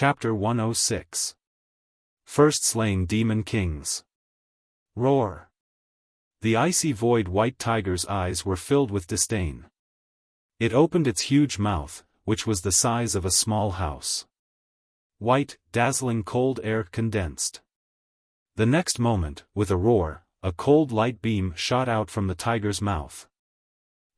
Chapter 106. First Slaying Demon Kings. Roar. The icy void white tiger's eyes were filled with disdain. It opened its huge mouth, which was the size of a small house. White, dazzling cold air condensed. The next moment, with a roar, a cold light beam shot out from the tiger's mouth.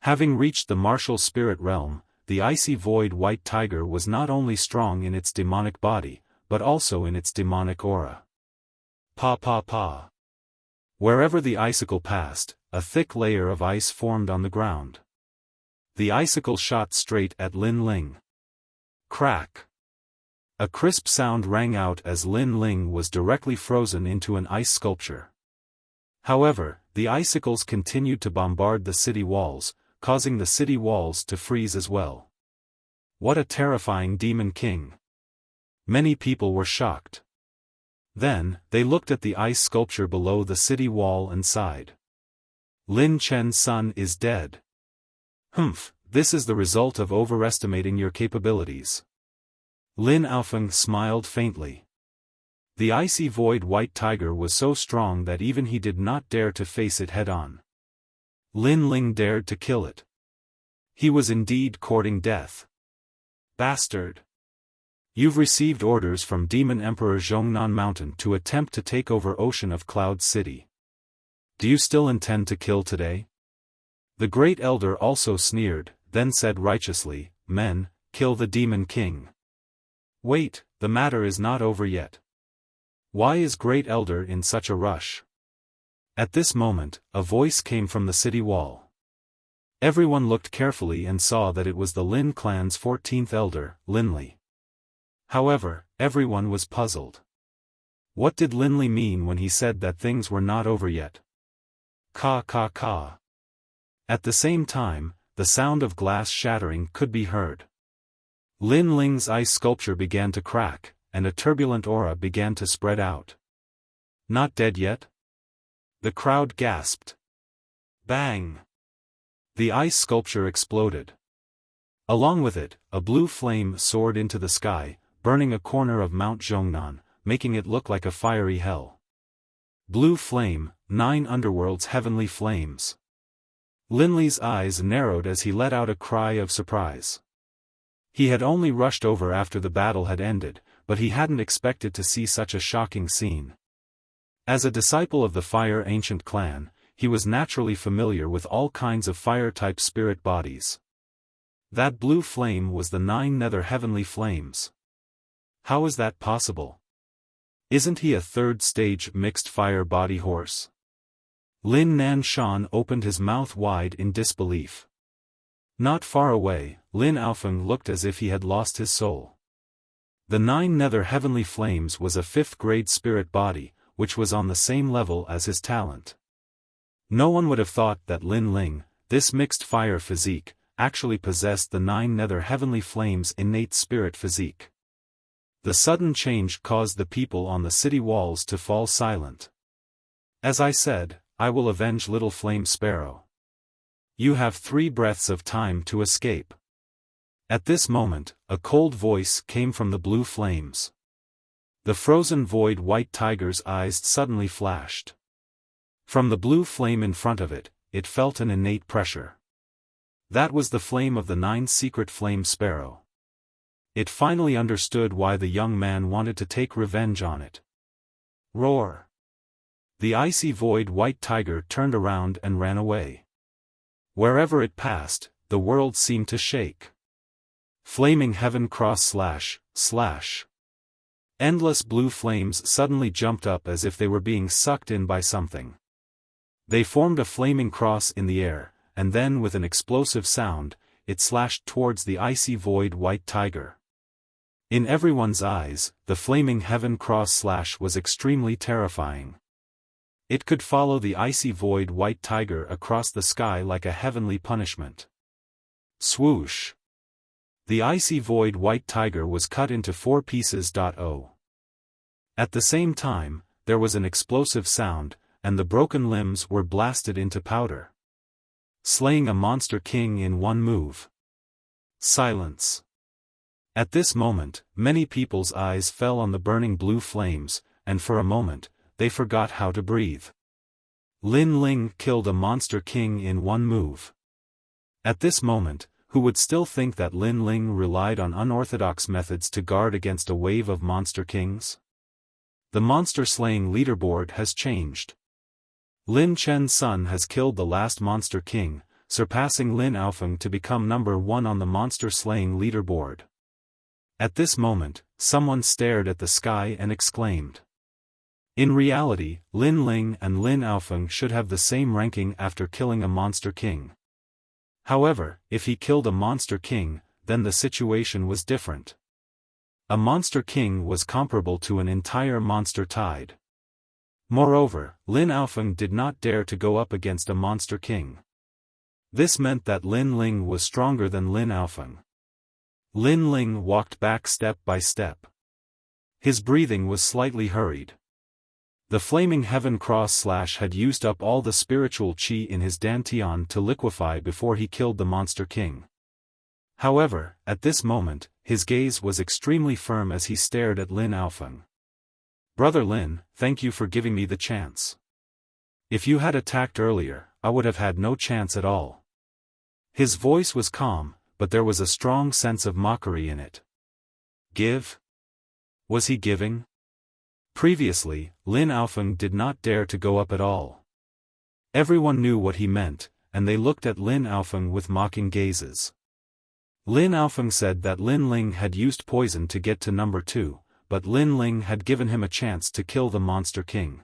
Having reached the martial spirit realm, the icy void white tiger was not only strong in its demonic body, but also in its demonic aura. Pa pa pa. Wherever the icicle passed, a thick layer of ice formed on the ground. The icicle shot straight at Lin Ling. Crack. A crisp sound rang out as Lin Ling was directly frozen into an ice sculpture. However, the icicles continued to bombard the city walls, causing the city walls to freeze as well. What a terrifying demon king! Many people were shocked. Then, they looked at the ice sculpture below the city wall and sighed. Lin Chen's son is dead. Humph, this is the result of overestimating your capabilities. Lin Xiaofan smiled faintly. The icy void white tiger was so strong that even he did not dare to face it head-on. Lin Ling dared to kill it. He was indeed courting death. Bastard! You've received orders from Demon Emperor Zhongnan Mountain to attempt to take over Ocean of Cloud City. Do you still intend to kill today? The Great Elder also sneered, then said righteously, Men, kill the Demon King. Wait, the matter is not over yet. Why is Great Elder in such a rush? At this moment, a voice came from the city wall. Everyone looked carefully and saw that it was the Lin clan's 14th elder, Linli. However, everyone was puzzled. What did Linli mean when he said that things were not over yet? Ka ka ka. At the same time, the sound of glass shattering could be heard. Lin Ling's ice sculpture began to crack, and a turbulent aura began to spread out. Not dead yet? The crowd gasped. Bang! The ice sculpture exploded. Along with it, a blue flame soared into the sky, burning a corner of Mount Zhongnan, making it look like a fiery hell. Blue flame, 9 underworld's heavenly flames. Linli's eyes narrowed as he let out a cry of surprise. He had only rushed over after the battle had ended, but he hadn't expected to see such a shocking scene. As a disciple of the Fire Ancient Clan, he was naturally familiar with all kinds of fire-type spirit bodies. That blue flame was the 9 nether heavenly flames. How is that possible? Isn't he a 3rd stage mixed fire body horse? Lin Nanshan opened his mouth wide in disbelief. Not far away, Lin Xiaofan looked as if he had lost his soul. The 9 nether heavenly flames was a 5th grade spirit body, which was on the same level as his talent. No one would have thought that Lin Ling, this mixed fire physique, actually possessed the 9 nether heavenly flames' innate spirit physique. The sudden change caused the people on the city walls to fall silent. As I said, I will avenge Little Flame Sparrow. You have 3 breaths of time to escape. At this moment, a cold voice came from the blue flames. The frozen void white tiger's eyes suddenly flashed. From the blue flame in front of it, it felt an innate pressure. That was the flame of the 9 secret flame sparrow. It finally understood why the young man wanted to take revenge on it. Roar! The icy void white tiger turned around and ran away. Wherever it passed, the world seemed to shake. Flaming heaven cross // Endless blue flames suddenly jumped up as if they were being sucked in by something. They formed a flaming cross in the air, and then with an explosive sound, it slashed towards the icy void white tiger. In everyone's eyes, the flaming heaven cross / was extremely terrifying. It could follow the icy void white tiger across the sky like a heavenly punishment. Swoosh! The icy void white tiger was cut into 4 pieces. At the same time, there was an explosive sound, and the broken limbs were blasted into powder. Slaying a monster king in one move. Silence. At this moment, many people's eyes fell on the burning blue flames, and for a moment, they forgot how to breathe. Lin Ling killed a monster king in one move. At this moment, who would still think that Lin Ling relied on unorthodox methods to guard against a wave of monster kings? The monster-slaying leaderboard has changed. Lin Chen's son has killed the last monster king, surpassing Lin Aofeng to become number 1 on the monster-slaying leaderboard. At this moment, someone stared at the sky and exclaimed. In reality, Lin Ling and Lin Aofeng should have the same ranking after killing a monster king. However, if he killed a monster king, then the situation was different. A monster king was comparable to an entire monster tide. Moreover, Lin Aofeng did not dare to go up against a monster king. This meant that Lin Ling was stronger than Lin Aofeng. Lin Ling walked back step by step. His breathing was slightly hurried. The flaming heaven cross / had used up all the spiritual qi in his dantian to liquefy before he killed the monster king. However, at this moment, his gaze was extremely firm as he stared at Lin Aofeng. Brother Lin, thank you for giving me the chance. If you had attacked earlier, I would have had no chance at all. His voice was calm, but there was a strong sense of mockery in it. Give? Was he giving? Previously, Lin Aofeng did not dare to go up at all. Everyone knew what he meant, and they looked at Lin Aofeng with mocking gazes. Lin Aofeng said that Lin Ling had used poison to get to number 2, but Lin Ling had given him a chance to kill the monster king.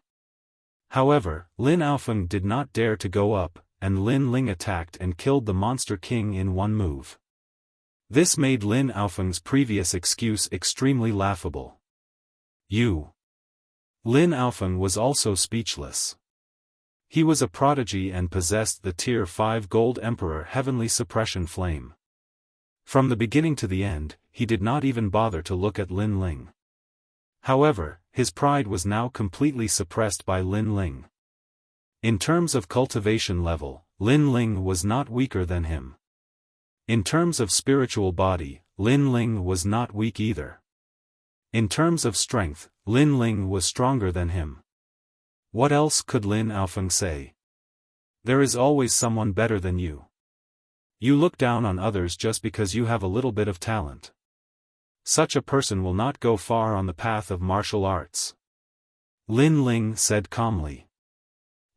However, Lin Aofeng did not dare to go up, and Lin Ling attacked and killed the monster king in one move. This made Lin Aofeng's previous excuse extremely laughable. Lin Aofeng was also speechless. He was a prodigy and possessed the Tier 5 Gold Emperor Heavenly Suppression Flame. From the beginning to the end, he did not even bother to look at Lin Ling. However, his pride was now completely suppressed by Lin Ling. In terms of cultivation level, Lin Ling was not weaker than him. In terms of spiritual body, Lin Ling was not weak either. In terms of strength, Lin Ling was stronger than him. What else could Lin Aofeng say? There is always someone better than you. You look down on others just because you have a little bit of talent. Such a person will not go far on the path of martial arts. Lin Ling said calmly.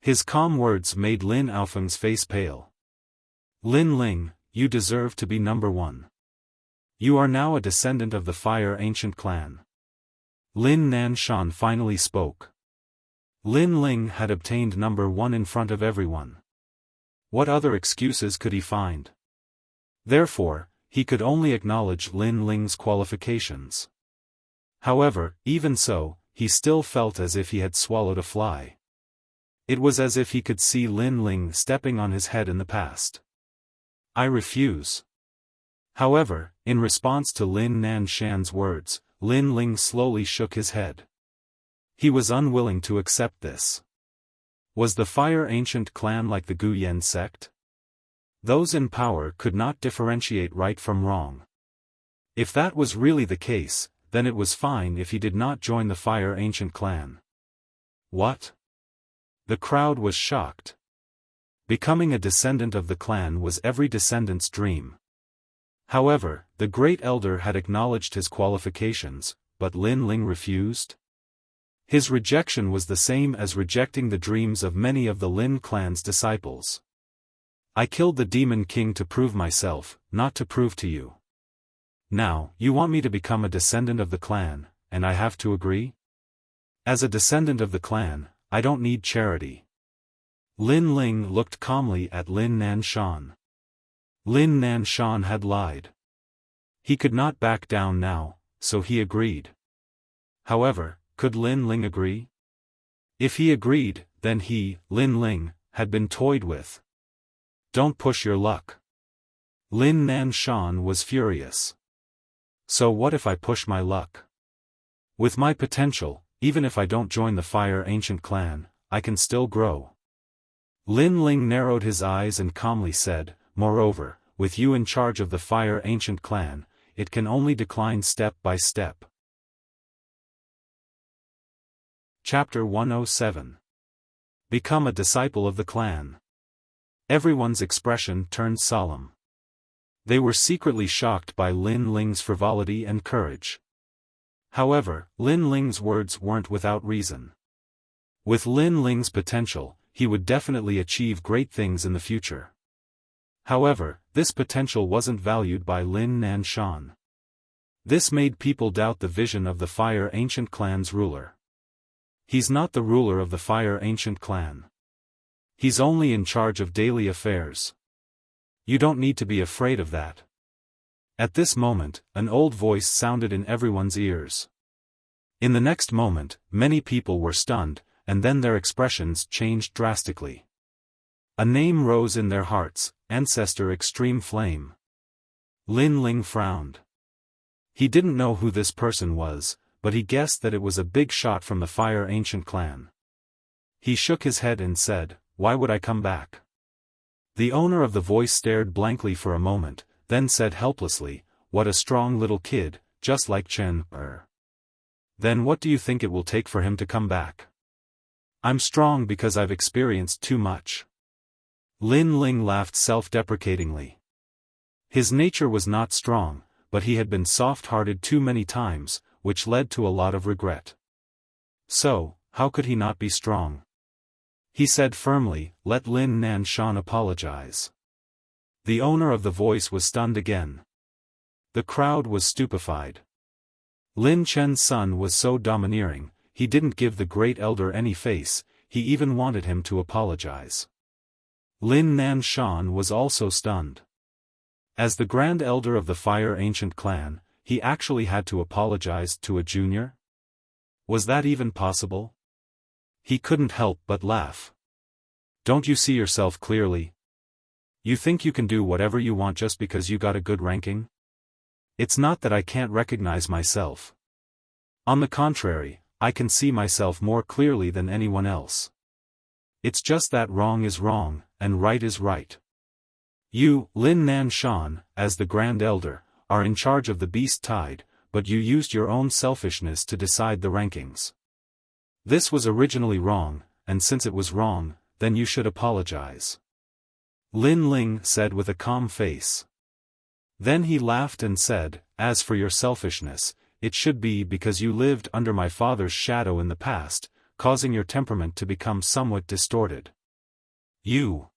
His calm words made Lin Aofeng's face pale. Lin Ling, you deserve to be number 1. You are now a descendant of the Fire Ancient clan. Lin Nanshan finally spoke. Lin Ling had obtained number 1 in front of everyone. What other excuses could he find? Therefore, he could only acknowledge Lin Ling's qualifications. However, even so, he still felt as if he had swallowed a fly. It was as if he could see Lin Ling stepping on his head in the past. I refuse. However, in response to Lin Nanshan's words, Lin Ling slowly shook his head. He was unwilling to accept this. Was the Fire Ancient clan like the Guyan sect? Those in power could not differentiate right from wrong. If that was really the case, then it was fine if he did not join the Fire Ancient clan. What? The crowd was shocked. Becoming a descendant of the clan was every descendant's dream. However, the Great Elder had acknowledged his qualifications, but Lin Ling refused? His rejection was the same as rejecting the dreams of many of the Lin clan's disciples. I killed the Demon King to prove myself, not to prove to you. Now, you want me to become a descendant of the clan, and I have to agree? As a descendant of the clan, I don't need charity. Lin Ling looked calmly at Lin Nanshan. Lin Nanshan had lied. He could not back down now, so he agreed. However, could Lin Ling agree? If he agreed, then he, Lin Ling, had been toyed with. Don't push your luck. Lin Nanshan was furious. So what if I push my luck? With my potential, even if I don't join the Fire Ancient clan, I can still grow. Lin Ling narrowed his eyes and calmly said, moreover, with you in charge of the Fire Ancient clan, it can only decline step by step. Chapter 107. Become a disciple of the clan. Everyone's expression turned solemn. They were secretly shocked by Lin Ling's frivolity and courage. However, Lin Ling's words weren't without reason. With Lin Ling's potential, he would definitely achieve great things in the future. However, this potential wasn't valued by Lin Nanshan. This made people doubt the vision of the Fire Ancient Clan's ruler. He's not the ruler of the Fire Ancient Clan. He's only in charge of daily affairs. You don't need to be afraid of that. At this moment, an old voice sounded in everyone's ears. In the next moment, many people were stunned, and then their expressions changed drastically. A name rose in their hearts, Ancestor Extreme Flame. Lin Ling frowned. He didn't know who this person was, but he guessed that it was a big shot from the Fire Ancient Clan. He shook his head and said, "Why would I come back?" The owner of the voice stared blankly for a moment, then said helplessly, "What a strong little kid, just like Chen Er. Then what do you think it will take for him to come back?" "I'm strong because I've experienced too much." Lin Ling laughed self-deprecatingly. His nature was not strong, but he had been soft-hearted too many times, which led to a lot of regret. So, how could he not be strong? He said firmly, "Let Lin Nanshan apologize." The owner of the voice was stunned again. The crowd was stupefied. Lin Chen's son was so domineering, he didn't give the great elder any face, he even wanted him to apologize. Lin Nanshan was also stunned. As the grand elder of the Fire Ancient Clan, he actually had to apologize to a junior? Was that even possible? He couldn't help but laugh. Don't you see yourself clearly? You think you can do whatever you want just because you got a good ranking? It's not that I can't recognize myself. On the contrary, I can see myself more clearly than anyone else. It's just that wrong is wrong, and right is right. You, Lin Nanshan, as the Grand Elder, are in charge of the Beast Tide, but you used your own selfishness to decide the rankings. This was originally wrong, and since it was wrong, then you should apologize. Lin Ling said with a calm face. Then he laughed and said, "As for your selfishness, it should be because you lived under my father's shadow in the past, causing your temperament to become somewhat distorted." You.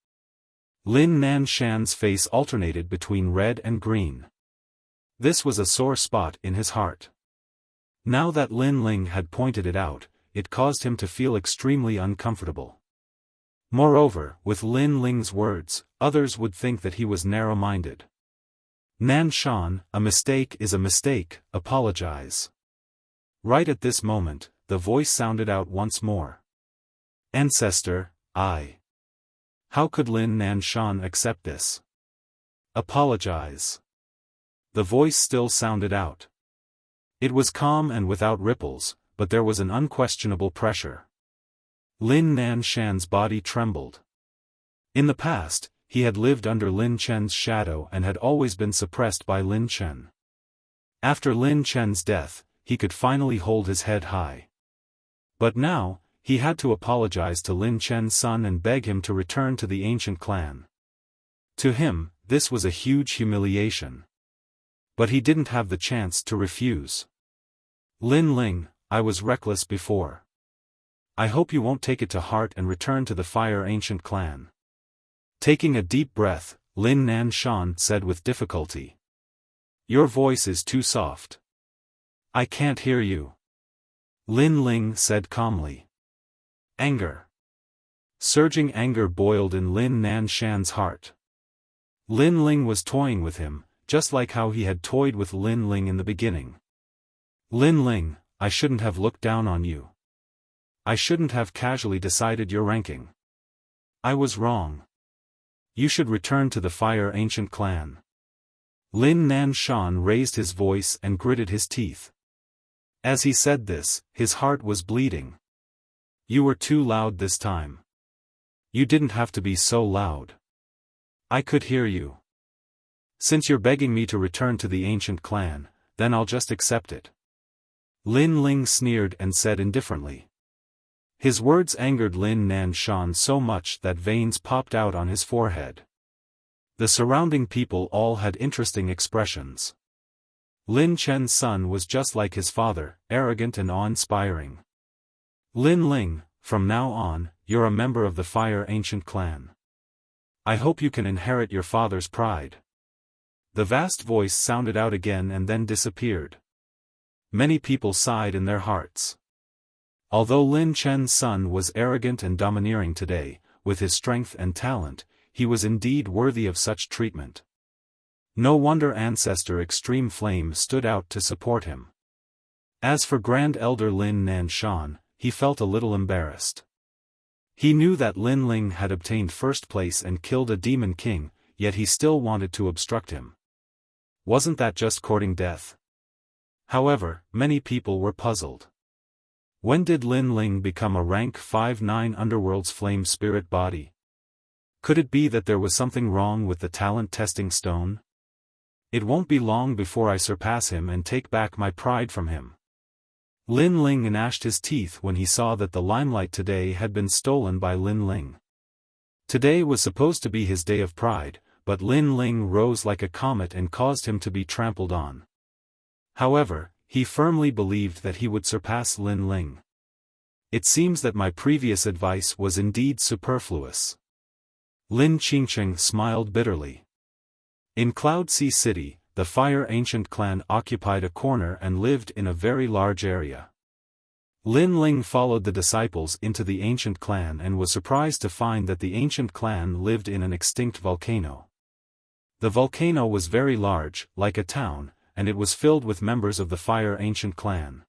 Lin Nanshan's face alternated between red and green. This was a sore spot in his heart. Now that Lin Ling had pointed it out, it caused him to feel extremely uncomfortable. Moreover, with Lin Ling's words, others would think that he was narrow-minded. "Nanshan, a mistake is a mistake, apologize." Right at this moment, the voice sounded out once more. "Ancestor, I." How could Lin Nanshan accept this? "Apologize." The voice still sounded out. It was calm and without ripples, but there was an unquestionable pressure. Lin Nanshan's body trembled. In the past, he had lived under Lin Chen's shadow and had always been suppressed by Lin Chen. After Lin Chen's death, he could finally hold his head high. But now, he had to apologize to Lin Chen's son and beg him to return to the ancient clan. To him, this was a huge humiliation. But he didn't have the chance to refuse. "Lin Ling, I was reckless before. I hope you won't take it to heart and return to the Fire Ancient Clan." Taking a deep breath, Lin Nanshan said with difficulty. "Your voice is too soft. I can't hear you." Lin Ling said calmly. Anger. Surging anger boiled in Lin Nanshan's heart. Lin Ling was toying with him, just like how he had toyed with Lin Ling in the beginning. "Lin Ling, I shouldn't have looked down on you. I shouldn't have casually decided your ranking. I was wrong. You should return to the Fire Ancient Clan." Lin Nanshan raised his voice and gritted his teeth. As he said this, his heart was bleeding. "You were too loud this time. You didn't have to be so loud. I could hear you." Since you're begging me to return to the ancient clan, then I'll just accept it. Lin Ling sneered and said indifferently. His words angered Lin Nanshan so much that veins popped out on his forehead. The surrounding people all had interesting expressions. Lin Chen's son was just like his father, arrogant and awe-inspiring. Lin Ling, from now on, you're a member of the Fire Ancient Clan. I hope you can inherit your father's pride. The vast voice sounded out again and then disappeared. Many people sighed in their hearts. Although Lin Chen's son was arrogant and domineering today, with his strength and talent, he was indeed worthy of such treatment. No wonder Ancestor Extreme Flame stood out to support him. As for Grand Elder Lin Nanshan, he felt a little embarrassed. He knew that Lin Ling had obtained first place and killed a demon king, yet he still wanted to obstruct him. Wasn't that just courting death? However, many people were puzzled. When did Lin Ling become a rank 5-9 Underworld's flame spirit body? Could it be that there was something wrong with the talent testing stone? It won't be long before I surpass him and take back my pride from him. Lin Ling gnashed his teeth when he saw that the limelight today had been stolen by Lin Ling. Today was supposed to be his day of pride, but Lin Ling rose like a comet and caused him to be trampled on. However, he firmly believed that he would surpass Lin Ling. It seems that my previous advice was indeed superfluous. Lin Qingcheng smiled bitterly. In Cloud Sea City, the Fire Ancient Clan occupied a corner and lived in a very large area. Lin Ling followed the disciples into the Ancient Clan and was surprised to find that the Ancient Clan lived in an extinct volcano. The volcano was very large, like a town, and it was filled with members of the Fire Ancient Clan.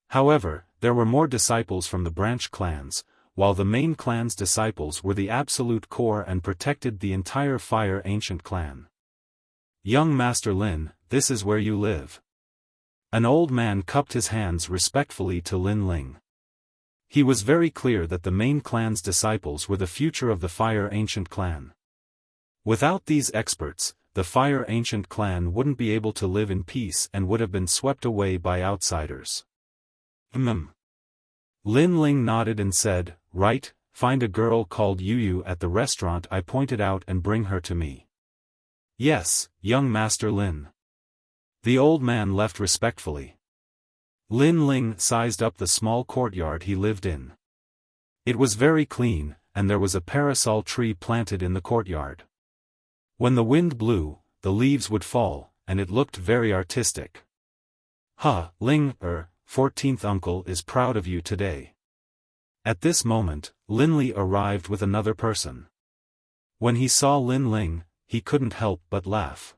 However, there were more disciples from the branch clans, while the main clan's disciples were the absolute core and protected the entire Fire Ancient Clan. Young Master Lin, this is where you live. An old man cupped his hands respectfully to Lin Ling. He was very clear that the main clan's disciples were the future of the Fire Ancient Clan. Without these experts, the Fire Ancient Clan wouldn't be able to live in peace and would have been swept away by outsiders. Lin Ling nodded and said, "Right, find a girl called Yu at the restaurant I pointed out and bring her to me." "Yes, young Master Lin." The old man left respectfully. Lin Ling sized up the small courtyard he lived in. It was very clean, and there was a parasol tree planted in the courtyard. When the wind blew, the leaves would fall, and it looked very artistic. Ling, 14th uncle is proud of you today. At this moment, Lin Li arrived with another person. When he saw Lin Ling, he couldn't help but laugh.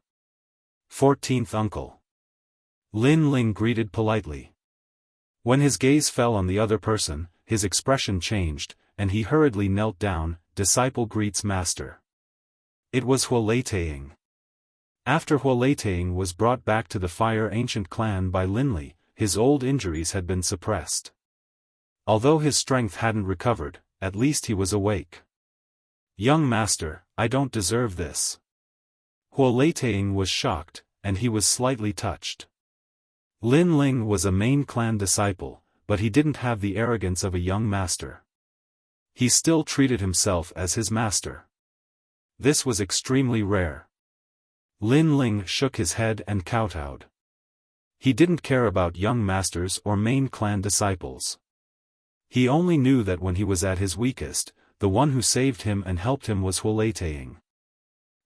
14th uncle. Lin Ling greeted politely. When his gaze fell on the other person, his expression changed, and he hurriedly knelt down. Disciple greets master. It was Huoleitang. After Huoleitang was brought back to the Fire Ancient Clan by Lin Li, his old injuries had been suppressed. Although his strength hadn't recovered, at least he was awake. "Young master, I don't deserve this." Huoleitang was shocked, and he was slightly touched. Lin Ling was a main clan disciple, but he didn't have the arrogance of a young master. He still treated himself as his master. This was extremely rare. Lin Ling shook his head and kowtowed. He didn't care about young masters or main clan disciples. He only knew that when he was at his weakest, the one who saved him and helped him was Huoleitang.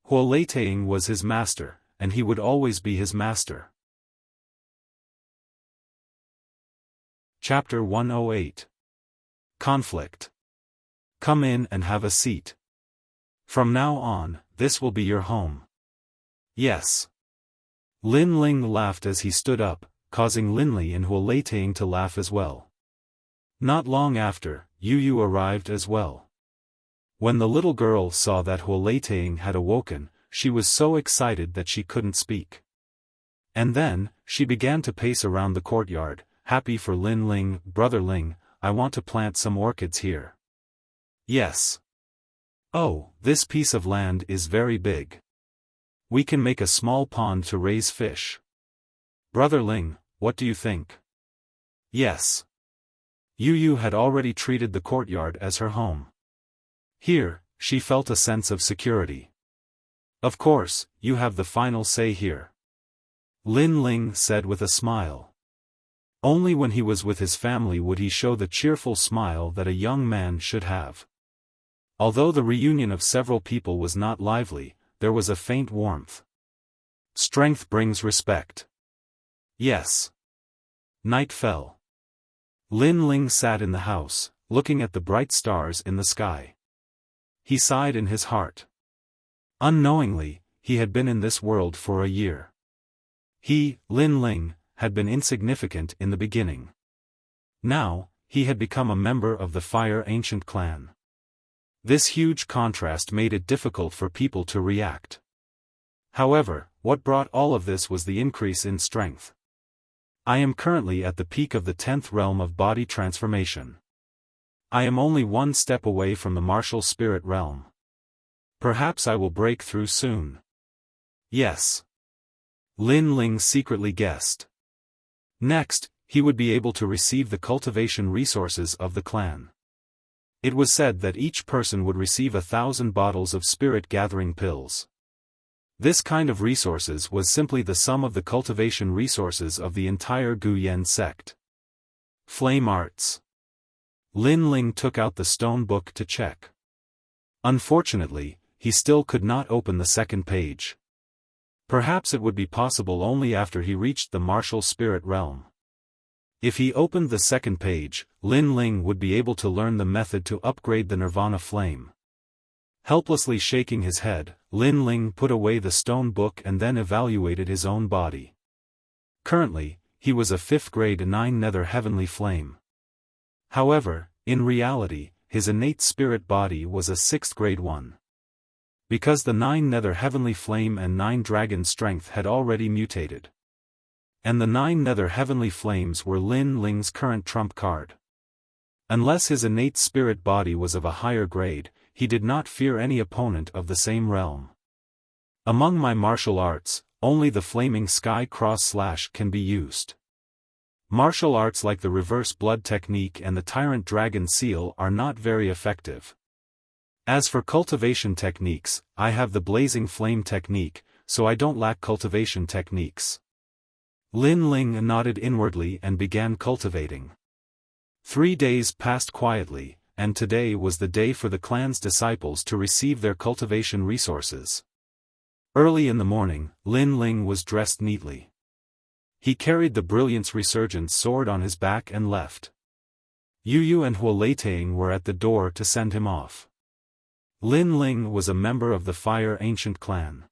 Huoleitang was his master, and he would always be his master. Chapter 108. Conflict. Come in and have a seat. From now on, this will be your home. Yes. Lin Ling laughed as he stood up, causing Lin Li and Huoleitang to laugh as well. Not long after, Yu arrived as well. When the little girl saw that Huoleitang had awoken, she was so excited that she couldn't speak. And then, she began to pace around the courtyard, happy for Lin Ling. "Brother Ling, I want to plant some orchids here." "Yes." "Oh, this piece of land is very big." We can make a small pond to raise fish. Brother Ling, what do you think? Yes. Yu Yu had already treated the courtyard as her home. Here, she felt a sense of security. Of course, you have the final say here. Lin Ling said with a smile. Only when he was with his family would he show the cheerful smile that a young man should have. Although the reunion of several people was not lively, there was a faint warmth. Strength brings respect. Yes. Night fell. Lin Ling sat in the house, looking at the bright stars in the sky. He sighed in his heart. Unknowingly, he had been in this world for a year. He, Lin Ling, had been insignificant in the beginning. Now, he had become a member of the Fire Ancient clan. This huge contrast made it difficult for people to react. However, what brought all of this was the increase in strength. I am currently at the peak of the 10th realm of body transformation. I am only one step away from the martial spirit realm. Perhaps I will break through soon. Yes. Lin Ling secretly guessed. Next, he would be able to receive the cultivation resources of the clan. It was said that each person would receive 1,000 bottles of spirit-gathering pills. This kind of resources was simply the sum of the cultivation resources of the entire Guyan sect. Flame Arts. Lin Ling took out the stone book to check. Unfortunately, he still could not open the second page. Perhaps it would be possible only after he reached the martial spirit realm. If he opened the second page, Lin Ling would be able to learn the method to upgrade the Nirvana flame. Helplessly shaking his head, Lin Ling put away the stone book and then evaluated his own body. Currently, he was a 5th grade 9 nether heavenly flame. However, in reality, his innate spirit body was a 6th grade 1. Because the 9 nether heavenly flame and 9 dragon strength had already mutated. And the 9 nether heavenly flames were Lin Ling's current trump card. Unless his innate spirit body was of a higher grade, he did not fear any opponent of the same realm. Among my martial arts, only the flaming sky cross/ can be used. Martial arts like the reverse blood technique and the tyrant dragon seal are not very effective. As for cultivation techniques, I have the blazing flame technique, so I don't lack cultivation techniques. Lin Ling nodded inwardly and began cultivating. 3 days passed quietly, and today was the day for the clan's disciples to receive their cultivation resources. Early in the morning, Lin Ling was dressed neatly. He carried the Brilliance Resurgence sword on his back and left. Yu Yu and Huoleitang were at the door to send him off. Lin Ling was a member of the Fire Ancient clan.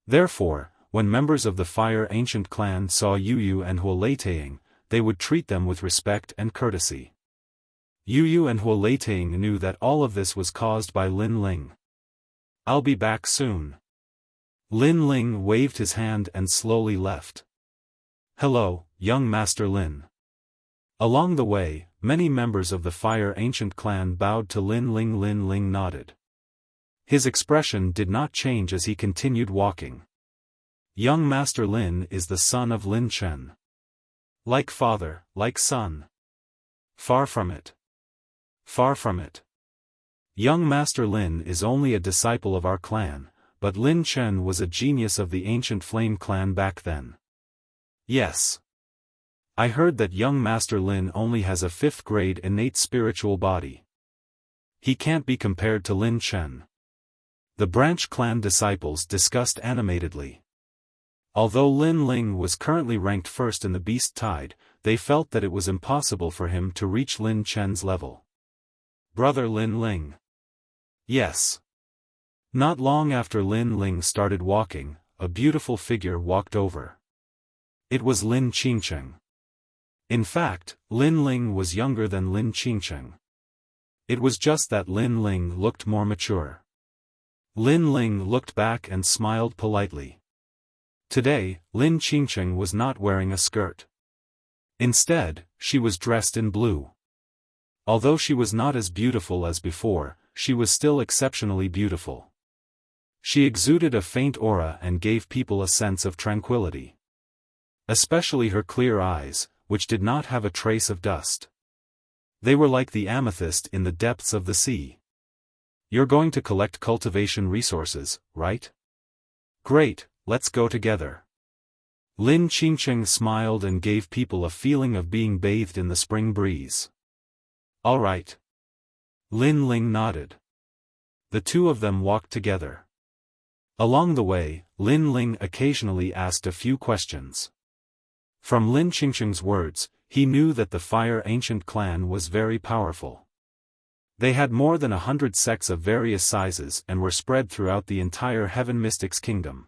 Therefore, when members of the Fire Ancient clan saw Yu Yu and Huoleitang, they would treat them with respect and courtesy. Yu Yu and Huoleitang knew that all of this was caused by Lin Ling. I'll be back soon. Lin Ling waved his hand and slowly left. Hello, young Master Lin. Along the way, many members of the Fire Ancient clan bowed to Lin Ling. Lin Ling nodded. His expression did not change as he continued walking. Young Master Lin is the son of Lin Chen. Like father, like son. Far from it. Far from it. Young Master Lin is only a disciple of our clan, but Lin Chen was a genius of the ancient Flame clan back then. Yes. I heard that young Master Lin only has a 5th grade innate spiritual body. He can't be compared to Lin Chen. The branch clan disciples discussed animatedly. Although Lin Ling was currently ranked first in the Beast Tide, they felt that it was impossible for him to reach Lin Chen's level. Brother Lin Ling. Yes. Not long after Lin Ling started walking, a beautiful figure walked over. It was Lin Qingcheng. In fact, Lin Ling was younger than Lin Qingcheng. It was just that Lin Ling looked more mature. Lin Ling looked back and smiled politely. Today, Lin Qingcheng was not wearing a skirt. Instead, she was dressed in blue. Although she was not as beautiful as before, she was still exceptionally beautiful. She exuded a faint aura and gave people a sense of tranquility. Especially her clear eyes, which did not have a trace of dust. They were like the amethyst in the depths of the sea. You're going to collect cultivation resources, right? Great, let's go together. Lin Qingcheng smiled and gave people a feeling of being bathed in the spring breeze. All right. Lin Ling nodded. The two of them walked together. Along the way, Lin Ling occasionally asked a few questions. From Lin Qingcheng's words, he knew that the Fire Ancient clan was very powerful. They had more than 100 sects of various sizes and were spread throughout the entire Heaven Mystics Kingdom.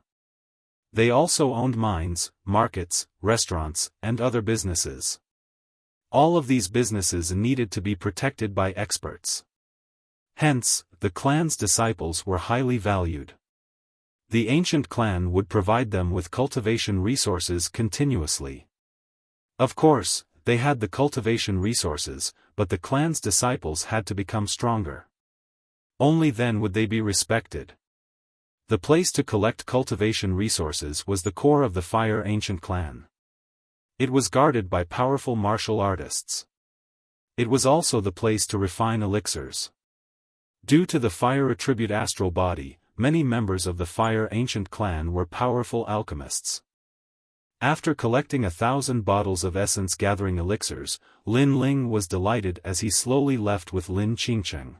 They also owned mines, markets, restaurants, and other businesses. All of these businesses needed to be protected by experts. Hence, the clan's disciples were highly valued. The ancient clan would provide them with cultivation resources continuously. Of course, they had the cultivation resources, but the clan's disciples had to become stronger. Only then would they be respected. The place to collect cultivation resources was the core of the Fire Ancient clan. It was guarded by powerful martial artists. It was also the place to refine elixirs. Due to the fire attribute astral body, many members of the Fire Ancient clan were powerful alchemists. After collecting 1,000 bottles of essence-gathering elixirs, Lin Ling was delighted as he slowly left with Lin Qingcheng.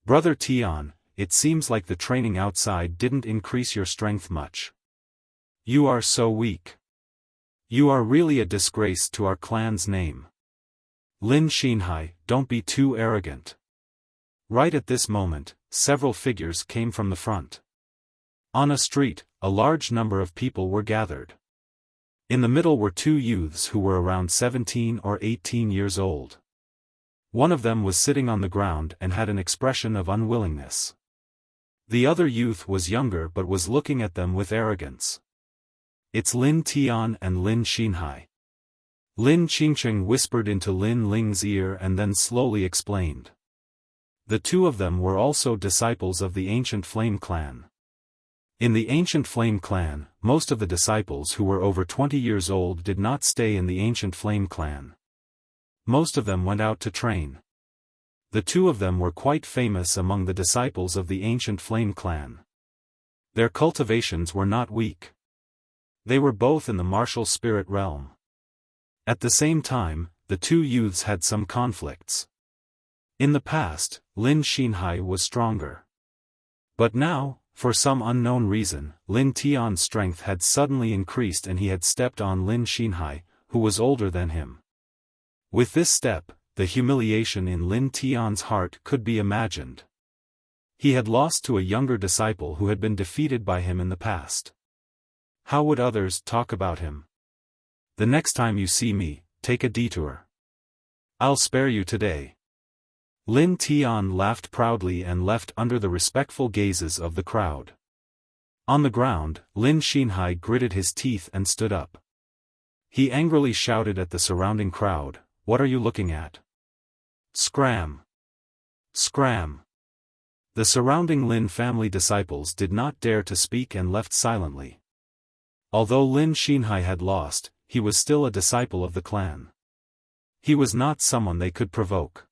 Brother Tian, it seems like the training outside didn't increase your strength much. You are so weak. You are really a disgrace to our clan's name. Lin Xinhai, don't be too arrogant. Right at this moment, several figures came from the front. On a street, a large number of people were gathered. In the middle were two youths who were around 17 or 18 years old. One of them was sitting on the ground and had an expression of unwillingness. The other youth was younger but was looking at them with arrogance. It's Lin Tian and Lin Xinhai. Lin Qingcheng whispered into Lin Ling's ear and then slowly explained. The two of them were also disciples of the Ancient Flame clan. In the Ancient Flame clan, most of the disciples who were over 20 years old did not stay in the Ancient Flame clan. Most of them went out to train. The two of them were quite famous among the disciples of the Ancient Flame clan. Their cultivations were not weak. They were both in the martial spirit realm. At the same time, the two youths had some conflicts. In the past, Lin Xinhai was stronger. But now, for some unknown reason, Lin Tian's strength had suddenly increased and he had stepped on Lin Xinhai, who was older than him. With this step, the humiliation in Lin Tian's heart could be imagined. He had lost to a younger disciple who had been defeated by him in the past. How would others talk about him? The next time you see me, take a detour. I'll spare you today. Lin Tian laughed proudly and left under the respectful gazes of the crowd. On the ground, Lin Xinhai gritted his teeth and stood up. He angrily shouted at the surrounding crowd, "What are you looking at? Scram! Scram!" The surrounding Lin family disciples did not dare to speak and left silently. Although Lin Xinhai had lost, he was still a disciple of the clan. He was not someone they could provoke.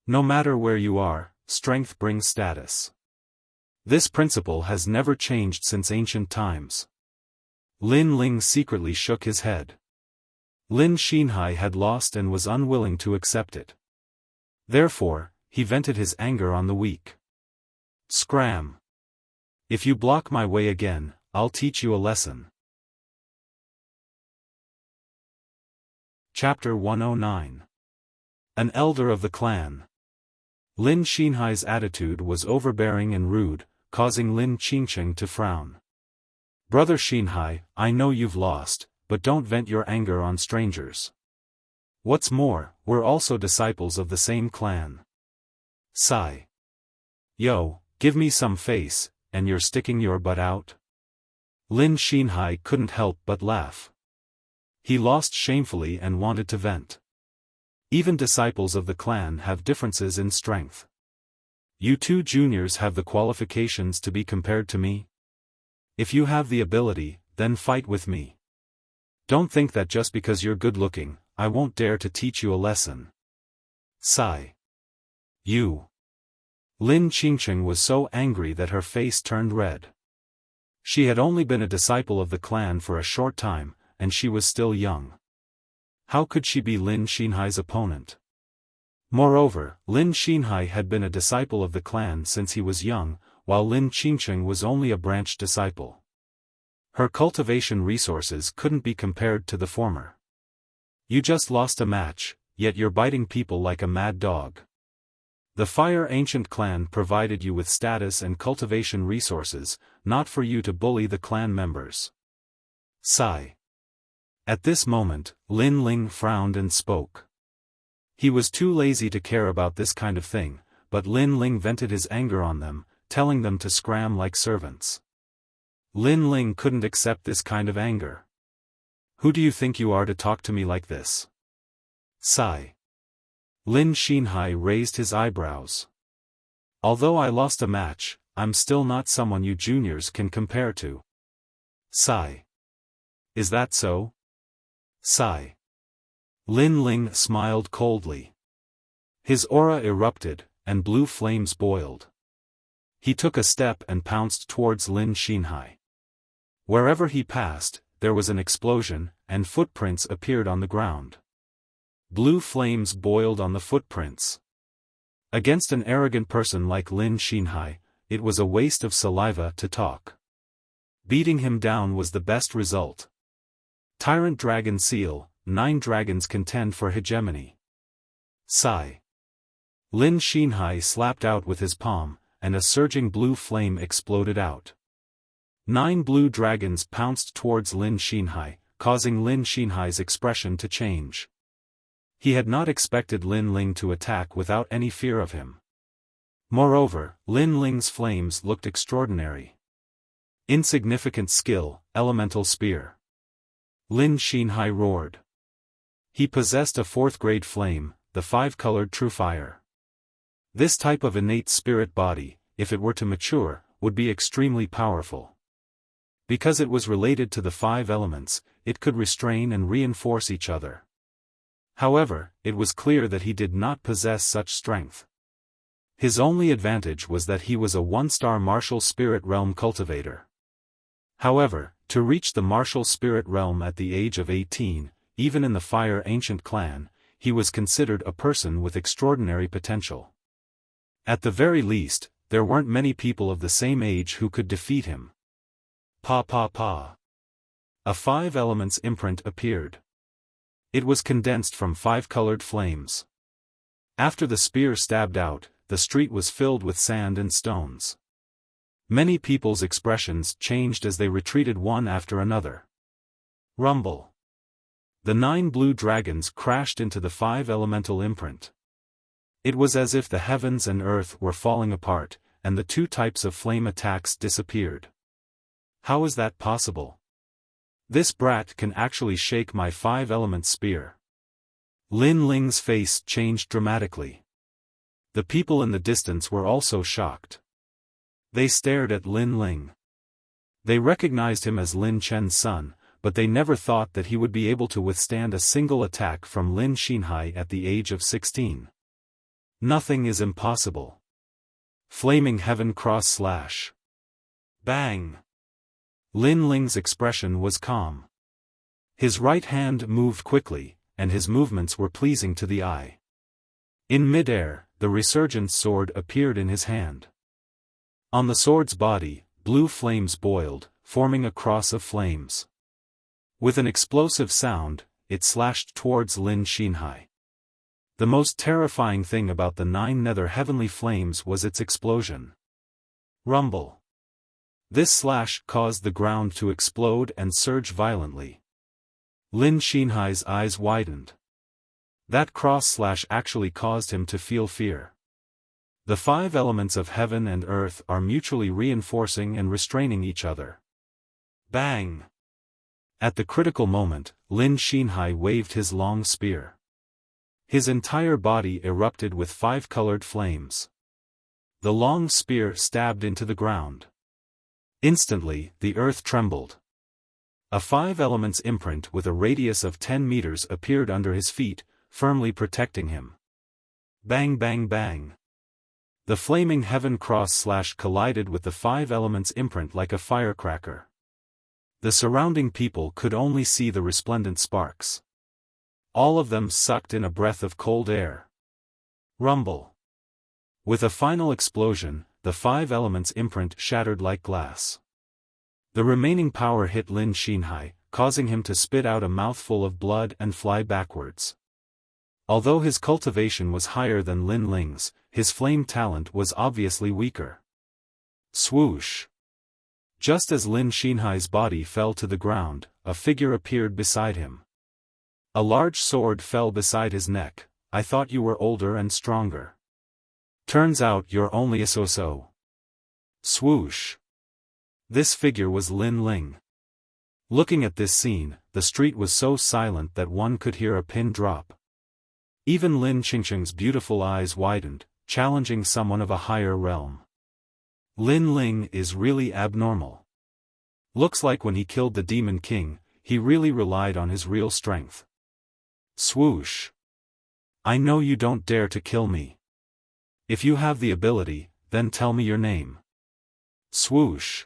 No matter where you are, strength brings status. This principle has never changed since ancient times. Lin Ling secretly shook his head. Lin Xinhai had lost and was unwilling to accept it. Therefore, he vented his anger on the weak. Scram! If you block my way again, I'll teach you a lesson. Chapter 109. An elder of the clan. Lin Xinhai's attitude was overbearing and rude, causing Lin Qingcheng to frown. Brother Xinhai, I know you've lost, but don't vent your anger on strangers. What's more, we're also disciples of the same clan. Sigh. Yo, give me some face, and you're sticking your butt out? Lin Xinhai couldn't help but laugh. He lost shamefully and wanted to vent. Even disciples of the clan have differences in strength. You two juniors have the qualifications to be compared to me? If you have the ability, then fight with me. Don't think that just because you're good-looking, I won't dare to teach you a lesson. Sigh. You. Lin Qingcheng was so angry that her face turned red. She had only been a disciple of the clan for a short time, and she was still young. How could she be Lin Xinhai's opponent? Moreover, Lin Xinhai had been a disciple of the clan since he was young, while Lin Qingcheng was only a branch disciple. Her cultivation resources couldn't be compared to the former. You just lost a match, yet you're biting people like a mad dog. The Fire Ancient clan provided you with status and cultivation resources, not for you to bully the clan members. Sigh. At this moment, Lin Ling frowned and spoke. He was too lazy to care about this kind of thing, but Lin Ling vented his anger on them, telling them to scram like servants. Lin Ling couldn't accept this kind of anger. Who do you think you are to talk to me like this? Sigh. Lin Xinhai raised his eyebrows. Although I lost a match, I'm still not someone you juniors can compare to. Sigh. Is that so? Sigh. Lin Ling smiled coldly. His aura erupted, and blue flames boiled. He took a step and pounced towards Lin Xinhai. Wherever he passed, there was an explosion, and footprints appeared on the ground. Blue flames boiled on the footprints. Against an arrogant person like Lin Xinhai, it was a waste of saliva to talk. Beating him down was the best result. Tyrant Dragon Seal, 9 dragons contend for hegemony. Sigh. Lin Xinhai slapped out with his palm, and a surging blue flame exploded out. 9 blue dragons pounced towards Lin Xinhai, causing Lin Xinhai's expression to change. He had not expected Lin Ling to attack without any fear of him. Moreover, Lin Ling's flames looked extraordinary. Insignificant skill, elemental spear. Lin Xinhai roared. He possessed a 4th-grade flame, the 5-colored true fire. This type of innate spirit body, if it were to mature, would be extremely powerful. Because it was related to the 5 elements, it could restrain and reinforce each other. However, it was clear that he did not possess such strength. His only advantage was that he was a 1-star martial spirit realm cultivator. However, to reach the martial spirit realm at the age of 18, even in the Fire Ancient clan, he was considered a person with extraordinary potential. At the very least, there weren't many people of the same age who could defeat him. Pa pa pa. A 5 elements imprint appeared. It was condensed from 5 colored flames. After the spear stabbed out, the street was filled with sand and stones. Many people's expressions changed as they retreated one after another. Rumble. The 9 blue dragons crashed into the 5 elemental imprint. It was as if the heavens and earth were falling apart, and the 2 types of flame attacks disappeared. How is that possible? This brat can actually shake my 5-element spear. Lin Ling's face changed dramatically. The people in the distance were also shocked. They stared at Lin Ling. They recognized him as Lin Chen's son, but they never thought that he would be able to withstand a single attack from Lin Xinhai at the age of 16. Nothing is impossible. Flaming Heaven Cross Slash. Bang! Lin Ling's expression was calm. His right hand moved quickly, and his movements were pleasing to the eye. In midair, the resurgent sword appeared in his hand. On the sword's body, blue flames boiled, forming a cross of flames. With an explosive sound, it slashed towards Lin Xinhai. The most terrifying thing about the 9 nether heavenly flames was its explosion. Rumble. This slash caused the ground to explode and surge violently. Lin Xinhai's eyes widened. That cross slash actually caused him to feel fear. The 5 elements of heaven and earth are mutually reinforcing and restraining each other. Bang! At the critical moment, Lin Xinhai waved his long spear. His entire body erupted with 5 colored flames. The long spear stabbed into the ground. Instantly, the earth trembled. A 5 elements imprint with a radius of 10 meters appeared under his feet, firmly protecting him. Bang bang bang. The flaming heaven cross / collided with the 5 elements imprint like a firecracker. The surrounding people could only see the resplendent sparks. All of them sucked in a breath of cold air. Rumble. With a final explosion, the 5 elements imprint shattered like glass. The remaining power hit Lin Xinhai, causing him to spit out a mouthful of blood and fly backwards. Although his cultivation was higher than Lin Ling's, his flame talent was obviously weaker. Swoosh! Just as Lin Xinhai's body fell to the ground, a figure appeared beside him. A large sword fell beside his neck. I thought you were older and stronger. Turns out you're only a so-so. Swoosh! This figure was Lin Ling. Looking at this scene, the street was so silent that one could hear a pin drop. Even Lin Qingqing's beautiful eyes widened, challenging someone of a higher realm. Lin Ling is really abnormal. Looks like when he killed the Demon King, he really relied on his real strength. Swoosh! I know you don't dare to kill me. If you have the ability, then tell me your name. Swoosh!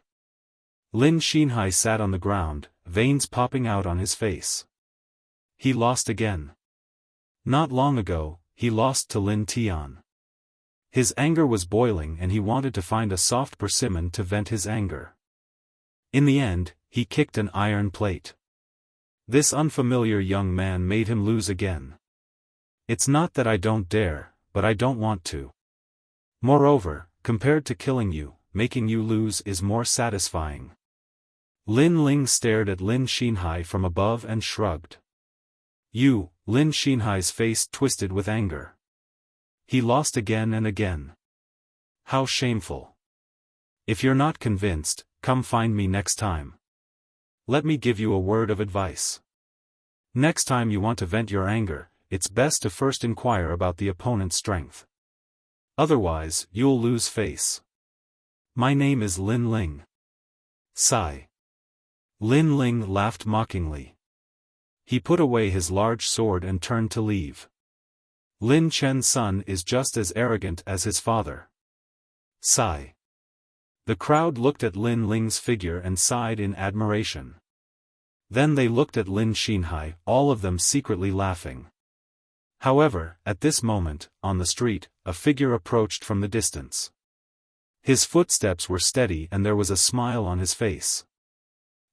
Lin Xinhai sat on the ground, veins popping out on his face. He lost again. Not long ago, he lost to Lin Tian. His anger was boiling and he wanted to find a soft persimmon to vent his anger. In the end, he kicked an iron plate. This unfamiliar young man made him lose again. It's not that I don't dare, but I don't want to. Moreover, compared to killing you, making you lose is more satisfying. Lin Ling stared at Lin Xinhai from above and shrugged. You, Lin Xinhai's face twisted with anger. He lost again and again. How shameful. If you're not convinced, come find me next time. Let me give you a word of advice. Next time you want to vent your anger, it's best to first inquire about the opponent's strength. Otherwise, you'll lose face. My name is Lin Ling. Sigh. Lin Ling laughed mockingly. He put away his large sword and turned to leave. Lin Chen's son is just as arrogant as his father. Sigh. The crowd looked at Lin Ling's figure and sighed in admiration. Then they looked at Lin Xinhai, all of them secretly laughing. However, at this moment, on the street, a figure approached from the distance. His footsteps were steady and there was a smile on his face.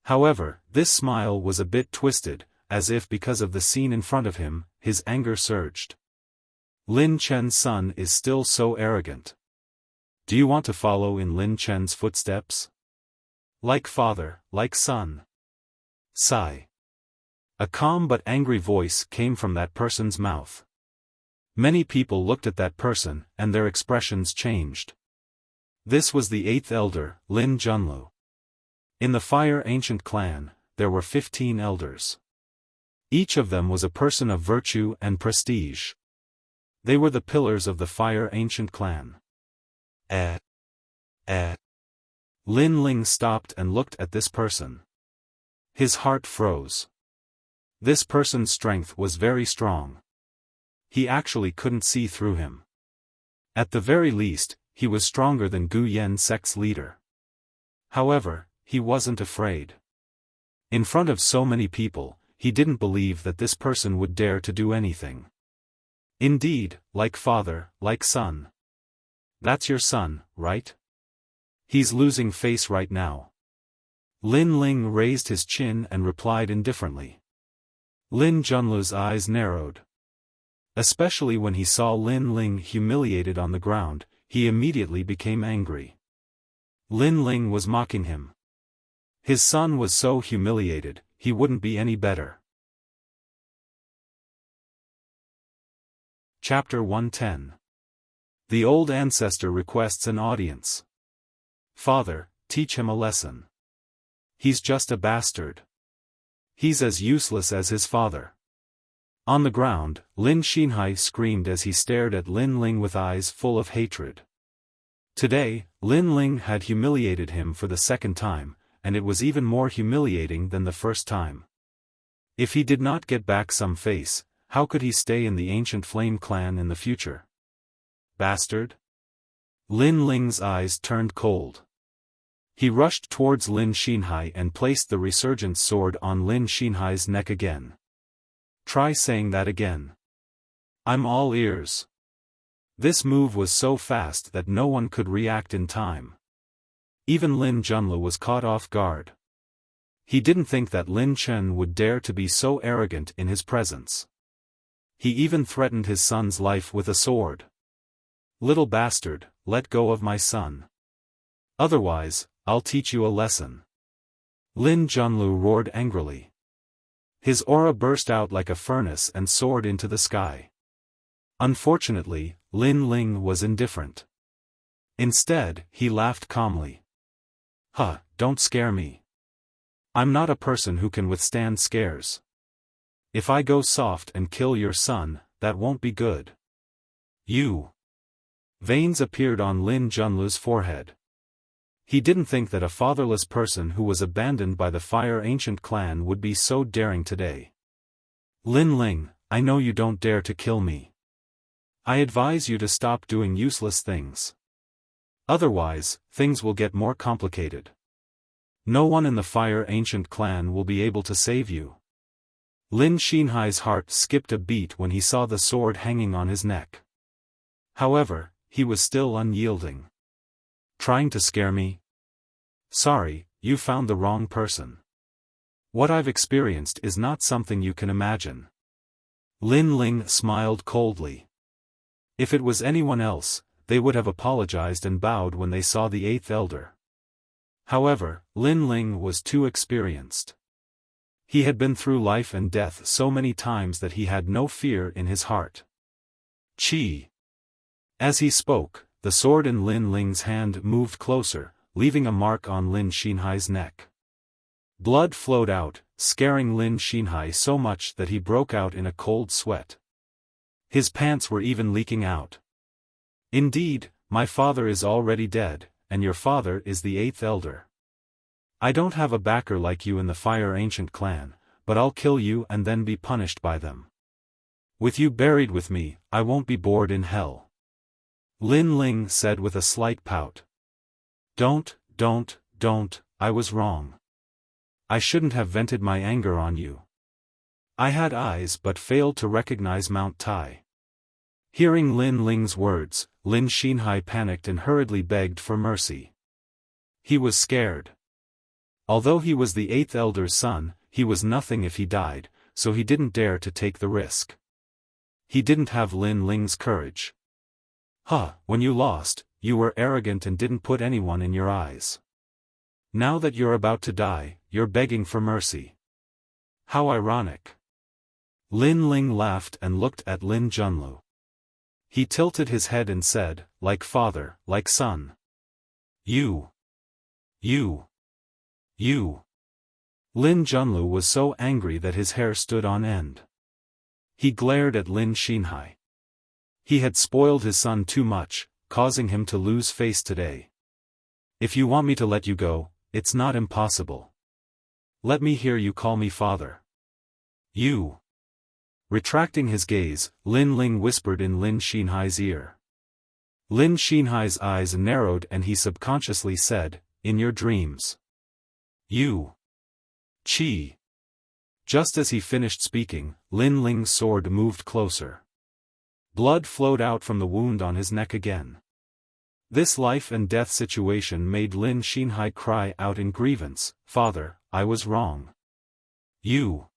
However, this smile was a bit twisted, as if because of the scene in front of him, his anger surged. Lin Chen's son is still so arrogant. Do you want to follow in Lin Chen's footsteps? Like father, like son. Sigh. A calm but angry voice came from that person's mouth. Many people looked at that person, and their expressions changed. This was the 8th elder, Lin Junlu. In the Fire Ancient clan, there were 15 elders. Each of them was a person of virtue and prestige. They were the pillars of the Fire Ancient clan. Lin Ling stopped and looked at this person. His heart froze. This person's strength was very strong. He actually couldn't see through him. At the very least, he was stronger than Gu Yan sect's leader. However, he wasn't afraid. In front of so many people, he didn't believe that this person would dare to do anything. Indeed, like father, like son. That's your son, right? He's losing face right now. Lin Ling raised his chin and replied indifferently. Lin Junlu's eyes narrowed. Especially when he saw Lin Ling humiliated on the ground, he immediately became angry. Lin Ling was mocking him. His son was so humiliated, he wouldn't be any better. Chapter 110. The old ancestor requests an audience. Father, teach him a lesson. He's just a bastard. He's as useless as his father. On the ground, Lin Xinhai screamed as he stared at Lin Ling with eyes full of hatred. Today, Lin Ling had humiliated him for the second time, and it was even more humiliating than the first time. If he did not get back some face, how could he stay in the ancient Flame clan in the future? Bastard! Lin Ling's eyes turned cold. He rushed towards Lin Xinhai and placed the resurgent sword on Lin Xinhai's neck again. Try saying that again. I'm all ears. This move was so fast that no one could react in time. Even Lin Junlu was caught off guard. He didn't think that Lin Chen would dare to be so arrogant in his presence. He even threatened his son's life with a sword. Little bastard, let go of my son. Otherwise, I'll teach you a lesson. Lin Junlu roared angrily. His aura burst out like a furnace and soared into the sky. Unfortunately, Lin Ling was indifferent. Instead, he laughed calmly. Huh, don't scare me. I'm not a person who can withstand scares. If I go soft and kill your son, that won't be good. You. Veins appeared on Lin Junlu's forehead. He didn't think that a fatherless person who was abandoned by the Fire Ancient clan would be so daring today. Lin Ling, I know you don't dare to kill me. I advise you to stop doing useless things. Otherwise, things will get more complicated. No one in the Fire Ancient clan will be able to save you. Lin Xinhai's heart skipped a beat when he saw the sword hanging on his neck. However, he was still unyielding. Trying to scare me? Sorry, you found the wrong person. What I've experienced is not something you can imagine. Lin Ling smiled coldly. If it was anyone else, they would have apologized and bowed when they saw the Eighth Elder. However, Lin Ling was too experienced. He had been through life and death so many times that he had no fear in his heart. Chi. As he spoke, the sword in Lin Ling's hand moved closer, leaving a mark on Lin Xinhai's neck. Blood flowed out, scaring Lin Xinhai so much that he broke out in a cold sweat. His pants were even leaking out. Indeed, my father is already dead, and your father is the Eighth Elder. I don't have a backer like you in the Fire Ancient clan, but I'll kill you and then be punished by them. With you buried with me, I won't be bored in hell. Lin Ling said with a slight pout. Don't, I was wrong. I shouldn't have vented my anger on you. I had eyes but failed to recognize Mount Tai. Hearing Lin Ling's words, Lin Xinhai panicked and hurriedly begged for mercy. He was scared. Although he was the Eighth Elder's son, he was nothing if he died, so he didn't dare to take the risk. He didn't have Lin Ling's courage. When you lost, you were arrogant and didn't put anyone in your eyes. Now that you're about to die, you're begging for mercy. How ironic. Lin Ling laughed and looked at Lin Junlu. He tilted his head and said, like father, like son. You. Lin Junlu was so angry that his hair stood on end. He glared at Lin Xinhai. He had spoiled his son too much, causing him to lose face today. If you want me to let you go, it's not impossible. Let me hear you call me father. You. Retracting his gaze, Lin Ling whispered in Lin Xinhai's ear. Lin Xinhai's eyes narrowed and he subconsciously said, in your dreams. You. Chi. Just as he finished speaking, Lin Ling's sword moved closer. Blood flowed out from the wound on his neck again. This life and death situation made Lin Xinhai cry out in grievance, Father, I was wrong. You.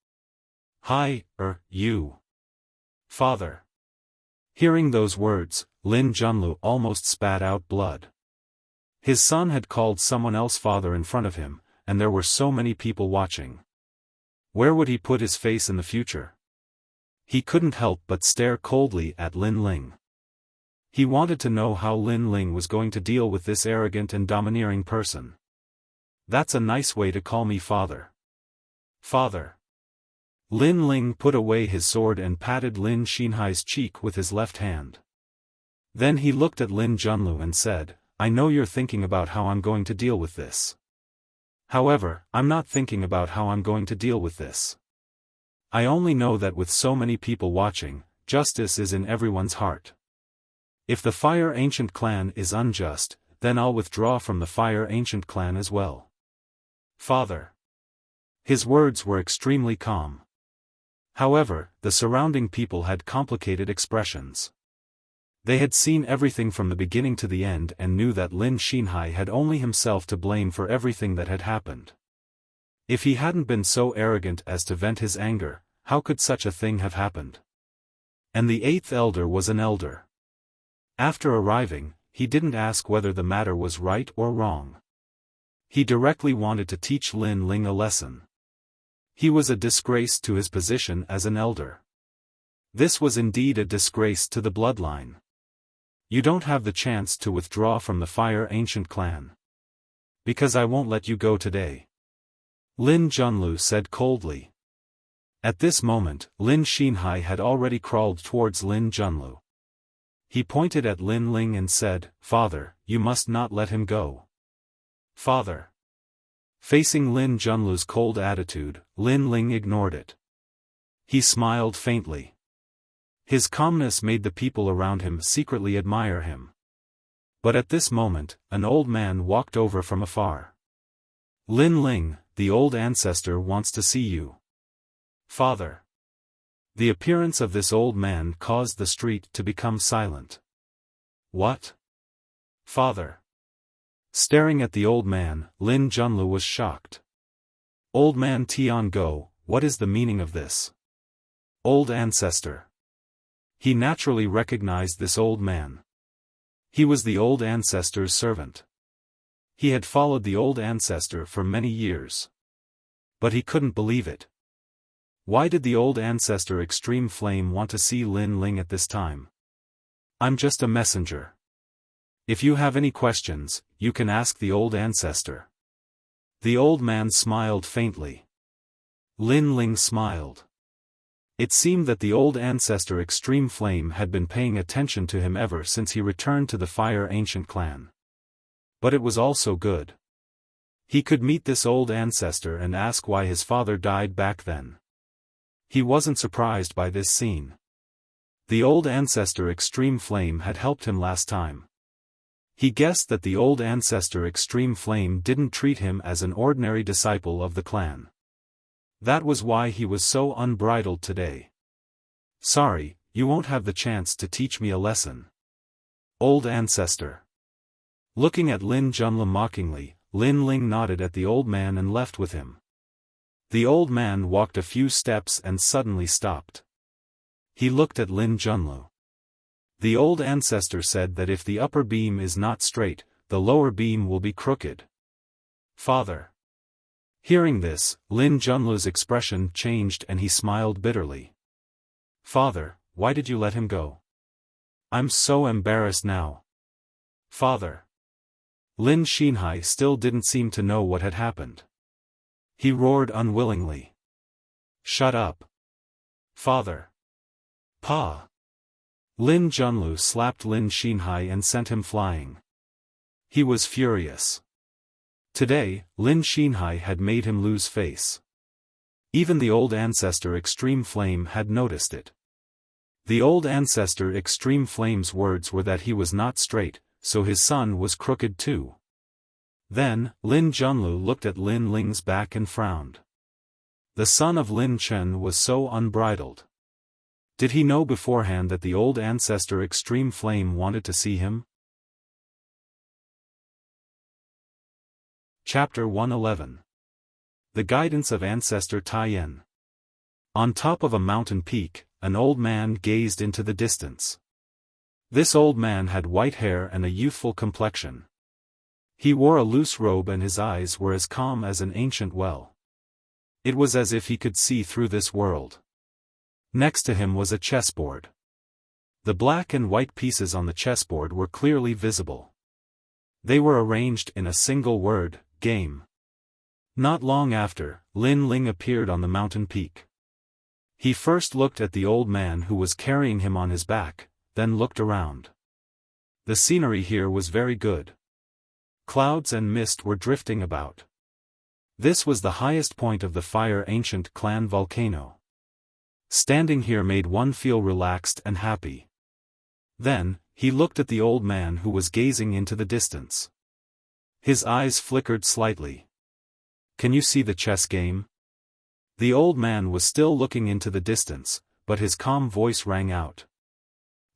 You. Father. Hearing those words, Lin Junlu almost spat out blood. His son had called someone else father in front of him, and there were so many people watching. Where would he put his face in the future? He couldn't help but stare coldly at Lin Ling. He wanted to know how Lin Ling was going to deal with this arrogant and domineering person. That's a nice way to call me father. Father. Lin Ling put away his sword and patted Lin Xinhai's cheek with his left hand. Then he looked at Lin Junlu and said, I know you're thinking about how I'm going to deal with this. However, I'm not thinking about how I'm going to deal with this. I only know that with so many people watching, justice is in everyone's heart. If the Fire Ancient clan is unjust, then I'll withdraw from the Fire Ancient clan as well. Father. His words were extremely calm. However, the surrounding people had complicated expressions. They had seen everything from the beginning to the end and knew that Lin Xinhai had only himself to blame for everything that had happened. If he hadn't been so arrogant as to vent his anger, how could such a thing have happened? And the eighth elder was an elder. After arriving, he didn't ask whether the matter was right or wrong. He directly wanted to teach Lin Ling a lesson. He was a disgrace to his position as an elder. This was indeed a disgrace to the bloodline. You don't have the chance to withdraw from the Fire Ancient clan. Because I won't let you go today. Lin Junlu said coldly. At this moment, Lin Xinhai had already crawled towards Lin Junlu. He pointed at Lin Ling and said, "Father, you must not let him go." Father. Facing Lin Junlu's cold attitude, Lin Ling ignored it. He smiled faintly. His calmness made the people around him secretly admire him. But at this moment, an old man walked over from afar. "Lin Ling, the old ancestor wants to see you." Father. The appearance of this old man caused the street to become silent. What? Father. Staring at the old man, Lin Junlu was shocked. Old man Tian Go, what is the meaning of this? Old ancestor. He naturally recognized this old man. He was the old ancestor's servant. He had followed the old ancestor for many years. But he couldn't believe it. Why did the old ancestor Extreme Flame want to see Lin Ling at this time? I'm just a messenger. If you have any questions, you can ask the old ancestor. The old man smiled faintly. Lin Ling smiled. It seemed that the old ancestor Extreme Flame had been paying attention to him ever since he returned to the Fire Ancient clan. But it was also good. He could meet this old ancestor and ask why his father died back then. He wasn't surprised by this scene. The old ancestor Extreme Flame had helped him last time. He guessed that the old ancestor Extreme Flame didn't treat him as an ordinary disciple of the clan. That was why he was so unbridled today. Sorry, you won't have the chance to teach me a lesson. Old ancestor. Looking at Lin Junlu mockingly, Lin Ling nodded at the old man and left with him. The old man walked a few steps and suddenly stopped. He looked at Lin Junlu. The old ancestor said that if the upper beam is not straight, the lower beam will be crooked. Father. Hearing this, Lin Junlu's expression changed and he smiled bitterly. Father, why did you let him go? I'm so embarrassed now. Father. Lin Xinhai still didn't seem to know what had happened. He roared unwillingly. Shut up. Father. Pa. Lin Junlu slapped Lin Xinhai and sent him flying. He was furious. Today, Lin Xinhai had made him lose face. Even the old ancestor Extreme Flame had noticed it. The old ancestor Extreme Flame's words were that he was not straight, so his son was crooked too. Then, Lin Junlu looked at Lin Ling's back and frowned. The son of Lin Chen was so unbridled. Did he know beforehand that the old ancestor Extreme Flame wanted to see him? Chapter 111. The Guidance of Ancestor Taiyan. On top of a mountain peak, an old man gazed into the distance. This old man had white hair and a youthful complexion. He wore a loose robe and his eyes were as calm as an ancient well. It was as if he could see through this world. Next to him was a chessboard. The black and white pieces on the chessboard were clearly visible. They were arranged in a single word, game. Not long after, Lin Ling appeared on the mountain peak. He first looked at the old man who was carrying him on his back, then looked around. The scenery here was very good. Clouds and mist were drifting about. This was the highest point of the Fire Ancient Clan volcano. Standing here made one feel relaxed and happy. Then, he looked at the old man who was gazing into the distance. His eyes flickered slightly. "Can you see the chess game?" The old man was still looking into the distance, but his calm voice rang out.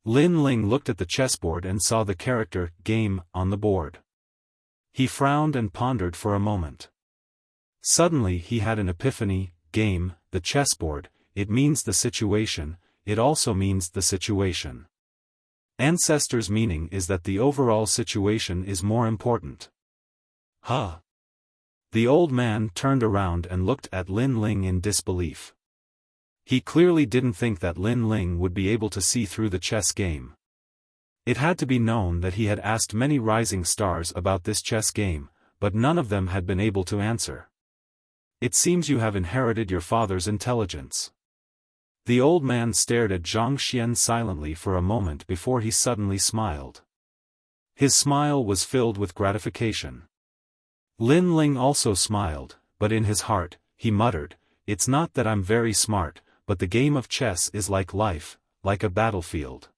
Lin Ling looked at the chessboard and saw the character, game, on the board. He frowned and pondered for a moment. Suddenly he had an epiphany. Game, the chessboard, it means the situation, it also means the situation. Ancestor's meaning is that the overall situation is more important. Huh? The old man turned around and looked at Lin Ling in disbelief. He clearly didn't think that Lin Ling would be able to see through the chess game. It had to be known that he had asked many rising stars about this chess game, but none of them had been able to answer. "It seems you have inherited your father's intelligence." The old man stared at Zhang Xian silently for a moment before he suddenly smiled. His smile was filled with gratification. Lin Ling also smiled, but in his heart, he muttered, "It's not that I'm very smart, but the game of chess is like life, like a battlefield."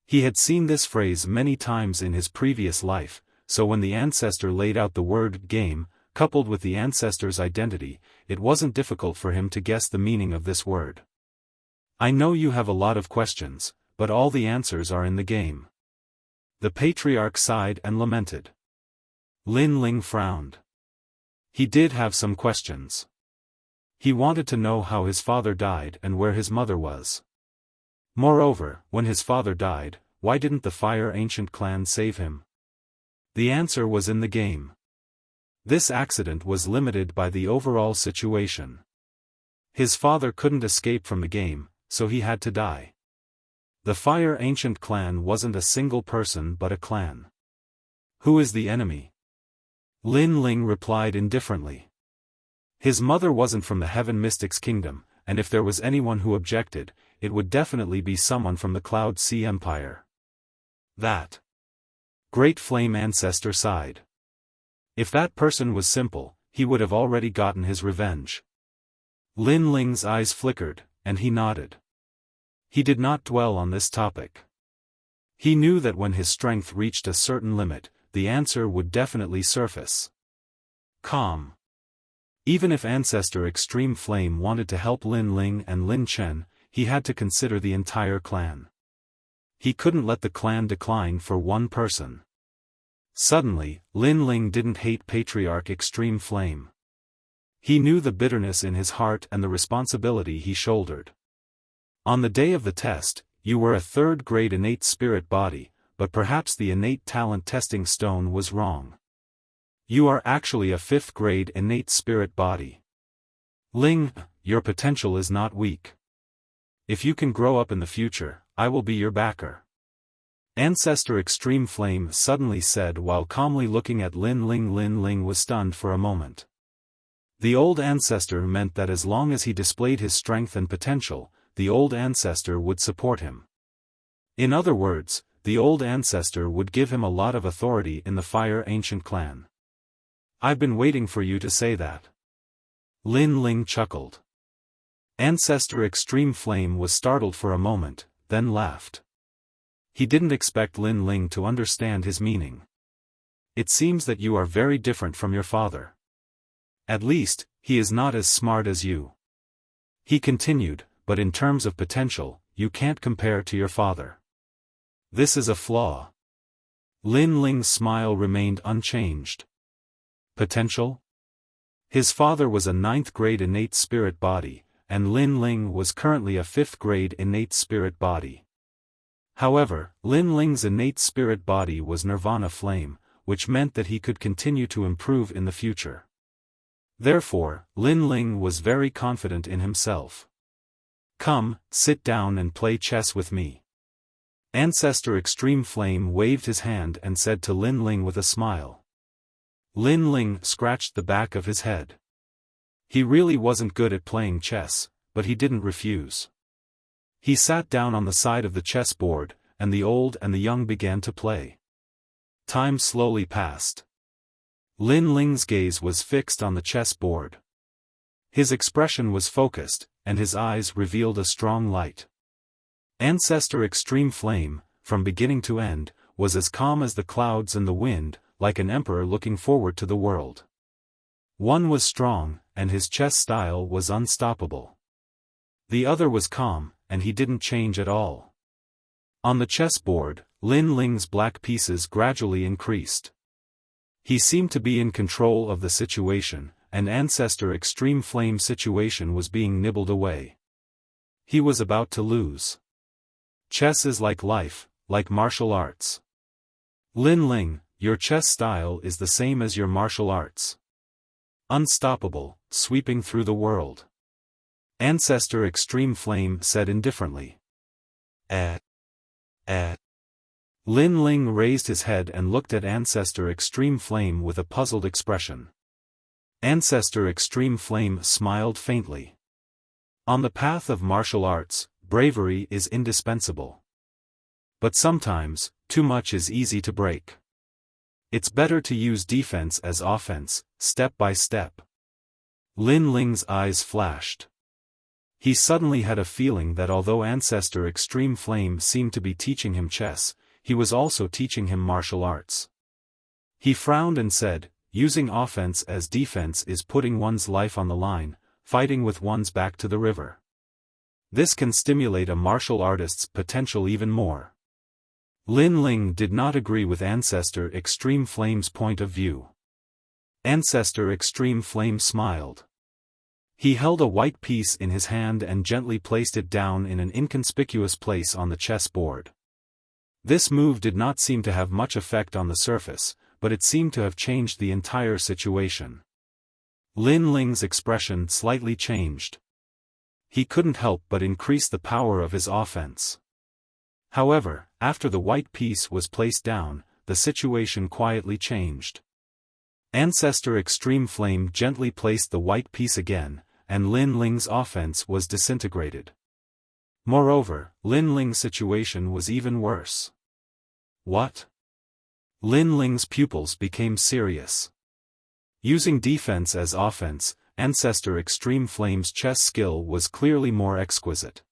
He had seen this phrase many times in his previous life, so when the ancestor laid out the word game, coupled with the ancestor's identity, it wasn't difficult for him to guess the meaning of this word. "I know you have a lot of questions, but all the answers are in the game." The patriarch sighed and lamented. Lin Ling frowned. He did have some questions. He wanted to know how his father died and where his mother was. Moreover, when his father died, why didn't the Fire Ancient Clan save him? The answer was in the game. This accident was limited by the overall situation. His father couldn't escape from the game, so he had to die. The Fire Ancient Clan wasn't a single person but a clan. Who is the enemy? Lin Ling replied indifferently. His mother wasn't from the Heaven Mystics Kingdom, and if there was anyone who objected, it would definitely be someone from the Cloud Sea Empire. That Great Flame Ancestor sighed. If that person was simple, he would have already gotten his revenge. Lin Ling's eyes flickered, and he nodded. He did not dwell on this topic. He knew that when his strength reached a certain limit, the answer would definitely surface. Calm. Even if Ancestor Extreme Flame wanted to help Lin Ling and Lin Chen, he had to consider the entire clan. He couldn't let the clan decline for one person. Suddenly, Lin Ling didn't hate Patriarch Extreme Flame. He knew the bitterness in his heart and the responsibility he shouldered. On the day of the test, you were a third-grade innate spirit body, but perhaps the innate talent testing stone was wrong. You are actually a fifth-grade innate spirit body. Ling, your potential is not weak. If you can grow up in the future, I will be your backer. Ancestor Extreme Flame suddenly said while calmly looking at Lin Ling. Lin Ling was stunned for a moment. The old ancestor meant that as long as he displayed his strength and potential, the old ancestor would support him. In other words, the old ancestor would give him a lot of authority in the Fire Ancient Clan. I've been waiting for you to say that. Lin Ling chuckled. Ancestor Extreme Flame was startled for a moment, then laughed. He didn't expect Lin Ling to understand his meaning. It seems that you are very different from your father. At least, he is not as smart as you. He continued, but in terms of potential, you can't compare to your father. This is a flaw. Lin Ling's smile remained unchanged. Potential? His father was a 9th-grade innate spirit body, and Lin Ling was currently a 5th-grade innate spirit body. However, Lin Ling's innate spirit body was Nirvana Flame, which meant that he could continue to improve in the future. Therefore, Lin Ling was very confident in himself. Come, sit down and play chess with me. Ancestor Extreme Flame waved his hand and said to Lin Ling with a smile. Lin Ling scratched the back of his head. He really wasn't good at playing chess, but he didn't refuse. He sat down on the side of the chessboard, and the old and the young began to play. Time slowly passed. Lin Ling's gaze was fixed on the chessboard. His expression was focused, and his eyes revealed a strong light. Ancestor Extreme Flame, from beginning to end, was as calm as the clouds and the wind, like an emperor looking forward to the world. One was strong, and his chess style was unstoppable. The other was calm, and he didn't change at all. On the chessboard, Lin Ling's black pieces gradually increased. He seemed to be in control of the situation, and Ancestor Extreme Flame's situation was being nibbled away. He was about to lose. Chess is like life, like martial arts. Lin Ling, your chess style is the same as your martial arts. Unstoppable, sweeping through the world. Ancestor Extreme Flame said indifferently. Lin Ling raised his head and looked at Ancestor Extreme Flame with a puzzled expression. Ancestor Extreme Flame smiled faintly. On the path of martial arts, bravery is indispensable. But sometimes, too much is easy to break. It's better to use defense as offense, step by step. Lin Ling's eyes flashed. He suddenly had a feeling that although Ancestor Extreme Flame seemed to be teaching him chess, he was also teaching him martial arts. He frowned and said, using offense as defense is putting one's life on the line, fighting with one's back to the river. This can stimulate a martial artist's potential even more. Lin Ling did not agree with Ancestor Extreme Flame's point of view. Ancestor Extreme Flame smiled. He held a white piece in his hand and gently placed it down in an inconspicuous place on the chessboard. This move did not seem to have much effect on the surface, but it seemed to have changed the entire situation. Lin Ling's expression slightly changed. He couldn't help but increase the power of his offense. However, after the white piece was placed down, the situation quietly changed. Ancestor Extreme Flame gently placed the white piece again, and Lin Ling's offense was disintegrated. Moreover, Lin Ling's situation was even worse. What? Lin Ling's pupils became serious. Using defense as offense, Ancestor Extreme Flame's chess skill was clearly more exquisite.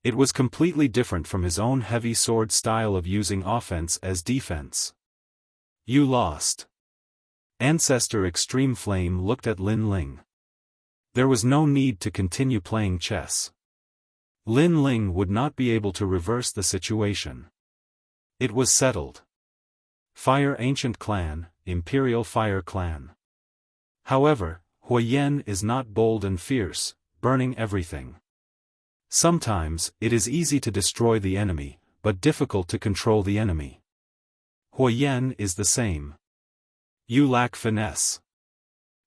It was completely different from his own heavy sword style of using offense as defense. You lost. Ancestor Extreme Flame looked at Lin Ling. There was no need to continue playing chess. Lin Ling would not be able to reverse the situation. It was settled. Fire Ancient Clan, Imperial Fire Clan. However, Huayan is not bold and fierce, burning everything. Sometimes, it is easy to destroy the enemy, but difficult to control the enemy. Huayan is the same. You lack finesse.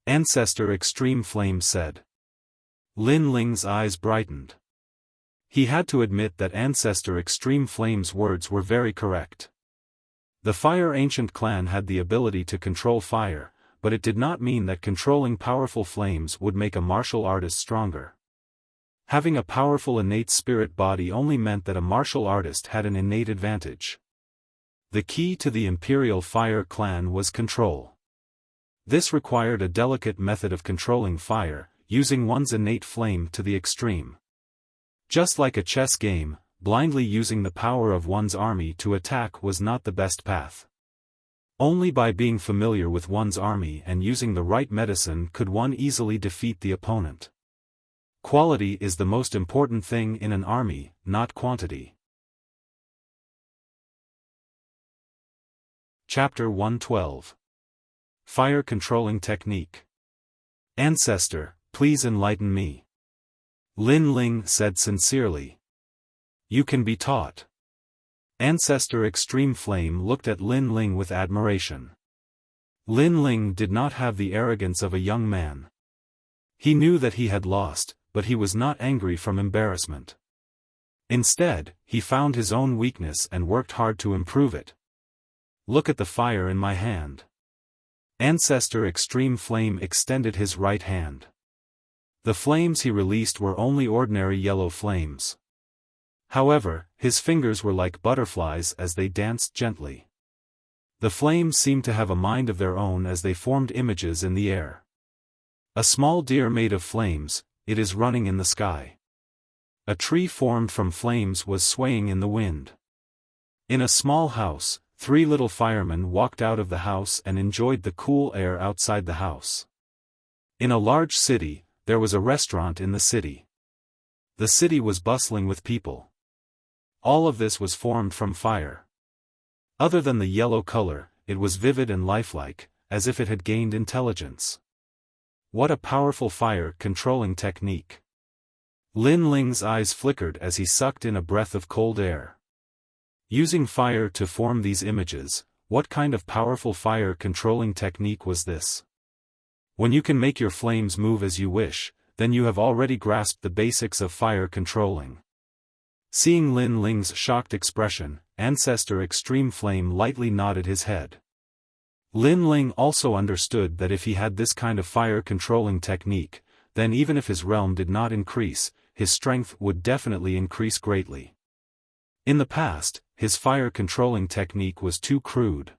Ancestor Extreme Flame said. Lin Ling's eyes brightened. He had to admit that Ancestor Extreme Flame's words were very correct. The Fire Ancient Clan had the ability to control fire, but it did not mean that controlling powerful flames would make a martial artist stronger. Having a powerful innate spirit body only meant that a martial artist had an innate advantage. The key to the Imperial Fire Clan was control. This required a delicate method of controlling fire, using one's innate flame to the extreme. Just like a chess game, blindly using the power of one's army to attack was not the best path. Only by being familiar with one's army and using the right medicine could one easily defeat the opponent. Quality is the most important thing in an army, not quantity. Chapter 112. Fire Controlling Technique. Ancestor, please enlighten me. Lin Ling said sincerely. You can be taught. Ancestor Extreme Flame looked at Lin Ling with admiration. Lin Ling did not have the arrogance of a young man. He knew that he had lost, but he was not angry from embarrassment. Instead, he found his own weakness and worked hard to improve it. Look at the fire in my hand. Ancestor Extreme Flame extended his right hand. The flames he released were only ordinary yellow flames. However, his fingers were like butterflies as they danced gently. The flames seemed to have a mind of their own as they formed images in the air. A small deer made of flames, it is running in the sky. A tree formed from flames was swaying in the wind. In a small house, 3 little firemen walked out of the house and enjoyed the cool air outside the house. In a large city, there was a restaurant in the city. The city was bustling with people. All of this was formed from fire. Other than the yellow color, it was vivid and lifelike, as if it had gained intelligence. What a powerful fire-controlling technique. Lin Ling's eyes flickered as he sucked in a breath of cold air. Using fire to form these images, what kind of powerful fire-controlling technique was this? When you can make your flames move as you wish, then you have already grasped the basics of fire controlling. Seeing Lin Ling's shocked expression, Ancestor Extreme Flame lightly nodded his head. Lin Ling also understood that if he had this kind of fire-controlling technique, then even if his realm did not increase, his strength would definitely increase greatly. In the past, his fire-controlling technique was too crude.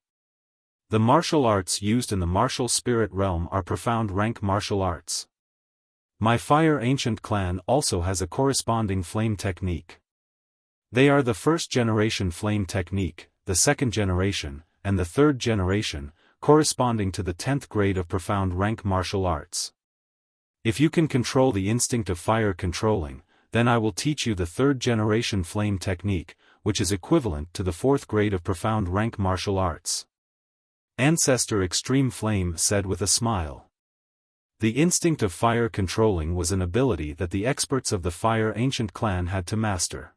The martial arts used in the martial spirit realm are profound rank martial arts. My Fire Ancient clan also has a corresponding flame technique. They are the first generation flame technique, the second generation, and the third generation, corresponding to the 10th grade of profound rank martial arts. If you can control the instinct of fire controlling, then I will teach you the third generation flame technique, which is equivalent to the 4th grade of profound rank martial arts. Ancestor Extreme Flame said with a smile. The instinct of fire controlling was an ability that the experts of the Fire Ancient clan had to master.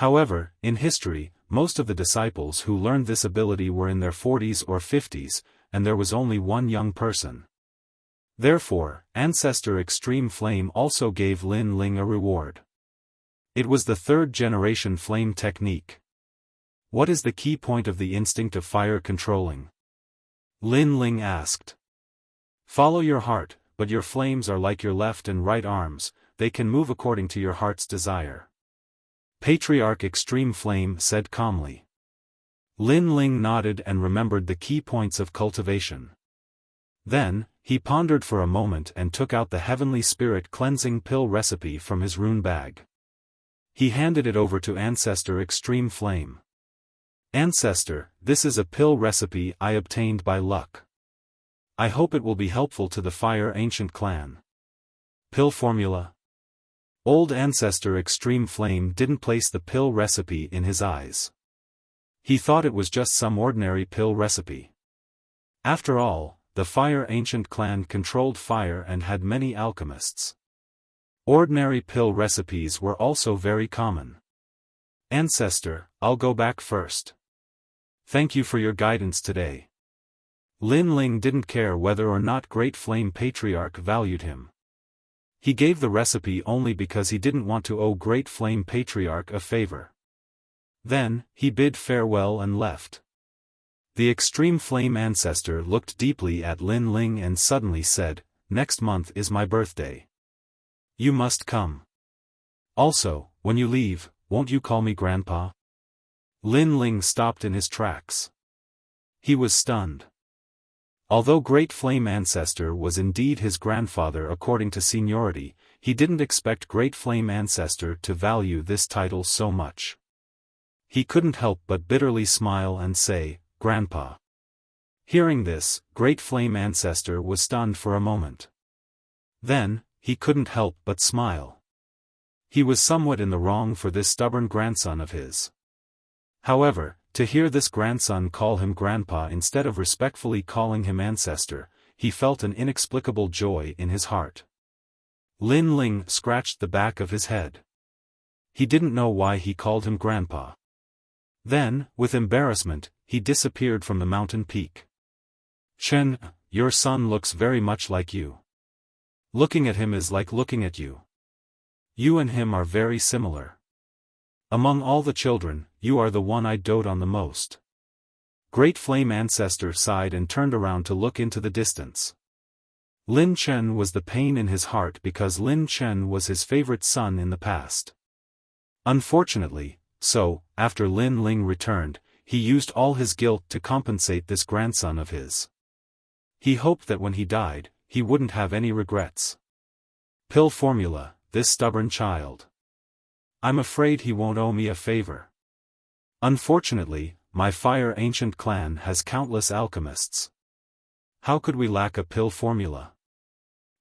However, in history, most of the disciples who learned this ability were in their 40s or 50s, and there was only one young person. Therefore, Ancestor Extreme Flame also gave Lin Ling a reward. It was the 3rd generation flame technique. What is the key point of the instinct of fire controlling? Lin Ling asked. Follow your heart, but your flames are like your left and right arms, they can move according to your heart's desire. Patriarch Extreme Flame said calmly. Lin Ling nodded and remembered the key points of cultivation. Then, he pondered for a moment and took out the Heavenly Spirit Cleansing Pill recipe from his rune bag. He handed it over to Ancestor Extreme Flame. Ancestor, this is a pill recipe I obtained by luck. I hope it will be helpful to the Fire Ancient clan. Pill formula? Old Ancestor Extreme Flame didn't place the pill recipe in his eyes. He thought it was just some ordinary pill recipe. After all, the Fire Ancient clan controlled fire and had many alchemists. Ordinary pill recipes were also very common. Ancestor, I'll go back first. Thank you for your guidance today. Lin Ling didn't care whether or not Great Flame Patriarch valued him. He gave the recipe only because he didn't want to owe Great Flame Patriarch a favor. Then, he bid farewell and left. The Extreme Flame Ancestor looked deeply at Lin Ling and suddenly said, "Next month is my birthday. You must come. Also, when you leave, won't you call me Grandpa?" Lin Ling stopped in his tracks. He was stunned. Although Great Flame Ancestor was indeed his grandfather according to seniority, he didn't expect Great Flame Ancestor to value this title so much. He couldn't help but bitterly smile and say, "Grandpa." Hearing this, Great Flame Ancestor was stunned for a moment. Then, he couldn't help but smile. He was somewhat in the wrong for this stubborn grandson of his. However, to hear this grandson call him Grandpa instead of respectfully calling him Ancestor, he felt an inexplicable joy in his heart. Lin Ling scratched the back of his head. He didn't know why he called him Grandpa. Then, with embarrassment, he disappeared from the mountain peak. "Chen, your son looks very much like you. Looking at him is like looking at you. You and him are very similar. Among all the children, you are the one I dote on the most." Great Flame Ancestor sighed and turned around to look into the distance. Lin Chen was the pain in his heart because Lin Chen was his favorite son in the past. Unfortunately, after Lin Ling returned, he used all his guilt to compensate this grandson of his. He hoped that when he died, he wouldn't have any regrets. Pill formula, this stubborn child. I'm afraid he won't owe me a favor. Unfortunately, my fire ancient clan has countless alchemists. How could we lack a pill formula?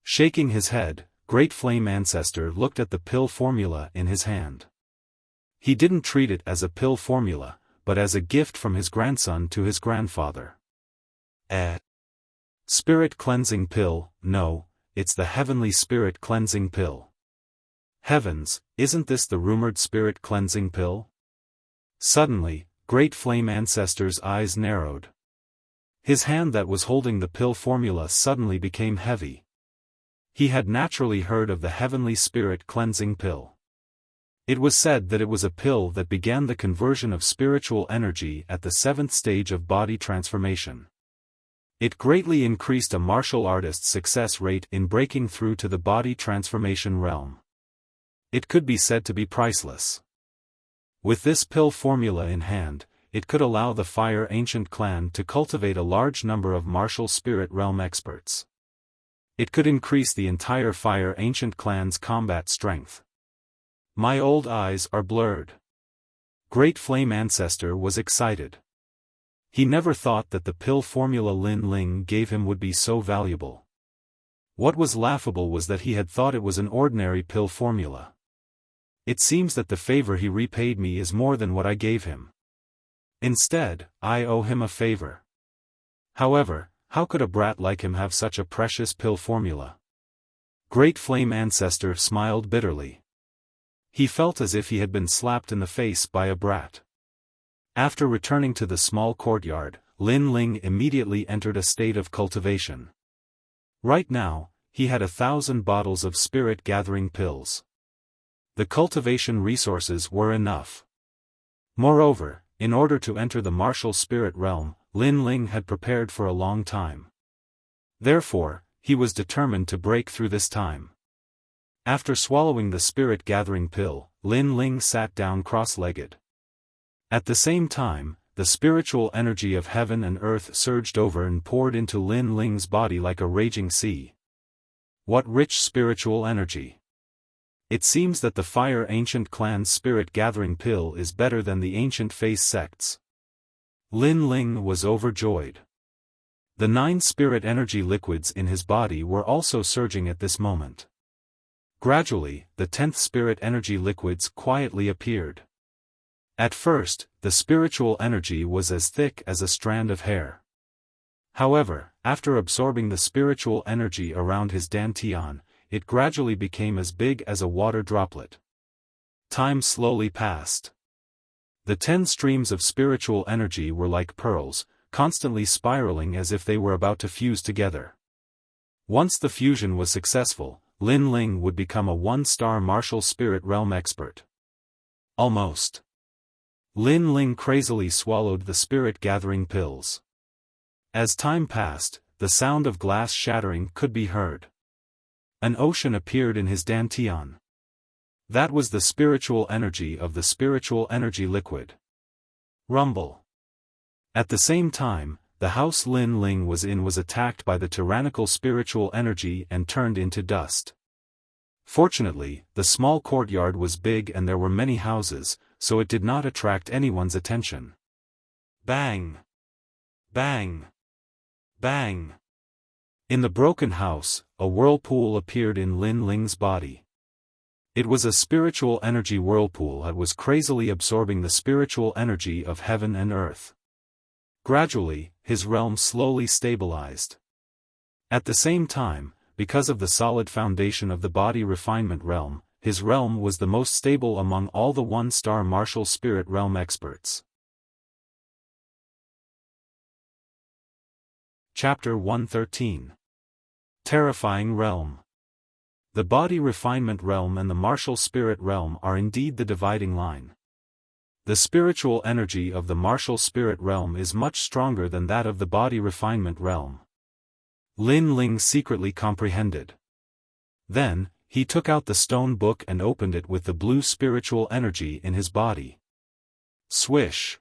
Shaking his head, Great Flame Ancestor looked at the pill formula in his hand. He didn't treat it as a pill formula, but as a gift from his grandson to his grandfather. Spirit cleansing pill, no, it's the heavenly spirit cleansing pill. Heavens, isn't this the rumored spirit cleansing pill? Suddenly, Great Flame Ancestor's eyes narrowed. His hand that was holding the pill formula suddenly became heavy. He had naturally heard of the heavenly spirit cleansing pill. It was said that it was a pill that began the conversion of spiritual energy at the 7th stage of body transformation. It greatly increased a martial artist's success rate in breaking through to the body transformation realm. It could be said to be priceless. With this pill formula in hand, it could allow the Fire Ancient clan to cultivate a large number of martial spirit realm experts. It could increase the entire Fire Ancient clan's combat strength. My old eyes are blurred. Great Flame Ancestor was excited. He never thought that the pill formula Lin Ling gave him would be so valuable. What was laughable was that he had thought it was an ordinary pill formula. It seems that the favor he repaid me is more than what I gave him. Instead, I owe him a favor. However, how could a brat like him have such a precious pill formula? Great Flame Ancestor smiled bitterly. He felt as if he had been slapped in the face by a brat. After returning to the small courtyard, Lin Ling immediately entered a state of cultivation. Right now, he had 1,000 bottles of spirit-gathering pills. The cultivation resources were enough. Moreover, in order to enter the martial spirit realm, Lin Ling had prepared for a long time. Therefore, he was determined to break through this time. After swallowing the spirit-gathering pill, Lin Ling sat down cross-legged. At the same time, the spiritual energy of heaven and earth surged over and poured into Lin Ling's body like a raging sea. What rich spiritual energy! It seems that the Fire Ancient clan's spirit-gathering pill is better than the ancient face sects. Lin Ling was overjoyed. The 9 spirit energy liquids in his body were also surging at this moment. Gradually, the 10th spirit energy liquids quietly appeared. At first, the spiritual energy was as thick as a strand of hair. However, after absorbing the spiritual energy around his dantian, it gradually became as big as a water droplet. Time slowly passed. The 10 streams of spiritual energy were like pearls, constantly spiraling as if they were about to fuse together. Once the fusion was successful, Lin Ling would become a 1-star martial spirit realm expert. Almost. Lin Ling crazily swallowed the spirit-gathering pills. As time passed, the sound of glass shattering could be heard. An ocean appeared in his dantian. That was the spiritual energy of the spiritual energy liquid. Rumble. At the same time, the house Lin Ling was in was attacked by the tyrannical spiritual energy and turned into dust. Fortunately, the small courtyard was big and there were many houses, so it did not attract anyone's attention. Bang! Bang! Bang! In the broken house, a whirlpool appeared in Lin Ling's body. It was a spiritual energy whirlpool that was crazily absorbing the spiritual energy of heaven and earth. Gradually, his realm slowly stabilized. At the same time, because of the solid foundation of the body refinement realm, his realm was the most stable among all the 1-star martial spirit realm experts. Chapter 113. Terrifying Realm. The body refinement realm and the martial spirit realm are indeed the dividing line. The spiritual energy of the martial spirit realm is much stronger than that of the body refinement realm. Lin Ling secretly comprehended. Then, he took out the stone book and opened it with the blue spiritual energy in his body. Swish!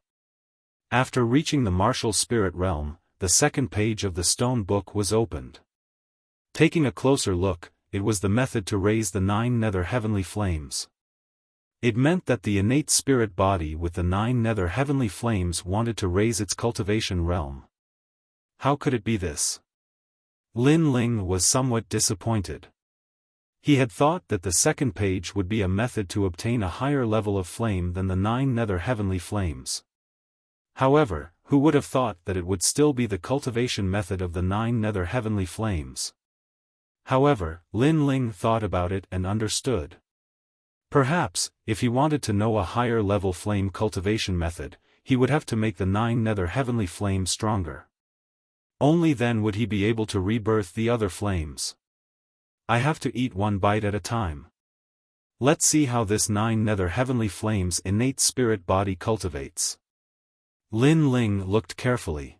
After reaching the martial spirit realm, the second page of the stone book was opened. Taking a closer look, it was the method to raise the 9 nether heavenly flames. It meant that the innate spirit body with the 9 nether heavenly flames wanted to raise its cultivation realm. How could it be this? Lin Ling was somewhat disappointed. He had thought that the second page would be a method to obtain a higher level of flame than the 9 nether heavenly flames. However, who would have thought that it would still be the cultivation method of the 9 nether heavenly flames? However, Lin Ling thought about it and understood. Perhaps, if he wanted to know a higher level flame cultivation method, he would have to make the 9 nether heavenly flames stronger. Only then would he be able to rebirth the other flames. I have to eat one bite at a time. Let's see how this 9 nether heavenly flames innate spirit body cultivates. Lin Ling looked carefully.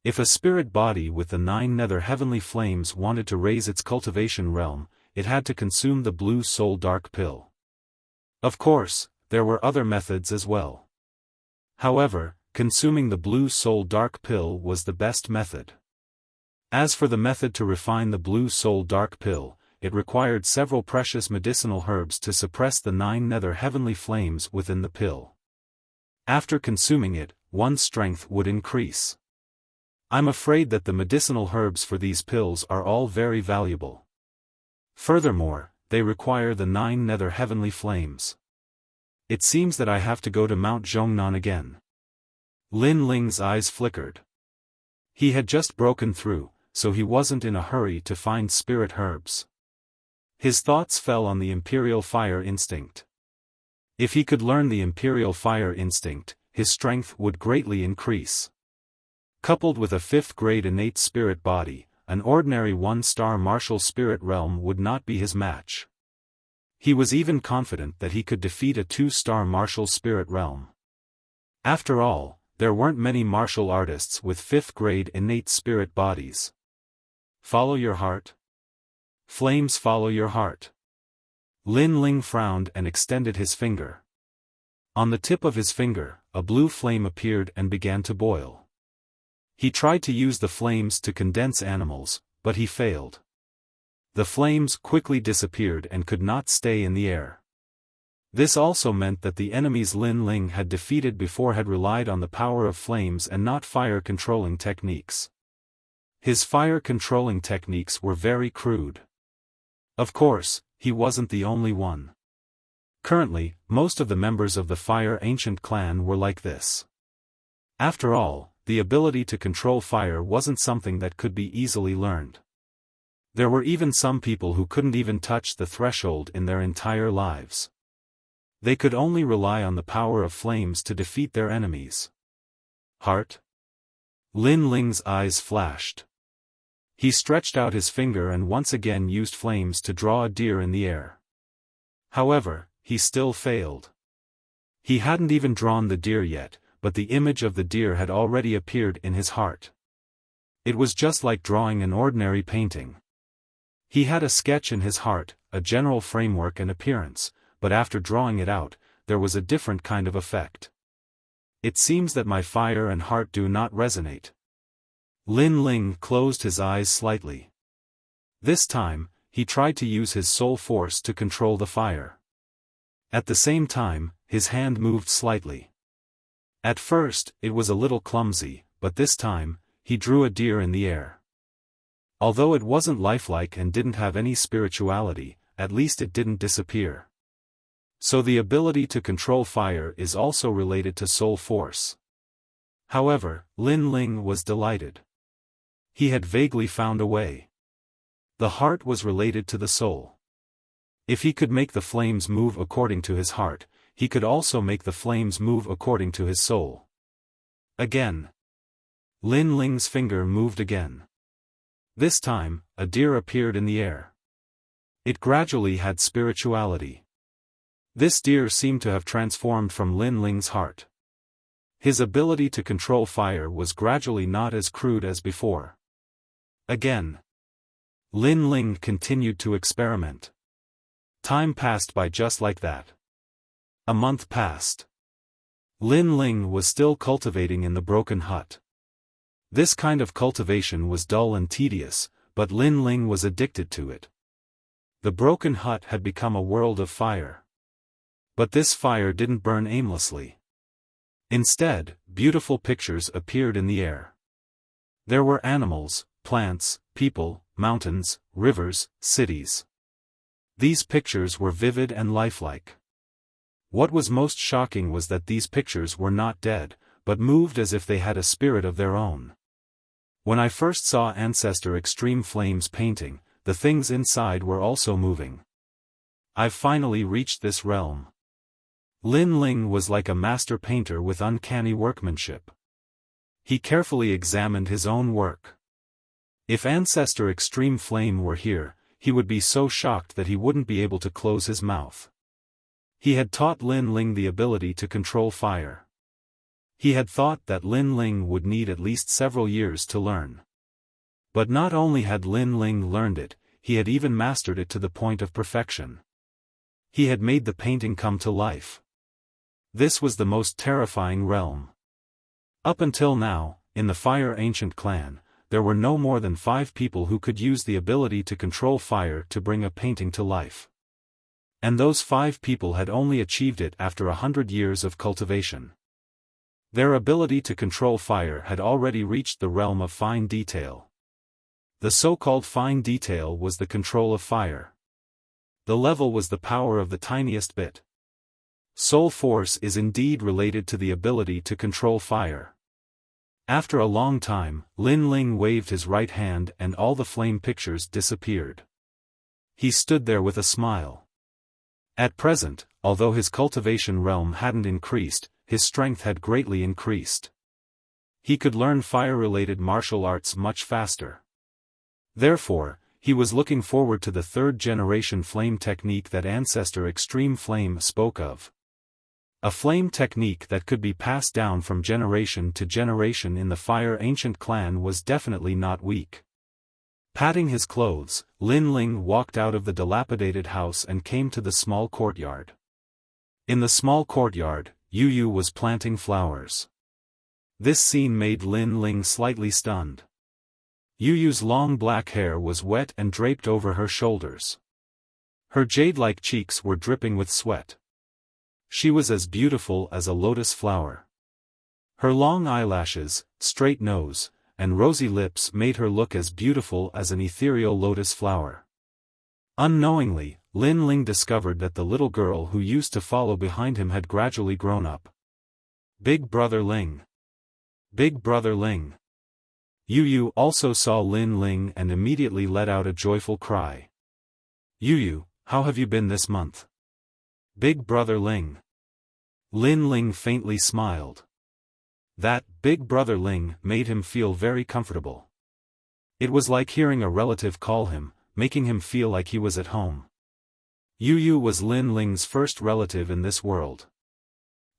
If a spirit body with the 9 nether heavenly flames wanted to raise its cultivation realm, it had to consume the blue soul dark pill. Of course, there were other methods as well. However, consuming the blue soul dark pill was the best method. As for the method to refine the blue soul dark pill, it required several precious medicinal herbs to suppress the 9 nether heavenly flames within the pill. After consuming it, one's strength would increase. I'm afraid that the medicinal herbs for these pills are all very valuable. Furthermore, they require the 9 nether heavenly flames. It seems that I have to go to Mount Zhongnan again. Lin Ling's eyes flickered. He had just broken through, so he wasn't in a hurry to find spirit herbs. His thoughts fell on the Imperial Fire Instinct. If he could learn the Imperial Fire Instinct, his strength would greatly increase. Coupled with a 5th grade innate spirit body, an ordinary 1-star martial spirit realm would not be his match. He was even confident that he could defeat a 2-star martial spirit realm. After all, there weren't many martial artists with 5th grade innate spirit bodies. Follow your heart. Flames follow your heart. Lin Ling frowned and extended his finger. On the tip of his finger, a blue flame appeared and began to boil. He tried to use the flames to condense animals, but he failed. The flames quickly disappeared and could not stay in the air. This also meant that the enemies Lin Ling had defeated before had relied on the power of flames and not fire-controlling techniques. His fire-controlling techniques were very crude. Of course, he wasn't the only one. Currently, most of the members of the Fire Ancient clan were like this. After all, the ability to control fire wasn't something that could be easily learned. There were even some people who couldn't even touch the threshold in their entire lives. They could only rely on the power of flames to defeat their enemies. Heart? Lin Ling's eyes flashed. He stretched out his finger and once again used flames to draw a deer in the air. However, he still failed. He hadn't even drawn the deer yet, but the image of the deer had already appeared in his heart. It was just like drawing an ordinary painting. He had a sketch in his heart, a general framework and appearance, but after drawing it out, there was a different kind of effect. It seems that my fire and heart do not resonate. Lin Ling closed his eyes slightly. This time, he tried to use his soul force to control the fire. At the same time, his hand moved slightly. At first, it was a little clumsy, but this time, he drew a deer in the air. Although it wasn't lifelike and didn't have any spirituality, at least it didn't disappear. So the ability to control fire is also related to soul force. However, Lin Ling was delighted. He had vaguely found a way. The heart was related to the soul. If he could make the flames move according to his heart, he could also make the flames move according to his soul. Again. Lin Ling's finger moved again. This time, a deer appeared in the air. It gradually had spirituality. This deer seemed to have transformed from Lin Ling's heart. His ability to control fire was gradually not as crude as before. Again. Lin Ling continued to experiment. Time passed by just like that. A month passed. Lin Ling was still cultivating in the broken hut. This kind of cultivation was dull and tedious, but Lin Ling was addicted to it. The broken hut had become a world of fire. But this fire didn't burn aimlessly. Instead, beautiful pictures appeared in the air. There were animals, plants, people, mountains, rivers, cities. These pictures were vivid and lifelike. What was most shocking was that these pictures were not dead, but moved as if they had a spirit of their own. When I first saw Ancestor Extreme Flame's painting, the things inside were also moving. I've finally reached this realm. Lin Ling was like a master painter with uncanny workmanship. He carefully examined his own work. If Ancestor Extreme Flame were here, he would be so shocked that he wouldn't be able to close his mouth. He had taught Lin Ling the ability to control fire. He had thought that Lin Ling would need at least several years to learn. But not only had Lin Ling learned it, he had even mastered it to the point of perfection. He had made the painting come to life. This was the most terrifying realm. Up until now, in the Fire Ancient clan, there were no more than 5 people who could use the ability to control fire to bring a painting to life. And those 5 people had only achieved it after 100 years of cultivation. Their ability to control fire had already reached the realm of fine detail. The so-called fine detail was the control of fire. The level was the power of the tiniest bit. Soul force is indeed related to the ability to control fire. After a long time, Lin Ling waved his right hand and all the flame pictures disappeared. He stood there with a smile. At present, although his cultivation realm hadn't increased, his strength had greatly increased. He could learn fire-related martial arts much faster. Therefore, he was looking forward to the 3rd-generation flame technique that Ancestor Extreme Flame spoke of. A flame technique that could be passed down from generation to generation in the Fire Ancient clan was definitely not weak. Patting his clothes, Lin Ling walked out of the dilapidated house and came to the small courtyard. In the small courtyard, Yu was planting flowers. This scene made Lin Ling slightly stunned. Yu's long black hair was wet and draped over her shoulders. Her jade-like cheeks were dripping with sweat. She was as beautiful as a lotus flower. Her long eyelashes, straight nose, and rosy lips made her look as beautiful as an ethereal lotus flower. Unknowingly, Lin Ling discovered that the little girl who used to follow behind him had gradually grown up. Big Brother Ling. Big Brother Ling. Yu also saw Lin Ling and immediately let out a joyful cry. Yu, how have you been this month? Big Brother Ling. Lin Ling faintly smiled. That, Big Brother Ling, made him feel very comfortable. It was like hearing a relative call him, making him feel like he was at home. Yu was Lin Ling's first relative in this world.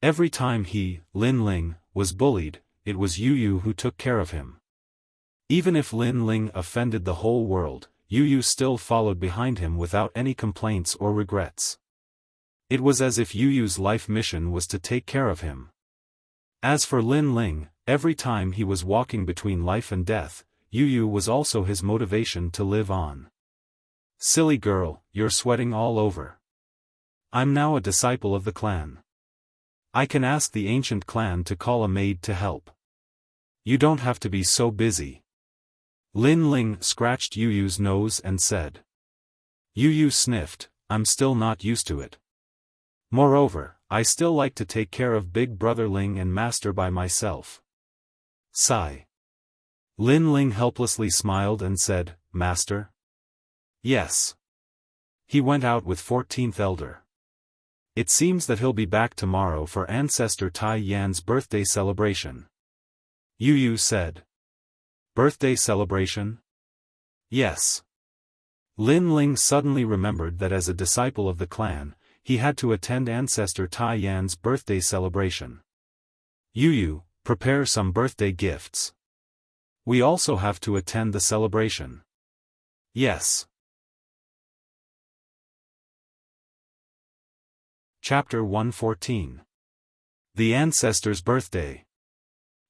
Every time he, Lin Ling, was bullied, it was Yu who took care of him. Even if Lin Ling offended the whole world, Yu still followed behind him without any complaints or regrets. It was as if Yu's life mission was to take care of him. As for Lin Ling, every time he was walking between life and death, Yu was also his motivation to live on. Silly girl, you're sweating all over. I'm now a disciple of the clan. I can ask the ancient clan to call a maid to help. You don't have to be so busy. Lin Ling scratched Yu's nose and said. Yu sniffed, I'm still not used to it. Moreover, I still like to take care of Big Brother Ling and Master by myself. Sigh. Lin Ling helplessly smiled and said, Master? Yes. He went out with 14th Elder. It seems that he'll be back tomorrow for Ancestor Tai Yan's birthday celebration. Yu said. Birthday celebration? Yes. Lin Ling suddenly remembered that as a disciple of the clan, he had to attend Ancestor Tai Yan's birthday celebration. Yu, prepare some birthday gifts. We also have to attend the celebration. Yes. Chapter 114. The ancestor's birthday.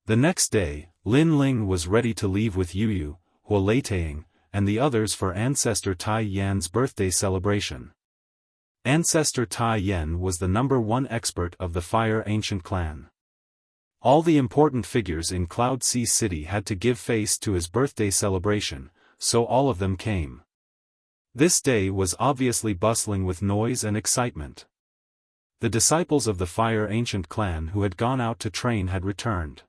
The next day, Lin Ling was ready to leave with Yu, Hua Leitang, and the others for Ancestor Tai Yan's birthday celebration. Ancestor Tai Yan was the #1 expert of the Fire Ancient clan. All the important figures in Cloud Sea City had to give face to his birthday celebration, so all of them came. This day was obviously bustling with noise and excitement. The disciples of the Fire Ancient clan who had gone out to train had returned.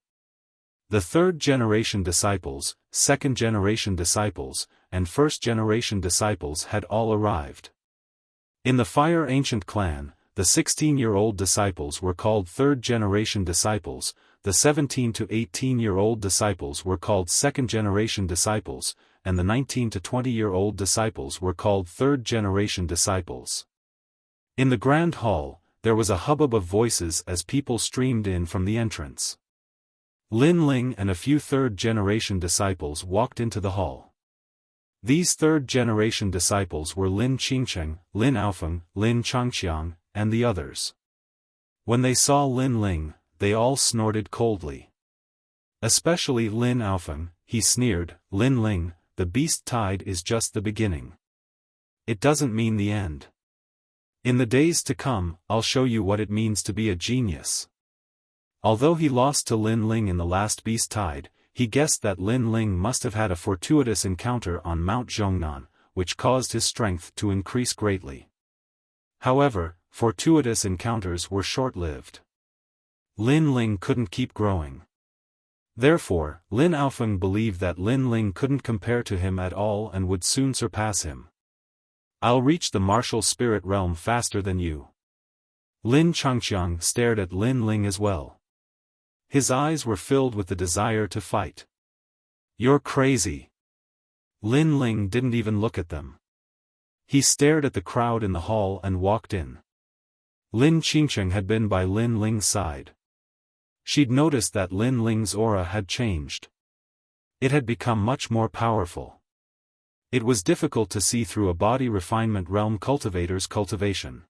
The 3rd-generation disciples, 2nd-generation disciples, and 1st-generation disciples had all arrived. In the Fire Ancient clan, the 16-year-old disciples were called 3rd-generation disciples, the 17 to 18-year-old disciples were called 2nd-generation disciples, and the 19 to 20-year-old disciples were called 3rd-generation disciples. In the Grand Hall, there was a hubbub of voices as people streamed in from the entrance. Lin Ling and a few 3rd-generation disciples walked into the hall. These 3rd-generation disciples were Lin Qingcheng, Lin Aofeng, Lin Changqiang, and the others. When they saw Lin Ling, they all snorted coldly. Especially Lin Aofeng. He sneered, "Lin Ling, the beast tide is just the beginning. It doesn't mean the end. In the days to come, I'll show you what it means to be a genius." Although he lost to Lin Ling in the last beast tide, he guessed that Lin Ling must have had a fortuitous encounter on Mount Zhongnan, which caused his strength to increase greatly. However, fortuitous encounters were short-lived. Lin Ling couldn't keep growing. Therefore, Lin Aofeng believed that Lin Ling couldn't compare to him at all and would soon surpass him. "I'll reach the martial spirit realm faster than you." Lin Changqiang stared at Lin Ling as well. His eyes were filled with the desire to fight. "You're crazy." Lin Ling didn't even look at them. He stared at the crowd in the hall and walked in. Lin Qingcheng had been by Lin Ling's side. She'd noticed that Lin Ling's aura had changed. It had become much more powerful. It was difficult to see through a body refinement realm cultivator's cultivation.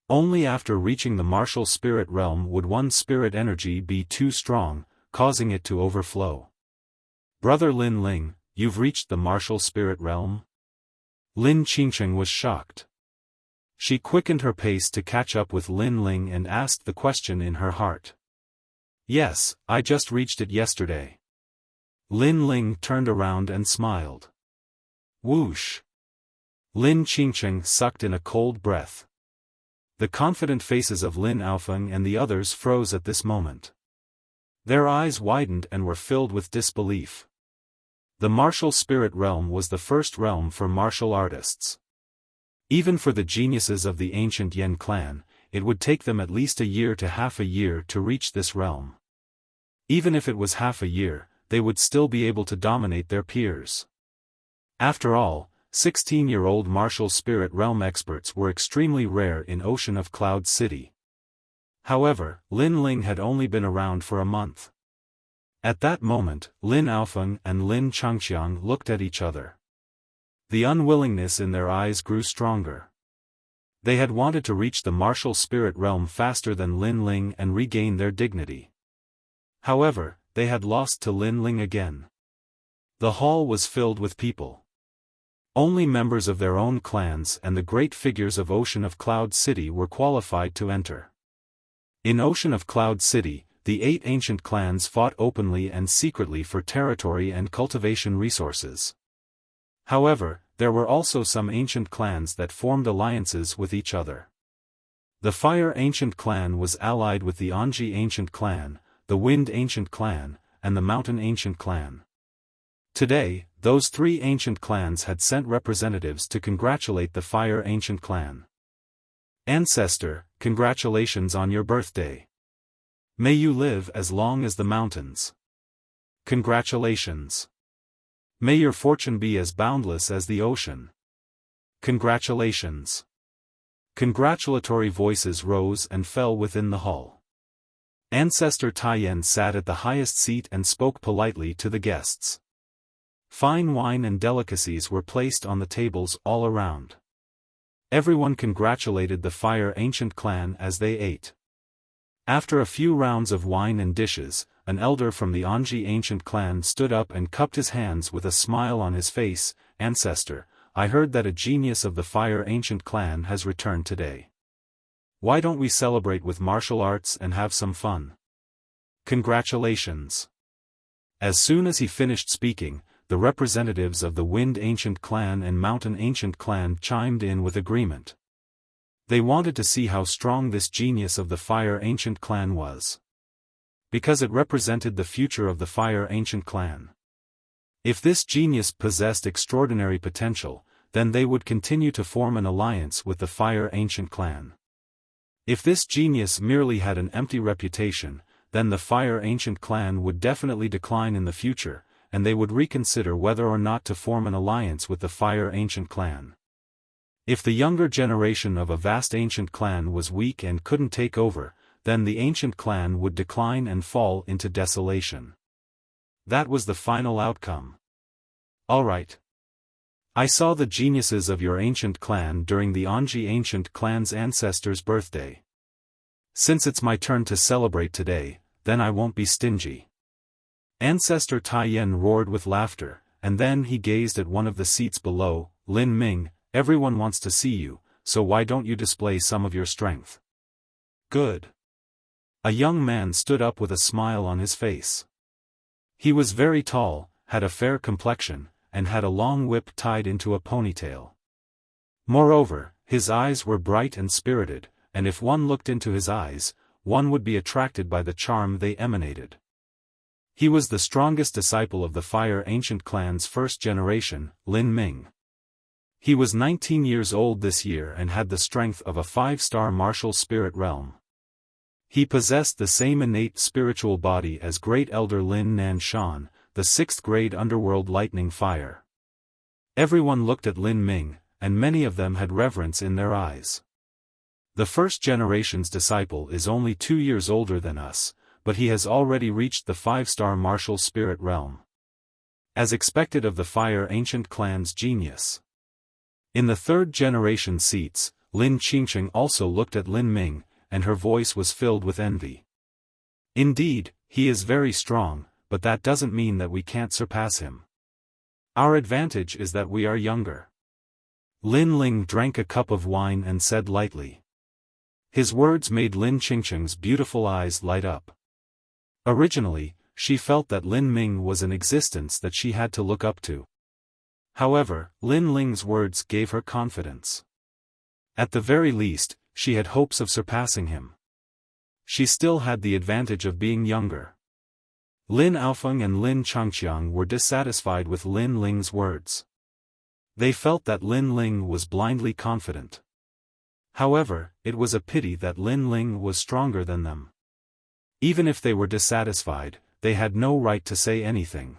Only after reaching the martial spirit realm would one's spirit energy be too strong, causing it to overflow. "Brother Lin Ling, you've reached the martial spirit realm?" Lin Qingcheng was shocked. She quickened her pace to catch up with Lin Ling and asked the question in her heart. "Yes, I just reached it yesterday." Lin Ling turned around and smiled. Whoosh! Lin Qingcheng sucked in a cold breath. The confident faces of Lin Aofeng and the others froze at this moment. Their eyes widened and were filled with disbelief. The martial spirit realm was the first realm for martial artists. Even for the geniuses of the ancient Yan clan, it would take them at least a year to half a year to reach this realm. Even if it was half a year, they would still be able to dominate their peers. After all, 16-year-old martial spirit realm experts were extremely rare in Ocean of Cloud City. However, Lin Ling had only been around for a month. At that moment, Lin Aofeng and Lin Changqiang looked at each other. The unwillingness in their eyes grew stronger. They had wanted to reach the martial spirit realm faster than Lin Ling and regain their dignity. However, they had lost to Lin Ling again. The hall was filled with people. Only members of their own clans and the great figures of Ocean of Cloud City were qualified to enter. In Ocean of Cloud City, the 8 ancient clans fought openly and secretly for territory and cultivation resources. However, there were also some ancient clans that formed alliances with each other. The Fire Ancient clan was allied with the Anji Ancient clan, the Wind Ancient clan, and the Mountain Ancient clan. Today, those 3 ancient clans had sent representatives to congratulate the Fire Ancient clan. "Ancestor, congratulations on your birthday. May you live as long as the mountains. Congratulations. May your fortune be as boundless as the ocean. Congratulations." Congratulatory voices rose and fell within the hall. Ancestor Taiyan sat at the highest seat and spoke politely to the guests. Fine wine and delicacies were placed on the tables all around. Everyone congratulated the Fire Ancient clan as they ate. After a few rounds of wine and dishes, an elder from the Anji ancient clan stood up and cupped his hands with a smile on his face. Ancestor, I heard that a genius of the Fire Ancient clan has returned today. Why don't we celebrate with martial arts and have some fun? Congratulations. As soon as he finished speaking, the representatives of the Wind Ancient clan and Mountain Ancient clan chimed in with agreement. They wanted to see how strong this genius of the Fire Ancient clan was. Because it represented the future of the Fire Ancient clan. If this genius possessed extraordinary potential, then they would continue to form an alliance with the Fire Ancient clan. If this genius merely had an empty reputation, then the Fire Ancient clan would definitely decline in the future, and they would reconsider whether or not to form an alliance with the Fire Ancient clan. If the younger generation of a vast ancient clan was weak and couldn't take over, then the ancient clan would decline and fall into desolation. That was the final outcome. Alright. I saw the geniuses of your ancient clan during the Anji ancient clan's ancestor's birthday. Since it's my turn to celebrate today, then I won't be stingy. Ancestor Taiyan roared with laughter, and then he gazed at one of the seats below. Lin Ming, everyone wants to see you, so why don't you display some of your strength? Good. A young man stood up with a smile on his face. He was very tall, had a fair complexion, and had a long whip tied into a ponytail. Moreover, his eyes were bright and spirited, and if one looked into his eyes, one would be attracted by the charm they emanated. He was the strongest disciple of the Fire Ancient clan's first generation, Lin Ming. He was 19 years old this year and had the strength of a 5-star martial spirit realm. He possessed the same innate spiritual body as Great Elder Lin Nanshan, the 6th grade underworld lightning fire. Everyone looked at Lin Ming, and many of them had reverence in their eyes. The first generation's disciple is only 2 years older than us, but he has already reached the 5-star martial spirit realm. As expected of the Fire Ancient clan's genius. In the 3rd generation seats, Lin Qingqing also looked at Lin Ming, and her voice was filled with envy. Indeed, he is very strong, but that doesn't mean that we can't surpass him. Our advantage is that we are younger. Lin Ling drank a cup of wine and said lightly. His words made Lin Qingqing's beautiful eyes light up. Originally, she felt that Lin Ming was an existence that she had to look up to. However, Lin Ling's words gave her confidence. At the very least, she had hopes of surpassing him. She still had the advantage of being younger. Lin Aofeng and Lin Changqiang were dissatisfied with Lin Ling's words. They felt that Lin Ling was blindly confident. However, it was a pity that Lin Ling was stronger than them. Even if they were dissatisfied, they had no right to say anything.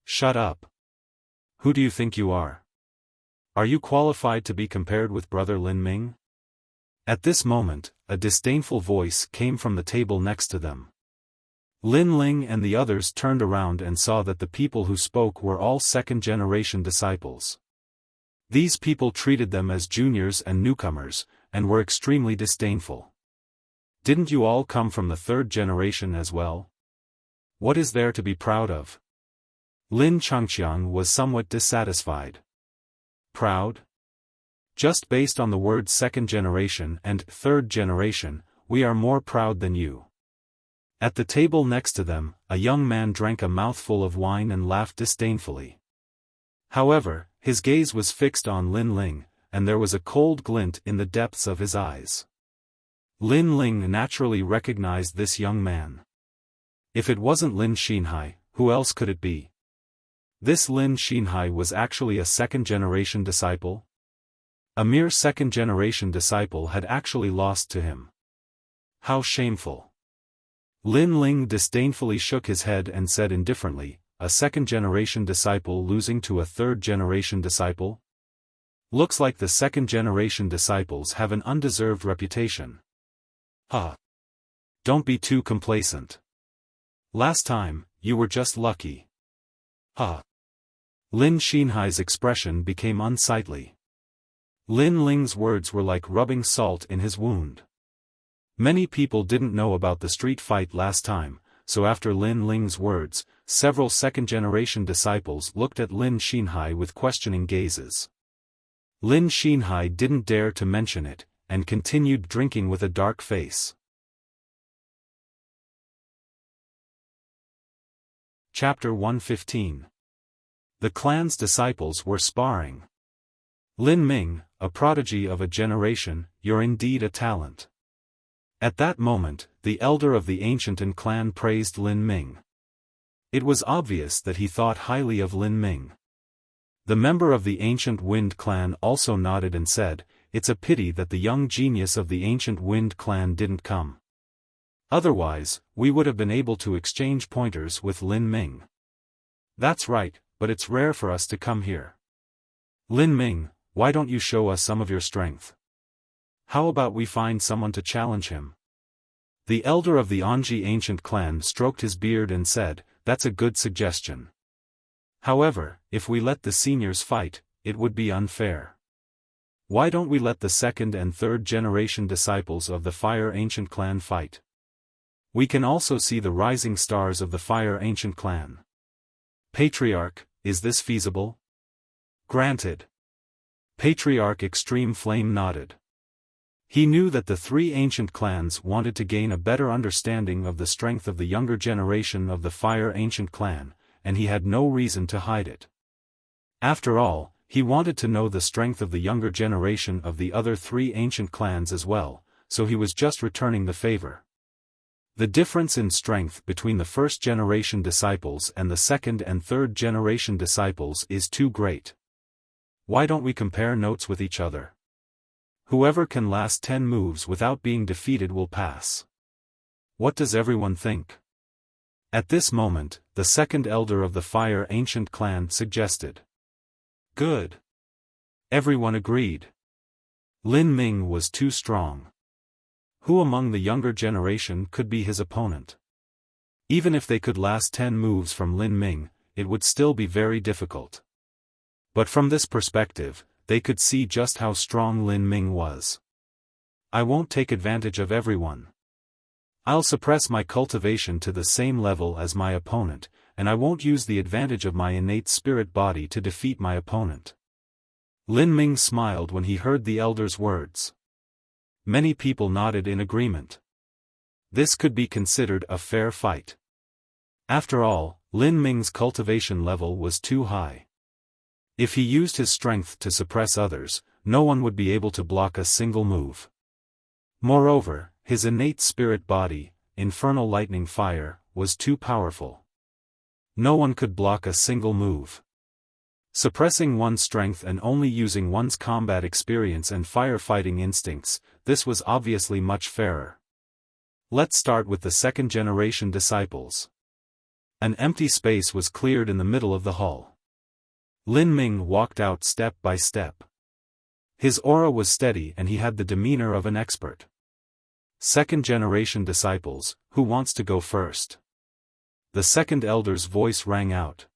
Shut up. Who do you think you are? Are you qualified to be compared with Brother Lin Ming? At this moment, a disdainful voice came from the table next to them. Lin Ling and the others turned around and saw that the people who spoke were all 2nd-generation disciples. These people treated them as juniors and newcomers, and were extremely disdainful. Didn't you all come from the 3rd generation as well? What is there to be proud of? Lin Changqiang was somewhat dissatisfied. Proud? Just based on the words 2nd generation and 3rd generation, we are more proud than you. At the table next to them, a young man drank a mouthful of wine and laughed disdainfully. However, his gaze was fixed on Lin Ling, and there was a cold glint in the depths of his eyes. Lin Ling naturally recognized this young man. If it wasn't Lin Xinhai, who else could it be? This Lin Xinhai was actually a 2nd-generation disciple? A mere 2nd-generation disciple had actually lost to him. How shameful. Lin Ling disdainfully shook his head and said indifferently, a 2nd-generation disciple losing to a 3rd-generation disciple? Looks like the 2nd-generation disciples have an undeserved reputation. Don't be too complacent. Last time, you were just lucky. Lin Xinhai's expression became unsightly. Lin Ling's words were like rubbing salt in his wound. Many people didn't know about the street fight last time, so after Lin Ling's words, several second-generation disciples looked at Lin Xinhai with questioning gazes. Lin Xinhai didn't dare to mention it, and continued drinking with a dark face. Chapter 115. The clan's disciples were sparring. Lin Ming, a prodigy of a generation, you're indeed a talent. At that moment, the elder of the ancient An clan praised Lin Ming. It was obvious that he thought highly of Lin Ming. The member of the ancient Wind clan also nodded and said, "It's a pity that the young genius of the ancient Wind clan didn't come. Otherwise, we would have been able to exchange pointers with Lin Ming." "That's right, but it's rare for us to come here. Lin Ming, why don't you show us some of your strength? How about we find someone to challenge him?" The elder of the Anji ancient clan stroked his beard and said, "That's a good suggestion. However, if we let the seniors fight, it would be unfair. Why don't we let the second and third generation disciples of the Fire Ancient clan fight? We can also see the rising stars of the Fire Ancient clan." "Patriarch, is this feasible?" "Granted." Patriarch Extreme Flame nodded. He knew that the three ancient clans wanted to gain a better understanding of the strength of the younger generation of the Fire Ancient clan, and he had no reason to hide it. After all, he wanted to know the strength of the younger generation of the other three ancient clans as well, so he was just returning the favor. The difference in strength between the first-generation disciples and the second and third-generation disciples is too great. Why don't we compare notes with each other? Whoever can last 10 moves without being defeated will pass. What does everyone think? At this moment, the second elder of the Fire Ancient clan suggested. Good. Everyone agreed. Lin Ming was too strong. Who among the younger generation could be his opponent? Even if they could last 10 moves from Lin Ming, it would still be very difficult. But from this perspective, they could see just how strong Lin Ming was. I won't take advantage of everyone. I'll suppress my cultivation to the same level as my opponent, and I won't use the advantage of my innate spirit body to defeat my opponent. Lin Ming smiled when he heard the elder's words. Many people nodded in agreement. This could be considered a fair fight. After all, Lin Ming's cultivation level was too high. If he used his strength to suppress others, no one would be able to block a single move. Moreover, his innate spirit body, infernal lightning fire, was too powerful. No one could block a single move. Suppressing one's strength and only using one's combat experience and firefighting instincts, this was obviously much fairer. Let's start with the second-generation disciples. An empty space was cleared in the middle of the hall. Lin Ming walked out step by step. His aura was steady and he had the demeanor of an expert. Second-generation disciples, who wants to go first? The second elder's voice rang out.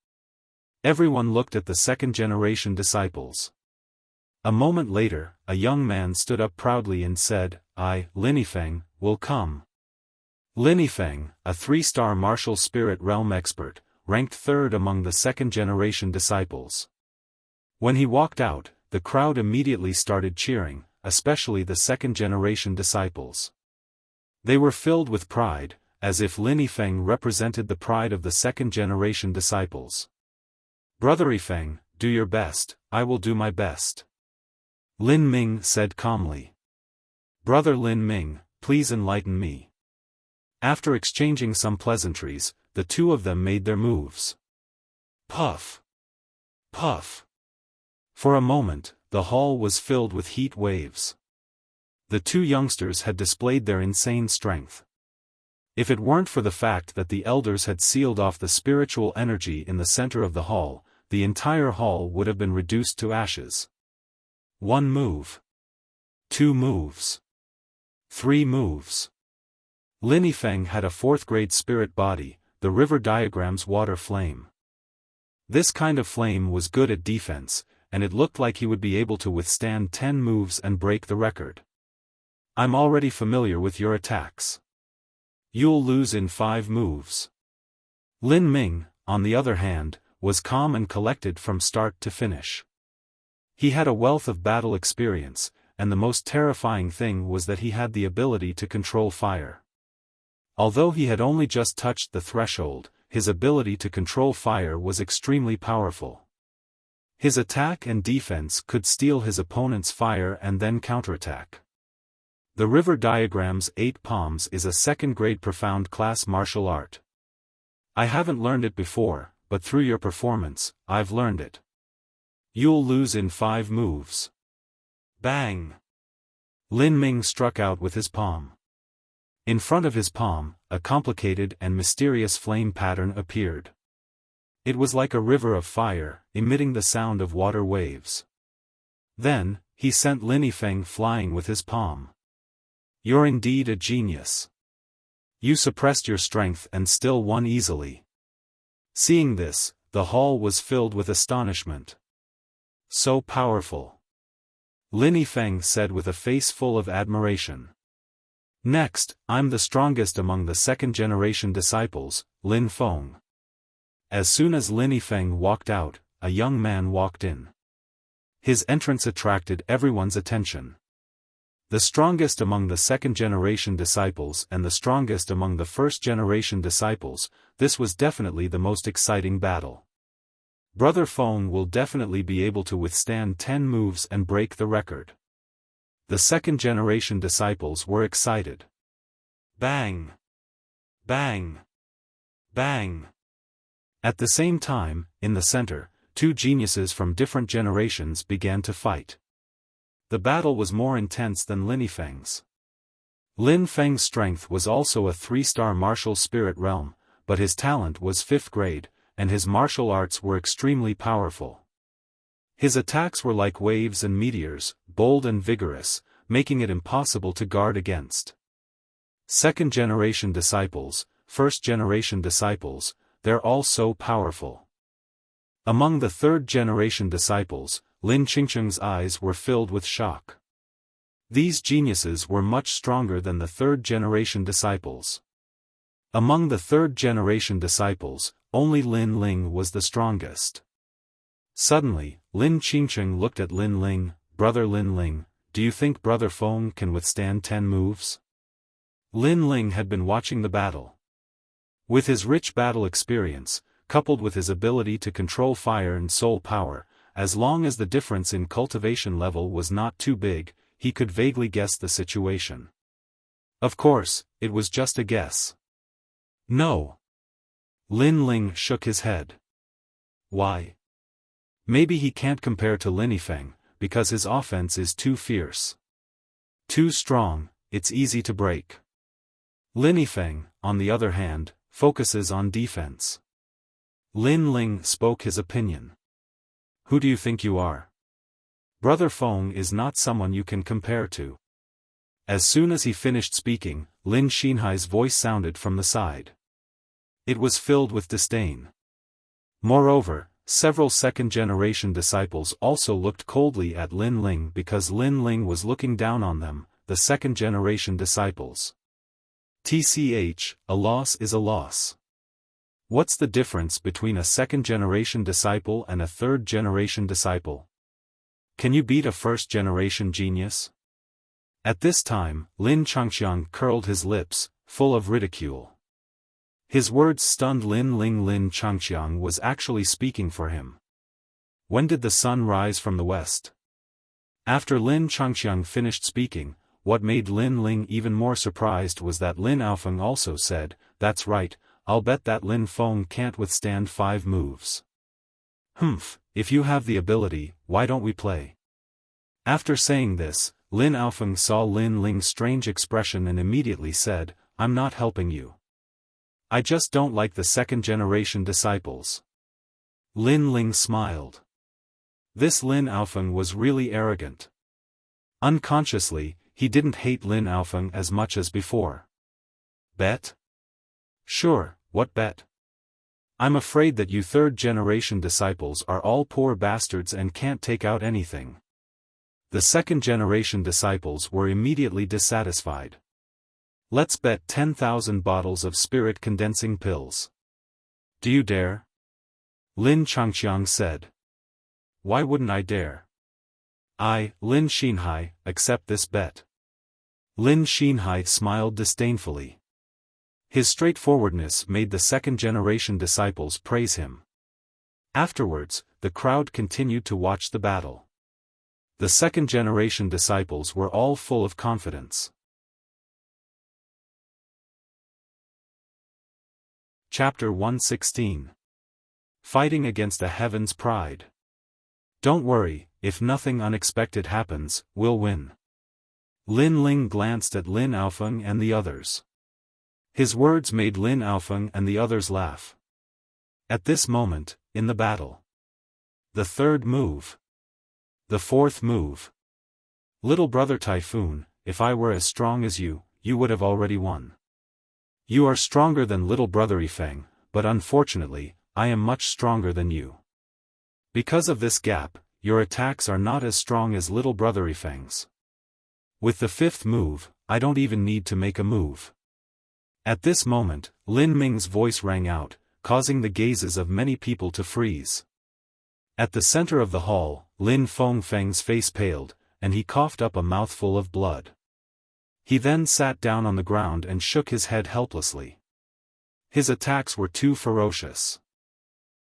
Everyone looked at the second-generation disciples. A moment later, a young man stood up proudly and said, "I, Lin Yifeng, will come." Lin Yifeng, a 3-star martial spirit realm expert, ranked third among the second-generation disciples. When he walked out, the crowd immediately started cheering, especially the second-generation disciples. They were filled with pride, as if Lin Yifeng represented the pride of the second-generation disciples. "Brother Yifeng, do your best, I will do my best," Lin Ming said calmly. "Brother Lin Ming, please enlighten me." After exchanging some pleasantries, the two of them made their moves. Puff! Puff! For a moment, the hall was filled with heat waves. The two youngsters had displayed their insane strength. If it weren't for the fact that the elders had sealed off the spiritual energy in the center of the hall, the entire hall would have been reduced to ashes. 1 move. 2 moves. 3 moves. Lin Yifeng had a 4th-grade spirit body, the river diagram's water flame. This kind of flame was good at defense, and it looked like he would be able to withstand 10 moves and break the record. I'm already familiar with your attacks. You'll lose in 5 moves. Lin Ming, on the other hand, was calm and collected from start to finish. He had a wealth of battle experience, and the most terrifying thing was that he had the ability to control fire. Although he had only just touched the threshold, his ability to control fire was extremely powerful. His attack and defense could steal his opponent's fire and then counterattack. The River Diagram's 8 Palms is a second-grade profound class martial art. I haven't learned it before, but through your performance, I've learned it. You'll lose in 5 moves. Bang! Lin Ming struck out with his palm. In front of his palm, a complicated and mysterious flame pattern appeared. It was like a river of fire, emitting the sound of water waves. Then, he sent Lin Yifeng flying with his palm. You're indeed a genius. You suppressed your strength and still won easily. Seeing this, the hall was filled with astonishment. So powerful. Lin Yifeng said with a face full of admiration. Next, I'm the strongest among the second-generation disciples, Lin Feng. As soon as Lin Yifeng walked out, a young man walked in. His entrance attracted everyone's attention. The strongest among the second-generation disciples and the strongest among the first-generation disciples, this was definitely the most exciting battle. Brother Feng will definitely be able to withstand 10 moves and break the record. The second-generation disciples were excited. Bang! Bang! Bang! At the same time, in the center, 2 geniuses from different generations began to fight. The battle was more intense than Lin Yifeng's. Lin Feng's strength was also a 3-star martial spirit realm, but his talent was 5th grade, and his martial arts were extremely powerful. His attacks were like waves and meteors, bold and vigorous, making it impossible to guard against. Second-generation disciples, first-generation disciples, they're all so powerful. Among the third-generation disciples, Lin Qingcheng's eyes were filled with shock. These geniuses were much stronger than the third-generation disciples. Among the third-generation disciples, only Lin Ling was the strongest. Suddenly, Lin Qingcheng looked at Lin Ling. Brother Lin Ling, do you think Brother Feng can withstand 10 moves? Lin Ling had been watching the battle. With his rich battle experience, coupled with his ability to control fire and soul power, as long as the difference in cultivation level was not too big, he could vaguely guess the situation. Of course, it was just a guess. No. Lin Ling shook his head. Why? Maybe he can't compare to Lin Yifeng, because his offense is too fierce. Too strong, it's easy to break. Lin Yifeng, on the other hand, focuses on defense. Lin Ling spoke his opinion. Who do you think you are? Brother Feng is not someone you can compare to. As soon as he finished speaking, Lin Xinhai's voice sounded from the side. It was filled with disdain. Moreover, several second-generation disciples also looked coldly at Lin Ling because Lin Ling was looking down on them, the second-generation disciples. TCH, a loss is a loss. What's the difference between a second-generation disciple and a third-generation disciple? Can you beat a first-generation genius? At this time, Lin Changxiang curled his lips, full of ridicule. His words stunned Lin Ling. Lin Changxiang was actually speaking for him. When did the sun rise from the west? After Lin Changxiang finished speaking, what made Lin Ling even more surprised was that Lin Aofeng also said, "That's right, I'll bet that Lin Feng can't withstand 5 moves." Humph, if you have the ability, why don't we play? After saying this, Lin Aofeng saw Lin Ling's strange expression and immediately said, "I'm not helping you. I just don't like the second-generation disciples." Lin Ling smiled. This Lin Aofeng was really arrogant. Unconsciously, he didn't hate Lin Aofeng as much as before. Bet? Sure, what bet? I'm afraid that you third-generation disciples are all poor bastards and can't take out anything. The second-generation disciples were immediately dissatisfied. Let's bet 10,000 bottles of spirit-condensing pills. Do you dare? Lin Changqiang said. Why wouldn't I dare? I, Lin Xinhai, accept this bet. Lin Xinhai smiled disdainfully. His straightforwardness made the second-generation disciples praise him. Afterwards, the crowd continued to watch the battle. The second-generation disciples were all full of confidence. Chapter 116. Fighting against the Heaven's Pride. Don't worry, if nothing unexpected happens, we'll win. Lin Ling glanced at Lin Aofeng and the others. His words made Lin Aofeng and the others laugh. At this moment, in the battle. The third move. The fourth move. Little brother Typhoon, if I were as strong as you, you would have already won. You are stronger than little brother Yifeng, but unfortunately, I am much stronger than you. Because of this gap, your attacks are not as strong as little brother Yifeng's. With the fifth move, I don't even need to make a move. At this moment, Lin Ming's voice rang out, causing the gazes of many people to freeze. At the center of the hall, Lin Feng's face paled, and he coughed up a mouthful of blood. He then sat down on the ground and shook his head helplessly. His attacks were too ferocious.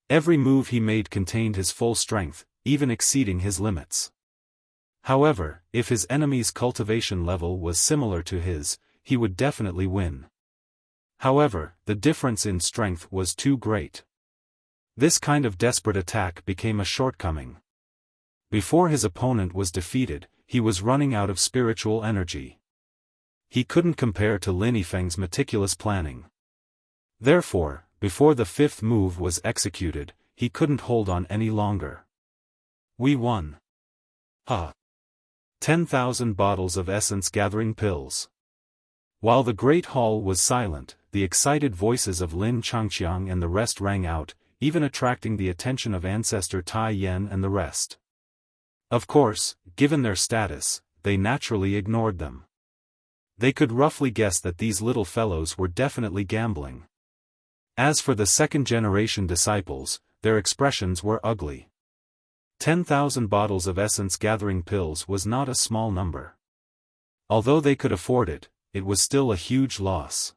Every move he made contained his full strength, even exceeding his limits. However, if his enemy's cultivation level was similar to his, he would definitely win. However, the difference in strength was too great. This kind of desperate attack became a shortcoming. Before his opponent was defeated, he was running out of spiritual energy. He couldn't compare to Lin Yifeng's meticulous planning. Therefore, before the fifth move was executed, he couldn't hold on any longer. We won. 10,000 bottles of essence-gathering pills. While the great hall was silent, the excited voices of Lin Changqiang and the rest rang out, even attracting the attention of Ancestor Tai Yen and the rest. Of course, given their status, they naturally ignored them. They could roughly guess that these little fellows were definitely gambling. As for the second-generation disciples, their expressions were ugly. 10,000 bottles of essence-gathering pills was not a small number. Although they could afford it, it was still a huge loss.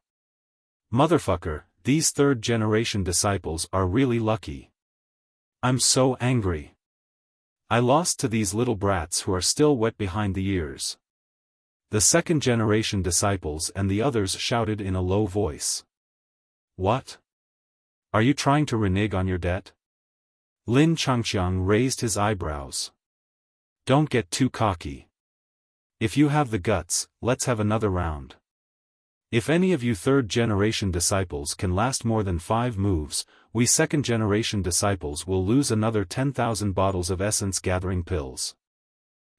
Motherfucker, these third-generation disciples are really lucky. I'm so angry. I lost to these little brats who are still wet behind the ears. The second-generation disciples and the others shouted in a low voice. What? Are you trying to renege on your debt? Lin Changqiang raised his eyebrows. Don't get too cocky. If you have the guts, let's have another round. If any of you third-generation disciples can last more than 5 moves, we second-generation disciples will lose another 10,000 bottles of essence-gathering pills.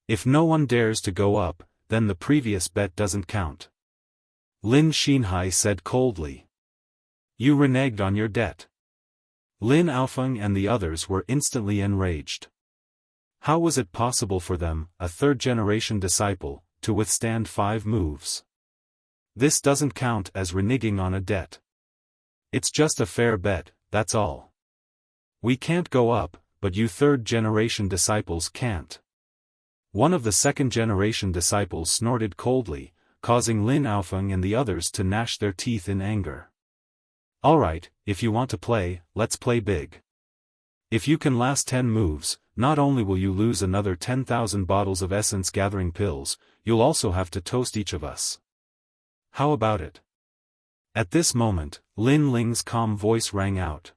If no one dares to go up, then the previous bet doesn't count. Lin Xinhai said coldly. You reneged on your debt. Lin Aofeng and the others were instantly enraged. How was it possible for them, a third-generation disciple, to withstand 5 moves? This doesn't count as reneging on a debt. It's just a fair bet, that's all. We can't go up, but you third-generation disciples can't. One of the second-generation disciples snorted coldly, causing Lin Aofeng and the others to gnash their teeth in anger. Alright, if you want to play, let's play big. If you can last 10 moves, not only will you lose another 10,000 bottles of essence-gathering pills, you'll also have to toast each of us. How about it? At this moment, Lin Ling's calm voice rang out.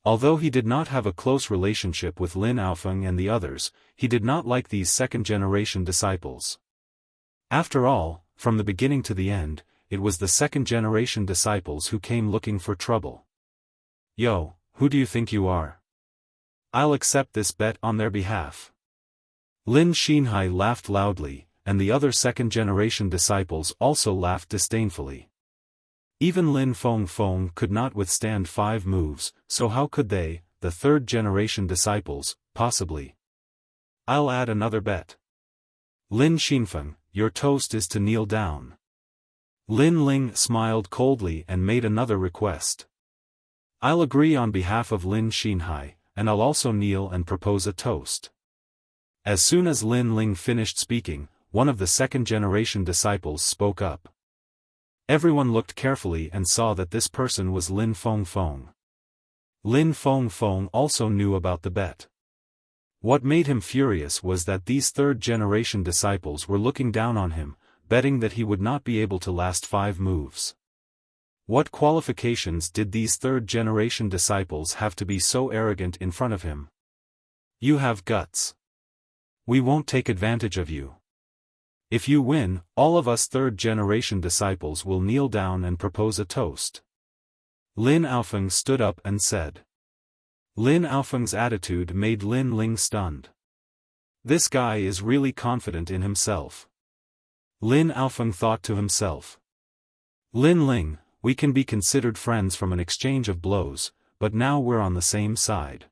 Although he did not have a close relationship with Lin Aofeng and the others, he did not like these second-generation disciples. After all, from the beginning to the end, it was the second-generation disciples who came looking for trouble. Yo, who do you think you are? I'll accept this bet on their behalf. Lin Xinhai laughed loudly, and the other second-generation disciples also laughed disdainfully. Even Lin Feng could not withstand 5 moves, so how could they, the third-generation disciples, possibly? I'll add another bet. Lin Xinfeng, your toast is to kneel down. Lin Ling smiled coldly and made another request. I'll agree on behalf of Lin Xinhai, and I'll also kneel and propose a toast. As soon as Lin Ling finished speaking, one of the second-generation disciples spoke up. Everyone looked carefully and saw that this person was Lin Fengfeng. Lin Fengfeng also knew about the bet. What made him furious was that these third-generation disciples were looking down on him, betting that he would not be able to last 5 moves. What qualifications did these third-generation disciples have to be so arrogant in front of him? You have guts. We won't take advantage of you. If you win, all of us third-generation disciples will kneel down and propose a toast. Lin Aofeng stood up and said. Lin Aofeng's attitude made Lin Ling stunned. This guy is really confident in himself. Lin Aofeng thought to himself. Lin Ling, we can be considered friends from an exchange of blows, but now we're on the same side.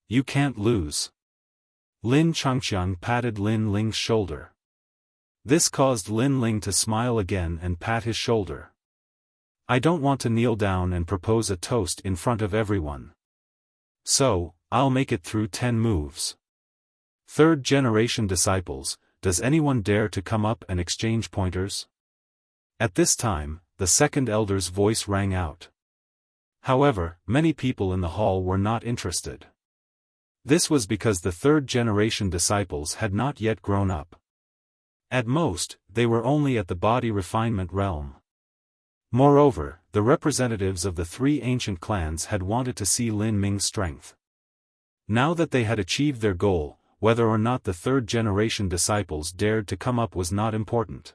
You can't lose. Lin Changqiang patted Lin Ling's shoulder. This caused Lin Ling to smile again and pat his shoulder. I don't want to kneel down and propose a toast in front of everyone. So, I'll make it through 10 moves. Third-generation disciples, does anyone dare to come up and exchange pointers? At this time, the second elder's voice rang out. However, many people in the hall were not interested. This was because the third-generation disciples had not yet grown up. At most, they were only at the body refinement realm. Moreover, the representatives of the 3 ancient clans had wanted to see Lin Ming's strength. Now that they had achieved their goal, whether or not the third-generation disciples dared to come up was not important.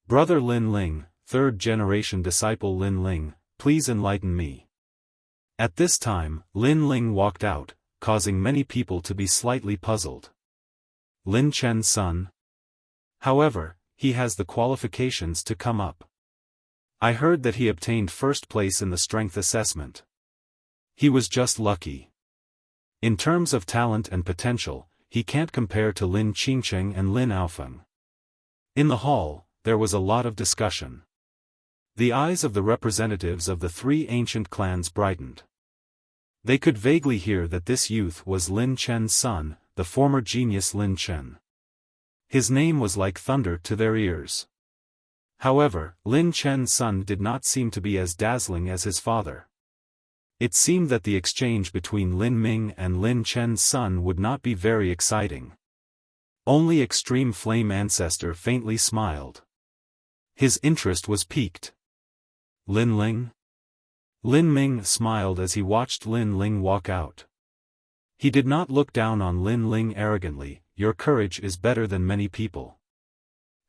Brother Lin Ling, third-generation disciple Lin Ling, please enlighten me. At this time, Lin Ling walked out, causing many people to be slightly puzzled. Lin Chen's son? However, he has the qualifications to come up. I heard that he obtained first place in the strength assessment. He was just lucky. In terms of talent and potential, he can't compare to Lin Qingcheng and Lin Aofeng. In the hall, there was a lot of discussion. The eyes of the representatives of the 3 ancient clans brightened. They could vaguely hear that this youth was Lin Chen's son, the former genius Lin Chen. His name was like thunder to their ears. However, Lin Chen's son did not seem to be as dazzling as his father. It seemed that the exchange between Lin Ming and Lin Chen's son would not be very exciting. Only Extreme Flame Ancestor faintly smiled. His interest was piqued. Lin Ling? Lin Ming smiled as he watched Lin Ling walk out. He did not look down on Lin Ling arrogantly. Your courage is better than many people.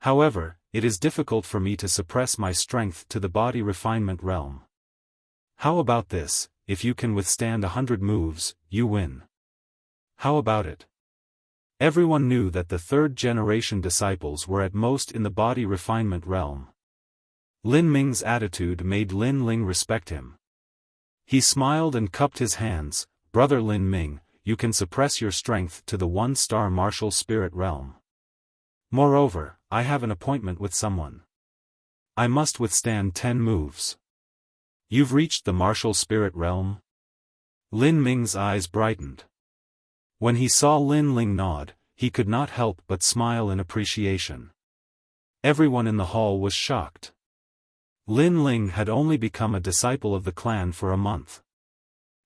However, it is difficult for me to suppress my strength to the body refinement realm. How about this, if you can withstand 100 moves, you win. How about it? Everyone knew that the third-generation disciples were at most in the body refinement realm. Lin Ming's attitude made Lin Ling respect him. He smiled and cupped his hands. Brother Lin Ming, you can suppress your strength to the 1-star martial spirit realm. Moreover, I have an appointment with someone. I must withstand 10 moves. You've reached the martial spirit realm? Lin Ming's eyes brightened. When he saw Lin Ling nod, he could not help but smile in appreciation. Everyone in the hall was shocked. Lin Ling had only become a disciple of the clan for a month.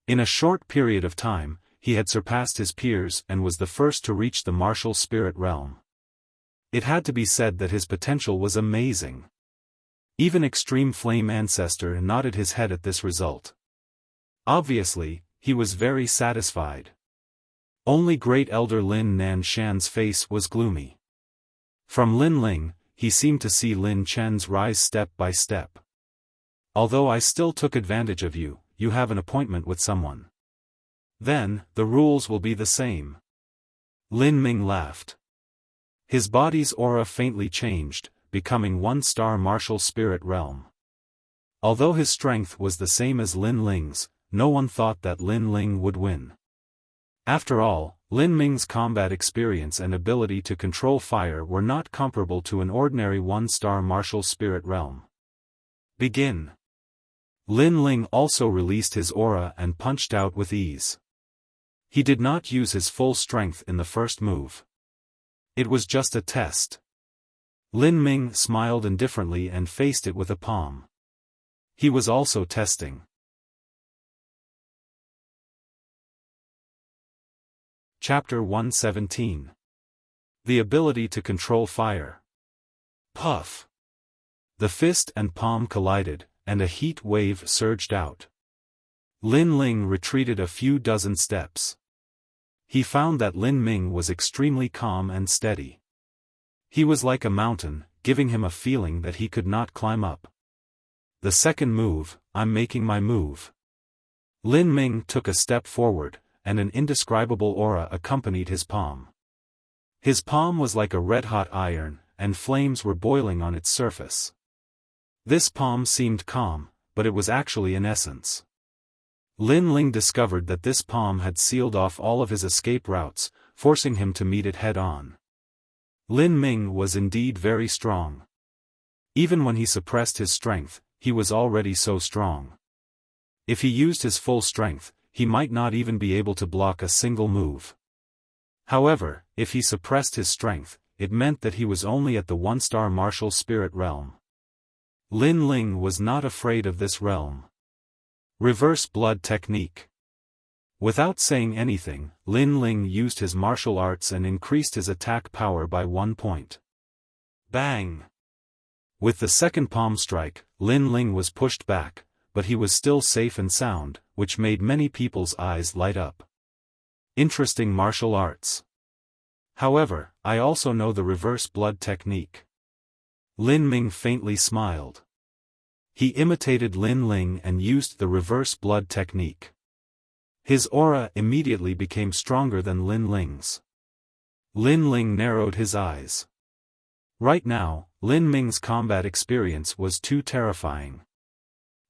In a short period of time, he had surpassed his peers and was the first to reach the martial spirit realm. It had to be said that his potential was amazing. Even Extreme Flame Ancestor nodded his head at this result. Obviously, he was very satisfied. Only Great Elder Lin Nanshan's face was gloomy. From Lin Ling, he seemed to see Lin Chen's rise step by step. Although I still took advantage of you, you have an appointment with someone. Then, the rules will be the same. Lin Ming laughed. His body's aura faintly changed, becoming 1-star martial spirit realm. Although his strength was the same as Lin Ling's, no one thought that Lin Ling would win. After all, Lin Ming's combat experience and ability to control fire were not comparable to an ordinary one-star martial spirit realm. Begin. Lin Ling also released his aura and punched out with ease. He did not use his full strength in the first move. It was just a test. Lin Ming smiled indifferently and faced it with a palm. He was also testing. Chapter 117. The ability to control fire. Puff. The fist and palm collided, and a heat wave surged out. Lin Ling retreated a few dozen steps. He found that Lin Ming was extremely calm and steady. He was like a mountain, giving him a feeling that he could not climb up. The second move, I'm making my move. Lin Ming took a step forward, and an indescribable aura accompanied his palm. His palm was like a red-hot iron, and flames were boiling on its surface. This palm seemed calm, but it was actually an essence. Lin Ling discovered that this palm had sealed off all of his escape routes, forcing him to meet it head-on. Lin Ming was indeed very strong. Even when he suppressed his strength, he was already so strong. If he used his full strength, he might not even be able to block a single move. However, if he suppressed his strength, it meant that he was only at the one-star martial spirit realm. Lin Ling was not afraid of this realm. Reverse blood technique. Without saying anything, Lin Ling used his martial arts and increased his attack power by 1 point. Bang! With the second palm strike, Lin Ling was pushed back, but he was still safe and sound, which made many people's eyes light up. Interesting martial arts. However, I also know the reverse blood technique. Lin Ming faintly smiled. He imitated Lin Ling and used the reverse blood technique. His aura immediately became stronger than Lin Ling's. Lin Ling narrowed his eyes. Right now, Lin Ming's combat experience was too terrifying.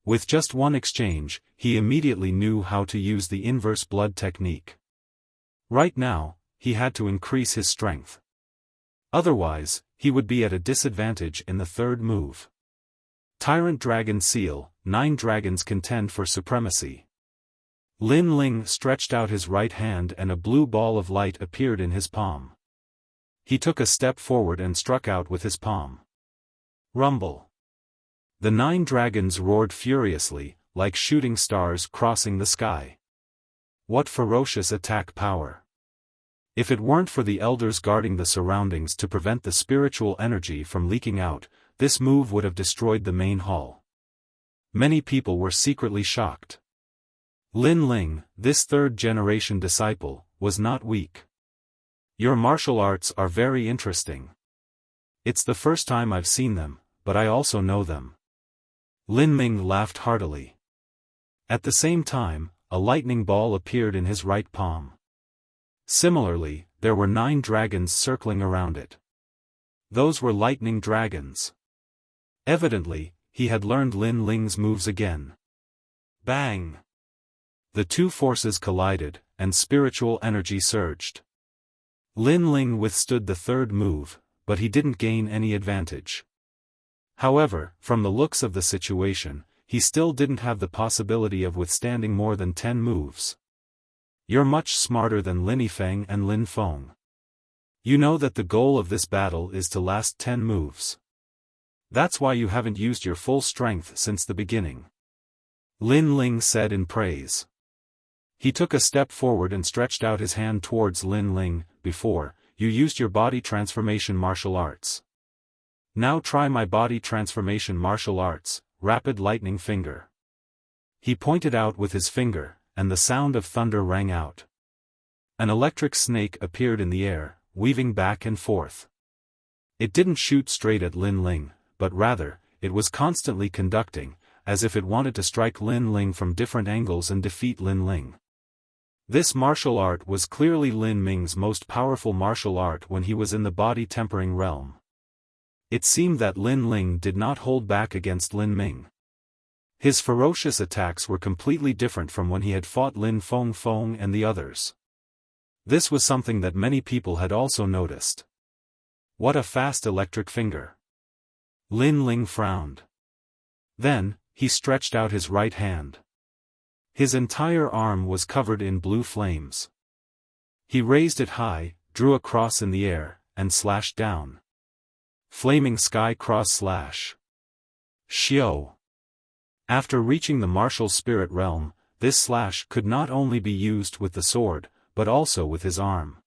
With just one exchange, he immediately knew how to use the inverse blood technique. Right now, he had to increase his strength. Otherwise, he would be at a disadvantage in the third move. Tyrant Dragon Seal, 9 dragons contend for supremacy. Lin Ling stretched out his right hand and a blue ball of light appeared in his palm. He took a step forward and struck out with his palm. Rumble. The 9 dragons roared furiously, like shooting stars crossing the sky. What ferocious attack power! If it weren't for the elders guarding the surroundings to prevent the spiritual energy from leaking out, this move would have destroyed the main hall. Many people were secretly shocked. Lin Ling, this third-generation disciple, was not weak. Your martial arts are very interesting. It's the first time I've seen them, but I also know them. Lin Ming laughed heartily. At the same time, a lightning ball appeared in his right palm. Similarly, there were 9 dragons circling around it. Those were lightning dragons. Evidently, he had learned Lin Ling's moves again. Bang! The two forces collided, and spiritual energy surged. Lin Ling withstood the third move, but he didn't gain any advantage. However, from the looks of the situation, he still didn't have the possibility of withstanding more than 10 moves. You're much smarter than Lin Yifeng and Lin Feng. You know that the goal of this battle is to last 10 moves. That's why you haven't used your full strength since the beginning. Lin Ling said in praise. He took a step forward and stretched out his hand towards Lin Ling. Before, you used your body transformation martial arts. Now try my body transformation martial arts, rapid lightning finger. He pointed out with his finger, and the sound of thunder rang out. An electric snake appeared in the air, weaving back and forth. It didn't shoot straight at Lin Ling, but rather, it was constantly conducting, as if it wanted to strike Lin Ling from different angles and defeat Lin Ling. This martial art was clearly Lin Ming's most powerful martial art when he was in the body-tempering realm. It seemed that Lin Ling did not hold back against Lin Ming. His ferocious attacks were completely different from when he had fought Lin Feng and the others. This was something that many people had also noticed. What a fast electric finger! Lin Ling frowned. Then, he stretched out his right hand. His entire arm was covered in blue flames. He raised it high, drew a cross in the air, and slashed down. Flaming Sky Cross Slash. Xiao. After reaching the martial spirit realm, this slash could not only be used with the sword, but also with his arm.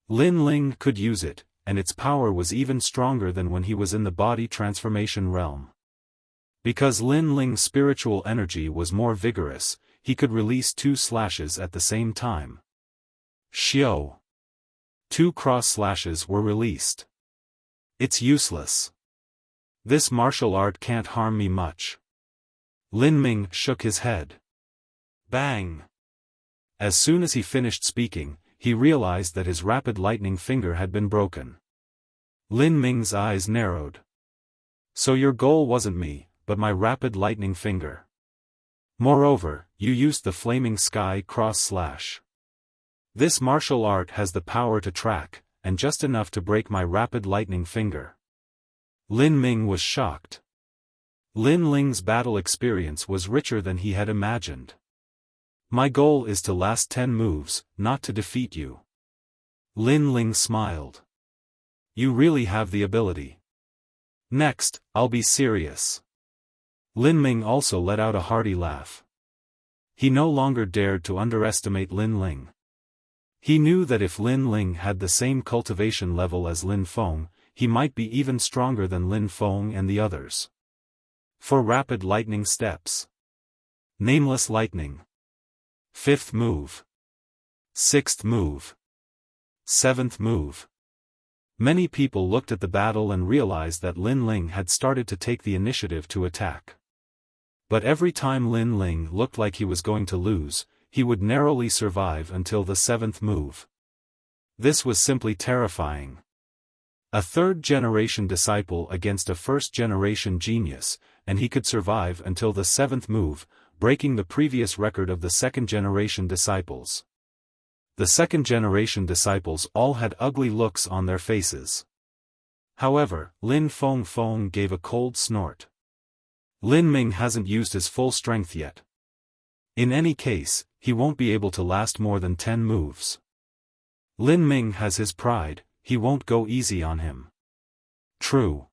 Lin Ling could use it, and its power was even stronger than when he was in the body transformation realm. Because Lin Ling's spiritual energy was more vigorous, he could release 2 slashes at the same time. Xiao. 2 cross slashes were released. It's useless. This martial art can't harm me much. Lin Ming shook his head. Bang! As soon as he finished speaking, he realized that his rapid lightning finger had been broken. Lin Ming's eyes narrowed. So your goal wasn't me, but my rapid lightning finger. Moreover, you used the flaming sky cross slash. This martial art has the power to track, and just enough to break my rapid lightning finger. Lin Ming was shocked. Lin Ling's battle experience was richer than he had imagined. My goal is to last 10 moves, not to defeat you. Lin Ling smiled. You really have the ability. Next, I'll be serious. Lin Ming also let out a hearty laugh. He no longer dared to underestimate Lin Ling. He knew that if Lin Ling had the same cultivation level as Lin Feng, he might be even stronger than Lin Feng and the others. For rapid lightning steps. Nameless lightning. 5th move. 6th move. 7th move. Many people looked at the battle and realized that Lin Ling had started to take the initiative to attack. But every time Lin Ling looked like he was going to lose, he would narrowly survive until the 7th move. This was simply terrifying. A 3rd-generation disciple against a 1st-generation genius, and he could survive until the 7th move, breaking the previous record of the 2nd-generation disciples. The 2nd-generation disciples all had ugly looks on their faces. However, Lin Feng gave a cold snort. Lin Ming hasn't used his full strength yet. In any case, he won't be able to last more than 10 moves. Lin Ming has his pride, he won't go easy on him. True.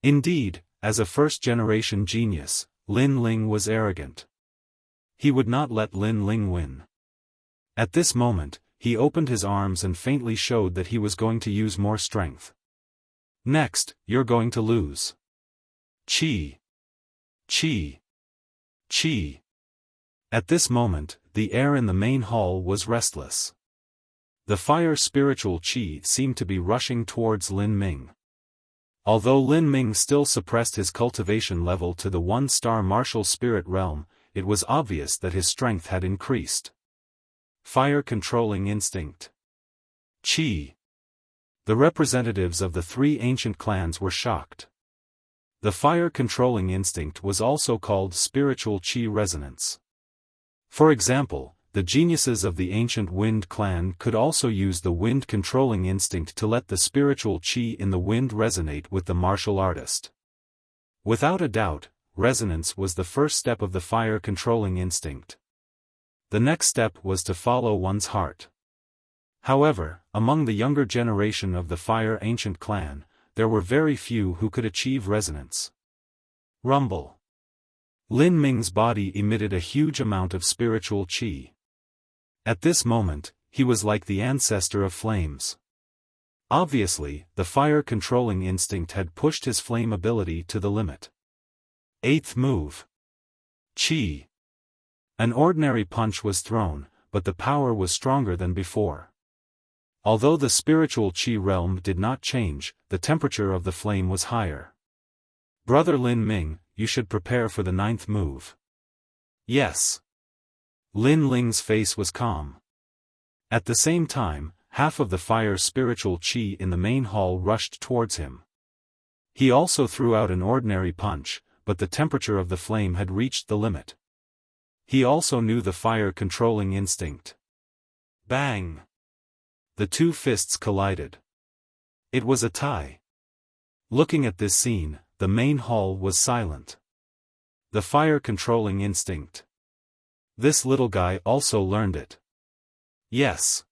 Indeed, as a 1st-generation genius, Lin Ling was arrogant. He would not let Lin Ling win. At this moment, he opened his arms and faintly showed that he was going to use more strength. Next, you're going to lose. Chi. Chi. Chi. At this moment, the air in the main hall was restless. The fire spiritual chi seemed to be rushing towards Lin Ming. Although Lin Ming still suppressed his cultivation level to the 1-star martial spirit realm, it was obvious that his strength had increased. Fire controlling instinct. Chi. The representatives of the 3 ancient clans were shocked. The fire controlling instinct was also called spiritual chi resonance. For example, the geniuses of the ancient wind clan could also use the wind controlling instinct to let the spiritual chi in the wind resonate with the martial artist. Without a doubt, resonance was the first step of the fire controlling instinct. The next step was to follow one's heart. However, among the younger generation of the fire ancient clan, there were very few who could achieve resonance. Rumble. Lin Ming's body emitted a huge amount of spiritual chi. At this moment, he was like the ancestor of flames. Obviously, the fire controlling instinct had pushed his flame ability to the limit. 8th move. Chi. An ordinary punch was thrown, but the power was stronger than before. Although the spiritual chi realm did not change, the temperature of the flame was higher. Brother Lin Ming, you should prepare for the 9th move. Yes. Lin Ling's face was calm. At the same time, half of the fire spiritual chi in the main hall rushed towards him. He also threw out an ordinary punch, but the temperature of the flame had reached the limit. He also knew the fire controlling instinct. Bang! the two fists collided. It was a tie. Looking at this scene, the main hall was silent. The fire-controlling instinct. This little guy also learned it. Yes.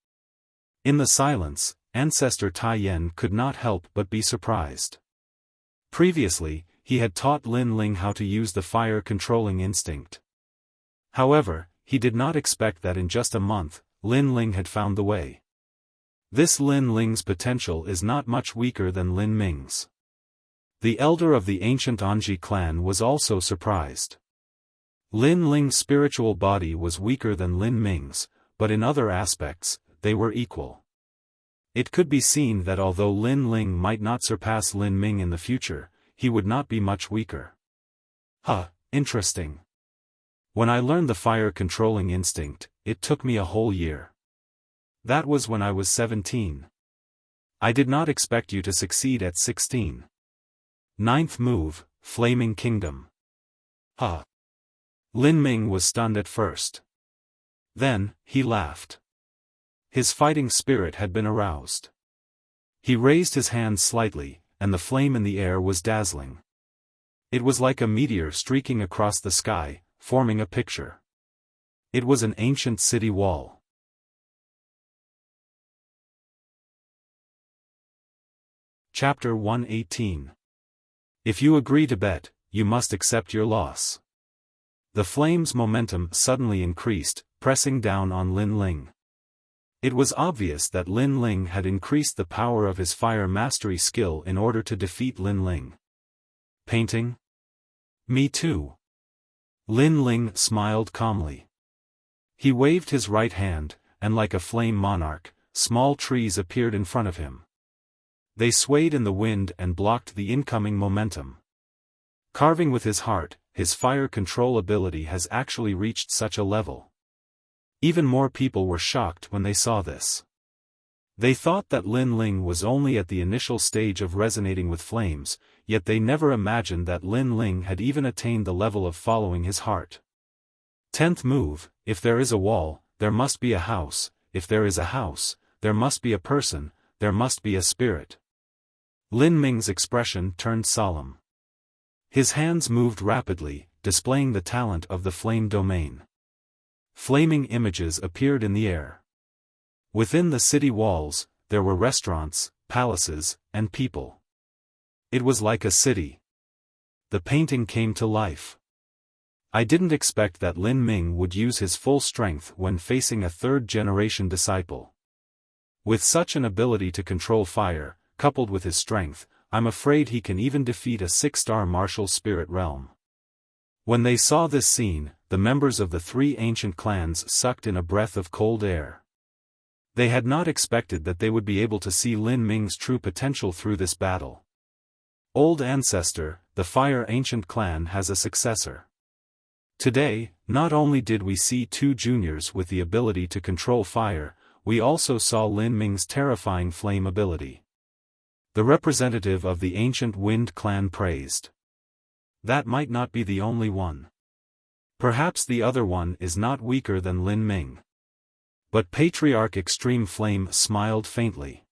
In the silence, Ancestor Tai Yen could not help but be surprised. Previously, he had taught Lin Ling how to use the fire-controlling instinct. However, he did not expect that in just a month, Lin Ling had found the way. This Lin Ling's potential is not much weaker than Lin Ming's. The elder of the ancient Anji clan was also surprised. Lin Ling's spiritual body was weaker than Lin Ming's, but in other aspects, they were equal. It could be seen that although Lin Ling might not surpass Lin Ming in the future, he would not be much weaker. Interesting. When I learned the fire-controlling instinct, it took me a whole year. That was when I was 17. I did not expect you to succeed at 16. Ninth move, Flaming Kingdom. Lin Ming was stunned at first. Then, he laughed. His fighting spirit had been aroused. He raised his hands slightly, and the flame in the air was dazzling. It was like a meteor streaking across the sky, forming a picture. It was an ancient city wall. Chapter 118. If you agree to bet, you must accept your loss. The flame's momentum suddenly increased, pressing down on Lin Ling. It was obvious that Lin Ling had increased the power of his fire mastery skill in order to defeat Lin Ling. Painting? Me too. Lin Ling smiled calmly. He waved his right hand, and like a flame monarch, small trees appeared in front of him. They swayed in the wind and blocked the incoming momentum. Carving with his heart, his fire control ability has actually reached such a level. Even more people were shocked when they saw this. They thought that Lin Ling was only at the initial stage of resonating with flames, yet they never imagined that Lin Ling had even attained the level of following his heart. 10th move, if there is a wall, there must be a house, if there is a house, there must be a person, there must be a spirit. Lin Ming's expression turned solemn. His hands moved rapidly, displaying the talent of the flame domain. Flaming images appeared in the air. Within the city walls, there were restaurants, palaces, and people. It was like a city. The painting came to life. I didn't expect that Lin Ming would use his full strength when facing a third-generation disciple. With such an ability to control fire, coupled with his strength, I'm afraid he can even defeat a 6-star martial spirit realm. When they saw this scene, the members of the three ancient clans sucked in a breath of cold air. They had not expected that they would be able to see Lin Ming's true potential through this battle. Old Ancestor, the Fire Ancient Clan has a successor. Today, not only did we see two juniors with the ability to control fire, we also saw Lin Ming's terrifying flame ability. The representative of the Ancient Wind Clan praised. That might not be the only one. Perhaps the other one is not weaker than Lin Ming. But Patriarch Extreme Flame smiled faintly.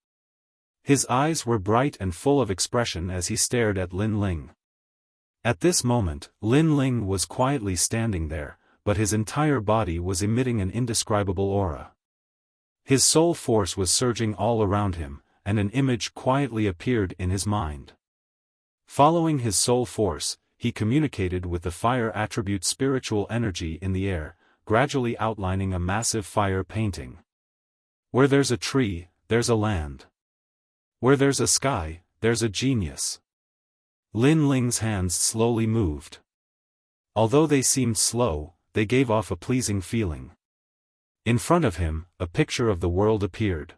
His eyes were bright and full of expression as he stared at Lin Ling. At this moment, Lin Ling was quietly standing there, but his entire body was emitting an indescribable aura. His soul force was surging all around him, and an image quietly appeared in his mind. Following his soul force, he communicated with the fire attribute spiritual energy in the air, gradually outlining a massive fire painting. Where there's a tree, there's a land. Where there's a sky, there's a genius. Lin Ling's hands slowly moved. Although they seemed slow, they gave off a pleasing feeling. In front of him, a picture of the world appeared.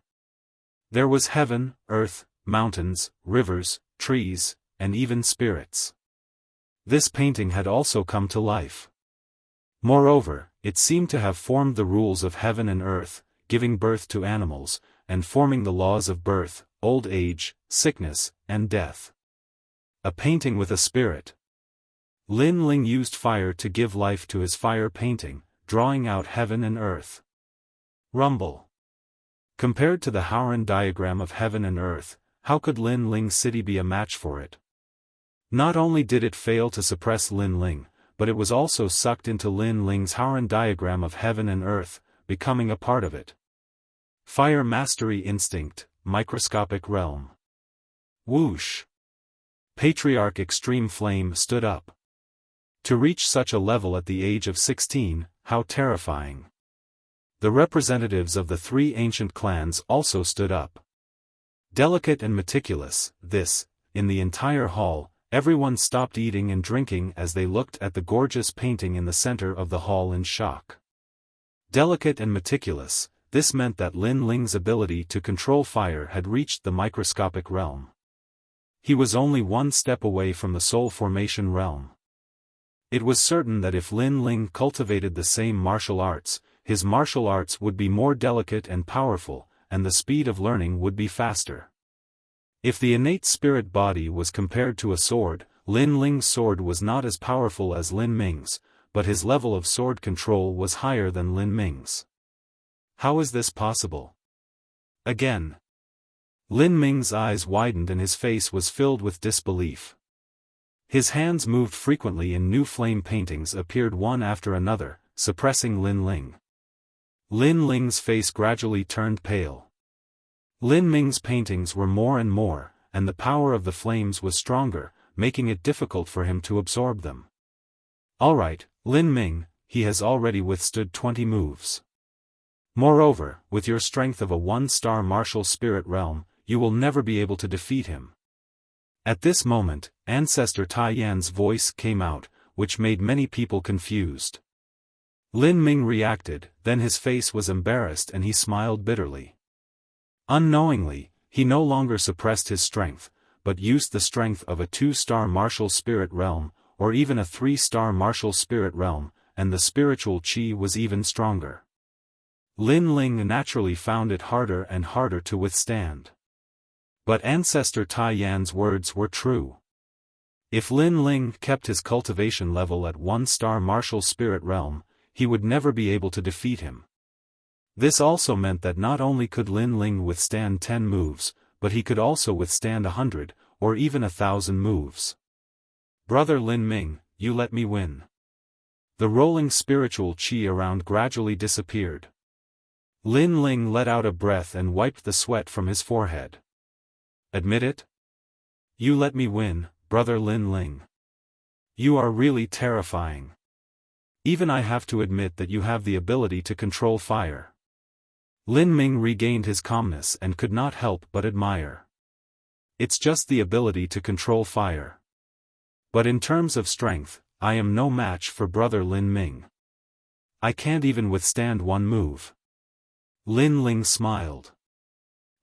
There was heaven, earth, mountains, rivers, trees, and even spirits. This painting had also come to life. Moreover, it seemed to have formed the rules of heaven and earth, giving birth to animals, and forming the laws of birth, old age, sickness, and death. A painting with a spirit. Lin Ling used fire to give life to his fire painting, drawing out heaven and earth. Rumble. Compared to the Howran diagram of heaven and earth, how could Lin Ling's city be a match for it? Not only did it fail to suppress Lin Ling, but it was also sucked into Lin Ling's Howran diagram of heaven and earth, becoming a part of it. Fire Mastery Instinct, Microscopic Realm. Whoosh! Patriarch Extreme Flame stood up. To reach such a level at the age of 16, how terrifying. The representatives of the three ancient clans also stood up. Delicate and meticulous, in the entire hall, everyone stopped eating and drinking as they looked at the gorgeous painting in the center of the hall in shock. Delicate and meticulous, this meant that Lin Ling's ability to control fire had reached the microscopic realm. He was only one step away from the soul formation realm. It was certain that if Lin Ling cultivated the same martial arts, his martial arts would be more delicate and powerful, and the speed of learning would be faster. If the innate spirit body was compared to a sword, Lin Ling's sword was not as powerful as Lin Ming's, but his level of sword control was higher than Lin Ming's. How is this possible? Again. Lin Ming's eyes widened and his face was filled with disbelief. His hands moved frequently and new flame paintings appeared one after another, suppressing Lin Ling. Lin Ling's face gradually turned pale. Lin Ming's paintings were more and more, and the power of the flames was stronger, making it difficult for him to absorb them. Alright, Lin Ming, he has already withstood 20 moves. Moreover, with your strength of a one-star martial spirit realm, you will never be able to defeat him. At this moment, Ancestor Tai Yan's voice came out, which made many people confused. Lin Ming reacted, then his face was embarrassed and he smiled bitterly. Unknowingly, he no longer suppressed his strength, but used the strength of a 2-star martial spirit realm, or even a 3-star martial spirit realm, and the spiritual qi was even stronger. Lin Ling naturally found it harder and harder to withstand. But Ancestor Tai Yan's words were true. If Lin Ling kept his cultivation level at 1-star martial spirit realm, he would never be able to defeat him. This also meant that not only could Lin Ling withstand 10 moves, but he could also withstand 100, or even 1,000 moves. Brother Lin Ming, you let me win. The rolling spiritual qi around gradually disappeared. Lin Ling let out a breath and wiped the sweat from his forehead. Admit it? You let me win, Brother Lin Ling. You are really terrifying. Even I have to admit that you have the ability to control fire. Lin Ming regained his calmness and could not help but admire. It's just the ability to control fire. But in terms of strength, I am no match for Brother Lin Ming. I can't even withstand one move. Lin Ling smiled.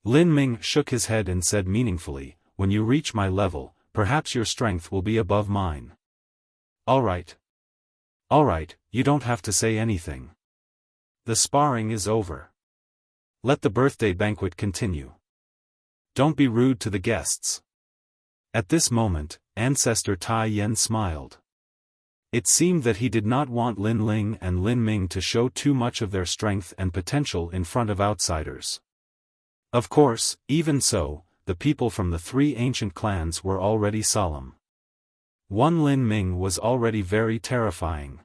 Lin Ming shook his head and said meaningfully, when you reach my level, perhaps your strength will be above mine. Alright. Alright, you don't have to say anything. The sparring is over. Let the birthday banquet continue. Don't be rude to the guests. At this moment, Ancestor Tai Yan smiled. It seemed that he did not want Lin Ling and Lin Ming to show too much of their strength and potential in front of outsiders. Of course, even so, the people from the three ancient clans were already solemn. One Lin Ming was already very terrifying.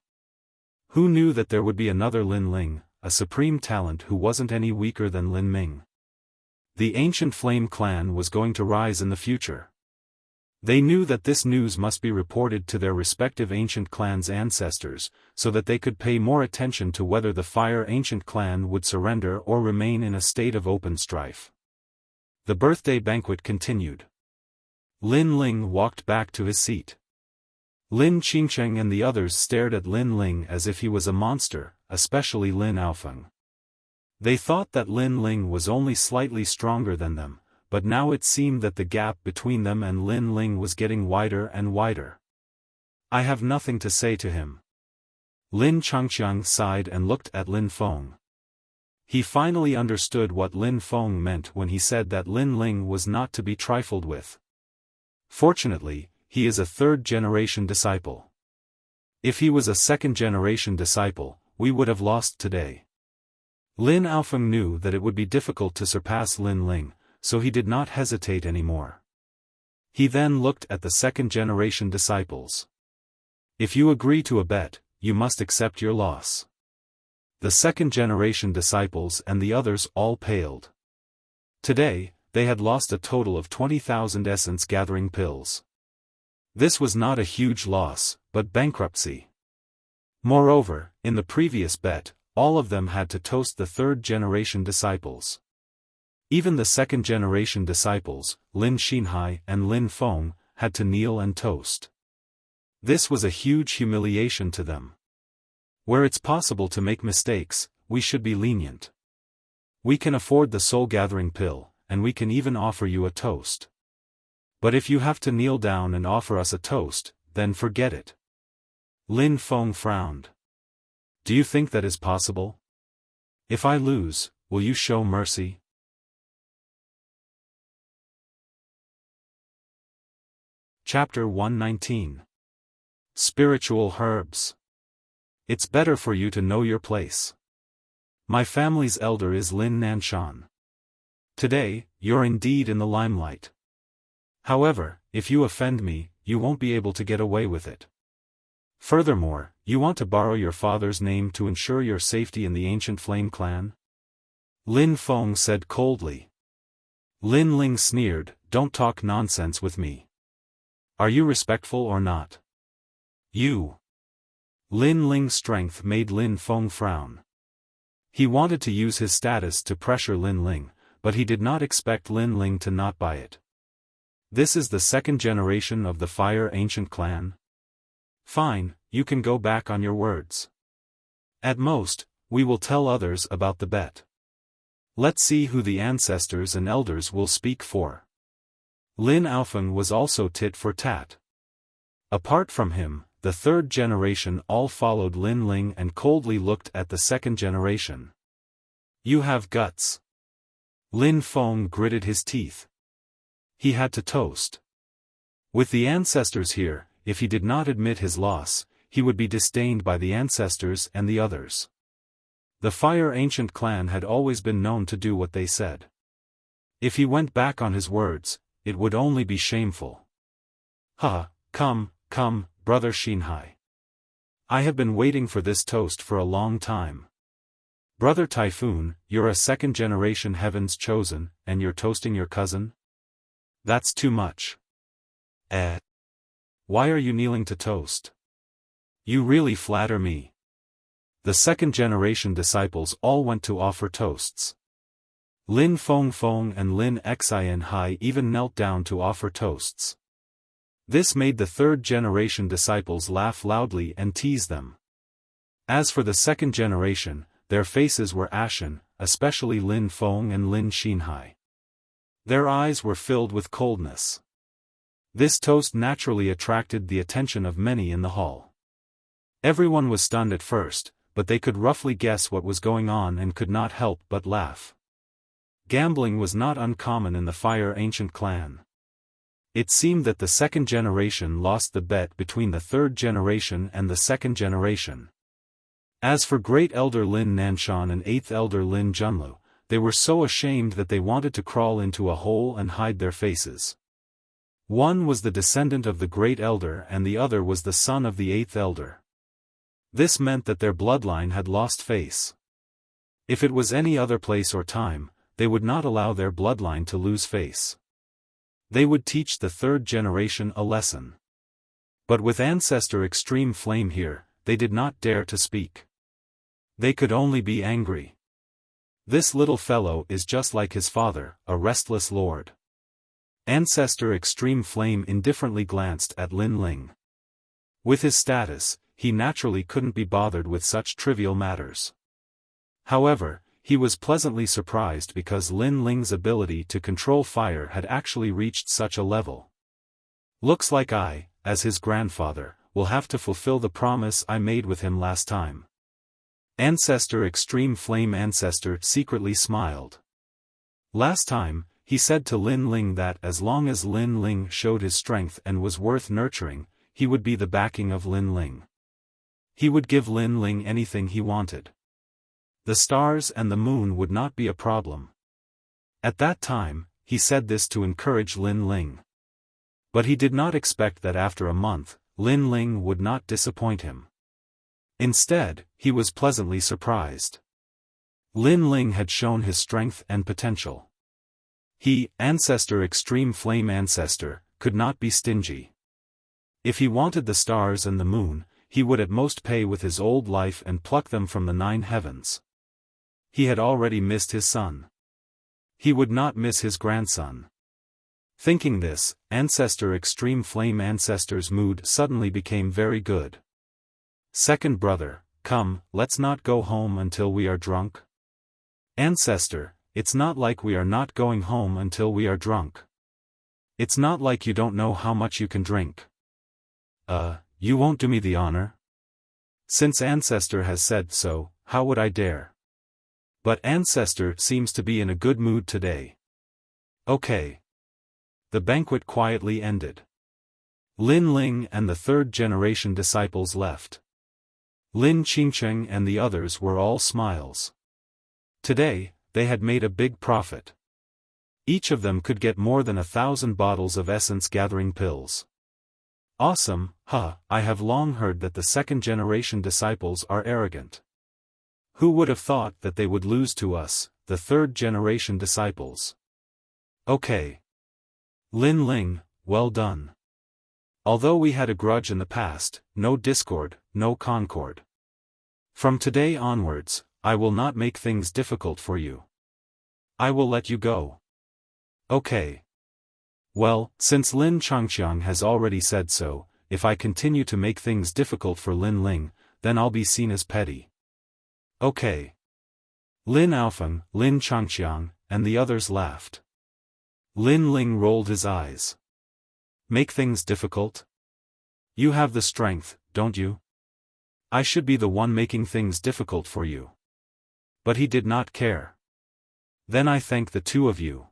Who knew that there would be another Lin Ling, a supreme talent who wasn't any weaker than Lin Ming? The ancient Flame clan was going to rise in the future. They knew that this news must be reported to their respective ancient clans' ancestors, so that they could pay more attention to whether the Fire ancient clan would surrender or remain in a state of open strife. The birthday banquet continued. Lin Ling walked back to his seat. Lin Qingcheng and the others stared at Lin Ling as if he was a monster, especially Lin Aofeng. They thought that Lin Ling was only slightly stronger than them, but now it seemed that the gap between them and Lin Ling was getting wider and wider. I have nothing to say to him. Lin Changqiang sighed and looked at Lin Feng. He finally understood what Lin Feng meant when he said that Lin Ling was not to be trifled with. Fortunately, he is a third-generation disciple. If he was a second-generation disciple, we would have lost today. Lin Aofeng knew that it would be difficult to surpass Lin Ling, so he did not hesitate anymore. He then looked at the second-generation disciples. If you agree to a bet, you must accept your loss. The second-generation disciples and the others all paled. Today, they had lost a total of 20,000 essence-gathering pills. This was not a huge loss, but bankruptcy. Moreover, in the previous bet, all of them had to toast the third-generation disciples. Even the second-generation disciples, Lin Xinhai and Lin Feng, had to kneel and toast. This was a huge humiliation to them. Where it's possible to make mistakes, we should be lenient. We can afford the soul-gathering pill, and we can even offer you a toast. But if you have to kneel down and offer us a toast, then forget it. Lin Feng frowned. Do you think that is possible? If I lose, will you show mercy? Chapter 119. Spiritual Herbs. It's better for you to know your place. My family's elder is Lin Nanshan. Today, you're indeed in the limelight. However, if you offend me, you won't be able to get away with it. Furthermore, you want to borrow your father's name to ensure your safety in the ancient Flame clan? Lin Feng said coldly. Lin Ling sneered, don't talk nonsense with me. Are you respectful or not? You. Lin Ling's strength made Lin Feng frown. He wanted to use his status to pressure Lin Ling, but he did not expect Lin Ling to not buy it. This is the second generation of the Fire Ancient Clan? Fine, you can go back on your words. At most, we will tell others about the bet. Let's see who the ancestors and elders will speak for. Lin Aofeng was also tit for tat. Apart from him, the third generation all followed Lin Ling and coldly looked at the second generation. You have guts. Lin Feng gritted his teeth. He had to toast. With the ancestors here, if he did not admit his loss, he would be disdained by the ancestors and the others. The Fire Ancient Clan had always been known to do what they said. If he went back on his words, it would only be shameful. Come, brother Xinhai. I have been waiting for this toast for a long time. Brother Typhoon, you're a second-generation Heaven's Chosen, and you're toasting your cousin? That's too much. Why are you kneeling to toast? You really flatter me. The second-generation disciples all went to offer toasts. Lin Feng and Lin Xianhai even knelt down to offer toasts. This made the third-generation disciples laugh loudly and tease them. As for the second generation, their faces were ashen, especially Lin Feng and Lin Xinhai. Their eyes were filled with coldness. This toast naturally attracted the attention of many in the hall. Everyone was stunned at first, but they could roughly guess what was going on and could not help but laugh. Gambling was not uncommon in the Fire Ancient Clan. It seemed that the second generation lost the bet between the third generation and the second generation. As for Great Elder Lin Nanshan and Eighth Elder Lin Junlu, they were so ashamed that they wanted to crawl into a hole and hide their faces. One was the descendant of the Great Elder and the other was the son of the Eighth Elder. This meant that their bloodline had lost face. If it was any other place or time, they would not allow their bloodline to lose face. They would teach the third generation a lesson. But with Ancestor Extreme Flame here, they did not dare to speak. They could only be angry. This little fellow is just like his father, a restless lord. Ancestor Extreme Flame indifferently glanced at Lin Ling. With his status, he naturally couldn't be bothered with such trivial matters. However, he was pleasantly surprised because Lin Ling's ability to control fire had actually reached such a level. Looks like I, as his grandfather, will have to fulfill the promise I made with him last time. Ancestor Extreme Flame Ancestor secretly smiled. Last time, he said to Lin Ling that as long as Lin Ling showed his strength and was worth nurturing, he would be the backing of Lin Ling. He would give Lin Ling anything he wanted. The stars and the moon would not be a problem. At that time, he said this to encourage Lin Ling. But he did not expect that after a month, Lin Ling would not disappoint him. Instead, he was pleasantly surprised. Lin Ling had shown his strength and potential. He, Ancestor Extreme Flame Ancestor, could not be stingy. If he wanted the stars and the moon, he would at most pay with his old life and pluck them from the 9 heavens. He had already missed his son. He would not miss his grandson. Thinking this, Ancestor Extreme Flame Ancestor's mood suddenly became very good. Second brother, come, let's not go home until we are drunk. Ancestor, it's not like we are not going home until we are drunk. It's not like you don't know how much you can drink. You won't do me the honor? Since Ancestor has said so, how would I dare? But Ancestor seems to be in a good mood today. Okay. The banquet quietly ended. Lin Ling and the third-generation disciples left. Lin Qingcheng and the others were all smiles. Today, they had made a big profit. Each of them could get more than 1,000 bottles of essence-gathering pills. Awesome, I have long heard that the second-generation disciples are arrogant. Who would have thought that they would lose to us, the third-generation disciples? Okay. Lin Ling, well done. Although we had a grudge in the past, no discord, no concord. From today onwards, I will not make things difficult for you. I will let you go. Okay. Well, since Lin Changqiang has already said so, if I continue to make things difficult for Lin Ling, then I'll be seen as petty. Okay. Lin Aofeng, Lin Changqiang, and the others laughed. Lin Ling rolled his eyes. Make things difficult? You have the strength, don't you? I should be the one making things difficult for you. But he did not care. Then I thank the two of you.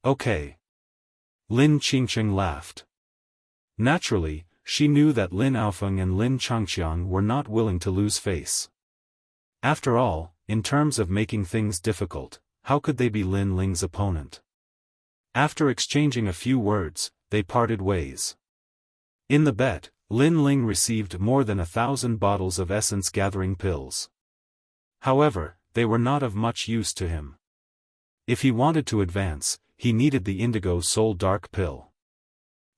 Okay. Lin Qingcheng laughed. Naturally, she knew that Lin Aofeng and Lin Changqiang were not willing to lose face. After all, in terms of making things difficult, how could they be Lin Ling's opponent? After exchanging a few words, they parted ways. In the bet, Lin Ling received more than 1,000 bottles of essence-gathering pills. However, they were not of much use to him. If he wanted to advance, he needed the Indigo Soul Dark Pill.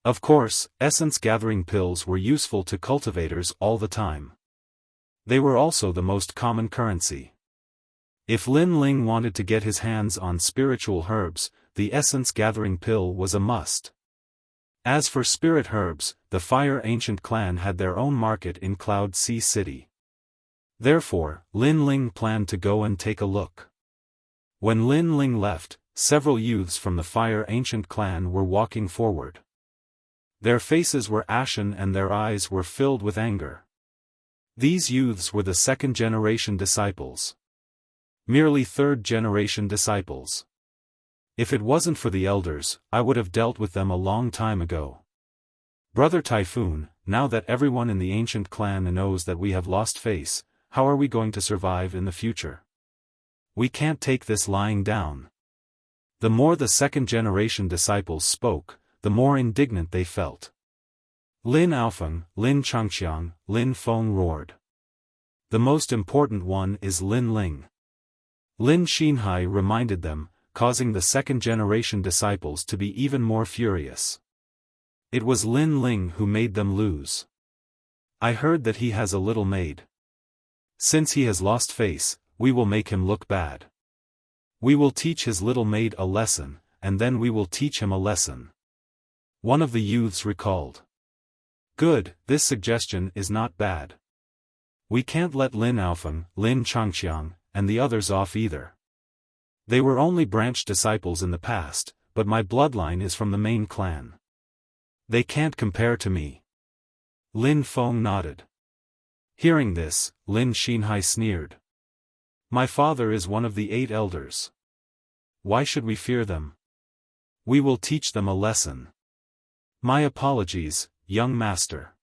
Of course, essence-gathering pills were useful to cultivators all the time. They were also the most common currency. If Lin Ling wanted to get his hands on spiritual herbs, the essence-gathering pill was a must. As for spirit herbs, the Fire Ancient clan had their own market in Cloud Sea City. Therefore, Lin Ling planned to go and take a look. When Lin Ling left, several youths from the Fire Ancient clan were walking forward. Their faces were ashen and their eyes were filled with anger. These youths were the second-generation disciples. Merely third-generation disciples. If it wasn't for the elders, I would have dealt with them a long time ago. Brother Typhoon, now that everyone in the ancient clan knows that we have lost face, how are we going to survive in the future? We can't take this lying down. The more the second-generation disciples spoke, the more indignant they felt. Lin Aofeng, Lin Changqiang, Lin Feng roared. The most important one is Lin Ling. Lin Xinhai reminded them, causing the second-generation disciples to be even more furious. It was Lin Ling who made them lose. I heard that he has a little maid. Since he has lost face, we will make him look bad. We will teach his little maid a lesson, and then we will teach him a lesson. One of the youths recalled. Good, this suggestion is not bad. We can't let Lin Aofeng, Lin Changqiang, and the others off either. They were only branch disciples in the past, but my bloodline is from the main clan. They can't compare to me. Lin Feng nodded. Hearing this, Lin Xinhai sneered. My father is one of the 8 elders. Why should we fear them? We will teach them a lesson. My apologies, young master.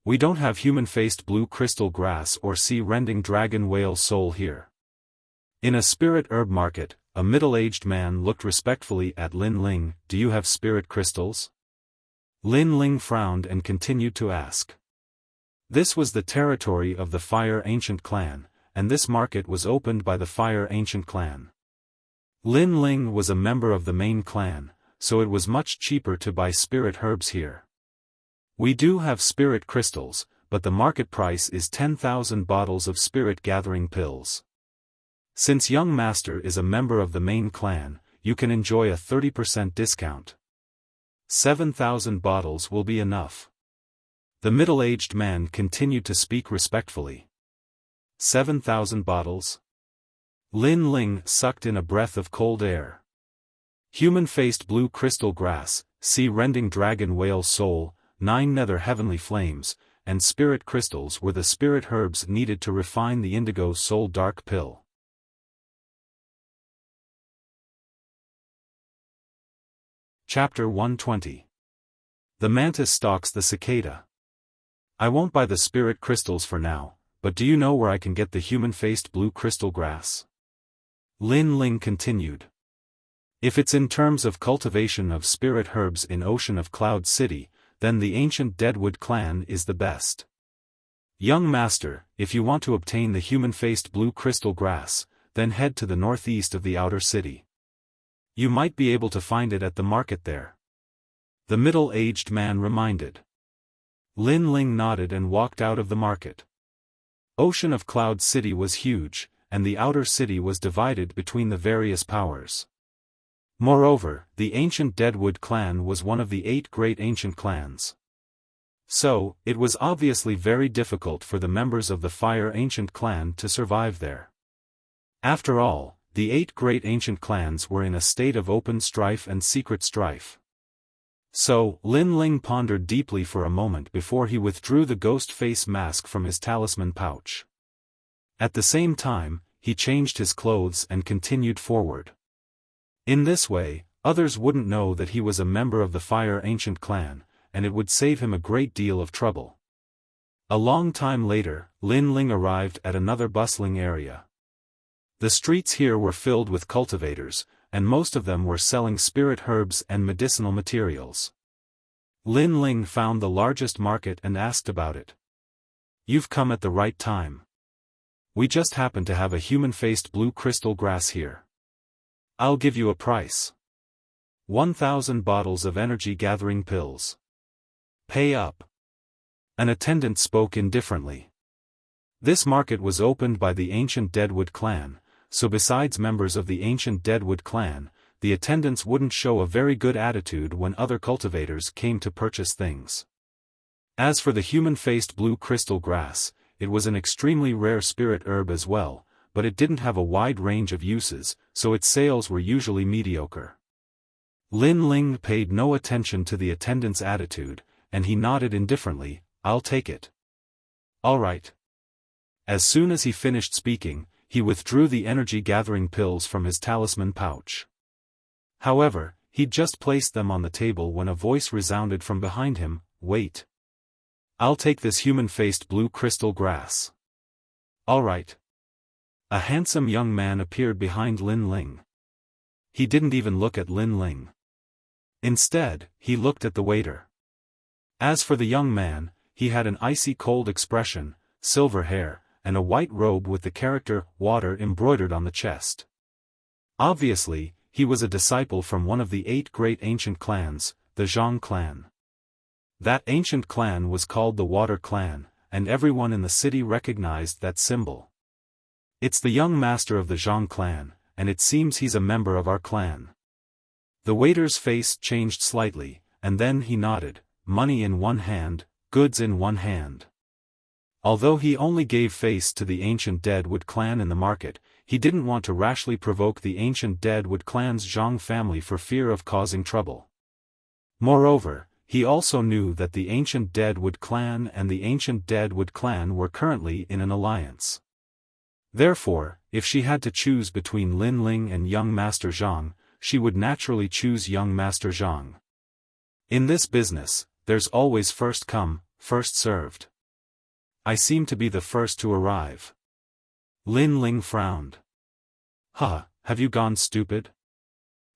We don't have human-faced blue crystal grass or sea-rending dragon whale soul here. In a spirit herb market, a middle-aged man looked respectfully at Lin Ling. "Do you have spirit crystals?" Lin Ling frowned and continued to ask. This was the territory of the Fire Ancient clan, and this market was opened by the Fire Ancient clan. Lin Ling was a member of the main clan, so it was much cheaper to buy spirit herbs here. "We do have spirit crystals, but the market price is 10,000 bottles of spirit gathering pills. Since young master is a member of the main clan, you can enjoy a 30% discount. 7,000 bottles will be enough." The middle-aged man continued to speak respectfully. 7,000 bottles? Lin Ling sucked in a breath of cold air. Human-faced blue crystal grass, sea-rending dragon whale soul, 9 nether heavenly flames, and spirit crystals were the spirit herbs needed to refine the indigo soul dark pill. Chapter 120. The mantis stalks the cicada. "I won't buy the spirit crystals for now, but do you know where I can get the human-faced blue crystal grass?" Lin Ling continued. "If it's in terms of cultivation of spirit herbs in Ocean of Cloud City, then the ancient Deadwood clan is the best. Young master, if you want to obtain the human-faced blue crystal grass, then head to the northeast of the outer city. You might be able to find it at the market there," the middle-aged man reminded. Lin Ling nodded and walked out of the market. Ocean of Cloud City was huge, and the outer city was divided between the various powers. Moreover, the ancient Deadwood clan was one of the 8 great ancient clans. So, it was obviously very difficult for the members of the Fire Ancient clan to survive there. After all, the 8 great ancient clans were in a state of open strife and secret strife. So, Lin Ling pondered deeply for a moment before he withdrew the ghost face mask from his talisman pouch. At the same time, he changed his clothes and continued forward. In this way, others wouldn't know that he was a member of the Fire Ancient clan, and it would save him a great deal of trouble. A long time later, Lin Ling arrived at another bustling area. The streets here were filled with cultivators, and most of them were selling spirit herbs and medicinal materials. Lin Ling found the largest market and asked about it. "You've come at the right time. We just happen to have a human-faced blue crystal grass here. I'll give you a price. 1,000 bottles of energy-gathering pills. Pay up." An attendant spoke indifferently. This market was opened by the ancient Deadwood clan, so besides members of the ancient Deadwood clan, the attendants wouldn't show a very good attitude when other cultivators came to purchase things. As for the human-faced blue crystal grass, it was an extremely rare spirit herb as well, but it didn't have a wide range of uses, so its sales were usually mediocre. Lin Ling paid no attention to the attendant's attitude, and he nodded indifferently. "I'll take it." "All right." As soon as he finished speaking, he withdrew the energy-gathering pills from his talisman pouch. However, he'd just placed them on the table when a voice resounded from behind him, "Wait. I'll take this human-faced blue crystal grass." "All right." A handsome young man appeared behind Lin Ling. He didn't even look at Lin Ling. Instead, he looked at the waiter. As for the young man, he had an icy cold expression, silver hair, and a white robe with the character "water" embroidered on the chest. Obviously, he was a disciple from one of the 8 great ancient clans, the Zhang clan. That ancient clan was called the Water clan, and everyone in the city recognized that symbol. "It's the young master of the Zhang clan, and it seems he's a member of our clan." The waiter's face changed slightly, and then he nodded, money in one hand, goods in one hand. Although he only gave face to the ancient Deadwood clan in the market, he didn't want to rashly provoke the ancient Deadwood clan's Zhang family for fear of causing trouble. Moreover, he also knew that the ancient Deadwood clan and the ancient Deadwood clan were currently in an alliance. Therefore, if she had to choose between Lin Ling and young Master Zhang, she would naturally choose young Master Zhang. In this business, there's always first come, first served. "I seem to be the first to arrive." Lin Ling frowned. Huh, have you gone stupid?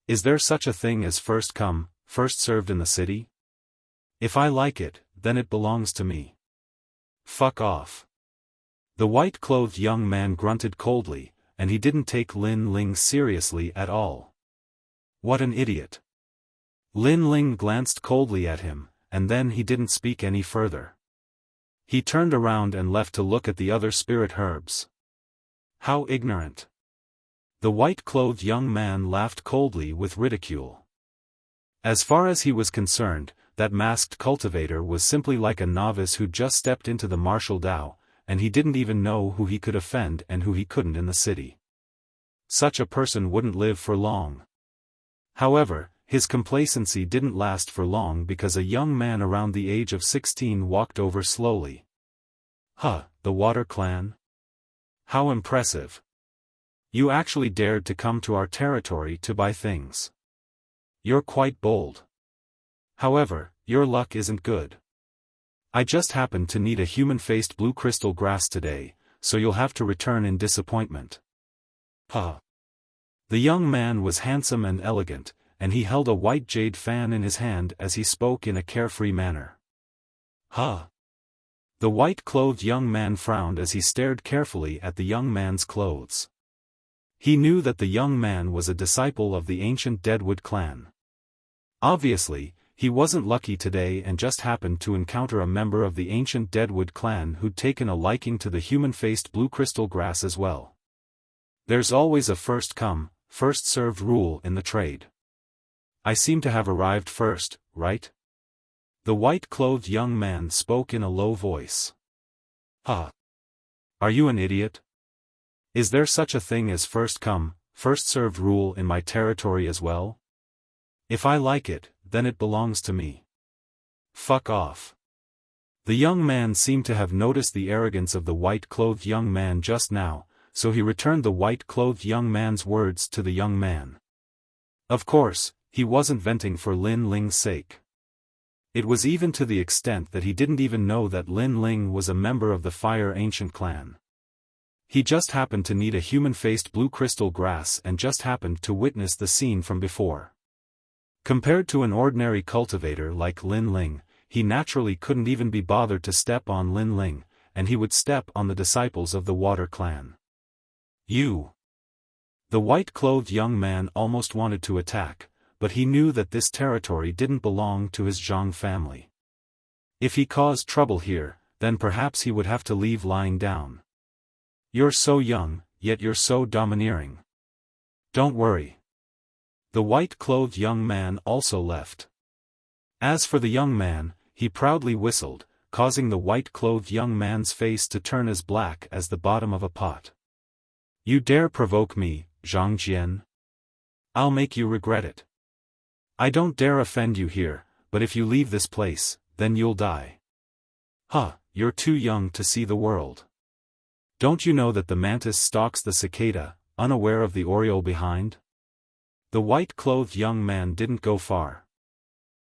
Is there such a thing as first come, first served in the city? If I like it, then it belongs to me. Fuck off. The white-clothed young man grunted coldly, and he didn't take Lin Ling seriously at all. What an idiot. Lin Ling glanced coldly at him, and then he didn't speak any further. He turned around and left to look at the other spirit herbs. How ignorant. The white-clothed young man laughed coldly with ridicule. As far as he was concerned, that masked cultivator was simply like a novice who just stepped into the martial Tao, and he didn't even know who he could offend and who he couldn't in the city. Such a person wouldn't live for long. However, his complacency didn't last for long because a young man around the age of 16 walked over slowly. Huh, the Water Clan? How impressive. You actually dared to come to our territory to buy things. You're quite bold. However, your luck isn't good. I just happened to need a human-faced blue crystal grass today, so you'll have to return in disappointment. Huh. The young man was handsome and elegant, and he held a white jade fan in his hand as he spoke in a carefree manner. Huh. The white-clothed young man frowned as he stared carefully at the young man's clothes. He knew that the young man was a disciple of the ancient Deadwood clan. Obviously, he wasn't lucky today and just happened to encounter a member of the ancient Deadwood clan who'd taken a liking to the human-faced blue crystal grass as well. There's always a first-come, first-served rule in the trade. I seem to have arrived first, right? The white-clothed young man spoke in a low voice. Huh. Are you an idiot? Is there such a thing as first-come, first-served rule in my territory as well? If I like it, then it belongs to me. Fuck off. The young man seemed to have noticed the arrogance of the white-clothed young man just now, so he returned the white-clothed young man's words to the young man. Of course, he wasn't venting for Lin Ling's sake. It was even to the extent that he didn't even know that Lin Ling was a member of the Fire Ancient clan. He just happened to need a human-faced blue crystal grass and just happened to witness the scene from before. Compared to an ordinary cultivator like Lin Ling, he naturally couldn't even be bothered to step on Lin Ling, and he would step on the disciples of the Water Clan. You! The white-clothed young man almost wanted to attack, but he knew that this territory didn't belong to his Zhang family. If he caused trouble here, then perhaps he would have to leave lying down. You're so young, yet you're so domineering. Don't worry. The white-clothed young man also left. As for the young man, he proudly whistled, causing the white-clothed young man's face to turn as black as the bottom of a pot. You dare provoke me, Zhang Jian? I'll make you regret it. I don't dare offend you here, but if you leave this place, then you'll die. Huh, you're too young to see the world. Don't you know that the mantis stalks the cicada, unaware of the oriole behind? The white-clothed young man didn't go far.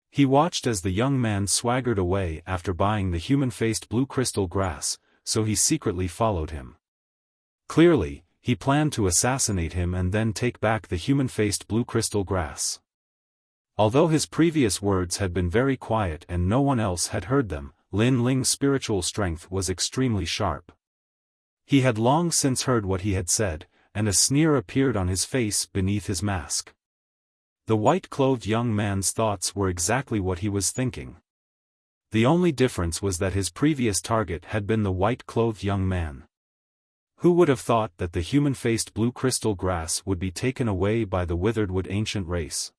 He watched as the young man swaggered away after buying the human-faced blue crystal grass, so he secretly followed him. Clearly, he planned to assassinate him and then take back the human-faced blue crystal grass. Although his previous words had been very quiet and no one else had heard them, Lin Ling's spiritual strength was extremely sharp. He had long since heard what he had said, and a sneer appeared on his face beneath his mask. The white-clothed young man's thoughts were exactly what he was thinking. The only difference was that his previous target had been the white-clothed young man. Who would have thought that the human-faced blue crystal grass would be taken away by the witheredwood ancient race?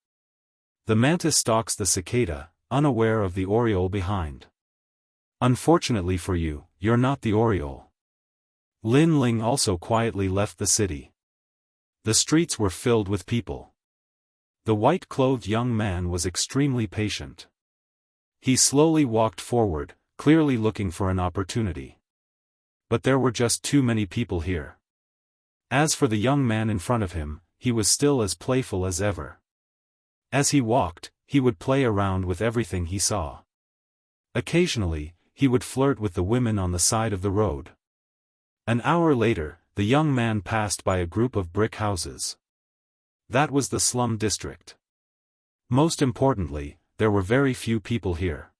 The mantis stalks the cicada, unaware of the oriole behind. Unfortunately for you, you're not the oriole. Lin Ling also quietly left the city. The streets were filled with people. The white-clothed young man was extremely patient. He slowly walked forward, clearly looking for an opportunity. But there were just too many people here. As for the young man in front of him, he was still as playful as ever. As he walked, he would play around with everything he saw. Occasionally, he would flirt with the women on the side of the road. An hour later, the young man passed by a group of brick houses. That was the slum district. Most importantly, there were very few people here.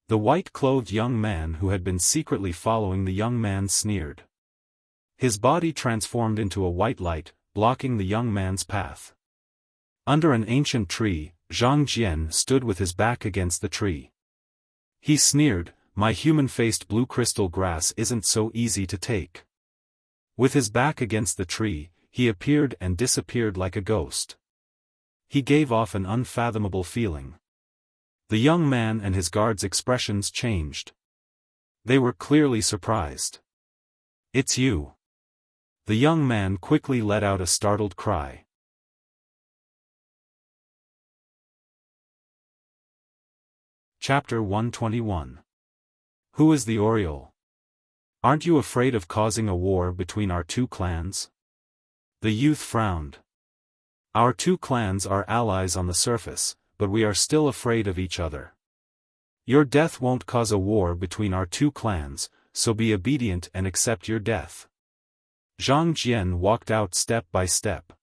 The white-clothed young man who had been secretly following the young man sneered. His body transformed into a white light, blocking the young man's path. Under an ancient tree, Zhang Jian stood with his back against the tree. He sneered, "My human-faced blue crystal grass isn't so easy to take." With his back against the tree, he appeared and disappeared like a ghost. He gave off an unfathomable feeling. The young man and his guards' expressions changed. They were clearly surprised. "It's you." The young man quickly let out a startled cry. Chapter 121. Who is the Oriole? Aren't you afraid of causing a war between our two clans? The youth frowned. Our two clans are allies on the surface, but we are still afraid of each other. Your death won't cause a war between our two clans, so be obedient and accept your death. Zhang Jian walked out step by step.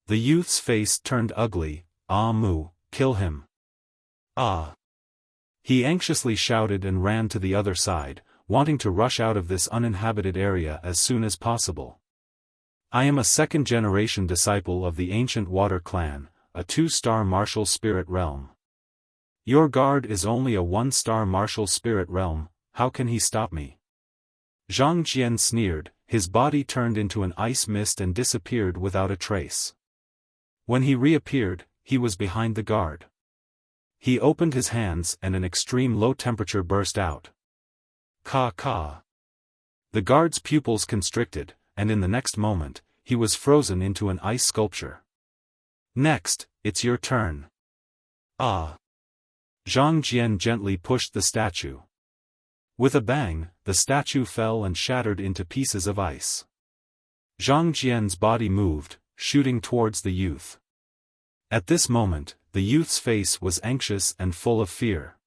The youth's face turned ugly. "Ah Mu, kill him. Ah." He anxiously shouted and ran to the other side, wanting to rush out of this uninhabited area as soon as possible. "I am a second-generation disciple of the ancient Water Clan, a 2-star martial spirit realm. Your guard is only a 1-star martial spirit realm, how can he stop me?" Zhang Jian sneered, his body turned into an ice mist and disappeared without a trace. When he reappeared, he was behind the guard. He opened his hands and an extreme low temperature burst out. Ka. The guard's pupils constricted, and in the next moment, he was frozen into an ice sculpture. "Next, it's your turn." "Ah." Zhang Jian gently pushed the statue. With a bang, the statue fell and shattered into pieces of ice. Zhang Jian's body moved, shooting towards the youth. At this moment, the youth's face was anxious and full of fear.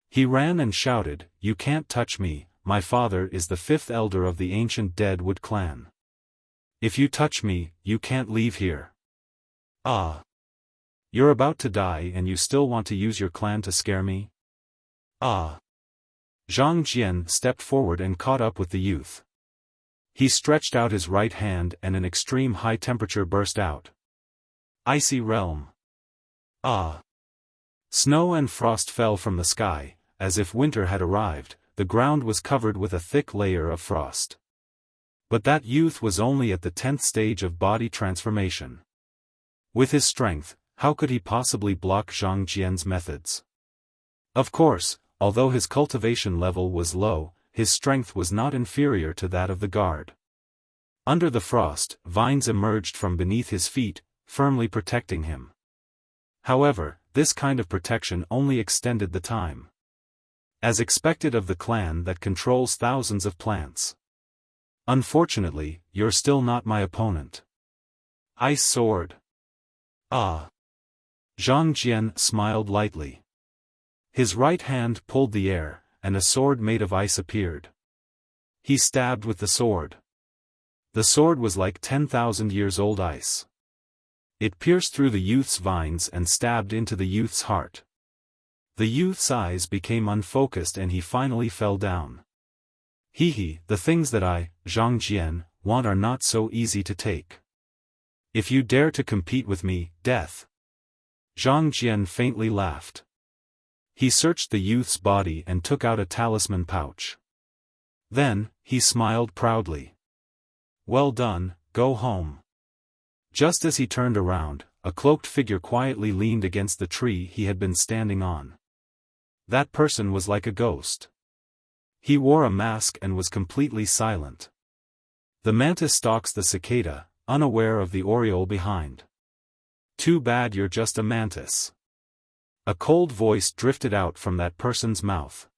He ran and shouted, "You can't touch me, my father is the 5th elder of the ancient Deadwood clan. If you touch me, you can't leave here." "Ah. You're about to die and you still want to use your clan to scare me? Ah." Zhang Jian stepped forward and caught up with the youth. He stretched out his right hand and an extreme high temperature burst out. "Icy realm." "Ah." Snow and frost fell from the sky, as if winter had arrived. The ground was covered with a thick layer of frost. But that youth was only at the 10th stage of body transformation. With his strength, how could he possibly block Zhang Jian's methods? Of course, although his cultivation level was low, his strength was not inferior to that of the guard. Under the frost, vines emerged from beneath his feet, firmly protecting him. However, this kind of protection only extended the time. As expected of the clan that controls thousands of plants. "Unfortunately, you're still not my opponent." "Ice sword." "Ah." Zhang Jian smiled lightly. His right hand pulled the air, and a sword made of ice appeared. He stabbed with the sword. The sword was like 10,000 years old ice. It pierced through the youth's vines and stabbed into the youth's heart. The youth's eyes became unfocused and he finally fell down. "Hee, the things that I, Zhang Jian, want are not so easy to take. If you dare to compete with me, death." Zhang Jian faintly laughed. He searched the youth's body and took out a talisman pouch. Then, he smiled proudly. "Well done, go home." Just as he turned around, a cloaked figure quietly leaned against the tree he had been standing on. That person was like a ghost. He wore a mask and was completely silent. The mantis stalks the cicada, unaware of the oriole behind. "Too bad you're just a mantis." A cold voice drifted out from that person's mouth.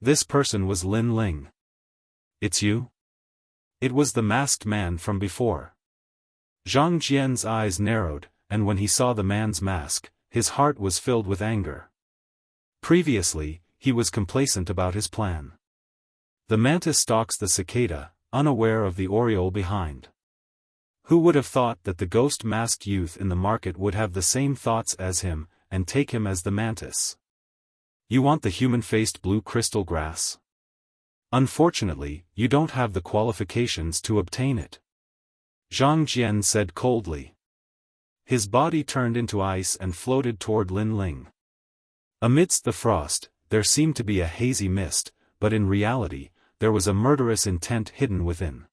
This person was Lin Ling. "It's you?" It was the masked man from before. Zhang Jian's eyes narrowed, and when he saw the man's mask, his heart was filled with anger. Previously, he was complacent about his plan. The mantis stalks the cicada, unaware of the aureole behind. Who would have thought that the ghost-masked youth in the market would have the same thoughts as him, and take him as the mantis? You want the human-faced blue crystal grass? Unfortunately, you don't have the qualifications to obtain it. Zhang Jian said coldly. His body turned into ice and floated toward Lin Ling. Amidst the frost, there seemed to be a hazy mist, but in reality, there was a murderous intent hidden within.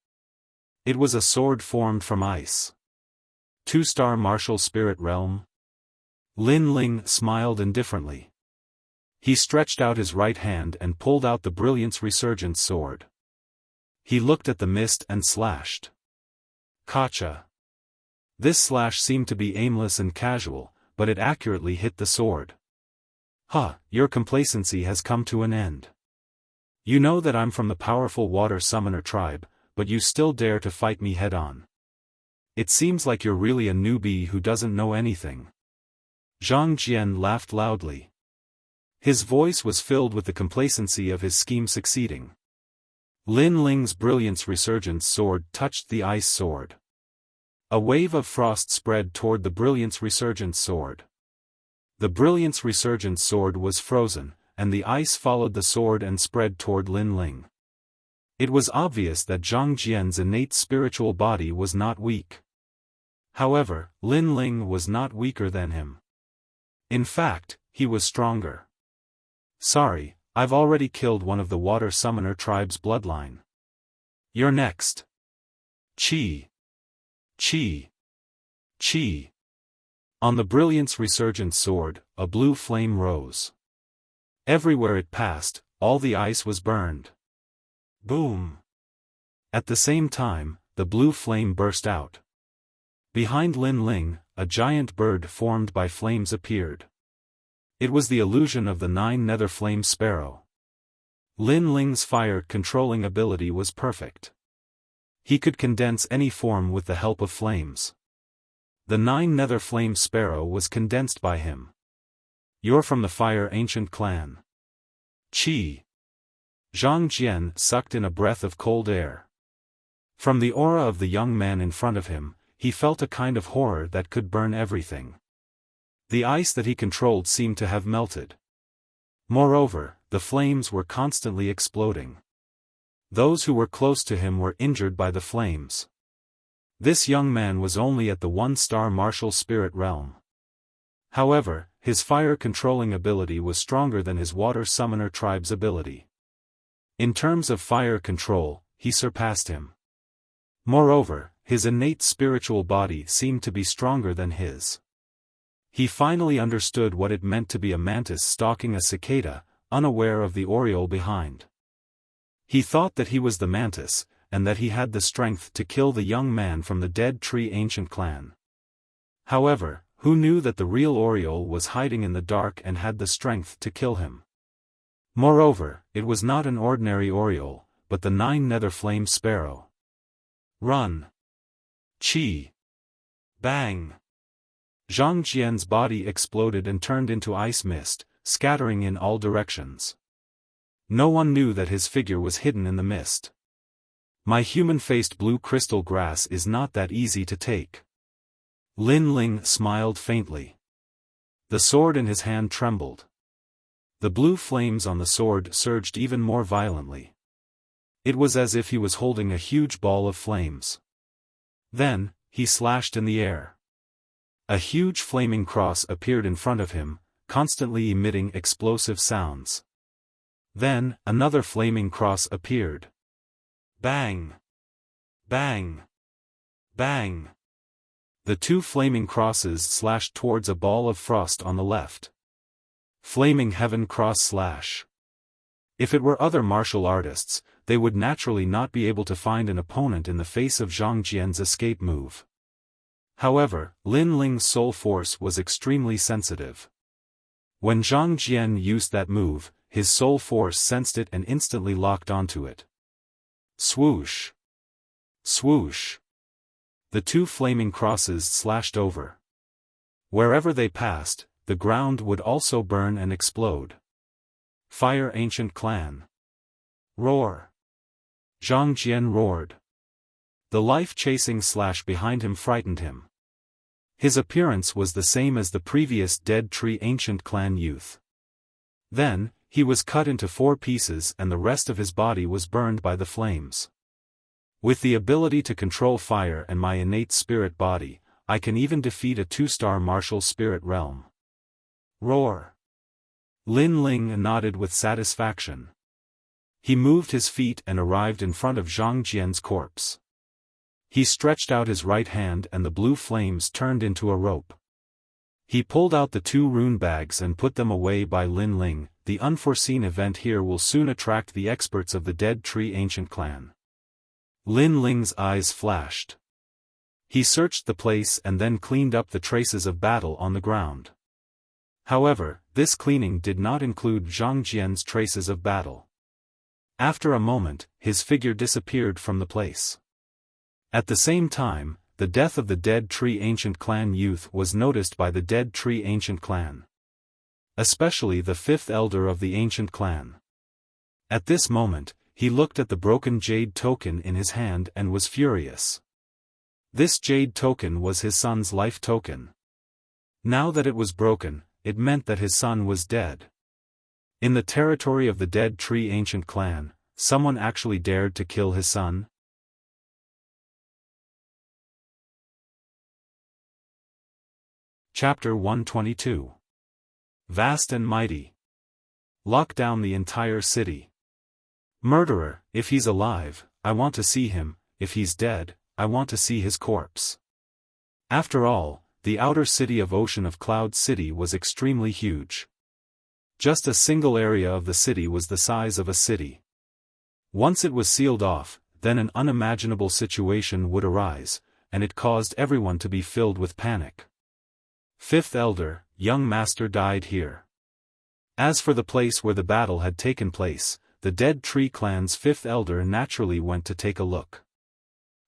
It was a sword formed from ice. 2-star martial spirit realm? Lin Ling smiled indifferently. He stretched out his right hand and pulled out the Brilliance Resurgence sword. He looked at the mist and slashed. Gotcha. This slash seemed to be aimless and casual, but it accurately hit the sword. Your complacency has come to an end. You know that I'm from the powerful water summoner tribe, but you still dare to fight me head-on. It seems like you're really a newbie who doesn't know anything. Zhang Jian laughed loudly. His voice was filled with the complacency of his scheme succeeding. Lin Ling's Brilliance Resurgence sword touched the ice sword. A wave of frost spread toward the Brilliance Resurgence sword. The Brilliance Resurgence sword was frozen, and the ice followed the sword and spread toward Lin Ling. It was obvious that Zhang Jian's innate spiritual body was not weak. However, Lin Ling was not weaker than him. In fact, he was stronger. Sorry, I've already killed one of the water summoner tribe's bloodline. You're next. Chi. Chi. Chi. On the Brilliance Resurgence sword, a blue flame rose. Everywhere it passed, all the ice was burned. Boom. At the same time, the blue flame burst out. Behind Lin Ling, a giant bird formed by flames appeared. It was the illusion of the 9-nether flame sparrow. Lin Ling's fire-controlling ability was perfect. He could condense any form with the help of flames. The 9-nether flame sparrow was condensed by him. You're from the Fire Ancient clan. Chi. Zhang Jian sucked in a breath of cold air. From the aura of the young man in front of him, he felt a kind of horror that could burn everything. The ice that he controlled seemed to have melted. Moreover, the flames were constantly exploding. Those who were close to him were injured by the flames. This young man was only at the 1-star martial spirit realm. However, his fire-controlling ability was stronger than his water summoner tribe's ability. In terms of fire control, he surpassed him. Moreover, his innate spiritual body seemed to be stronger than his. He finally understood what it meant to be a mantis stalking a cicada, unaware of the aureole behind. He thought that he was the mantis, and that he had the strength to kill the young man from the dead tree ancient clan. However, who knew that the real aureole was hiding in the dark and had the strength to kill him? Moreover, it was not an ordinary aureole, but the 9-nether flame sparrow. Run! Chi! Bang! Zhang Jian's body exploded and turned into ice mist, scattering in all directions. No one knew that his figure was hidden in the mist. My human-faced blue crystal grass is not that easy to take. Lin Ling smiled faintly. The sword in his hand trembled. The blue flames on the sword surged even more violently. It was as if he was holding a huge ball of flames. Then, he slashed in the air. A huge flaming cross appeared in front of him, constantly emitting explosive sounds. Then, another flaming cross appeared. Bang! Bang! Bang! The 2 flaming crosses slashed towards a ball of frost on the left. Flaming Heaven Cross Slash. If it were other martial artists, they would naturally not be able to find an opponent in the face of Zhang Jian's escape move. However, Lin Ling's soul force was extremely sensitive. When Zhang Jian used that move, his soul force sensed it and instantly locked onto it. Swoosh! Swoosh! The 2 flaming crosses slashed over. Wherever they passed, the ground would also burn and explode. Fire Ancient Clan. Roar! Zhang Jian roared. The life chasing slash behind him frightened him. His appearance was the same as the previous dead tree ancient clan youth. Then, he was cut into 4 pieces and the rest of his body was burned by the flames. With the ability to control fire and my innate spirit body, I can even defeat a 2-star martial spirit realm. Roar! Lin Ling nodded with satisfaction. He moved his feet and arrived in front of Zhang Jian's corpse. He stretched out his right hand and the blue flames turned into a rope. He pulled out the 2 rune bags and put them away by Lin Ling. The unforeseen event here will soon attract the experts of the Dead Tree Ancient Clan. Lin Ling's eyes flashed. He searched the place and then cleaned up the traces of battle on the ground. However, this cleaning did not include Zhang Jian's traces of battle. After a moment, his figure disappeared from the place. At the same time, the death of the Dead Tree Ancient Clan youth was noticed by the Dead Tree Ancient Clan. Especially the 5th elder of the Ancient Clan. At this moment, he looked at the broken jade token in his hand and was furious. This jade token was his son's life token. Now that it was broken, it meant that his son was dead. In the territory of the Dead Tree Ancient Clan, someone actually dared to kill his son? Chapter 122. Vast and Mighty. Lock down the entire city. Murderer, if he's alive, I want to see him, if he's dead, I want to see his corpse. After all, the outer city of Ocean of Cloud City was extremely huge. Just a single area of the city was the size of a city. Once it was sealed off, then an unimaginable situation would arise, and it caused everyone to be filled with panic. 5th elder, young master died here. As for the place where the battle had taken place, the Dead Tree Clan's 5th elder naturally went to take a look.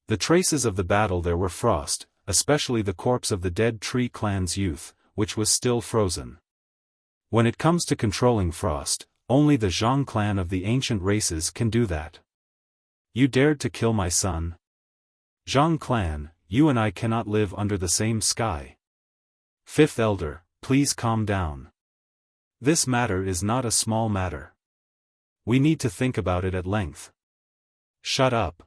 The traces of the battle there were frost, especially the corpse of the Dead Tree Clan's youth, which was still frozen. When it comes to controlling frost, only the Zhang clan of the ancient races can do that. You dared to kill my son? Zhang clan, you and I cannot live under the same sky. 5th elder, please calm down. This matter is not a small matter. We need to think about it at length. Shut up.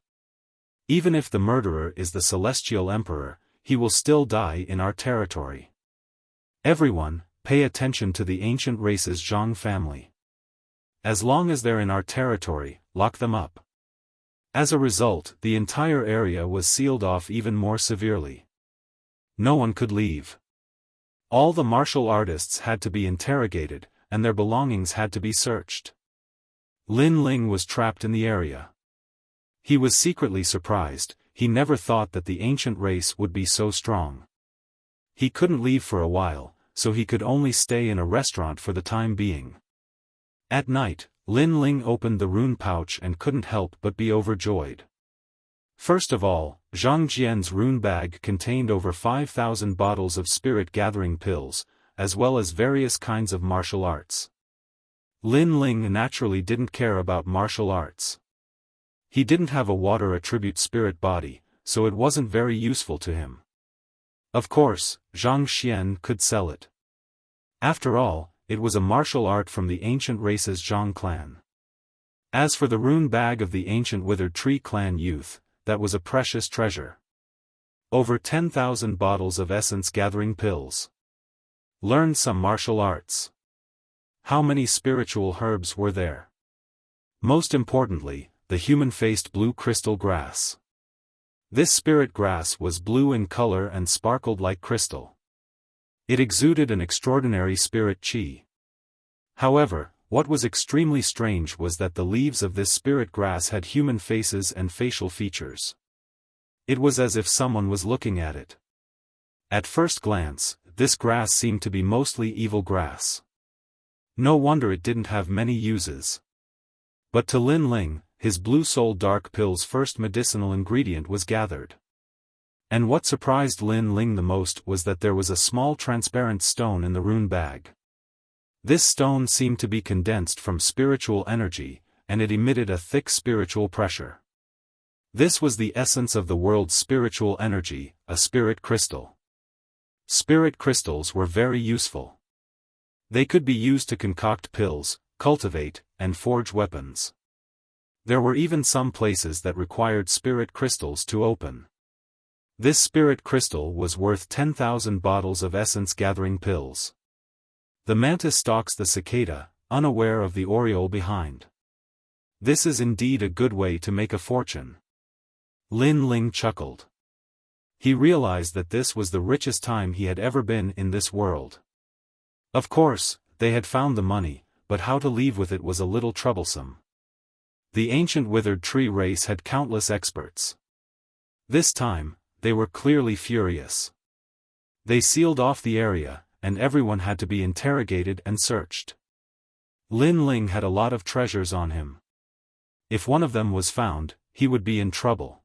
Even if the murderer is the Celestial Emperor, he will still die in our territory. Everyone, pay attention to the ancient race's Zhang family. As long as they're in our territory, lock them up. As a result, the entire area was sealed off even more severely. No one could leave. All the martial artists had to be interrogated, and their belongings had to be searched. Lin Ling was trapped in the area. He was secretly surprised, he never thought that the ancient race would be so strong. He couldn't leave for a while, so he could only stay in a restaurant for the time being. At night, Lin Ling opened the rune pouch and couldn't help but be overjoyed. First of all, Zhang Jian's rune bag contained over 5,000 bottles of spirit-gathering pills, as well as various kinds of martial arts. Lin Ling naturally didn't care about martial arts. He didn't have a water attribute spirit body, so it wasn't very useful to him. Of course, Zhang Xian could sell it. After all, it was a martial art from the ancient race's Zhang clan. As for the rune bag of the ancient Withered Tree clan youth, that was a precious treasure. Over 10,000 bottles of essence-gathering pills. Learn some martial arts. How many spiritual herbs were there? Most importantly, the human-faced blue crystal grass. This spirit grass was blue in color and sparkled like crystal. It exuded an extraordinary spirit chi. However, what was extremely strange was that the leaves of this spirit grass had human faces and facial features. It was as if someone was looking at it. At first glance, this grass seemed to be mostly evil grass. No wonder it didn't have many uses. But to Lin Ling, his blue soul dark pill's first medicinal ingredient was gathered. And what surprised Lin Ling the most was that there was a small transparent stone in the rune bag. This stone seemed to be condensed from spiritual energy, and it emitted a thick spiritual pressure. This was the essence of the world's spiritual energy, a spirit crystal. Spirit crystals were very useful. They could be used to concoct pills, cultivate, and forge weapons. There were even some places that required spirit crystals to open. This spirit crystal was worth 10,000 bottles of essence-gathering pills. The mantis stalks the cicada, unaware of the oriole behind. This is indeed a good way to make a fortune. Lin Ling chuckled. He realized that this was the richest time he had ever been in this world. Of course, they had found the money, but how to leave with it was a little troublesome. The ancient withered tree race had countless experts. This time, they were clearly furious. They sealed off the area, and everyone had to be interrogated and searched. Lin Ling had a lot of treasures on him. If one of them was found, he would be in trouble.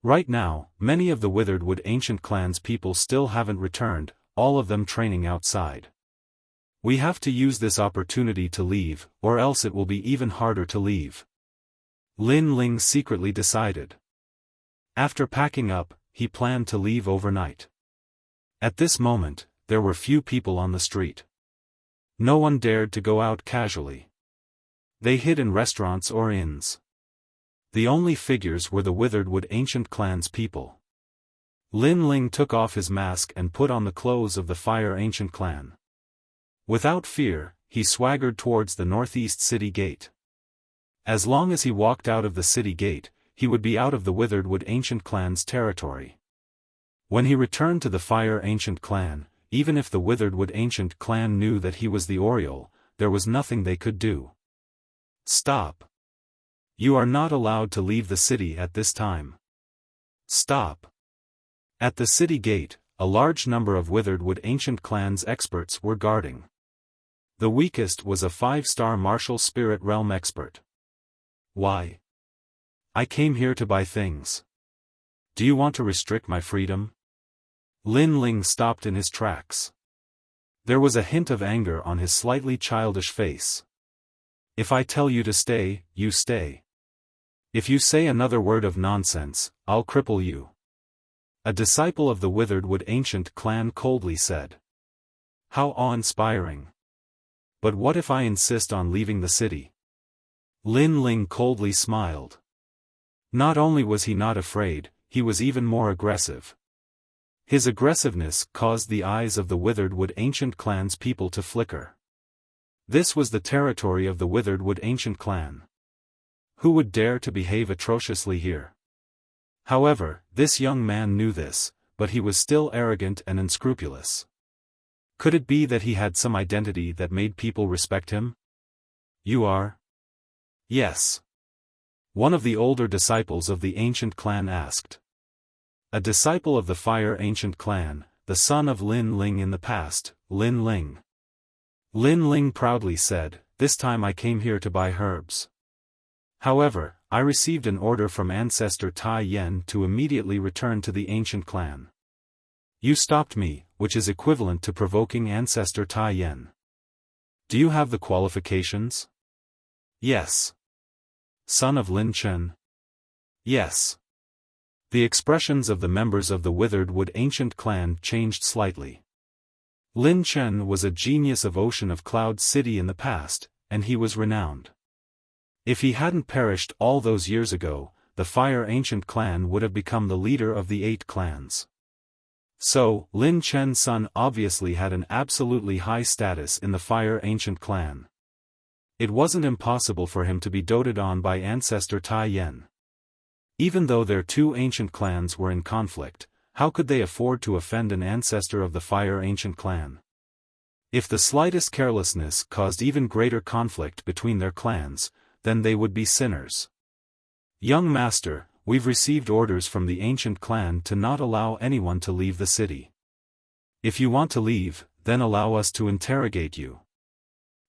Right now, many of the Withered Wood Ancient Clan's people still haven't returned, all of them training outside. We have to use this opportunity to leave, or else it will be even harder to leave. Lin Ling secretly decided. After packing up, he planned to leave overnight. At this moment, there were few people on the street. No one dared to go out casually. They hid in restaurants or inns. The only figures were the Withered Wood Ancient Clan's people. Lin Ling took off his mask and put on the clothes of the Fire Ancient Clan. Without fear, he swaggered towards the northeast city gate. As long as he walked out of the city gate, he would be out of the Withered Wood Ancient Clan's territory. When he returned to the Fire Ancient Clan, even if the Withered Wood Ancient Clan knew that he was the Oriole, there was nothing they could do. Stop. You are not allowed to leave the city at this time. Stop. At the city gate, a large number of Withered Wood Ancient Clan's experts were guarding. The weakest was a 5-star martial spirit realm expert. Why? I came here to buy things. Do you want to restrict my freedom? Lin Ling stopped in his tracks. There was a hint of anger on his slightly childish face. If I tell you to stay, you stay. If you say another word of nonsense, I'll cripple you. A disciple of the Withered Wood Ancient Clan coldly said. How awe-inspiring. But what if I insist on leaving the city? Lin Ling coldly smiled. Not only was he not afraid, he was even more aggressive. His aggressiveness caused the eyes of the Withered Wood Ancient Clan's people to flicker. This was the territory of the Withered Wood Ancient Clan. Who would dare to behave atrociously here? However, this young man knew this, but he was still arrogant and unscrupulous. Could it be that he had some identity that made people respect him? You are? Yes. One of the older disciples of the Ancient Clan asked. A disciple of the Fire Ancient Clan, the son of Lin Ling in the past, Lin Ling. Lin Ling proudly said, this time I came here to buy herbs. However, I received an order from Ancestor Tai Yen to immediately return to the Ancient Clan. You stopped me, which is equivalent to provoking Ancestor Tai Yen. Do you have the qualifications? Yes. Son of Lin Chen? Yes. The expressions of the members of the Withered Wood Ancient Clan changed slightly. Lin Chen was a genius of Ocean of Cloud City in the past, and he was renowned. If he hadn't perished all those years ago, the Fire Ancient Clan would have become the leader of the 8 clans. So, Lin Chen's son obviously had an absolutely high status in the Fire Ancient Clan. It wasn't impossible for him to be doted on by Ancestor Tai Yen. Even though their 2 ancient clans were in conflict, how could they afford to offend an ancestor of the Fire Ancient Clan? If the slightest carelessness caused even greater conflict between their clans, then they would be sinners. Young master, we've received orders from the Ancient Clan to not allow anyone to leave the city. If you want to leave, then allow us to interrogate you.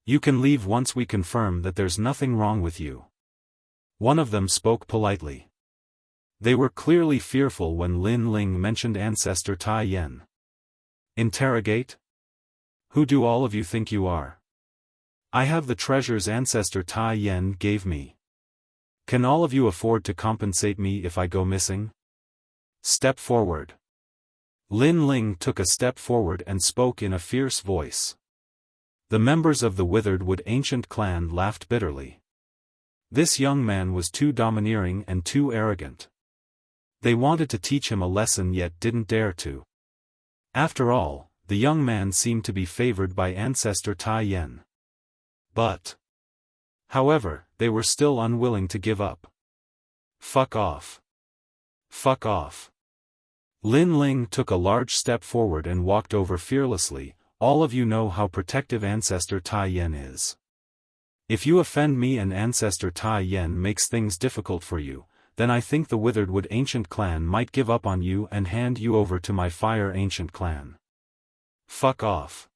You can leave once we confirm that there's nothing wrong with you. One of them spoke politely. They were clearly fearful when Lin Ling mentioned Ancestor Tai Yen. Interrogate? Who do all of you think you are? I have the treasures Ancestor Tai Yen gave me. Can all of you afford to compensate me if I go missing? Step forward. Lin Ling took a step forward and spoke in a fierce voice. The members of the Withered Wood ancient clan laughed bitterly. This young man was too domineering and too arrogant. They wanted to teach him a lesson yet didn't dare to. After all, the young man seemed to be favored by ancestor Tai Yan. However, they were still unwilling to give up. Fuck off. Fuck off. Lin Ling took a large step forward and walked over fearlessly. All of you know how protective ancestor Tai Yan is. If you offend me and ancestor Tai Yan makes things difficult for you, then I think the Withered Wood ancient clan might give up on you and hand you over to my Fire ancient clan. Fuck off.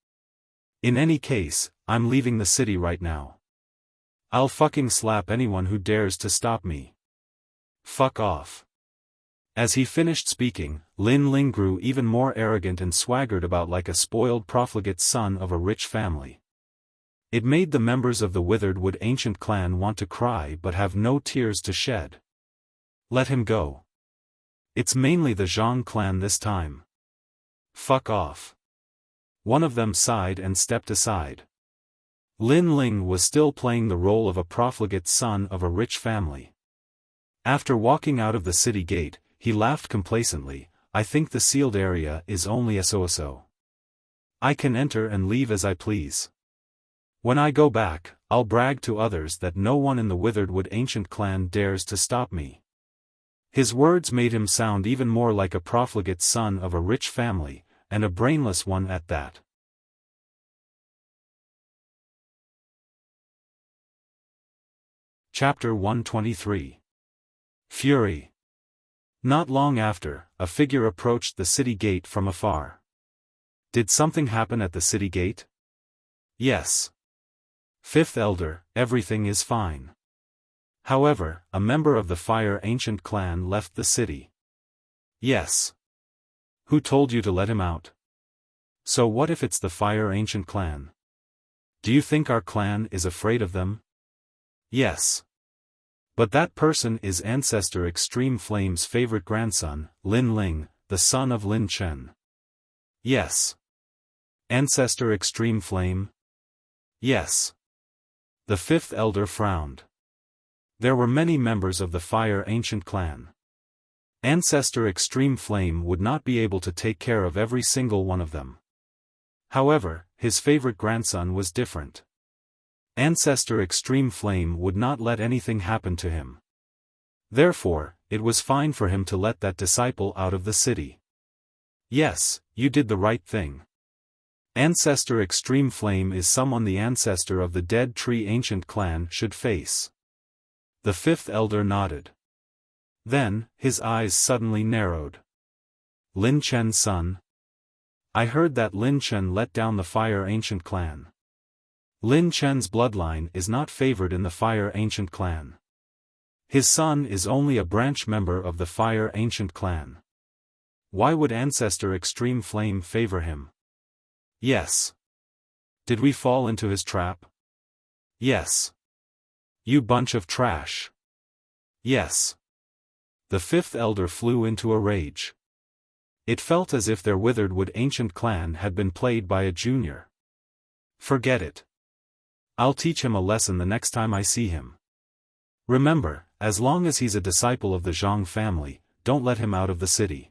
In any case, I'm leaving the city right now. I'll fucking slap anyone who dares to stop me. Fuck off. As he finished speaking, Lin Ling grew even more arrogant and swaggered about like a spoiled profligate son of a rich family. It made the members of the Withered Wood ancient clan want to cry but have no tears to shed. Let him go. It's mainly the Zhang clan this time. Fuck off. One of them sighed and stepped aside. Lin Ling was still playing the role of a profligate son of a rich family. After walking out of the city gate, he laughed complacently. I think the sealed area is only a so-so. I can enter and leave as I please. When I go back, I'll brag to others that no one in the Withered Wood ancient clan dares to stop me. His words made him sound even more like a profligate son of a rich family, and a brainless one at that. Chapter 123. Fury. Not long after, a figure approached the city gate from afar. Did something happen at the city gate? Yes. Fifth Elder, everything is fine. However, a member of the Fire ancient clan left the city. Yes. Who told you to let him out? So what if it's the Fire ancient clan? Do you think our clan is afraid of them? Yes. But that person is Ancestor Extreme Flame's favorite grandson, Lin Ling, the son of Lin Chen. Yes. Ancestor Extreme Flame? Yes. The fifth elder frowned. There were many members of the Fire ancient clan. Ancestor Extreme Flame would not be able to take care of every single one of them. However, his favorite grandson was different. Ancestor Extreme Flame would not let anything happen to him. Therefore, it was fine for him to let that disciple out of the city. Yes, you did the right thing. Ancestor Extreme Flame is someone the ancestor of the Dead Tree ancient clan should face. The fifth elder nodded. Then, his eyes suddenly narrowed. Lin Chen's son? I heard that Lin Chen let down the Fire ancient clan. Lin Chen's bloodline is not favored in the Fire ancient clan. His son is only a branch member of the Fire ancient clan. Why would Ancestor Extreme Flame favor him? Yes. Did we fall into his trap? Yes. You bunch of trash. Yes. The fifth elder flew into a rage. It felt as if their Withered Wood ancient clan had been played by a junior. Forget it. I'll teach him a lesson the next time I see him. Remember, as long as he's a disciple of the Zhang family, don't let him out of the city.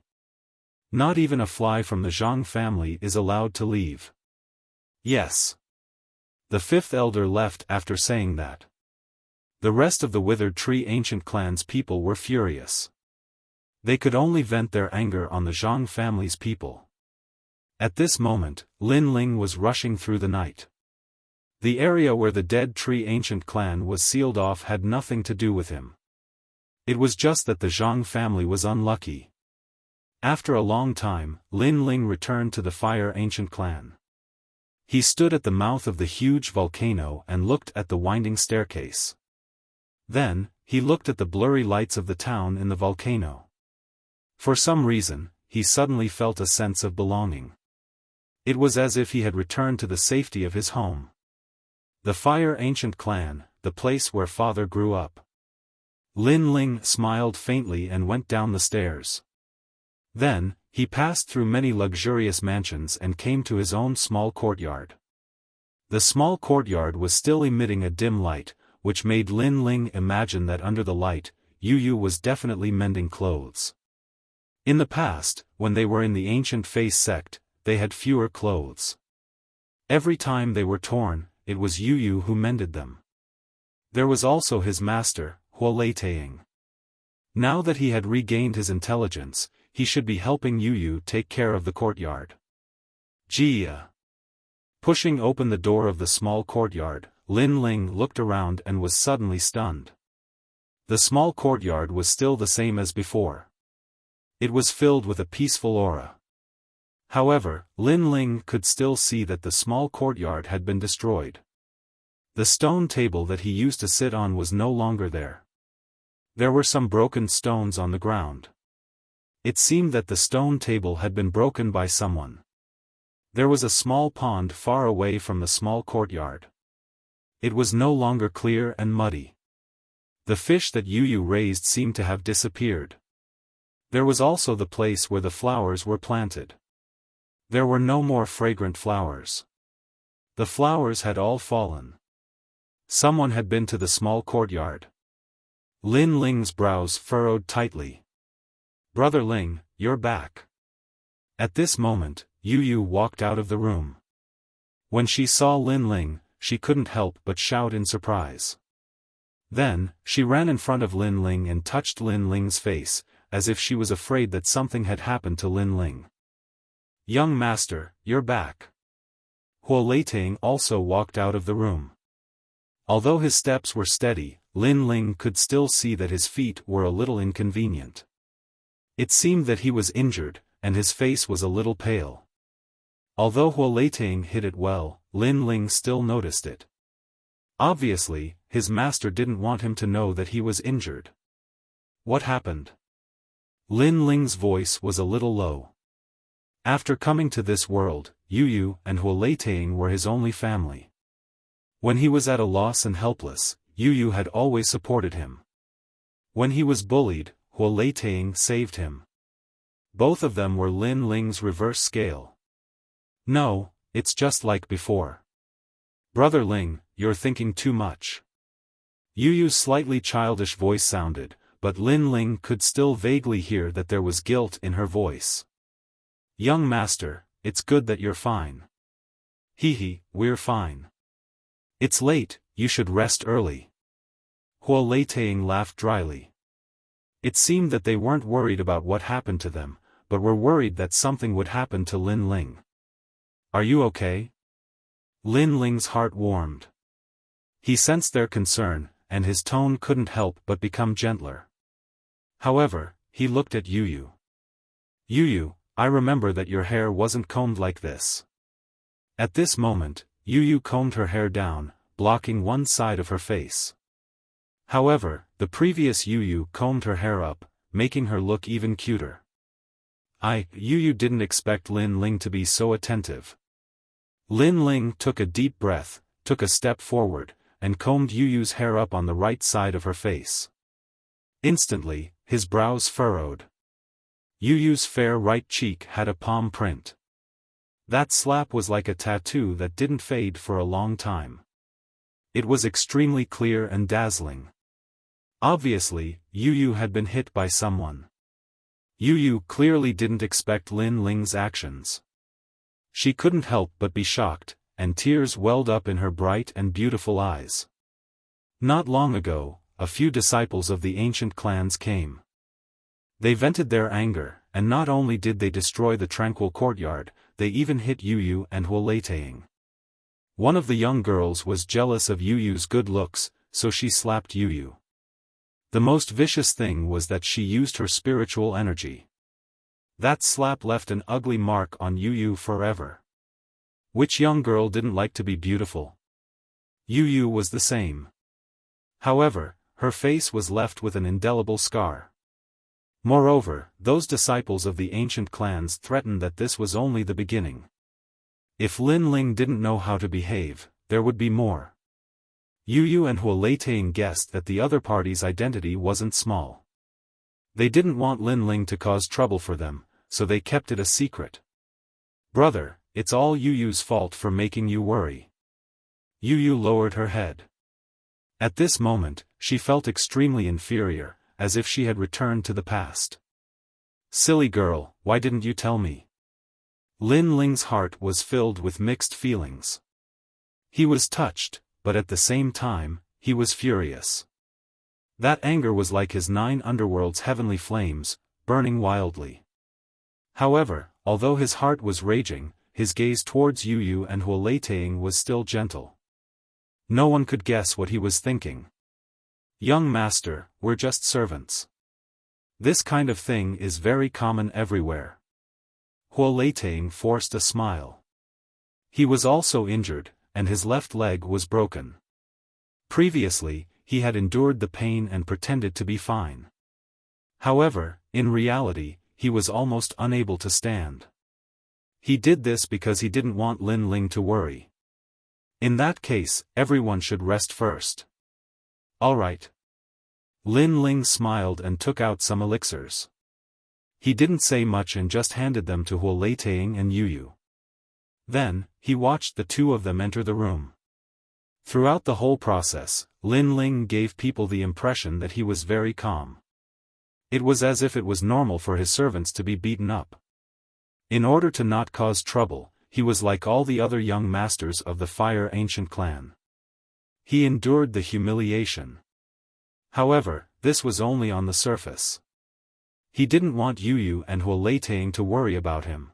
Not even a fly from the Zhang family is allowed to leave. Yes. The fifth elder left after saying that. The rest of the Withered Tree ancient clan's people were furious. They could only vent their anger on the Zhang family's people. At this moment, Lin Ling was rushing through the night. The area where the Dead Tree ancient clan was sealed off had nothing to do with him. It was just that the Zhang family was unlucky. After a long time, Lin Ling returned to the Fire ancient clan. He stood at the mouth of the huge volcano and looked at the winding staircase. Then, he looked at the blurry lights of the town in the volcano. For some reason, he suddenly felt a sense of belonging. It was as if he had returned to the safety of his home. The Fire ancient clan, the place where father grew up. Lin Ling smiled faintly and went down the stairs. Then, he passed through many luxurious mansions and came to his own small courtyard. The small courtyard was still emitting a dim light, which made Lin Ling imagine that under the light, Yu Yu was definitely mending clothes. In the past, when they were in the ancient face sect, they had fewer clothes. Every time they were torn, it was Yu Yu who mended them. There was also his master, Huolei. Now that he had regained his intelligence, he should be helping Yu Yu take care of the courtyard. Jia. Pushing open the door of the small courtyard, Lin Ling looked around and was suddenly stunned. The small courtyard was still the same as before. It was filled with a peaceful aura. However, Lin Ling could still see that the small courtyard had been destroyed. The stone table that he used to sit on was no longer there. There were some broken stones on the ground. It seemed that the stone table had been broken by someone. There was a small pond far away from the small courtyard. It was no longer clear and muddy. The fish that Yu Yu raised seemed to have disappeared. There was also the place where the flowers were planted. There were no more fragrant flowers. The flowers had all fallen. Someone had been to the small courtyard. Lin Ling's brows furrowed tightly. "Brother Ling, you're back." At this moment, Yu Yu walked out of the room. When she saw Lin Ling, she couldn't help but shout in surprise. Then, she ran in front of Lin Ling and touched Lin Ling's face, as if she was afraid that something had happened to Lin Ling. "Young master, you're back." Huolei also walked out of the room. Although his steps were steady, Lin Ling could still see that his feet were a little inconvenient. It seemed that he was injured, and his face was a little pale. Although Huolei hid it well, Lin Ling still noticed it. Obviously, his master didn't want him to know that he was injured. What happened? Lin Ling's voice was a little low. After coming to this world, Yu Yu and Huolei were his only family. When he was at a loss and helpless, Yu Yu had always supported him. When he was bullied, Huolei saved him. Both of them were Lin Ling's reverse scale. "No, it's just like before. Brother Ling, you're thinking too much." Yu Yu's slightly childish voice sounded, but Lin Ling could still vaguely hear that there was guilt in her voice. "Young master, it's good that you're fine." We're fine. It's late, you should rest early." Huolei laughed dryly. It seemed that they weren't worried about what happened to them, but were worried that something would happen to Lin Ling. "Are you okay?" Lin Ling's heart warmed. He sensed their concern, and his tone couldn't help but become gentler. However, he looked at Yu Yu. "Yu Yu, I remember that your hair wasn't combed like this." At this moment, Yu Yu combed her hair down, blocking one side of her face. However, the previous Yu Yu combed her hair up, making her look even cuter. Yu Yu didn't expect Lin Ling to be so attentive. Lin Ling took a deep breath, took a step forward, and combed Yu Yu's hair up on the right side of her face. Instantly, his brows furrowed. Yu Yu's fair right cheek had a palm print. That slap was like a tattoo that didn't fade for a long time. It was extremely clear and dazzling. Obviously, Yu Yu had been hit by someone. Yu Yu clearly didn't expect Lin Ling's actions. She couldn't help but be shocked, and tears welled up in her bright and beautiful eyes. Not long ago, a few disciples of the ancient clans came. They vented their anger, and not only did they destroy the tranquil courtyard, they even hit Yu Yu and Huolei. One of the young girls was jealous of Yu Yu's good looks, so she slapped Yu Yu. The most vicious thing was that she used her spiritual energy. That slap left an ugly mark on Yu Yu forever. Which young girl didn't like to be beautiful? Yu Yu was the same. However, her face was left with an indelible scar. Moreover, those disciples of the ancient clans threatened that this was only the beginning. If Lin Ling didn't know how to behave, there would be more. Yu and Huoleitang guessed that the other party's identity wasn't small. They didn't want Lin Ling to cause trouble for them, so they kept it a secret. Brother, it's all Yu's fault for making you worry. Yu lowered her head. At this moment, she felt extremely inferior, as if she had returned to the past. Silly girl, why didn't you tell me? Lin Ling's heart was filled with mixed feelings. He was touched, but at the same time, he was furious. That anger was like his 9 underworld's heavenly flames, burning wildly. However, although his heart was raging, his gaze towards Yu and Huoleitang was still gentle. No one could guess what he was thinking. Young master, we're just servants. This kind of thing is very common everywhere. Huoleitang forced a smile. He was also injured, and his left leg was broken. Previously, he had endured the pain and pretended to be fine. However, in reality, he was almost unable to stand. He did this because he didn't want Lin Ling to worry. In that case, everyone should rest first. All right. Lin Ling smiled and took out some elixirs. He didn't say much and just handed them to Huoleitang and Yu. Then, he watched the two of them enter the room. Throughout the whole process, Lin Ling gave people the impression that he was very calm. It was as if it was normal for his servants to be beaten up. In order to not cause trouble, he was like all the other young masters of the Fire Ancient clan. He endured the humiliation. However, this was only on the surface. He didn't want Yu and Huoleitang to worry about him.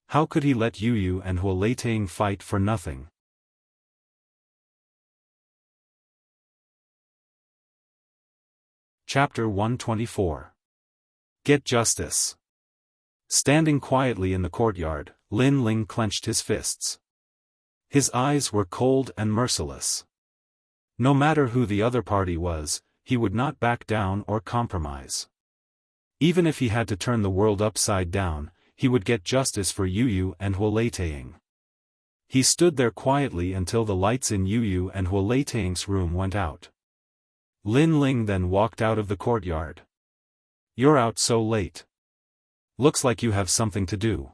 How could he let Yu and Huoleitang fight for nothing? Chapter 124. Get Justice. Standing quietly in the courtyard, Lin Ling clenched his fists. His eyes were cold and merciless. No matter who the other party was, he would not back down or compromise. Even if he had to turn the world upside down, he would get justice for Yu and Huoleitang. He stood there quietly until the lights in Yu and Huoleitang's room went out. Lin Ling then walked out of the courtyard. You're out so late. Looks like you have something to do.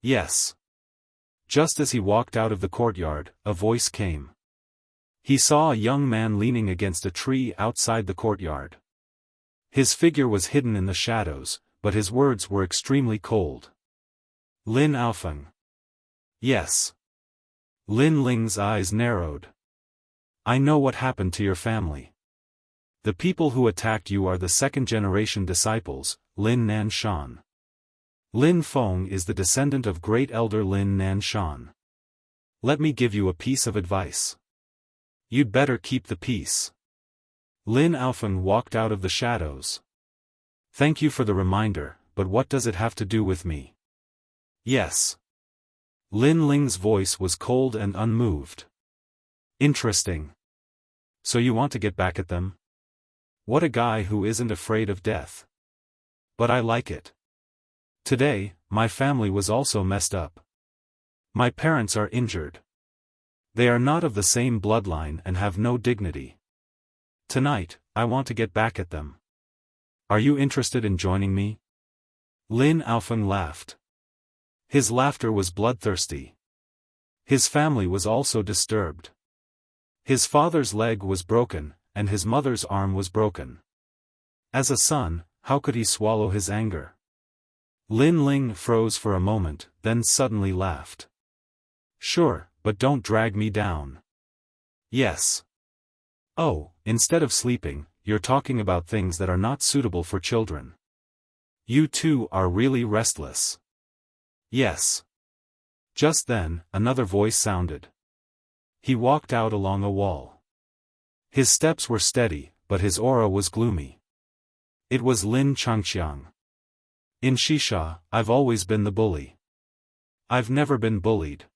Yes. Just as he walked out of the courtyard, a voice came. He saw a young man leaning against a tree outside the courtyard. His figure was hidden in the shadows, but his words were extremely cold. Lin Xiaofan. Yes. Lin Ling's eyes narrowed. I know what happened to your family. The people who attacked you are the second-generation disciples, Lin Nanshan. Lin Feng is the descendant of great elder Lin Nanshan. Let me give you a piece of advice. You'd better keep the peace. Lin Xiaofan walked out of the shadows. Thank you for the reminder, but what does it have to do with me? Yes. Lin Ling's voice was cold and unmoved. Interesting. So you want to get back at them? What a guy who isn't afraid of death. But I like it. Today, my family was also messed up. My parents are injured. They are not of the same bloodline and have no dignity. Tonight, I want to get back at them. Are you interested in joining me? Lin Xiaofan laughed. His laughter was bloodthirsty. His family was also disturbed. His father's leg was broken, and his mother's arm was broken. As a son, how could he swallow his anger? Lin Ling froze for a moment, then suddenly laughed. Sure, but don't drag me down. Yes. Oh, instead of sleeping, you're talking about things that are not suitable for children. You two are really restless. Yes. Just then, another voice sounded. He walked out along a wall. His steps were steady, but his aura was gloomy. It was Lin Changqiang. In Xisha, I've always been the bully. I've never been bullied.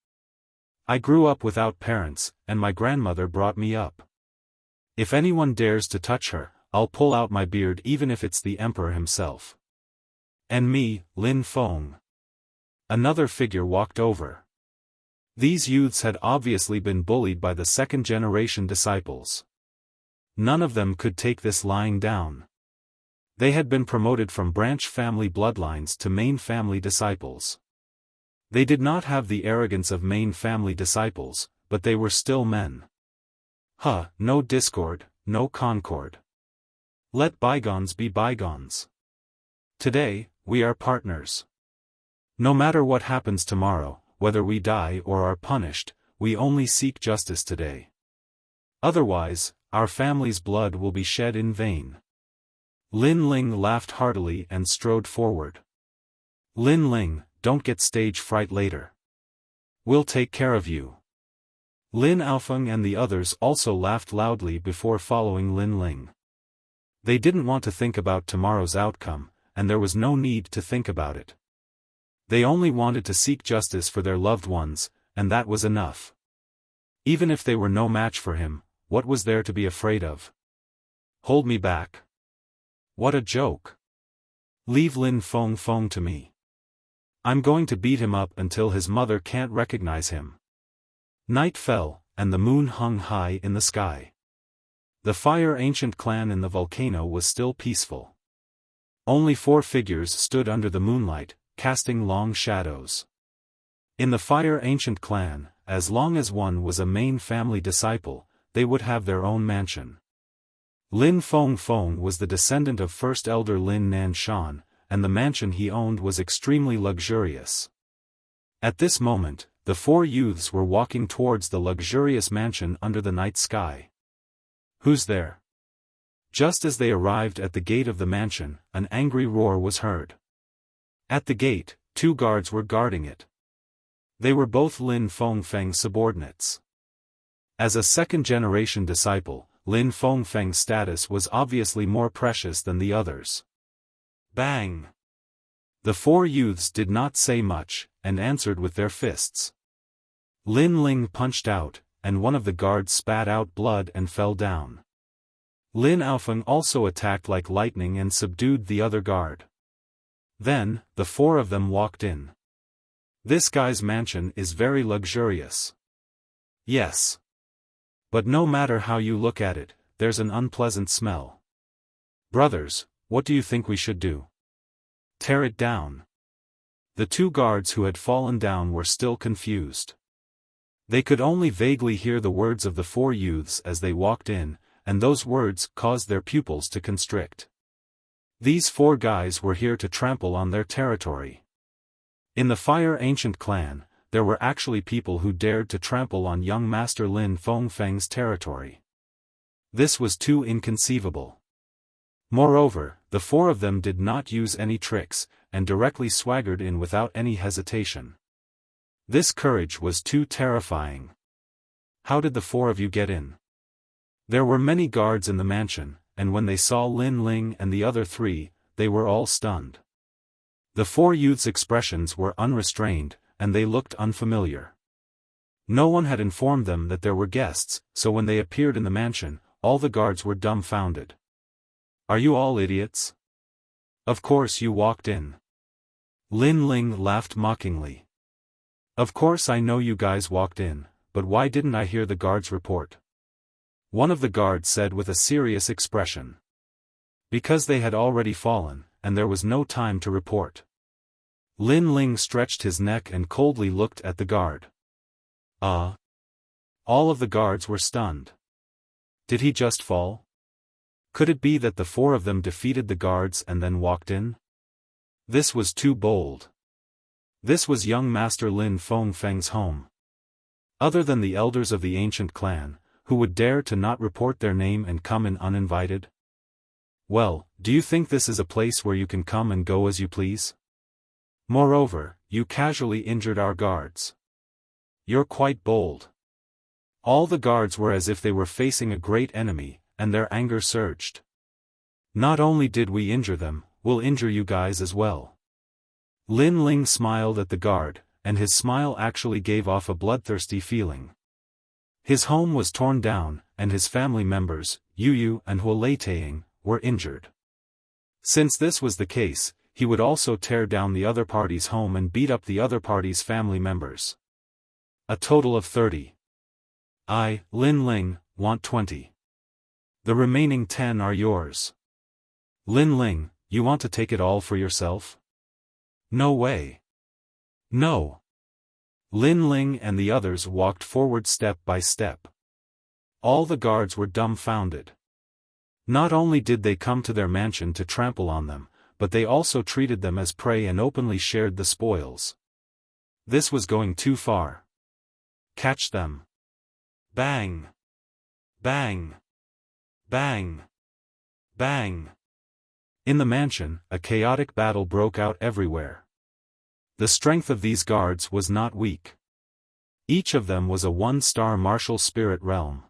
I grew up without parents, and my grandmother brought me up. If anyone dares to touch her, I'll pull out my beard even if it's the emperor himself. And me, Lin Feng. Another figure walked over. These youths had obviously been bullied by the second-generation disciples. None of them could take this lying down. They had been promoted from branch family bloodlines to main family disciples. They did not have the arrogance of main family disciples, but they were still men. No discord, no concord. Let bygones be bygones. Today, we are partners. No matter what happens tomorrow, whether we die or are punished, we only seek justice today. Otherwise, our family's blood will be shed in vain. Lin Ling laughed heartily and strode forward. Lin Ling, don't get stage fright later. We'll take care of you. Lin Aofeng and the others also laughed loudly before following Lin Ling. They didn't want to think about tomorrow's outcome, and there was no need to think about it. They only wanted to seek justice for their loved ones, and that was enough. Even if they were no match for him, what was there to be afraid of? Hold me back. What a joke. Leave Lin Feng to me. I'm going to beat him up until his mother can't recognize him. Night fell, and the moon hung high in the sky. The Fire Ancient clan in the volcano was still peaceful. Only 4 figures stood under the moonlight, casting long shadows. In the Fire Ancient clan, as long as one was a main family disciple, they would have their own mansion. Lin Feng was the descendant of First Elder Lin Nanshan, and the mansion he owned was extremely luxurious. At this moment, the 4 youths were walking towards the luxurious mansion under the night sky. Who's there? Just as they arrived at the gate of the mansion, an angry roar was heard. At the gate, 2 guards were guarding it. They were both Lin Feng's subordinates. As a second-generation disciple, Lin Feng's status was obviously more precious than the others. Bang! The 4 youths did not say much, and answered with their fists. Lin Ling punched out, and one of the guards spat out blood and fell down. Lin Aofeng also attacked like lightning and subdued the other guard. Then, the 4 of them walked in. This guy's mansion is very luxurious. Yes. But no matter how you look at it, there's an unpleasant smell. Brothers, what do you think we should do? Tear it down. The 2 guards who had fallen down were still confused. They could only vaguely hear the words of the 4 youths as they walked in, and those words caused their pupils to constrict. These 4 guys were here to trample on their territory. In the Fire Ancient clan, there were actually people who dared to trample on young Master Lin Feng's territory. This was too inconceivable. Moreover, the 4 of them did not use any tricks, and directly swaggered in without any hesitation. This courage was too terrifying. How did the 4 of you get in? There were many guards in the mansion, and when they saw Lin Ling and the other 3, they were all stunned. The 4 youths' expressions were unrestrained, and they looked unfamiliar. No one had informed them that there were guests, so when they appeared in the mansion, all the guards were dumbfounded. Are you all idiots? Of course you walked in. Lin Ling laughed mockingly. Of course I know you guys walked in, but why didn't I hear the guards report? One of the guards said with a serious expression. Because they had already fallen, and there was no time to report. Lin Ling stretched his neck and coldly looked at the guard. All of the guards were stunned. Did he just fall? Could it be that the 4 of them defeated the guards and then walked in? This was too bold. This was young Master Lin Feng's home. Other than the elders of the ancient clan, who would dare to not report their name and come in uninvited? Well, do you think this is a place where you can come and go as you please? Moreover, you casually injured our guards. You're quite bold. All the guards were as if they were facing a great enemy, and their anger surged. Not only did we injure them, we'll injure you guys as well. Lin Ling smiled at the guard, and his smile actually gave off a bloodthirsty feeling. His home was torn down, and his family members, Yu and Huoleitang, were injured. Since this was the case, he would also tear down the other party's home and beat up the other party's family members. A total of 30. I, Lin Ling, want 20. The remaining 10 are yours. Lin Ling, you want to take it all for yourself? No way. No. Lin Ling and the others walked forward step by step. All the guards were dumbfounded. Not only did they come to their mansion to trample on them, but they also treated them as prey and openly shared the spoils. This was going too far. Catch them. Bang. Bang. Bang. Bang. In the mansion, a chaotic battle broke out everywhere. The strength of these guards was not weak. Each of them was a one-star martial spirit realm.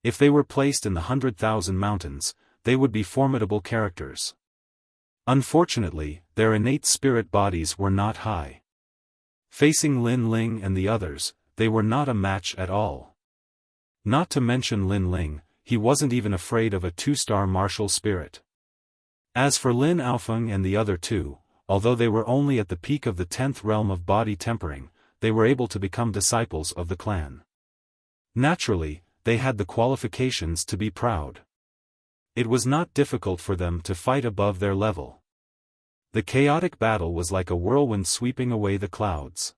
If they were placed in the 100,000 mountains, they would be formidable characters. Unfortunately, their innate spirit bodies were not high. Facing Lin Ling and the others, they were not a match at all. Not to mention Lin Ling, he wasn't even afraid of a 2-star martial spirit. As for Lin Aofeng and the other two, although they were only at the peak of the 10th realm of body tempering, they were able to become disciples of the clan. Naturally, they had the qualifications to be proud. It was not difficult for them to fight above their level. The chaotic battle was like a whirlwind sweeping away the clouds.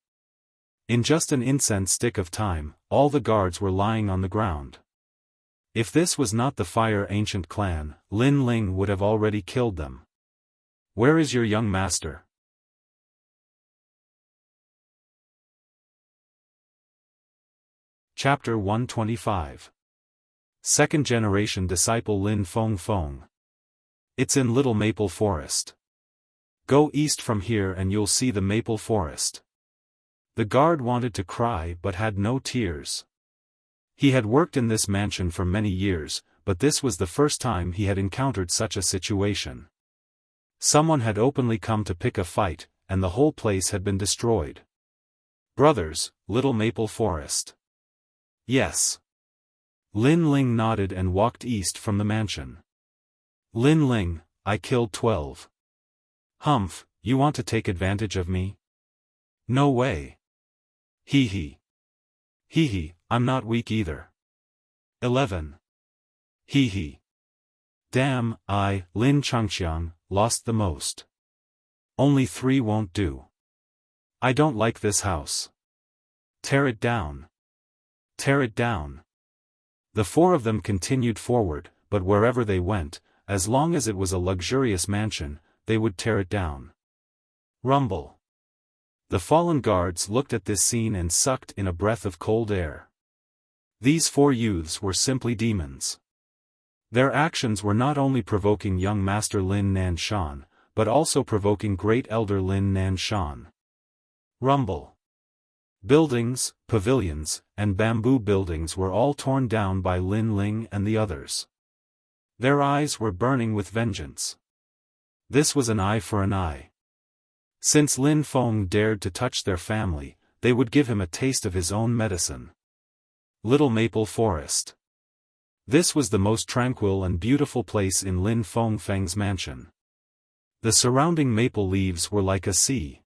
In just an incense stick of time, all the guards were lying on the ground. If this was not the Fire Ancient clan, Lin Ling would have already killed them. Where is your young master? Chapter 125. Second generation disciple Lin Feng. It's in Little Maple Forest. Go east from here and you'll see the maple forest. The guard wanted to cry but had no tears. He had worked in this mansion for many years, but this was the first time he had encountered such a situation. Someone had openly come to pick a fight, and the whole place had been destroyed. Brothers, Little Maple Forest. Yes. Lin Ling nodded and walked east from the mansion. Lin Ling, I killed 12. Humph, you want to take advantage of me? No way. Hee hee. Hee hee, I'm not weak either. 11. Hee hee. Damn, I, Lin Changqiang, lost the most. Only 3 won't do. I don't like this house. Tear it down. Tear it down. The 4 of them continued forward, but wherever they went, as long as it was a luxurious mansion, they would tear it down. Rumble. The fallen guards looked at this scene and sucked in a breath of cold air. These 4 youths were simply demons. Their actions were not only provoking young Master Lin Nanshan, but also provoking Great Elder Lin Nanshan. Rumble. Buildings, pavilions, and bamboo buildings were all torn down by Lin Ling and the others. Their eyes were burning with vengeance. This was an eye for an eye. Since Lin Feng dared to touch their family, they would give him a taste of his own medicine. Little Maple Forest. This was the most tranquil and beautiful place in Lin Feng's mansion. The surrounding maple leaves were like a sea.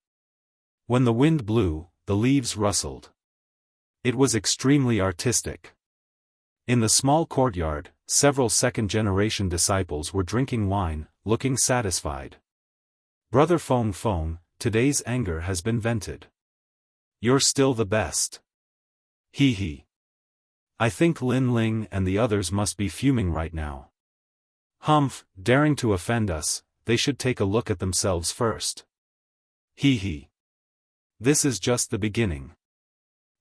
When the wind blew, the leaves rustled. It was extremely artistic. In the small courtyard, several second-generation disciples were drinking wine, looking satisfied. Brother Feng, today's anger has been vented. You're still the best. Hee hee. I think Lin Ling and the others must be fuming right now. Humph, daring to offend us, they should take a look at themselves first. Hee hee. This is just the beginning.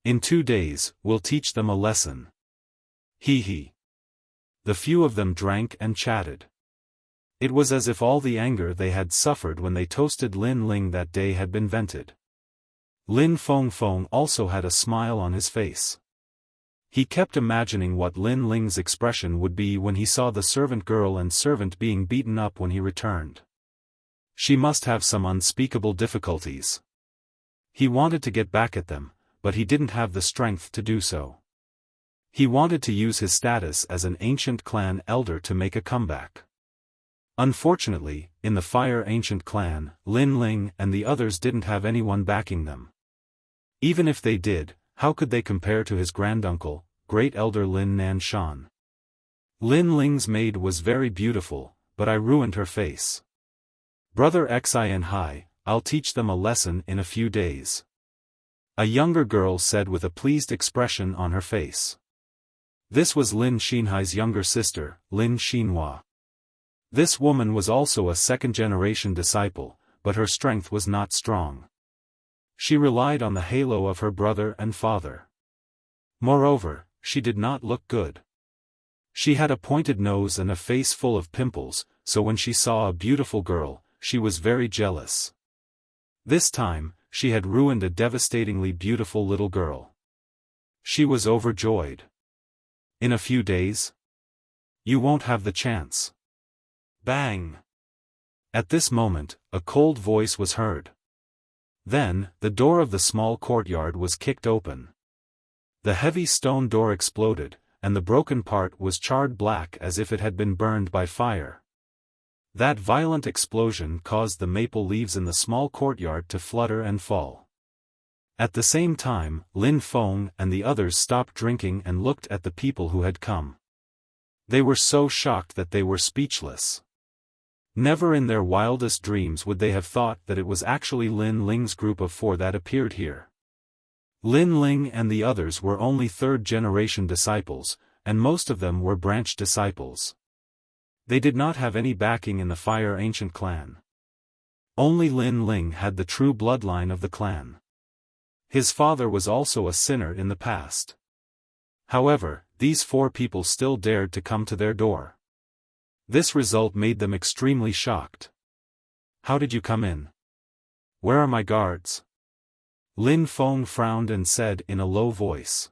In 2 days, we'll teach them a lesson. Hee hee. The few of them drank and chatted. It was as if all the anger they had suffered when they toasted Lin Ling that day had been vented. Lin Feng also had a smile on his face. He kept imagining what Lin Ling's expression would be when he saw the servant girl and servant being beaten up when he returned. She must have some unspeakable difficulties. He wanted to get back at them, but he didn't have the strength to do so. He wanted to use his status as an ancient clan elder to make a comeback. Unfortunately, in the Fire Ancient clan, Lin Ling and the others didn't have anyone backing them. Even if they did, How could they compare to his granduncle, great elder Lin Nanshan? Lin Ling's maid was very beautiful, but I ruined her face. Brother Xin Hai, I'll teach them a lesson in a few days. A younger girl said with a pleased expression on her face. This was Lin Xinhai's younger sister, Lin Xinhua. This woman was also a second-generation disciple, but her strength was not strong. She relied on the halo of her brother and father. Moreover, she did not look good. She had a pointed nose and a face full of pimples, so when she saw a beautiful girl, she was very jealous. This time, she had ruined a devastatingly beautiful little girl. She was overjoyed. In a few days? You won't have the chance. Bang! At this moment, a cold voice was heard. Then, the door of the small courtyard was kicked open. The heavy stone door exploded, and the broken part was charred black as if it had been burned by fire. That violent explosion caused the maple leaves in the small courtyard to flutter and fall. At the same time, Lin Feng and the others stopped drinking and looked at the people who had come. They were so shocked that they were speechless. Never in their wildest dreams would they have thought that it was actually Lin Ling's group of 4 that appeared here. Lin Ling and the others were only third-generation disciples, and most of them were branch disciples. They did not have any backing in the Fire Ancient clan. Only Lin Ling had the true bloodline of the clan. His father was also a sinner in the past. However, these 4 people still dared to come to their door. This result made them extremely shocked. How did you come in? Where are my guards? Lin Feng frowned and said in a low voice.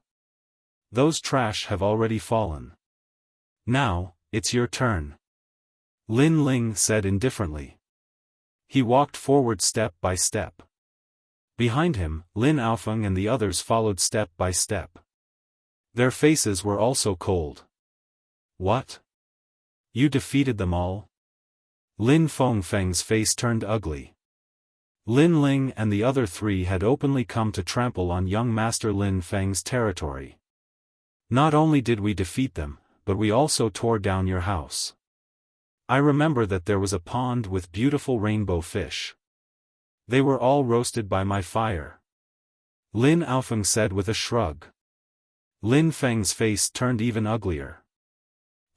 Those trash have already fallen. Now, it's your turn. Lin Ling said indifferently. He walked forward step by step. Behind him, Lin Aofeng and the others followed step by step. Their faces were also cold. What? You defeated them all? Lin Feng's face turned ugly. Lin Ling and the other 3 had openly come to trample on young Master Lin Feng's territory. Not only did we defeat them, but we also tore down your house. I remember that there was a pond with beautiful rainbow fish. They were all roasted by my fire. Lin Aofeng said with a shrug. Lin Feng's face turned even uglier.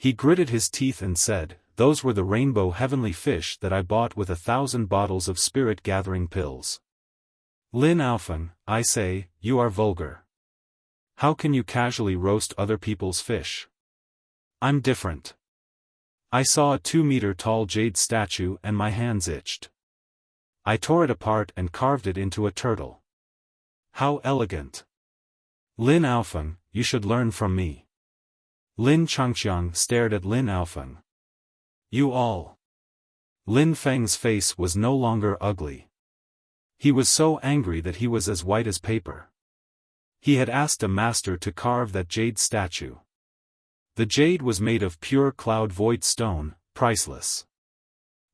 He gritted his teeth and said, those were the rainbow heavenly fish that I bought with 1,000 bottles of spirit-gathering pills. Lin Aofeng, I say, you are vulgar. How can you casually roast other people's fish? I'm different. I saw a 2-meter-tall jade statue and my hands itched. I tore it apart and carved it into a turtle. How elegant. Lin Aofeng, you should learn from me. Lin Changqiang stared at Lin Aofeng. You all. Lin Feng's face was no longer ugly. He was so angry that he was as white as paper. He had asked a master to carve that jade statue. The jade was made of pure cloud void stone, priceless.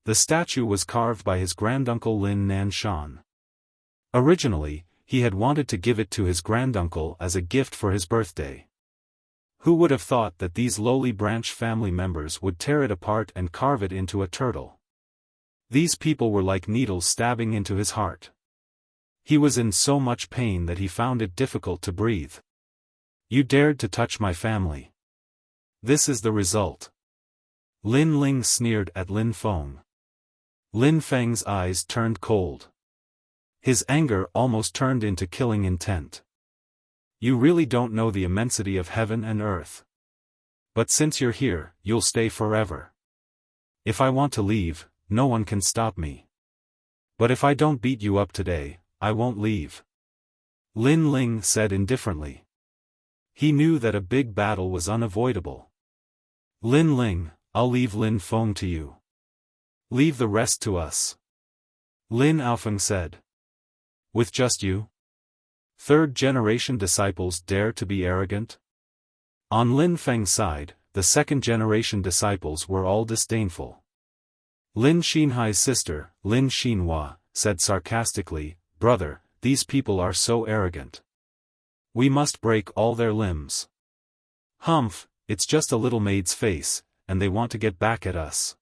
The statue was carved by his granduncle Lin Nanshan. Originally, he had wanted to give it to his granduncle as a gift for his birthday. Who would have thought that these lowly branch family members would tear it apart and carve it into a turtle? These people were like needles stabbing into his heart. He was in so much pain that he found it difficult to breathe. You dared to touch my family. This is the result. Lin Ling sneered at Lin Feng. Lin Feng's eyes turned cold. His anger almost turned into killing intent. You really don't know the immensity of heaven and earth. But since you're here, you'll stay forever. If I want to leave, no one can stop me. But if I don't beat you up today, I won't leave. Lin Ling said indifferently. He knew that a big battle was unavoidable. Lin Ling, I'll leave Lin Feng to you. Leave the rest to us. Lin Aofeng said. With just you? Third-generation disciples dare to be arrogant? On Lin Feng's side, the second-generation disciples were all disdainful. Lin Xinhai's sister, Lin Xinhua, said sarcastically, Brother, these people are so arrogant. We must break all their limbs. Humph, it's just a little maid's face, and they want to get back at us.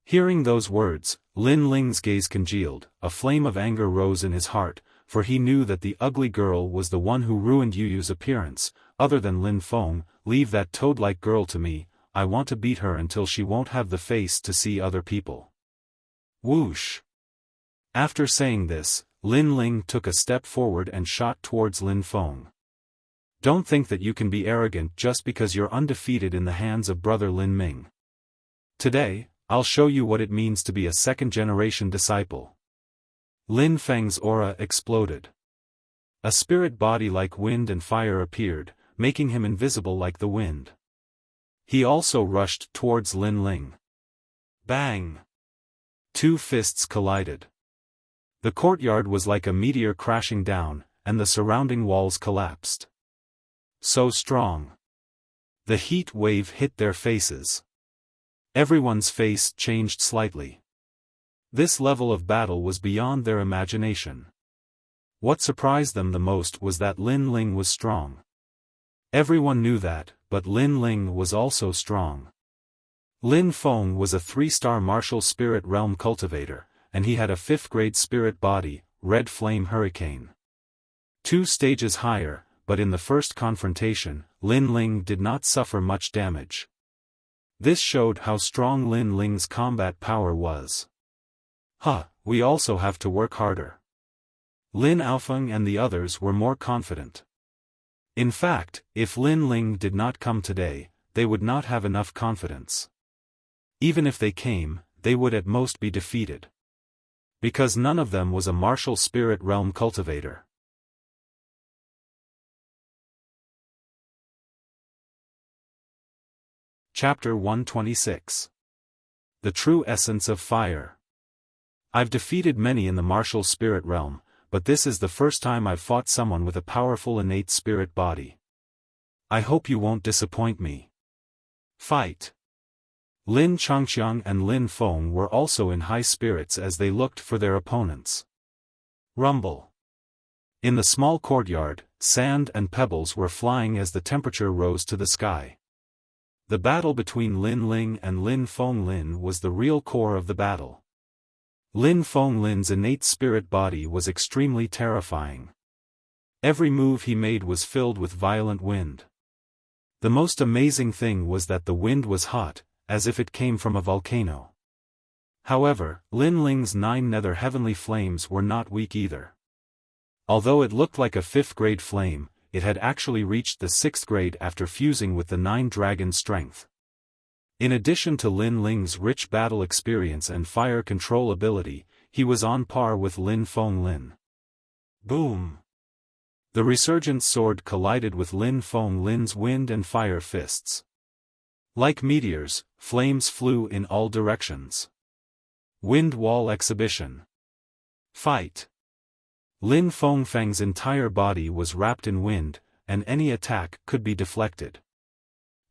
Hearing those words, Lin Ling's gaze congealed, a flame of anger rose in his heart, for he knew that the ugly girl was the one who ruined Yu Yu's appearance. Other than Lin Feng, leave that toad-like girl to me, I want to beat her until she won't have the face to see other people. Whoosh! After saying this, Lin Ling took a step forward and shot towards Lin Feng. Don't think that you can be arrogant just because you're undefeated in the hands of brother Lin Ming. Today, I'll show you what it means to be a second-generation disciple. Lin Feng's aura exploded. A spirit body like wind and fire appeared, making him invisible like the wind. He also rushed towards Lin Ling. Bang! Two fists collided. The courtyard was like a meteor crashing down, and the surrounding walls collapsed. So strong. The heat wave hit their faces. Everyone's face changed slightly. This level of battle was beyond their imagination. What surprised them the most was that Lin Ling was strong. Everyone knew that, but Lin Ling was also strong. Lin Feng was a 3-star martial spirit realm cultivator, and he had a 5th-grade spirit body, Red Flame Hurricane. 2 stages higher, but in the first confrontation, Lin Ling did not suffer much damage. This showed how strong Lin Ling's combat power was. We also have to work harder. Lin Aofeng and the others were more confident. In fact, if Lin Ling did not come today, they would not have enough confidence. Even if they came, they would at most be defeated. Because none of them was a martial spirit realm cultivator. Chapter 126. The True Essence of Fire. I've defeated many in the martial spirit realm, but this is the first time I've fought someone with a powerful innate spirit body. I hope you won't disappoint me. Fight! Lin Changqiang and Lin Feng were also in high spirits as they looked for their opponents. Rumble. In the small courtyard, sand and pebbles were flying as the temperature rose to the sky. The battle between Lin Ling and Lin Feng was the real core of the battle. Lin Feng's innate spirit body was extremely terrifying. Every move he made was filled with violent wind. The most amazing thing was that the wind was hot, as if it came from a volcano. However, Lin Ling's 9 nether heavenly flames were not weak either. Although it looked like a 5th-grade flame, it had actually reached the 6th grade after fusing with the 9 dragon strength. In addition to Lin Ling's rich battle experience and fire control ability, he was on par with Lin Feng. Boom! The resurgent sword collided with Lin Feng's wind and fire fists. Like meteors, flames flew in all directions. Wind wall exhibition. Fight! Lin Feng's entire body was wrapped in wind, and any attack could be deflected.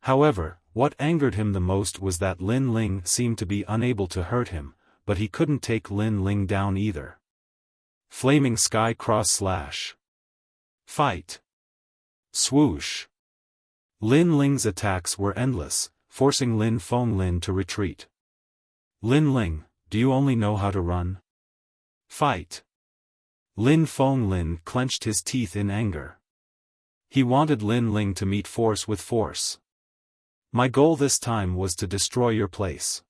However, what angered him the most was that Lin Ling seemed to be unable to hurt him, but he couldn't take Lin Ling down either. Flaming Sky Cross Slash. Fight! Swoosh! Lin Ling's attacks were endless, forcing Lin Feng to retreat. Lin Ling, do you only know how to run? Fight! Lin Feng clenched his teeth in anger. He wanted Lin Ling to meet force with force. My goal this time was to destroy your place.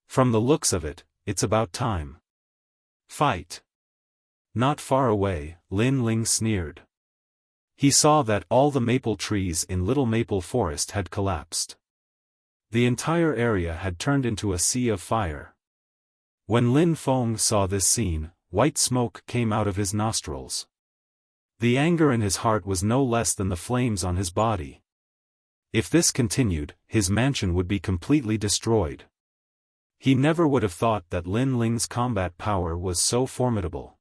From the looks of it, it's about time. Fight! Not far away, Lin Ling sneered. He saw that all the maple trees in Little Maple Forest had collapsed. The entire area had turned into a sea of fire. When Lin Feng saw this scene, white smoke came out of his nostrils. The anger in his heart was no less than the flames on his body. If this continued, his mansion would be completely destroyed. He never would have thought that Lin Ling's combat power was so formidable.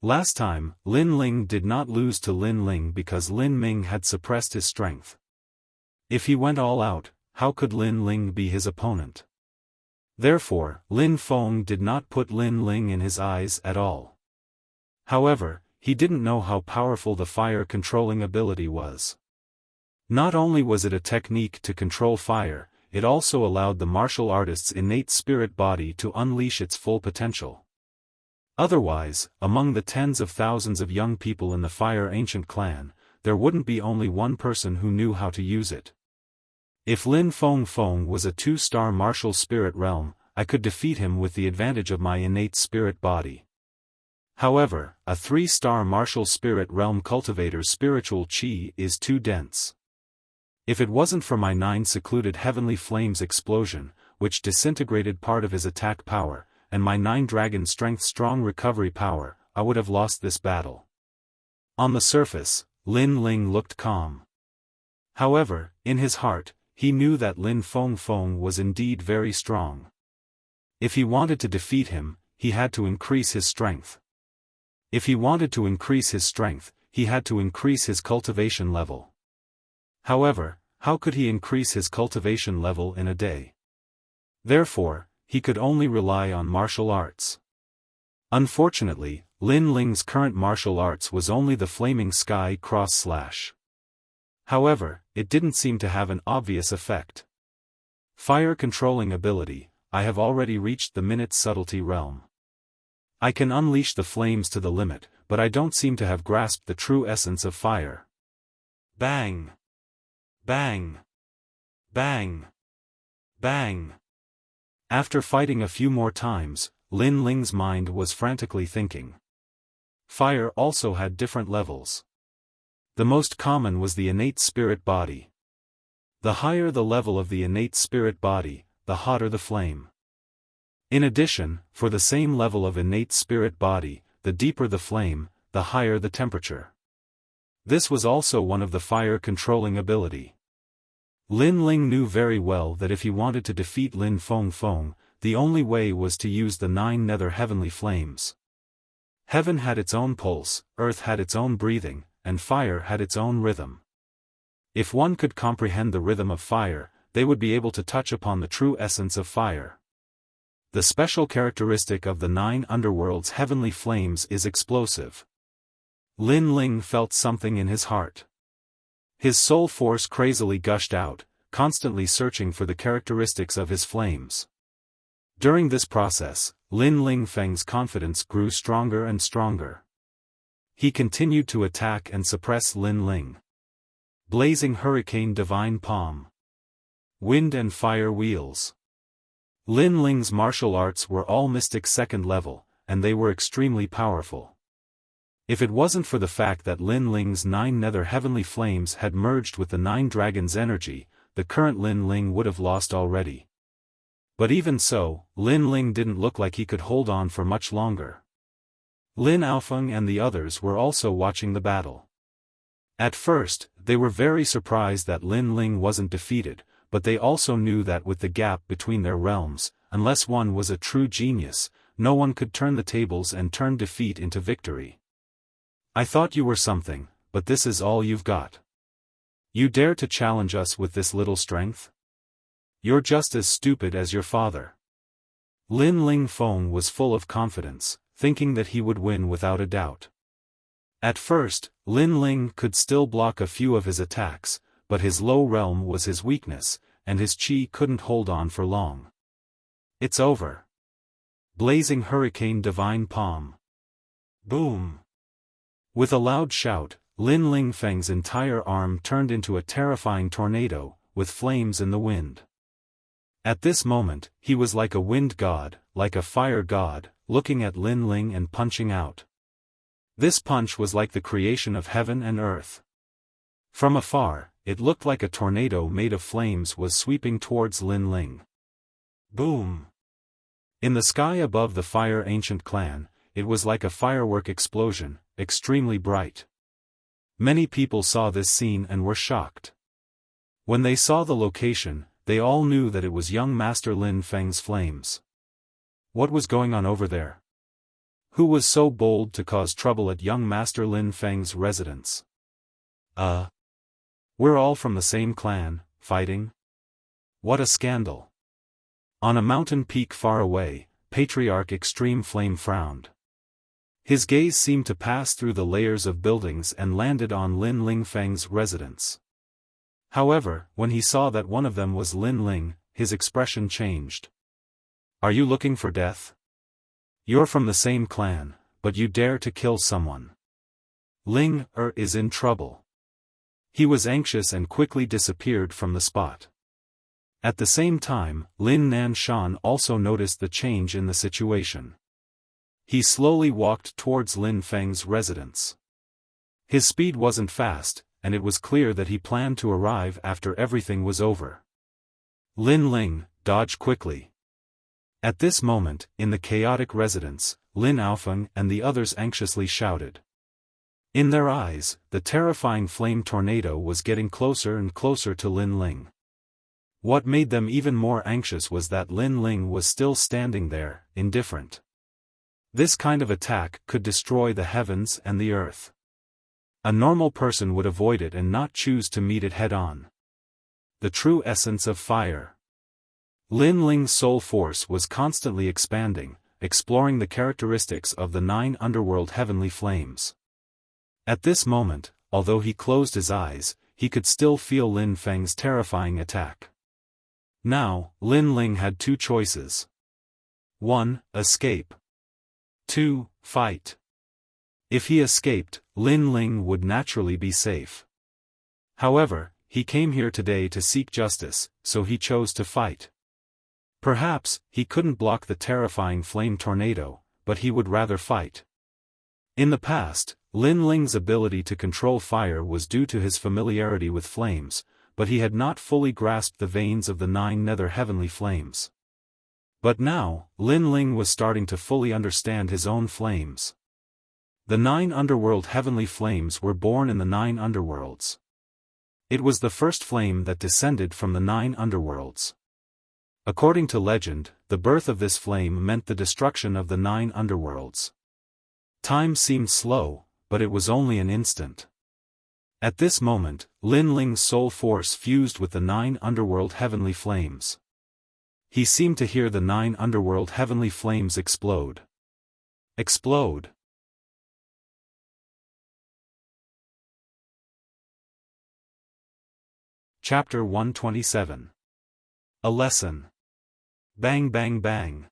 Last time, Lin Ling did not lose to Lin Ling because Lin Ming had suppressed his strength. If he went all out, how could Lin Ling be his opponent? Therefore, Lin Feng did not put Lin Ling in his eyes at all. However, he didn't know how powerful the fire-controlling ability was. Not only was it a technique to control fire, it also allowed the martial artist's innate spirit body to unleash its full potential. Otherwise, among the tens of thousands of young people in the Fire Ancient clan, there wouldn't be only one person who knew how to use it. If Lin Feng Feng was a 2-star martial spirit realm, I could defeat him with the advantage of my innate spirit body. However, a 3-star martial spirit realm cultivator's spiritual chi is too dense. If it wasn't for my 9 secluded heavenly flames explosion, which disintegrated part of his attack power, and my 9 dragon strength strong recovery power, I would have lost this battle. On the surface, Lin Ling looked calm. However, in his heart, he knew that Lin Feng Feng was indeed very strong. If he wanted to defeat him, he had to increase his strength. If he wanted to increase his strength, he had to increase his cultivation level. However, how could he increase his cultivation level in a day? Therefore, he could only rely on martial arts. Unfortunately, Lin Ling's current martial arts was only the Flaming Sky Cross Slash. However, it didn't seem to have an obvious effect. Fire controlling ability, I have already reached the minute subtlety realm. I can unleash the flames to the limit, but I don't seem to have grasped the true essence of fire. Bang! Bang! Bang! Bang! After fighting a few more times, Lin Ling's mind was frantically thinking. Fire also had different levels. The most common was the innate spirit body. The higher the level of the innate spirit body, the hotter the flame. In addition, for the same level of innate spirit body, the deeper the flame, the higher the temperature. This was also one of the fire-controlling ability. Lin Ling knew very well that if he wanted to defeat Lin Feng Feng, the only way was to use the 9 nether heavenly flames. Heaven had its own pulse, earth had its own breathing, and fire had its own rhythm. If one could comprehend the rhythm of fire, they would be able to touch upon the true essence of fire. The special characteristic of the 9 underworld's heavenly flames is explosive. Lin Ling felt something in his heart. His soul force crazily gushed out, constantly searching for the characteristics of his flames. During this process, Lin Ling Feng's confidence grew stronger and stronger. He continued to attack and suppress Lin Ling. Blazing Hurricane Divine Palm. Wind and Fire Wheels. Lin Ling's martial arts were all mystic 2nd level, and they were extremely powerful. If it wasn't for the fact that Lin Ling's 9 nether heavenly flames had merged with the 9 dragons' energy, the current Lin Ling would have lost already. But even so, Lin Ling didn't look like he could hold on for much longer. Lin Aofeng and the others were also watching the battle. At first, they were very surprised that Lin Ling wasn't defeated, but they also knew that with the gap between their realms, unless one was a true genius, no one could turn the tables and turn defeat into victory. I thought you were something, but this is all you've got. You dare to challenge us with this little strength? You're just as stupid as your father. Lin Ling Feng was full of confidence, thinking that he would win without a doubt. At first, Lin Ling could still block a few of his attacks, but his low realm was his weakness, and his chi couldn't hold on for long. It's over. Blazing Hurricane Divine Palm. Boom! With a loud shout, Lin Ling Feng's entire arm turned into a terrifying tornado, with flames in the wind. At this moment, he was like a wind god, like a fire god, looking at Lin Ling and punching out. This punch was like the creation of heaven and earth. From afar, it looked like a tornado made of flames was sweeping towards Lin Ling. Boom! In the sky above the Fire Ancient clan, it was like a firework explosion, extremely bright. Many people saw this scene and were shocked. When they saw the location, they all knew that it was young Master Lin Feng's flames. What was going on over there? Who was so bold to cause trouble at young Master Lin Feng's residence? We're all from the same clan, fighting? What a scandal! On a mountain peak far away, Patriarch Extreme Flame frowned. His gaze seemed to pass through the layers of buildings and landed on Lin Lingfeng's residence. However, when he saw that one of them was Lin Ling, his expression changed. Are you looking for death? You're from the same clan, but you dare to kill someone. Ling is in trouble. He was anxious and quickly disappeared from the spot. At the same time, Lin Nanshan also noticed the change in the situation. He slowly walked towards Lin Feng's residence. His speed wasn't fast, and it was clear that he planned to arrive after everything was over. Lin Ling, dodge quickly. At this moment, in the chaotic residence, Lin Xiaofan and the others anxiously shouted. In their eyes, the terrifying flame tornado was getting closer and closer to Lin Ling. What made them even more anxious was that Lin Ling was still standing there, indifferent. This kind of attack could destroy the heavens and the earth. A normal person would avoid it and not choose to meet it head-on. The true essence of fire. Lin Ling's soul force was constantly expanding, exploring the characteristics of the 9 underworld heavenly flames. At this moment, although he closed his eyes, he could still feel Lin Feng's terrifying attack. Now, Lin Ling had 2 choices. 1. Escape. 2. Fight. If he escaped, Lin Ling would naturally be safe. However, he came here today to seek justice, so he chose to fight. Perhaps, he couldn't block the terrifying flame tornado, but he would rather fight. In the past, Lin Ling's ability to control fire was due to his familiarity with flames, but he had not fully grasped the veins of the 9 nether heavenly flames. But now, Lin Ling was starting to fully understand his own flames. The 9 underworld heavenly flames were born in the 9 underworlds. It was the first flame that descended from the 9 underworlds. According to legend, the birth of this flame meant the destruction of the 9 underworlds. Time seemed slow, but it was only an instant. At this moment, Lin Ling's soul force fused with the 9 underworld heavenly flames. He seemed to hear the 9 underworld heavenly flames explode. Explode. Chapter 127. A lesson. Bang bang bang.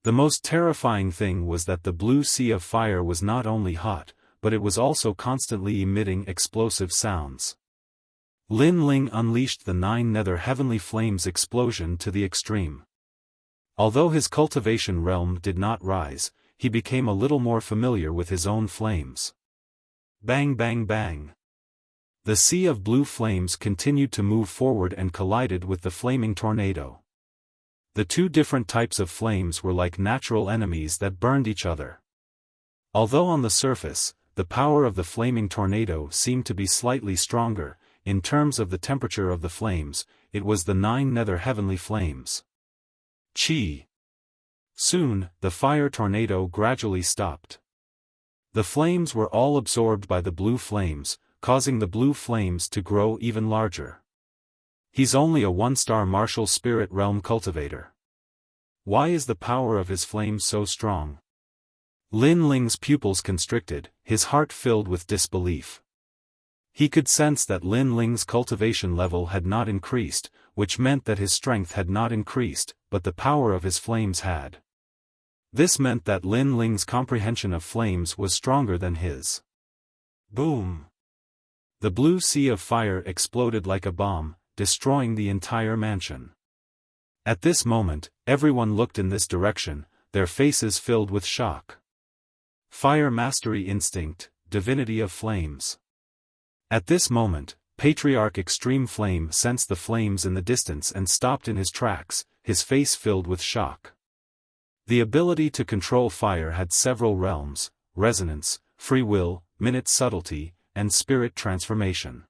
The most terrifying thing was that the blue sea of fire was not only hot, but it was also constantly emitting explosive sounds. Lin Ling unleashed the 9 nether heavenly flames explosion to the extreme. Although his cultivation realm did not rise, he became a little more familiar with his own flames. Bang bang bang. The sea of blue flames continued to move forward and collided with the flaming tornado. The 2 different types of flames were like natural enemies that burned each other. Although on the surface, the power of the flaming tornado seemed to be slightly stronger, in terms of the temperature of the flames, it was the 9 nether heavenly flames. Chi. Soon, the fire tornado gradually stopped. The flames were all absorbed by the blue flames, causing the blue flames to grow even larger. He's only a 1-star martial spirit realm cultivator. Why is the power of his flames so strong? Lin Ling's pupils constricted, his heart filled with disbelief. He could sense that Lin Ling's cultivation level had not increased, which meant that his strength had not increased, but the power of his flames had. This meant that Lin Ling's comprehension of flames was stronger than his. Boom! The blue sea of fire exploded like a bomb, destroying the entire mansion. At this moment, everyone looked in this direction, their faces filled with shock. Fire mastery instinct, divinity of flames. At this moment, Patriarch Extreme Flame sensed the flames in the distance and stopped in his tracks, his face filled with shock. The ability to control fire had several realms: resonance, free will, minute subtlety, and spirit transformation.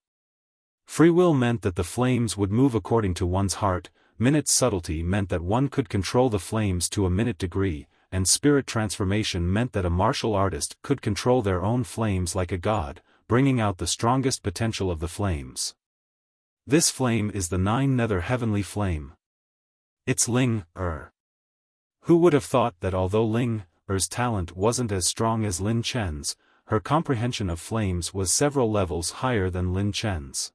Free will meant that the flames would move according to one's heart, minute subtlety meant that one could control the flames to a minute degree, and spirit transformation meant that a martial artist could control their own flames like a god, bringing out the strongest potential of the flames. This flame is the 9 nether heavenly flame. It's Ling. Who would have thought that although Ling Er's talent wasn't as strong as Lin Chen's, her comprehension of flames was several levels higher than Lin Chen's.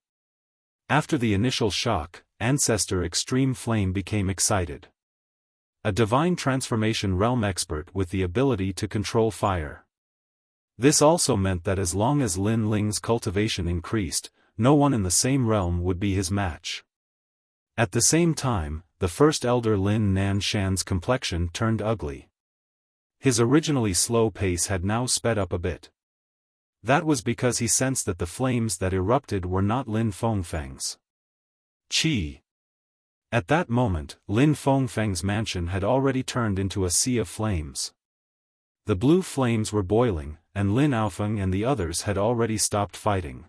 After the initial shock, Ancestor Extreme Flame became excited. A divine transformation realm expert with the ability to control fire. This also meant that as long as Lin Ling's cultivation increased, no one in the same realm would be his match. At the same time, the first elder Lin Nan Shan's complexion turned ugly. His originally slow pace had now sped up a bit. That was because he sensed that the flames that erupted were not Lin Fengfeng's. Qi. At that moment, Lin Fengfeng's mansion had already turned into a sea of flames. The blue flames were boiling, and Lin Aofeng and the others had already stopped fighting.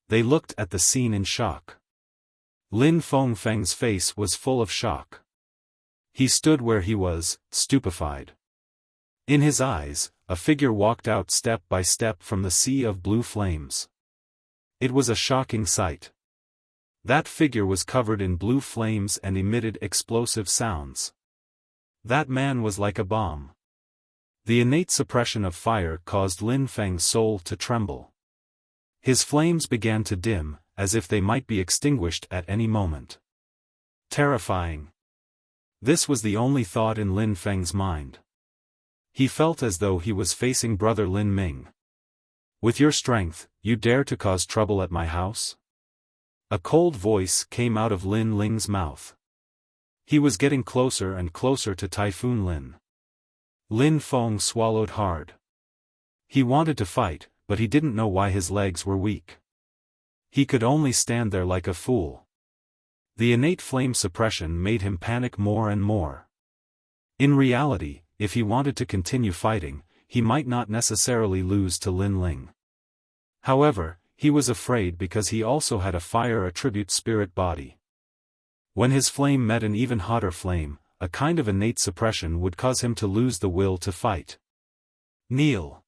They looked at the scene in shock. Lin Fengfeng's face was full of shock. He stood where he was, stupefied. In his eyes, a figure walked out step by step from the sea of blue flames. It was a shocking sight. That figure was covered in blue flames and emitted explosive sounds. That man was like a bomb. The innate suppression of fire caused Lin Feng's soul to tremble. His flames began to dim, as if they might be extinguished at any moment. Terrifying. This was the only thought in Lin Feng's mind. He felt as though he was facing brother Lin Ming. With your strength, you dare to cause trouble at my house? A cold voice came out of Lin Ling's mouth. He was getting closer and closer to Typhoon Lin. Lin Feng swallowed hard. He wanted to fight, but he didn't know why his legs were weak. He could only stand there like a fool. The innate flame suppression made him panic more and more. In reality, if he wanted to continue fighting, he might not necessarily lose to Lin Ling. However, he was afraid because he also had a fire attribute spirit body. When his flame met an even hotter flame, a kind of innate suppression would cause him to lose the will to fight. Kneel!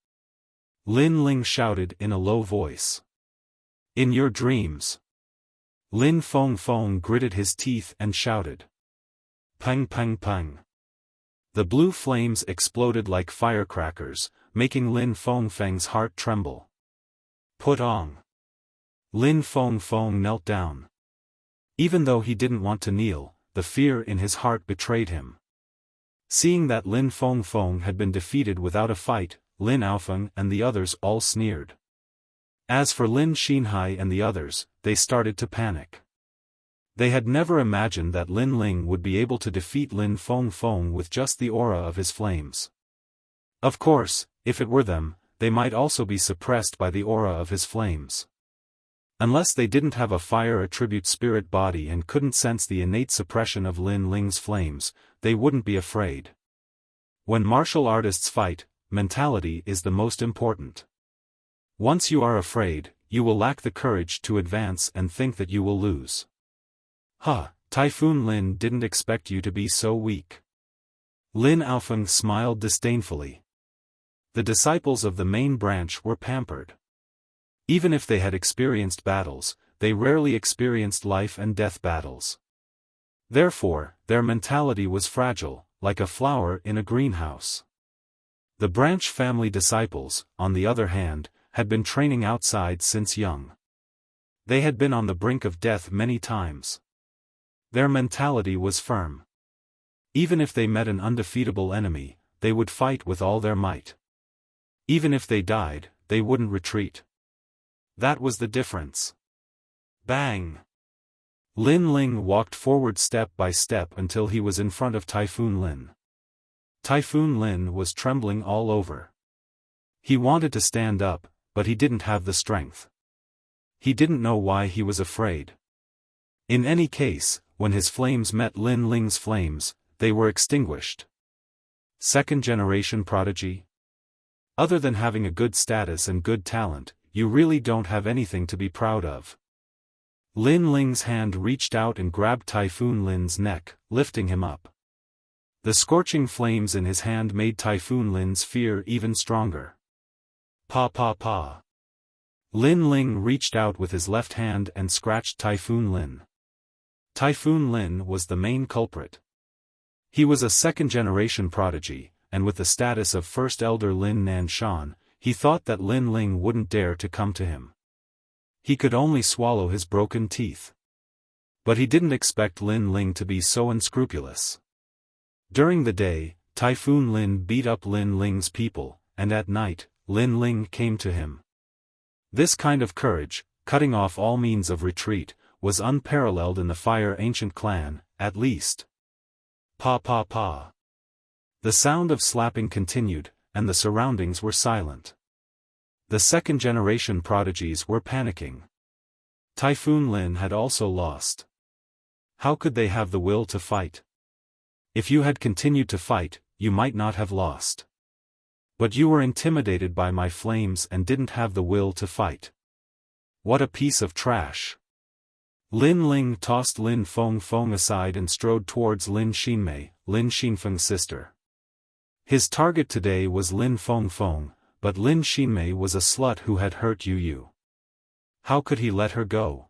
Lin Ling shouted in a low voice. In your dreams. Lin Fengfeng gritted his teeth and shouted. Pang pang pang. The blue flames exploded like firecrackers, making Lin Fengfeng's heart tremble. Put on. Lin Fengfeng knelt down. Even though he didn't want to kneel, the fear in his heart betrayed him. Seeing that Lin Fengfeng had been defeated without a fight, Lin Aofeng and the others all sneered. As for Lin Xinhai and the others, they started to panic. They had never imagined that Lin Ling would be able to defeat Lin Fengfeng with just the aura of his flames. Of course, if it were them, they might also be suppressed by the aura of his flames. Unless they didn't have a fire attribute spirit body and couldn't sense the innate suppression of Lin Ling's flames, they wouldn't be afraid. When martial artists fight, mentality is the most important. Once you are afraid, you will lack the courage to advance and think that you will lose. Typhoon Lin didn't expect you to be so weak. Lin Aofeng smiled disdainfully. The disciples of the main branch were pampered. Even if they had experienced battles, they rarely experienced life and death battles. Therefore, their mentality was fragile, like a flower in a greenhouse. The branch family disciples, on the other hand, had been training outside since young. They had been on the brink of death many times. Their mentality was firm. Even if they met an undefeatable enemy, they would fight with all their might. Even if they died, they wouldn't retreat. That was the difference. Bang! Lin Ling walked forward step by step until he was in front of Typhoon Lin. Typhoon Lin was trembling all over. He wanted to stand up, but he didn't have the strength. He didn't know why he was afraid. In any case, when his flames met Lin Ling's flames, they were extinguished. Second-generation prodigy? Other than having a good status and good talent, you really don't have anything to be proud of. Lin Ling's hand reached out and grabbed Typhoon Lin's neck, lifting him up. The scorching flames in his hand made Typhoon Lin's fear even stronger. Pa pa pa. Lin Ling reached out with his left hand and scratched Typhoon Lin. Typhoon Lin was the main culprit. He was a second-generation prodigy, and with the status of First Elder Lin Nanshan, he thought that Lin Ling wouldn't dare to come to him. He could only swallow his broken teeth. But he didn't expect Lin Ling to be so unscrupulous. During the day, Typhoon Lin beat up Lin Ling's people, and at night, Lin Ling came to him. This kind of courage, cutting off all means of retreat, was unparalleled in the Fire Ancient clan, at least. Pa pa pa. The sound of slapping continued, and the surroundings were silent. The second-generation prodigies were panicking. Typhoon Lin had also lost. How could they have the will to fight? If you had continued to fight, you might not have lost. But you were intimidated by my flames and didn't have the will to fight. What a piece of trash. Lin Ling tossed Lin Feng Feng aside and strode towards Lin Xinmei, Lin Xinfeng's sister. His target today was Lin Feng Feng, but Lin Xinmei was a slut who had hurt Yu. How could he let her go?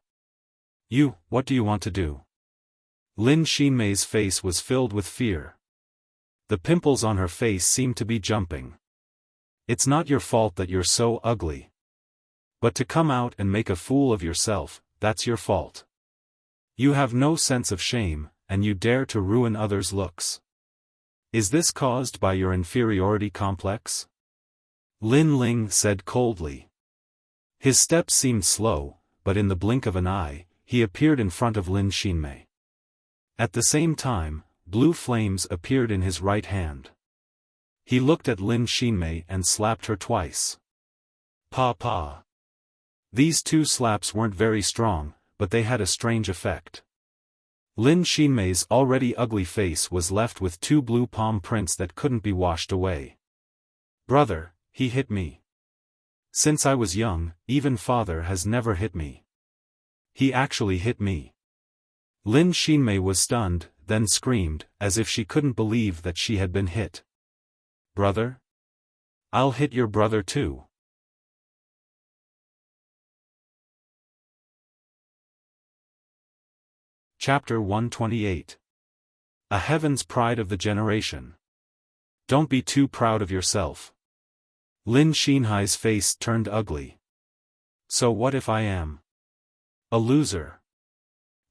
You, what do you want to do? Lin Xinmei's face was filled with fear. The pimples on her face seemed to be jumping. It's not your fault that you're so ugly. But to come out and make a fool of yourself, that's your fault. You have no sense of shame, and you dare to ruin others' looks. Is this caused by your inferiority complex? Lin Ling said coldly. His steps seemed slow, but in the blink of an eye, he appeared in front of Lin Xinmei. At the same time, blue flames appeared in his right hand. He looked at Lin Xinmei and slapped her twice. Pa pa. These two slaps weren't very strong, but they had a strange effect. Lin Xinmei's already ugly face was left with two blue palm prints that couldn't be washed away. Brother, he hit me. Since I was young, even father has never hit me. He actually hit me. Lin Xinmei was stunned, then screamed, as if she couldn't believe that she had been hit. Brother? I'll hit your brother too. Chapter 128. A Heaven's Pride of the Generation. Don't be too proud of yourself. Lin Xinhai's face turned ugly. So what if I am a loser?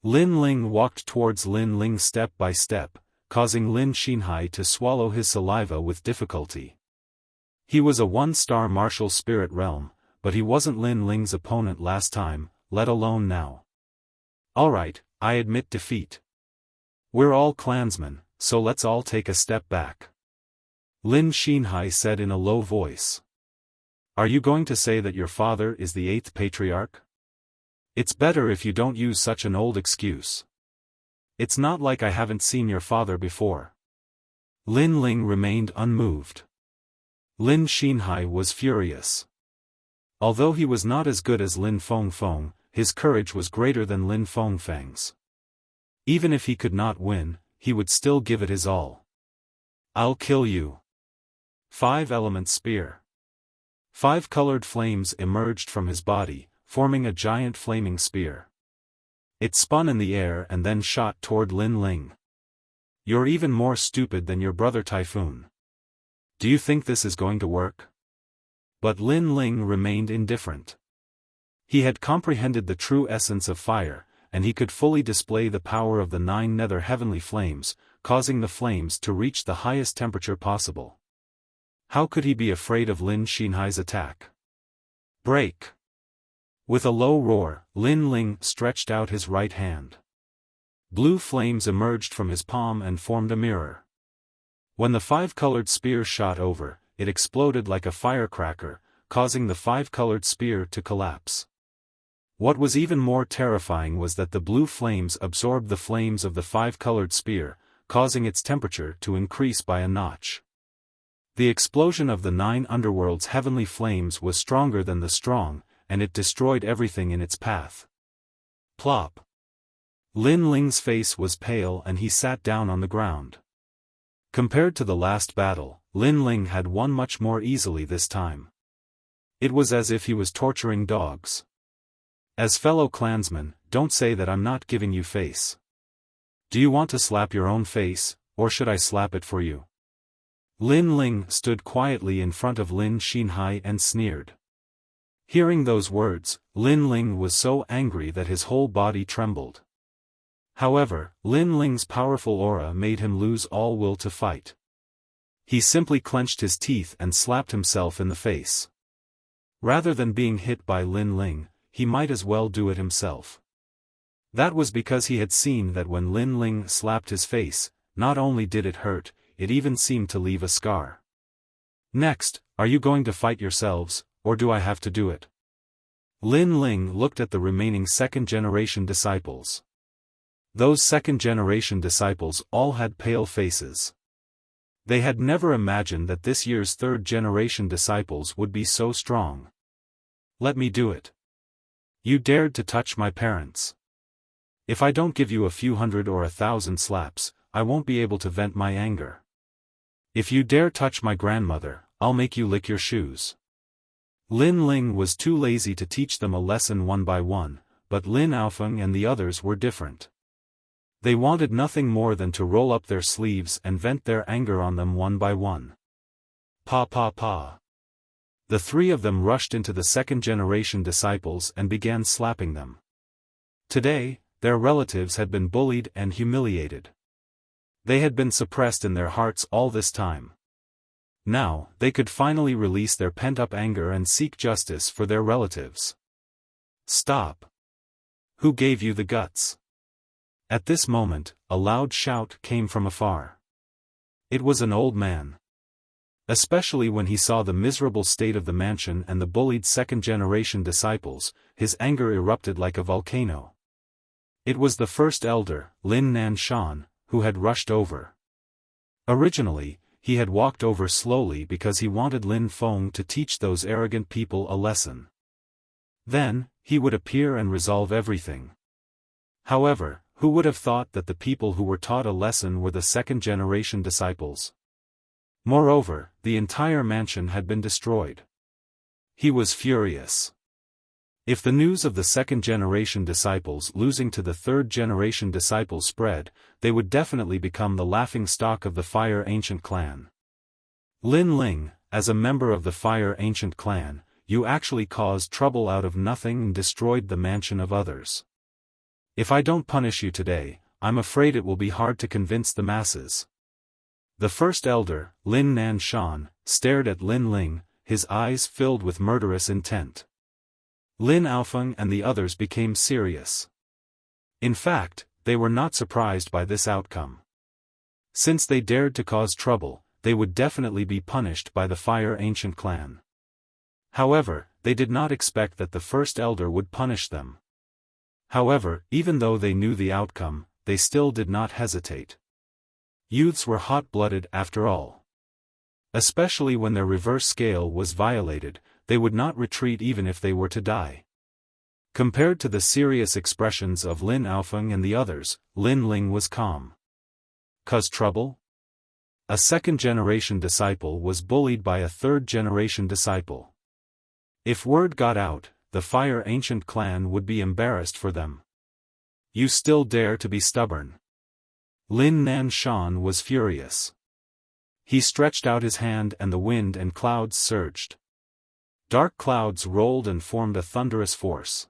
Lin Ling walked towards Lin Ling step by step, causing Lin Xinhai to swallow his saliva with difficulty. He was a one-star martial spirit realm, but he wasn't Lin Ling's opponent last time, let alone now. Alright, I admit defeat. We're all clansmen, so let's all take a step back. Lin Xinhai said in a low voice. Are you going to say that your father is the 8th patriarch? It's better if you don't use such an old excuse. It's not like I haven't seen your father before. Lin Ling remained unmoved. Lin Xinhai was furious. Although he was not as good as Lin Feng Feng, his courage was greater than Lin Feng Feng's. Even if he could not win, he would still give it his all. I'll kill you. 5-element spear. 5 colored flames emerged from his body, forming a giant flaming spear. It spun in the air and then shot toward Lin Ling. You're even more stupid than your brother Typhoon. Do you think this is going to work? But Lin Ling remained indifferent. He had comprehended the true essence of fire, and he could fully display the power of the 9 nether heavenly flames, causing the flames to reach the highest temperature possible. How could he be afraid of Lin Xinhai's attack? Break! With a low roar, Lin Ling stretched out his right hand. Blue flames emerged from his palm and formed a mirror. When the 5-colored spear shot over, it exploded like a firecracker, causing the 5-colored spear to collapse. What was even more terrifying was that the blue flames absorbed the flames of the 5-colored spear, causing its temperature to increase by a notch. The explosion of the 9 underworld's heavenly flames was stronger than the strong, and it destroyed everything in its path. Plop! Lin Ling's face was pale and he sat down on the ground. Compared to the last battle, Lin Ling had won much more easily this time. It was as if he was torturing dogs. As fellow clansmen, don't say that I'm not giving you face. Do you want to slap your own face, or should I slap it for you? Lin Ling stood quietly in front of Lin Xinhai and sneered. Hearing those words, Lin Ling was so angry that his whole body trembled. However, Lin Ling's powerful aura made him lose all will to fight. He simply clenched his teeth and slapped himself in the face. Rather than being hit by Lin Ling, he might as well do it himself. That was because he had seen that when Lin Ling slapped his face, not only did it hurt, it even seemed to leave a scar. Next, are you going to fight yourselves, or do I have to do it? Lin Ling looked at the remaining second-generation disciples. Those second-generation disciples all had pale faces. They had never imagined that this year's third-generation disciples would be so strong. Let me do it. You dared to touch my parents. If I don't give you a few hundred or 1,000 slaps, I won't be able to vent my anger. If you dare touch my grandmother, I'll make you lick your shoes. Lin Ling was too lazy to teach them a lesson one by one, but Lin Xiaofan and the others were different. They wanted nothing more than to roll up their sleeves and vent their anger on them one by one. Pa pa pa. The three of them rushed into the second-generation disciples and began slapping them. Today, their relatives had been bullied and humiliated. They had been suppressed in their hearts all this time. Now, they could finally release their pent-up anger and seek justice for their relatives. Stop! Who gave you the guts? At this moment, a loud shout came from afar. It was an old man. Especially when he saw the miserable state of the mansion and the bullied second-generation disciples, his anger erupted like a volcano. It was the first elder, Lin Nanshan, who had rushed over. Originally, he had walked over slowly because he wanted Lin Feng to teach those arrogant people a lesson. Then, he would appear and resolve everything. However, who would have thought that the people who were taught a lesson were the second-generation disciples? Moreover, the entire mansion had been destroyed. He was furious. If the news of the second-generation disciples losing to the third-generation disciples spread, they would definitely become the laughing-stock of the Fire Ancient clan. Lin Ling, as a member of the Fire Ancient clan, you actually caused trouble out of nothing and destroyed the mansion of others. If I don't punish you today, I'm afraid it will be hard to convince the masses. The first elder, Lin Nanshan, stared at Lin Ling, his eyes filled with murderous intent. Lin Xiaofan and the others became serious. In fact, they were not surprised by this outcome. Since they dared to cause trouble, they would definitely be punished by the Fire Ancient clan. However, they did not expect that the first elder would punish them. However, even though they knew the outcome, they still did not hesitate. Youths were hot-blooded after all. Especially when their reverse scale was violated, they would not retreat even if they were to die. Compared to the serious expressions of Lin Xiaofan and the others, Lin Ling was calm. Cause trouble? A second-generation disciple was bullied by a third-generation disciple. If word got out, the Fire Ancient clan would be embarrassed for them. You still dare to be stubborn? Lin Nanshan was furious. He stretched out his hand and the wind and clouds surged. Dark clouds rolled and formed a thunderous force.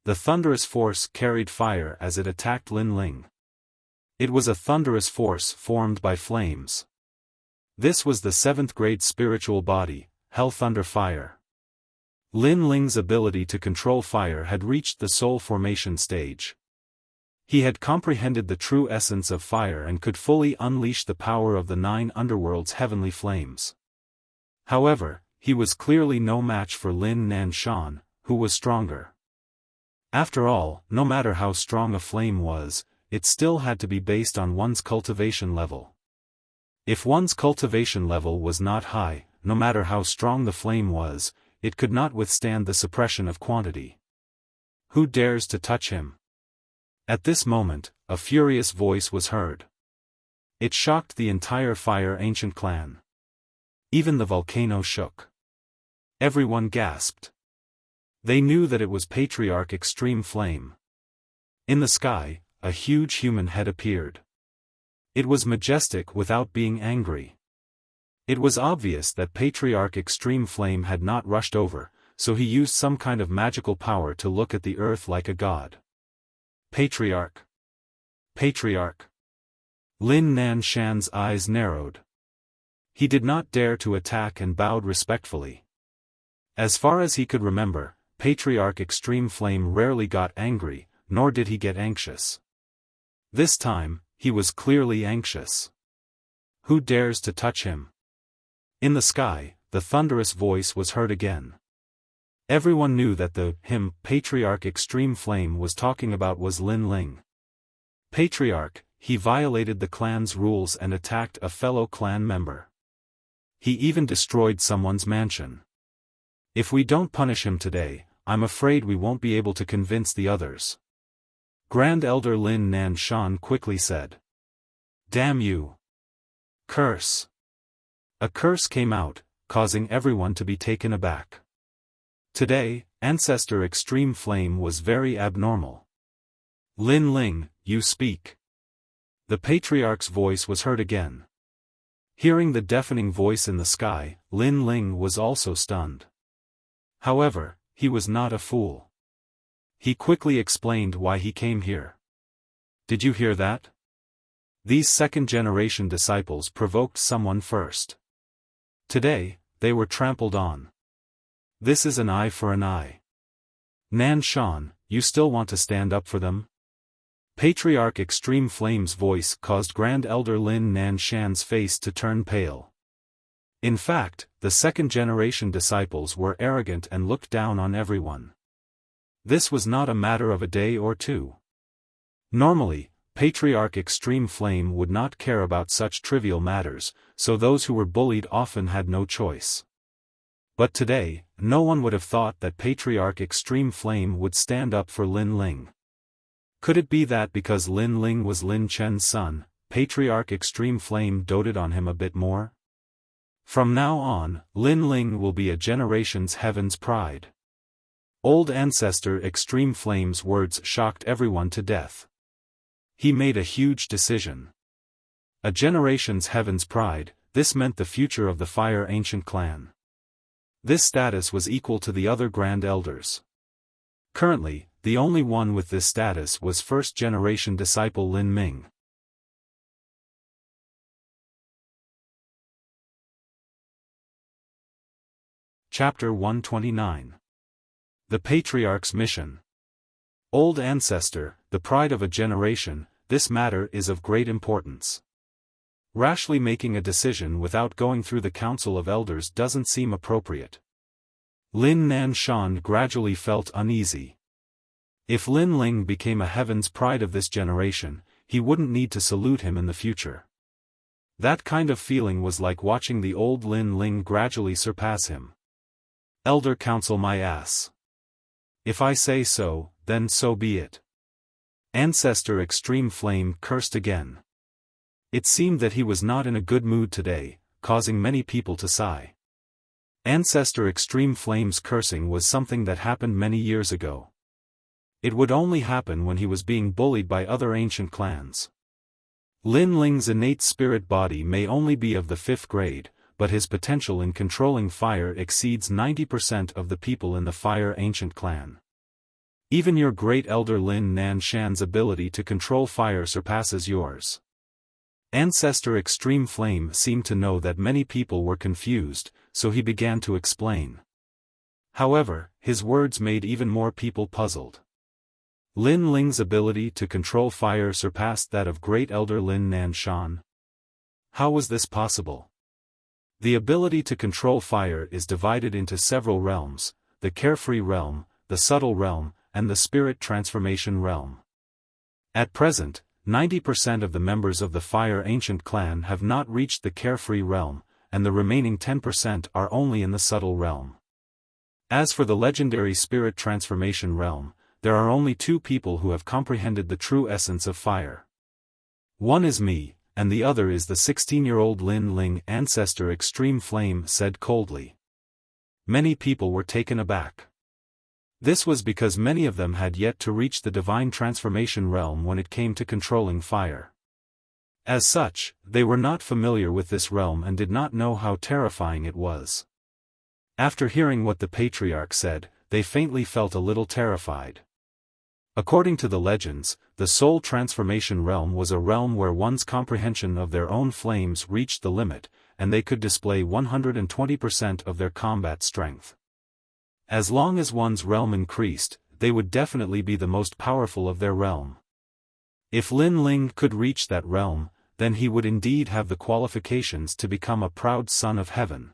The thunderous force carried fire as it attacked Lin Ling. It was a thunderous force formed by flames. This was the 7th grade spiritual body, Hell Thunder Fire. Lin Ling's ability to control fire had reached the soul formation stage. He had comprehended the true essence of fire and could fully unleash the power of the 9 underworld's heavenly flames. However, he was clearly no match for Lin Nanshan, who was stronger. After all, no matter how strong a flame was, it still had to be based on one's cultivation level. If one's cultivation level was not high, no matter how strong the flame was, it could not withstand the suppression of quantity. Who dares to touch him? At this moment, a furious voice was heard. It shocked the entire Fire Ancient clan. Even the volcano shook. Everyone gasped. They knew that it was Patriarch Extreme Flame. In the sky, a huge human head appeared. It was majestic without being angry. It was obvious that Patriarch Extreme Flame had not rushed over, so he used some kind of magical power to look at the earth like a god. Patriarch! Patriarch! Lin Nanshan's eyes narrowed. He did not dare to attack and bowed respectfully. As far as he could remember, Patriarch Extreme Flame rarely got angry, nor did he get anxious. This time, he was clearly anxious. Who dares to touch him? In the sky, the thunderous voice was heard again. Everyone knew that the him Patriarch Extreme Flame was talking about was Lin Ling. Patriarch, he violated the clan's rules and attacked a fellow clan member. He even destroyed someone's mansion. If we don't punish him today, I'm afraid we won't be able to convince the others. Grand Elder Lin Nanshan quickly said. Damn you! Curse! A curse came out, causing everyone to be taken aback. Today, Ancestor Extreme Flame was very abnormal. Lin Ling, you speak. The Patriarch's voice was heard again. Hearing the deafening voice in the sky, Lin Ling was also stunned. However, he was not a fool. He quickly explained why he came here. Did you hear that? These second-generation disciples provoked someone first. Today, they were trampled on. This is an eye for an eye. Nanshan, you still want to stand up for them? Patriarch Extreme Flame's voice caused Grand Elder Lin Nanshan's face to turn pale. In fact, the second-generation disciples were arrogant and looked down on everyone. This was not a matter of a day or two. Normally, Patriarch Extreme Flame would not care about such trivial matters, so those who were bullied often had no choice. But today, no one would have thought that Patriarch Extreme Flame would stand up for Lin Ling. Could it be that because Lin Ling was Lin Chen's son, Patriarch Extreme Flame doted on him a bit more? From now on, Lin Ling will be a generation's heaven's pride. Old Ancestor Extreme Flame's words shocked everyone to death. He made a huge decision. A generation's heaven's pride, this meant the future of the Fire Ancient clan. This status was equal to the other Grand Elders. Currently, the only one with this status was first-generation disciple Lin Ming. Chapter 129. The Patriarch's Mission. Old Ancestor, the pride of a generation, this matter is of great importance. Rashly making a decision without going through the Council of Elders doesn't seem appropriate. Lin Nanshan gradually felt uneasy. If Lin Ling became a heaven's pride of this generation, he wouldn't need to salute him in the future. That kind of feeling was like watching the old Lin Ling gradually surpass him. Elder Council my ass. If I say so, then so be it. Ancestor Extreme Flame cursed again. It seemed that he was not in a good mood today, causing many people to sigh. Ancestor Extreme Flame's cursing was something that happened many years ago. It would only happen when he was being bullied by other ancient clans. Lin Ling's innate spirit body may only be of the 5th grade, but his potential in controlling fire exceeds 90% of the people in the Fire Ancient clan. Even your great elder Lin Nanshan's ability to control fire surpasses yours. Ancestor Extreme Flame seemed to know that many people were confused, so he began to explain. However, his words made even more people puzzled. Lin Ling's ability to control fire surpassed that of Great Elder Lin Nanshan. How was this possible? The ability to control fire is divided into several realms, the Carefree Realm, the Subtle Realm, and the Spirit Transformation Realm. At present, 90% of the members of the Fire Ancient clan have not reached the Carefree Realm, and the remaining 10% are only in the Subtle Realm. As for the legendary Spirit Transformation Realm, there are only 2 people who have comprehended the true essence of fire. One is me, and the other is the 16-year-old Lin Ling. Ancestor Extreme Flame said coldly. Many people were taken aback. This was because many of them had yet to reach the Divine Transformation Realm when it came to controlling fire. As such, they were not familiar with this realm and did not know how terrifying it was. After hearing what the patriarch said, they faintly felt a little terrified. According to the legends, the soul transformation realm was a realm where one's comprehension of their own flames reached the limit, and they could display 120% of their combat strength. As long as one's realm increased, they would definitely be the most powerful of their realm. If Lin Ling could reach that realm, then he would indeed have the qualifications to become a proud son of heaven.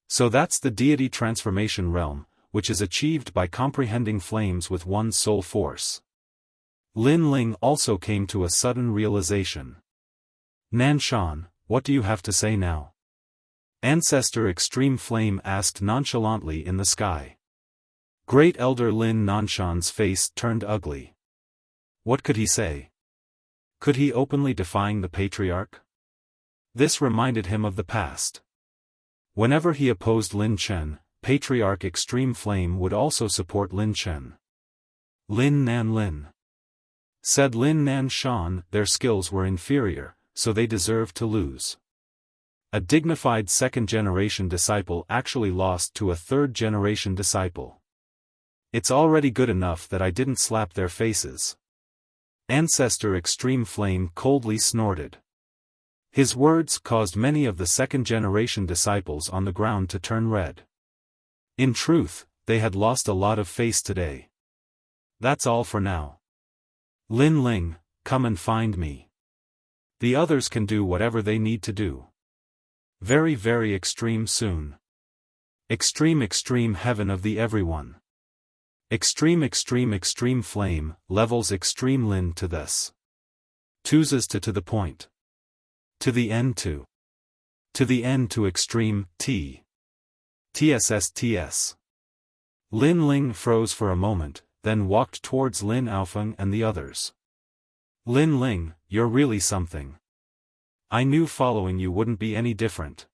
So that's the deity transformation realm, which is achieved by comprehending flames with one's soul force. Lin Ling also came to a sudden realization. Nan Shan, what do you have to say now? Ancestor Extreme Flame asked nonchalantly in the sky. Great Elder Lin Nanshan's face turned ugly. What could he say? Could he openly defy the patriarch? This reminded him of the past. Whenever he opposed Lin Chen, Patriarch Extreme Flame would also support Lin Chen. Lin Nan Lin. Said Lin Nan Shan, their skills were inferior, so they deserved to lose. A dignified second-generation disciple actually lost to a third-generation disciple. It's already good enough that I didn't slap their faces. Ancestor Extreme Flame coldly snorted. His words caused many of the second-generation disciples on the ground to turn red. In truth, they had lost a lot of face today. That's all for now. Lin Ling, come and find me. The others can do whatever they need to do. Very very extreme soon. Extreme heaven of the everyone. Extreme flame, levels extreme Lin to this. Chooses to the point. To the end to. To the end to extreme, T. TSSTS. Lin Ling froze for a moment, then walked towards Lin Aofeng and the others. Lin Ling, you're really something. I knew following you wouldn't be any different.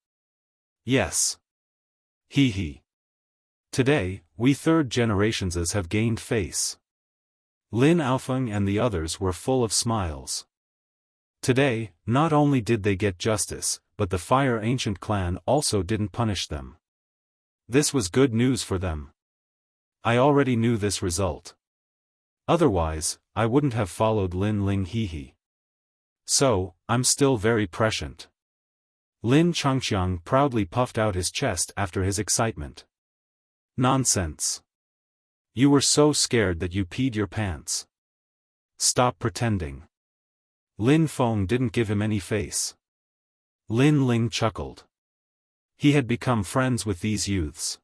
Yes. He. Today, we third generations have gained face. Lin Aofeng and the others were full of smiles. Today, not only did they get justice, but the Fire Ancient clan also didn't punish them. This was good news for them. I already knew this result. Otherwise, I wouldn't have followed Lin Ling he. So, I'm still very prescient. Lin Changqiang proudly puffed out his chest after his excitement. Nonsense. You were so scared that you peed your pants. Stop pretending. Lin Feng didn't give him any face. Lin Ling chuckled. He had become friends with these youths.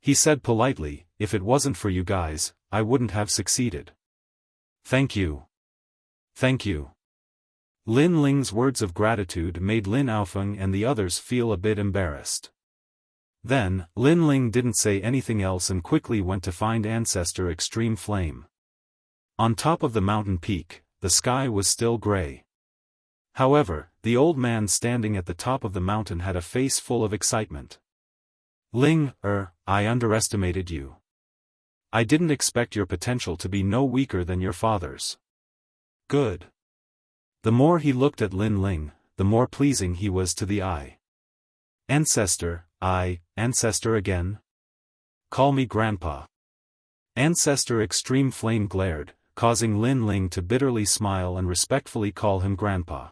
He said politely, if it wasn't for you guys, I wouldn't have succeeded. Thank you. Thank you. Lin Ling's words of gratitude made Lin Aofeng and the others feel a bit embarrassed. Then, Lin Ling didn't say anything else and quickly went to find Ancestor Extreme Flame. On top of the mountain peak, the sky was still gray. However, the old man standing at the top of the mountain had a face full of excitement. Ling, I underestimated you. I didn't expect your potential to be no weaker than your father's. Good. The more he looked at Lin Ling, the more pleasing he was to the eye. Ancestor, Ancestor again? Call me Grandpa. Ancestor Extreme Flame glared, causing Lin Ling to bitterly smile and respectfully call him Grandpa.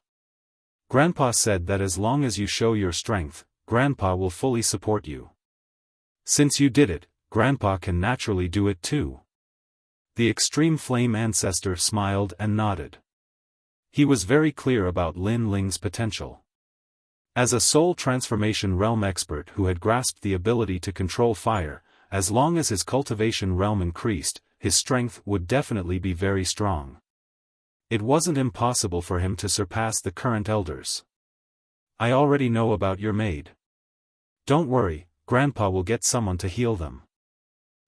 Grandpa said that as long as you show your strength, Grandpa will fully support you. Since you did it, Grandpa can naturally do it too. The Extreme Flame Ancestor smiled and nodded. He was very clear about Lin Ling's potential. As a soul transformation realm expert who had grasped the ability to control fire, as long as his cultivation realm increased, his strength would definitely be very strong. It wasn't impossible for him to surpass the current elders. I already know about your maid. Don't worry, Grandpa will get someone to heal them.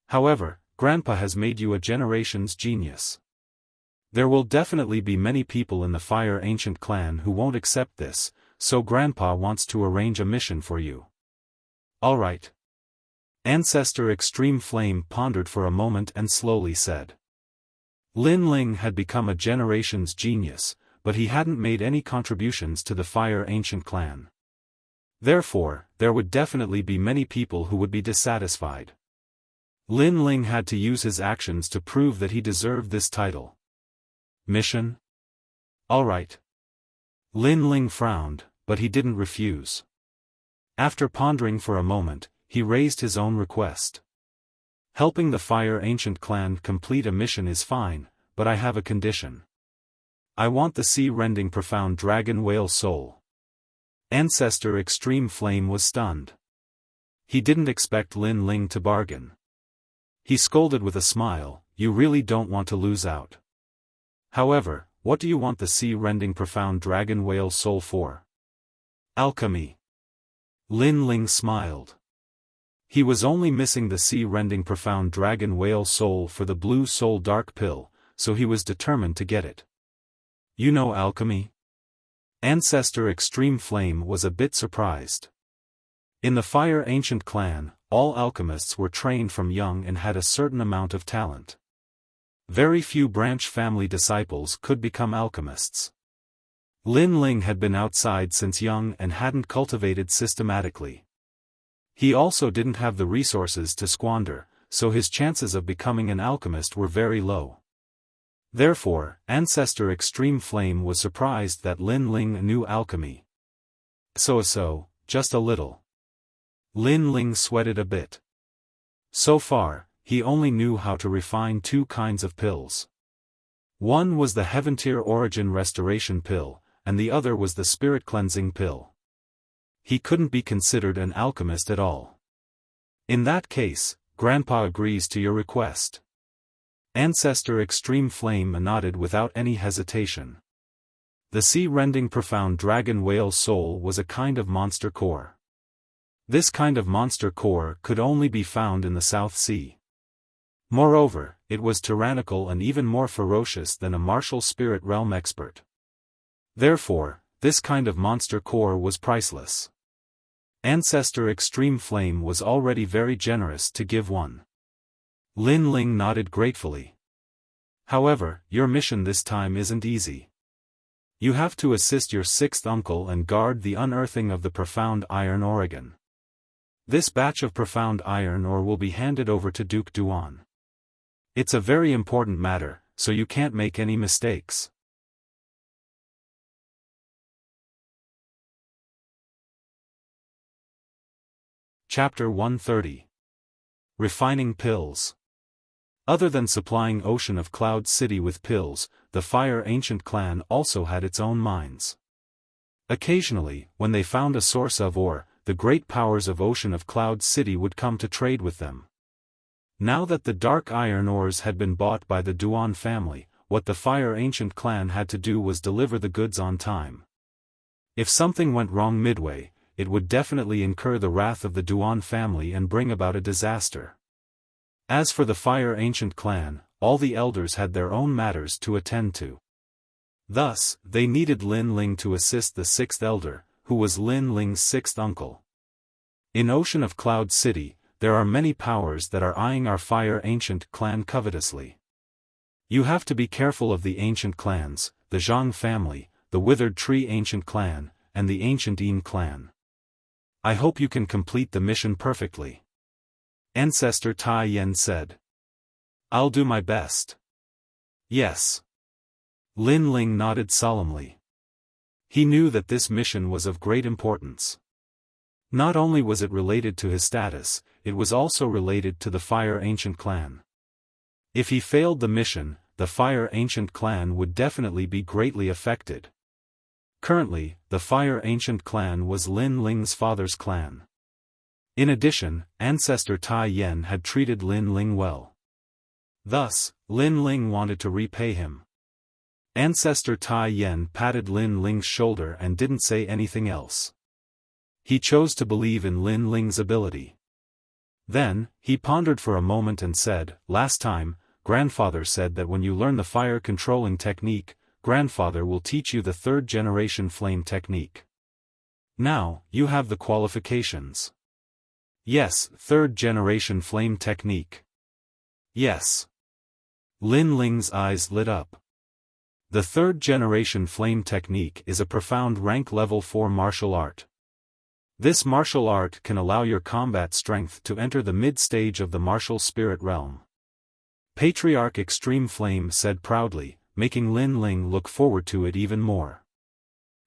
However, Grandpa has made you a generation's genius. There will definitely be many people in the Fire Ancient clan who won't accept this, so Grandpa wants to arrange a mission for you. Alright. Ancestor Extreme Flame pondered for a moment and slowly said. Lin Ling had become a generation's genius, but he hadn't made any contributions to the Fire Ancient clan. Therefore, there would definitely be many people who would be dissatisfied. Lin Ling had to use his actions to prove that he deserved this title. Mission? Alright. Lin Ling frowned, but he didn't refuse. After pondering for a moment, he raised his own request. Helping the Fire Ancient clan complete a mission is fine, but I have a condition. I want the sea-rending profound dragon whale soul. Ancestor Extreme Flame was stunned. He didn't expect Lin Ling to bargain. He scolded with a smile, "You really don't want to lose out. However, what do you want the sea-rending profound dragon whale soul for?" Alchemy. Lin Ling smiled. He was only missing the sea-rending profound dragon whale soul for the blue soul dark pill, so he was determined to get it. You know alchemy? Ancestor Extreme Flame was a bit surprised. In the Fire Ancient clan, all alchemists were trained from young and had a certain amount of talent. Very few branch family disciples could become alchemists. Lin Ling had been outside since young and hadn't cultivated systematically. He also didn't have the resources to squander, so his chances of becoming an alchemist were very low. Therefore, Ancestor Extreme Flame was surprised that Lin Ling knew alchemy. So, just a little. Lin Ling sweated a bit. So far, he only knew how to refine two kinds of pills. One was the Heaven-tier Origin Restoration pill, and the other was the Spirit Cleansing pill. He couldn't be considered an alchemist at all. In that case, Grandpa agrees to your request. Ancestor Extreme Flame nodded without any hesitation. The sea-rending profound dragon whale soul was a kind of monster core. This kind of monster core could only be found in the South Sea. Moreover, it was tyrannical and even more ferocious than a martial spirit realm expert. Therefore, this kind of monster core was priceless. Ancestor Extreme Flame was already very generous to give one. Lin Ling nodded gratefully. However, your mission this time isn't easy. You have to assist your sixth uncle and guard the unearthing of the profound iron organ. This batch of profound iron ore will be handed over to Duke Duan. It's a very important matter, so you can't make any mistakes. Chapter 130. Refining Pills. Other than supplying Ocean of Cloud City with pills, the Fire Ancient clan also had its own mines. Occasionally, when they found a source of ore, the great powers of Ocean of Cloud City would come to trade with them. Now that the dark iron ores had been bought by the Duan family, what the Fire Ancient clan had to do was deliver the goods on time. If something went wrong midway, it would definitely incur the wrath of the Duan family and bring about a disaster. As for the Fire Ancient clan, all the elders had their own matters to attend to. Thus, they needed Lin Ling to assist the sixth elder, who was Lin Ling's sixth uncle. In Ocean of Cloud City, there are many powers that are eyeing our Fire Ancient clan covetously. You have to be careful of the ancient clans, the Zhang family, the Withered Tree Ancient clan, and the Ancient Yin clan. I hope you can complete the mission perfectly. Ancestor Tai Yen said. I'll do my best. Yes. Lin Ling nodded solemnly. He knew that this mission was of great importance. Not only was it related to his status, it was also related to the Fire Ancient clan. If he failed the mission, the Fire Ancient clan would definitely be greatly affected. Currently, the Fire Ancient clan was Lin Ling's father's clan. In addition, Ancestor Tai Yen had treated Lin Ling well. Thus, Lin Ling wanted to repay him. Ancestor Tai Yen patted Lin Ling's shoulder and didn't say anything else. He chose to believe in Lin Ling's ability. Then, he pondered for a moment and said, Last time, Grandfather said that when you learn the fire controlling technique, Grandfather will teach you the third-generation flame technique. Now, you have the qualifications. Yes, third-generation flame technique. Yes. Lin Ling's eyes lit up. The third generation flame technique is a profound rank level 4 martial art. This martial art can allow your combat strength to enter the mid-stage of the martial spirit realm. Patriarch Extreme Flame said proudly, making Lin Ling look forward to it even more.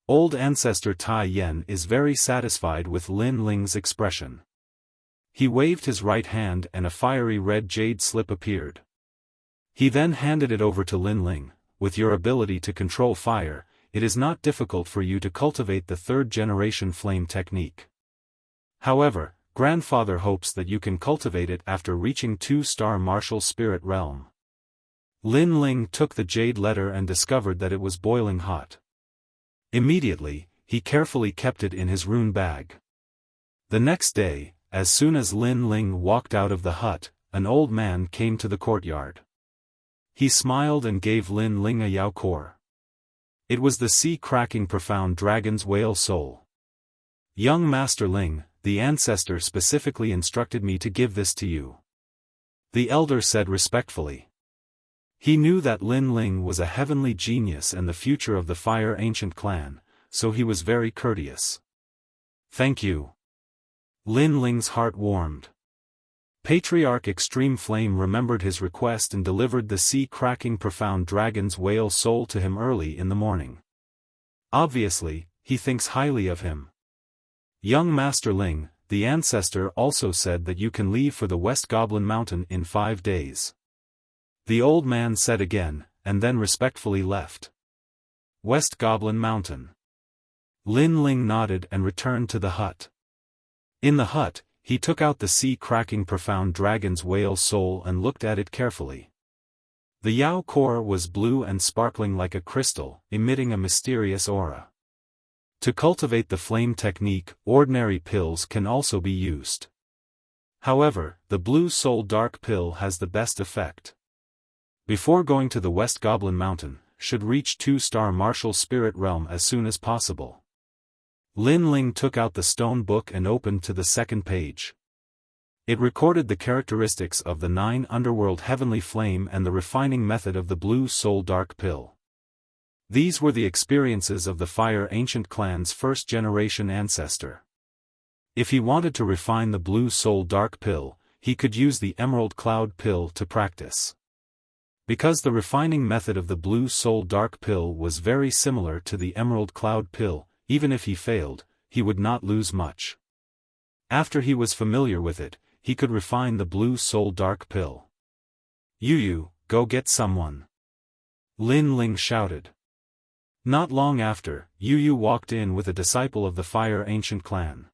Old Ancestor Tai Yen is very satisfied with Lin Ling's expression. He waved his right hand and a fiery red jade slip appeared. He then handed it over to Lin Ling. With your ability to control fire, it is not difficult for you to cultivate the third generation flame technique. However, grandfather hopes that you can cultivate it after reaching 2-star martial spirit realm. Lin Ling took the jade letter and discovered that it was boiling hot. Immediately, he carefully kept it in his rune bag. The next day, as soon as Lin Ling walked out of the hut, an old man came to the courtyard. He smiled and gave Lin Ling a Yao core. It was the sea-cracking profound dragon's whale soul. Young Master Ling, the ancestor specifically instructed me to give this to you. The elder said respectfully. He knew that Lin Ling was a heavenly genius and the future of the Fire Ancient clan, so he was very courteous. Thank you. Lin Ling's heart warmed. Patriarch Extreme Flame remembered his request and delivered the sea-cracking profound dragon's whale soul to him early in the morning. Obviously, he thinks highly of him. Young Master Ling, the ancestor also said that you can leave for the West Goblin Mountain in 5 days. The old man said again, and then respectfully left. West Goblin Mountain. Lin Ling nodded and returned to the hut. In the hut, he took out the sea-cracking profound dragon's whale soul and looked at it carefully. The Yao core was blue and sparkling like a crystal, emitting a mysterious aura. To cultivate the flame technique, ordinary pills can also be used. However, the blue soul dark pill has the best effect. Before going to the West Goblin Mountain, should reach 2-star martial spirit realm as soon as possible. Lin Ling took out the stone book and opened to the second page. It recorded the characteristics of the 9 underworld heavenly flame and the refining method of the blue soul dark pill. These were the experiences of the Fire Ancient clan's first-generation ancestor. If he wanted to refine the blue soul dark pill, he could use the emerald cloud pill to practice. Because the refining method of the blue soul dark pill was very similar to the emerald cloud pill, even if he failed, he would not lose much. After he was familiar with it, he could refine the blue soul dark pill. Yu, go get someone. Lin Ling shouted. Not long after, Yu walked in with a disciple of the Fire Ancient clan.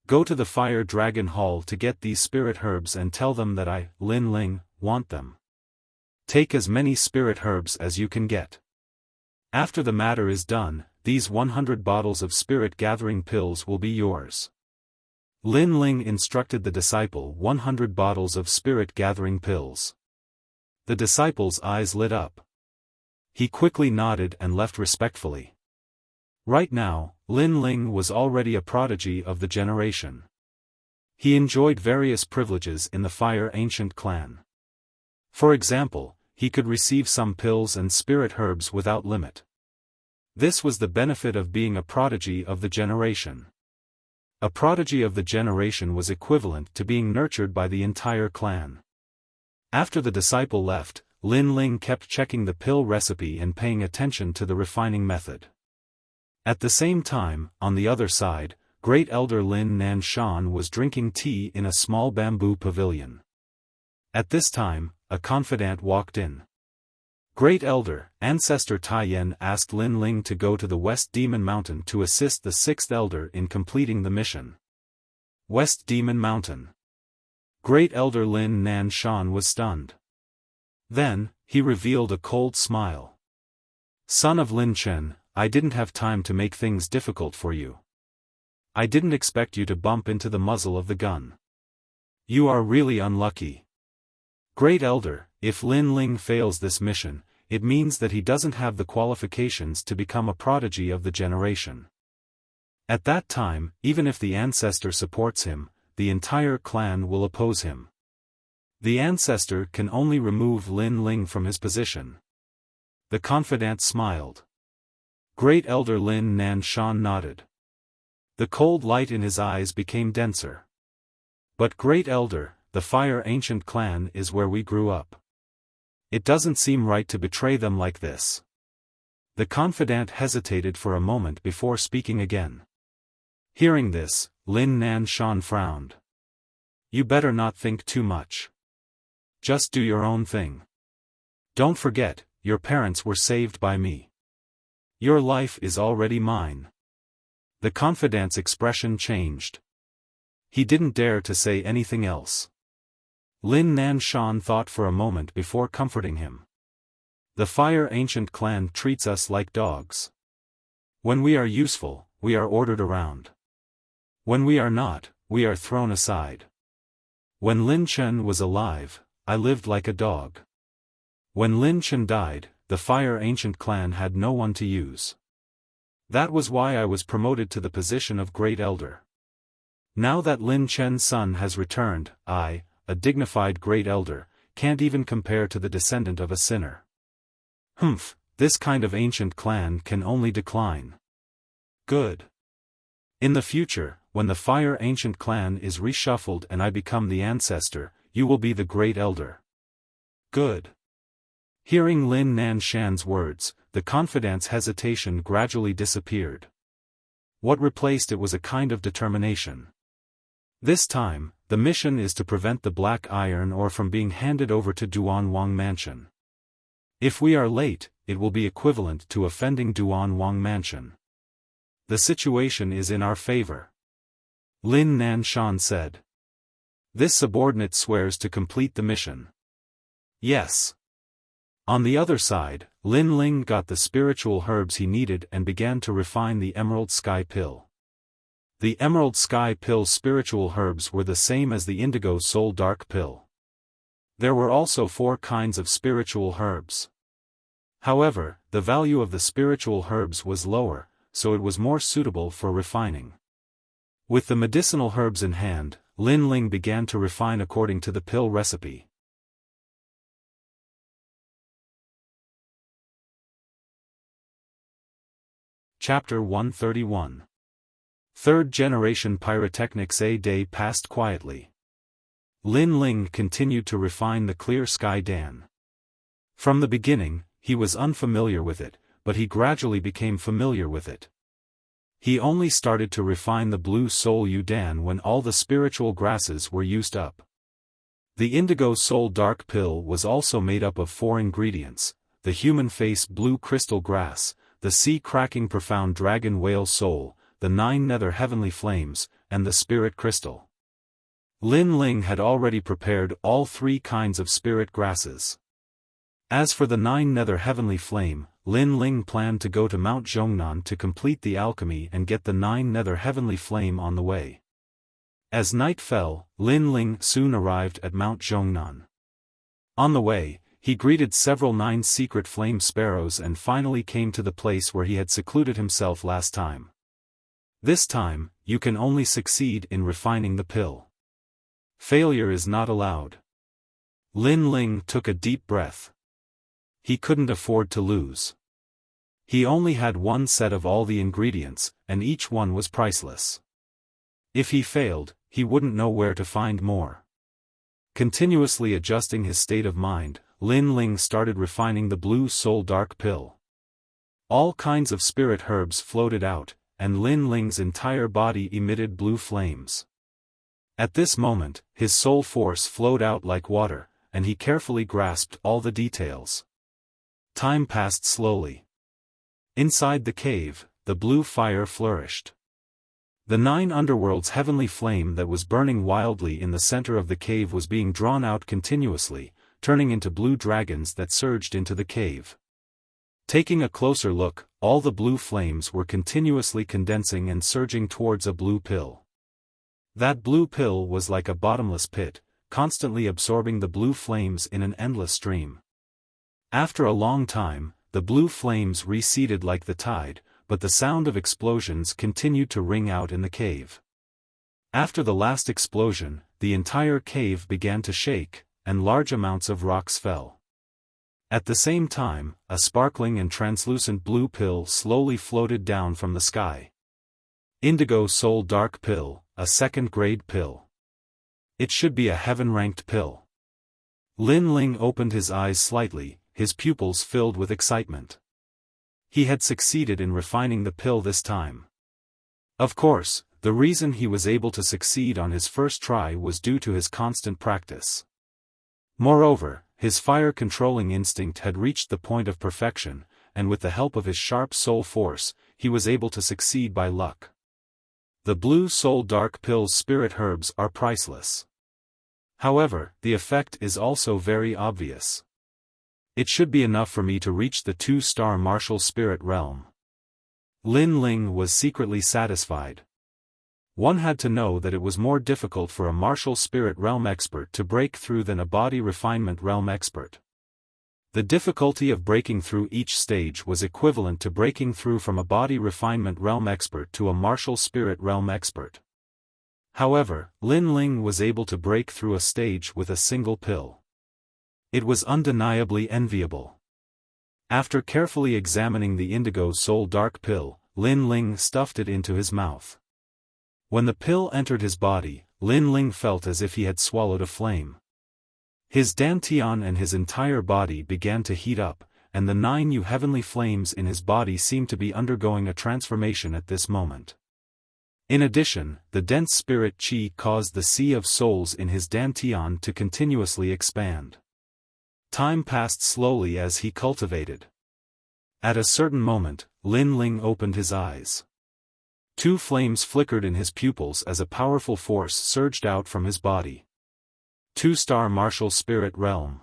Go to the Fire Dragon Hall to get these spirit herbs and tell them that I, Lin Ling, want them. Take as many spirit herbs as you can get. After the matter is done, these 100 bottles of spirit gathering pills will be yours. Lin Ling instructed the disciple 100 bottles of spirit gathering pills. The disciple's eyes lit up. He quickly nodded and left respectfully. Right now, Lin Ling was already a prodigy of the generation. He enjoyed various privileges in the Fire Ancient clan. For example, he could receive some pills and spirit herbs without limit. This was the benefit of being a prodigy of the generation. A prodigy of the generation was equivalent to being nurtured by the entire clan. After the disciple left, Lin Ling kept checking the pill recipe and paying attention to the refining method. At the same time, on the other side, Great Elder Lin Nanshan was drinking tea in a small bamboo pavilion. At this time, a confidant walked in. Great Elder, Ancestor Tai Yen asked Lin Ling to go to the West Demon Mountain to assist the 6th Elder in completing the mission. West Demon Mountain. Great Elder Lin Nanshan was stunned. Then, he revealed a cold smile. Son of Lin Chen, I didn't have time to make things difficult for you. I didn't expect you to bump into the muzzle of the gun. You are really unlucky. Great Elder, if Lin Ling fails this mission, it means that he doesn't have the qualifications to become a prodigy of the generation. At that time, even if the ancestor supports him, the entire clan will oppose him. The ancestor can only remove Lin Ling from his position. The confidant smiled. Great Elder Lin Nan Shan nodded. The cold light in his eyes became denser. But Great Elder, the Fire Ancient clan is where we grew up. It doesn't seem right to betray them like this. The confidant hesitated for a moment before speaking again. Hearing this, Lin Nan Shan frowned. You better not think too much. Just do your own thing. Don't forget, your parents were saved by me. Your life is already mine. The confidant's expression changed. He didn't dare to say anything else. Lin Nan Shan thought for a moment before comforting him. The Fire Ancient clan treats us like dogs. When we are useful, we are ordered around. When we are not, we are thrown aside. When Lin Chen was alive, I lived like a dog. When Lin Chen died, the Fire Ancient clan had no one to use. That was why I was promoted to the position of Great Elder. Now that Lin Chen's son has returned, I, a dignified Great Elder, can't even compare to the descendant of a sinner. Humph, this kind of ancient clan can only decline. Good. In the future, when the Fire Ancient clan is reshuffled and I become the ancestor, you will be the Great Elder. Good. Hearing Lin Nan Shan's words, the confidant's hesitation gradually disappeared. What replaced it was a kind of determination. This time, the mission is to prevent the Black Iron ore from being handed over to Duan Wang Mansion. If we are late, it will be equivalent to offending Duan Wang Mansion. The situation is in our favor. Lin Nan Shan said. This subordinate swears to complete the mission. Yes. On the other side, Lin Ling got the spiritual herbs he needed and began to refine the Emerald Sky Pill. The Emerald Sky Pill's spiritual herbs were the same as the Indigo Soul Dark Pill. There were also 4 kinds of spiritual herbs. However, the value of the spiritual herbs was lower, so it was more suitable for refining. With the medicinal herbs in hand, Lin Ling began to refine according to the pill recipe. Chapter 131. Third generation pyrotechnics. A day passed quietly. Lin Ling continued to refine the Clear Sky Dan. From the beginning, he was unfamiliar with it, but he gradually became familiar with it. He only started to refine the Blue Soul Yudan when all the spiritual grasses were used up. The Indigo Soul Dark Pill was also made up of 4 ingredients: the Human Face Blue Crystal Grass, the Sea Cracking Profound Dragon Whale Soul, the 9 Nether Heavenly Flames, and the Spirit Crystal. Lin Ling had already prepared all 3 kinds of spirit grasses. As for the 9 Nether Heavenly Flame, Lin Ling planned to go to Mount Zhongnan to complete the alchemy and get the 9 Nether Heavenly Flame on the way. As night fell, Lin Ling soon arrived at Mount Zhongnan. On the way, he greeted several 9 secret flame sparrows and finally came to the place where he had secluded himself last time. This time, you can only succeed in refining the pill. Failure is not allowed. Lin Ling took a deep breath. He couldn't afford to lose. He only had 1 set of all the ingredients, and each one was priceless. If he failed, he wouldn't know where to find more. Continuously adjusting his state of mind, Lin Ling started refining the Blue Soul Dark Pill. All kinds of spirit herbs floated out, and Lin Ling's entire body emitted blue flames. At this moment, his soul force flowed out like water, and he carefully grasped all the details. Time passed slowly. Inside the cave, the blue fire flourished. The 9 underworld's heavenly flame that was burning wildly in the center of the cave was being drawn out continuously, turning into blue dragons that surged into the cave. Taking a closer look, all the blue flames were continuously condensing and surging towards a blue pill. That blue pill was like a bottomless pit, constantly absorbing the blue flames in an endless stream. After a long time, the blue flames receded like the tide, but the sound of explosions continued to ring out in the cave. After the last explosion, the entire cave began to shake, and large amounts of rocks fell. At the same time, a sparkling and translucent blue pill slowly floated down from the sky. Indigo Soul Dark Pill, a second-grade pill. It should be a heaven-ranked pill. Lin Ling opened his eyes slightly, his pupils filled with excitement. He had succeeded in refining the pill this time. Of course, the reason he was able to succeed on his first try was due to his constant practice. Moreover, his fire-controlling instinct had reached the point of perfection, and with the help of his sharp soul force, he was able to succeed by luck. The Blue Soul Dark Pill's spirit herbs are priceless. However, the effect is also very obvious. It should be enough for me to reach the 2-star martial spirit realm. Lin Ling was secretly satisfied. One had to know that it was more difficult for a martial spirit realm expert to break through than a body refinement realm expert. The difficulty of breaking through each stage was equivalent to breaking through from a body refinement realm expert to a martial spirit realm expert. However, Lin Ling was able to break through a stage with a single pill. It was undeniably enviable. After carefully examining the Indigo Soul Dark Pill, Lin Ling stuffed it into his mouth. When the pill entered his body, Lin Ling felt as if he had swallowed a flame. His dantian and his entire body began to heat up, and the 9 new heavenly flames in his body seemed to be undergoing a transformation at this moment. In addition, the dense spirit qi caused the sea of souls in his dantian to continuously expand. Time passed slowly as he cultivated. At a certain moment, Lin Ling opened his eyes. 2 flames flickered in his pupils as a powerful force surged out from his body. 2-star martial spirit realm.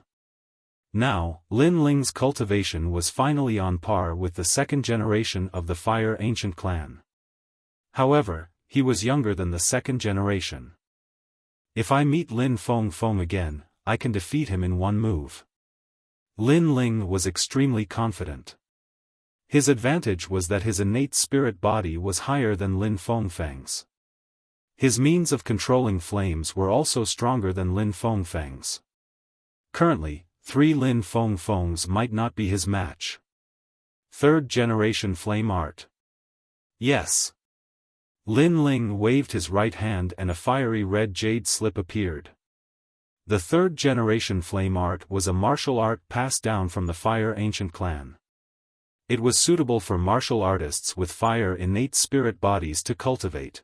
Now, Lin Ling's cultivation was finally on par with the second generation of the Fire Ancient clan. However, he was younger than the second generation. If I meet Lin Feng again, I can defeat him in one move. Lin Ling was extremely confident. His advantage was that his innate spirit body was higher than Lin Feng's. His means of controlling flames were also stronger than Lin Feng's. Currently, 3 Lin Feng's might not be his match. 3rd generation flame art. Yes. Lin Ling waved his right hand and a fiery red jade slip appeared. The 3rd generation flame art was a martial art passed down from the Fire Ancient clan. It was suitable for martial artists with fire innate spirit bodies to cultivate.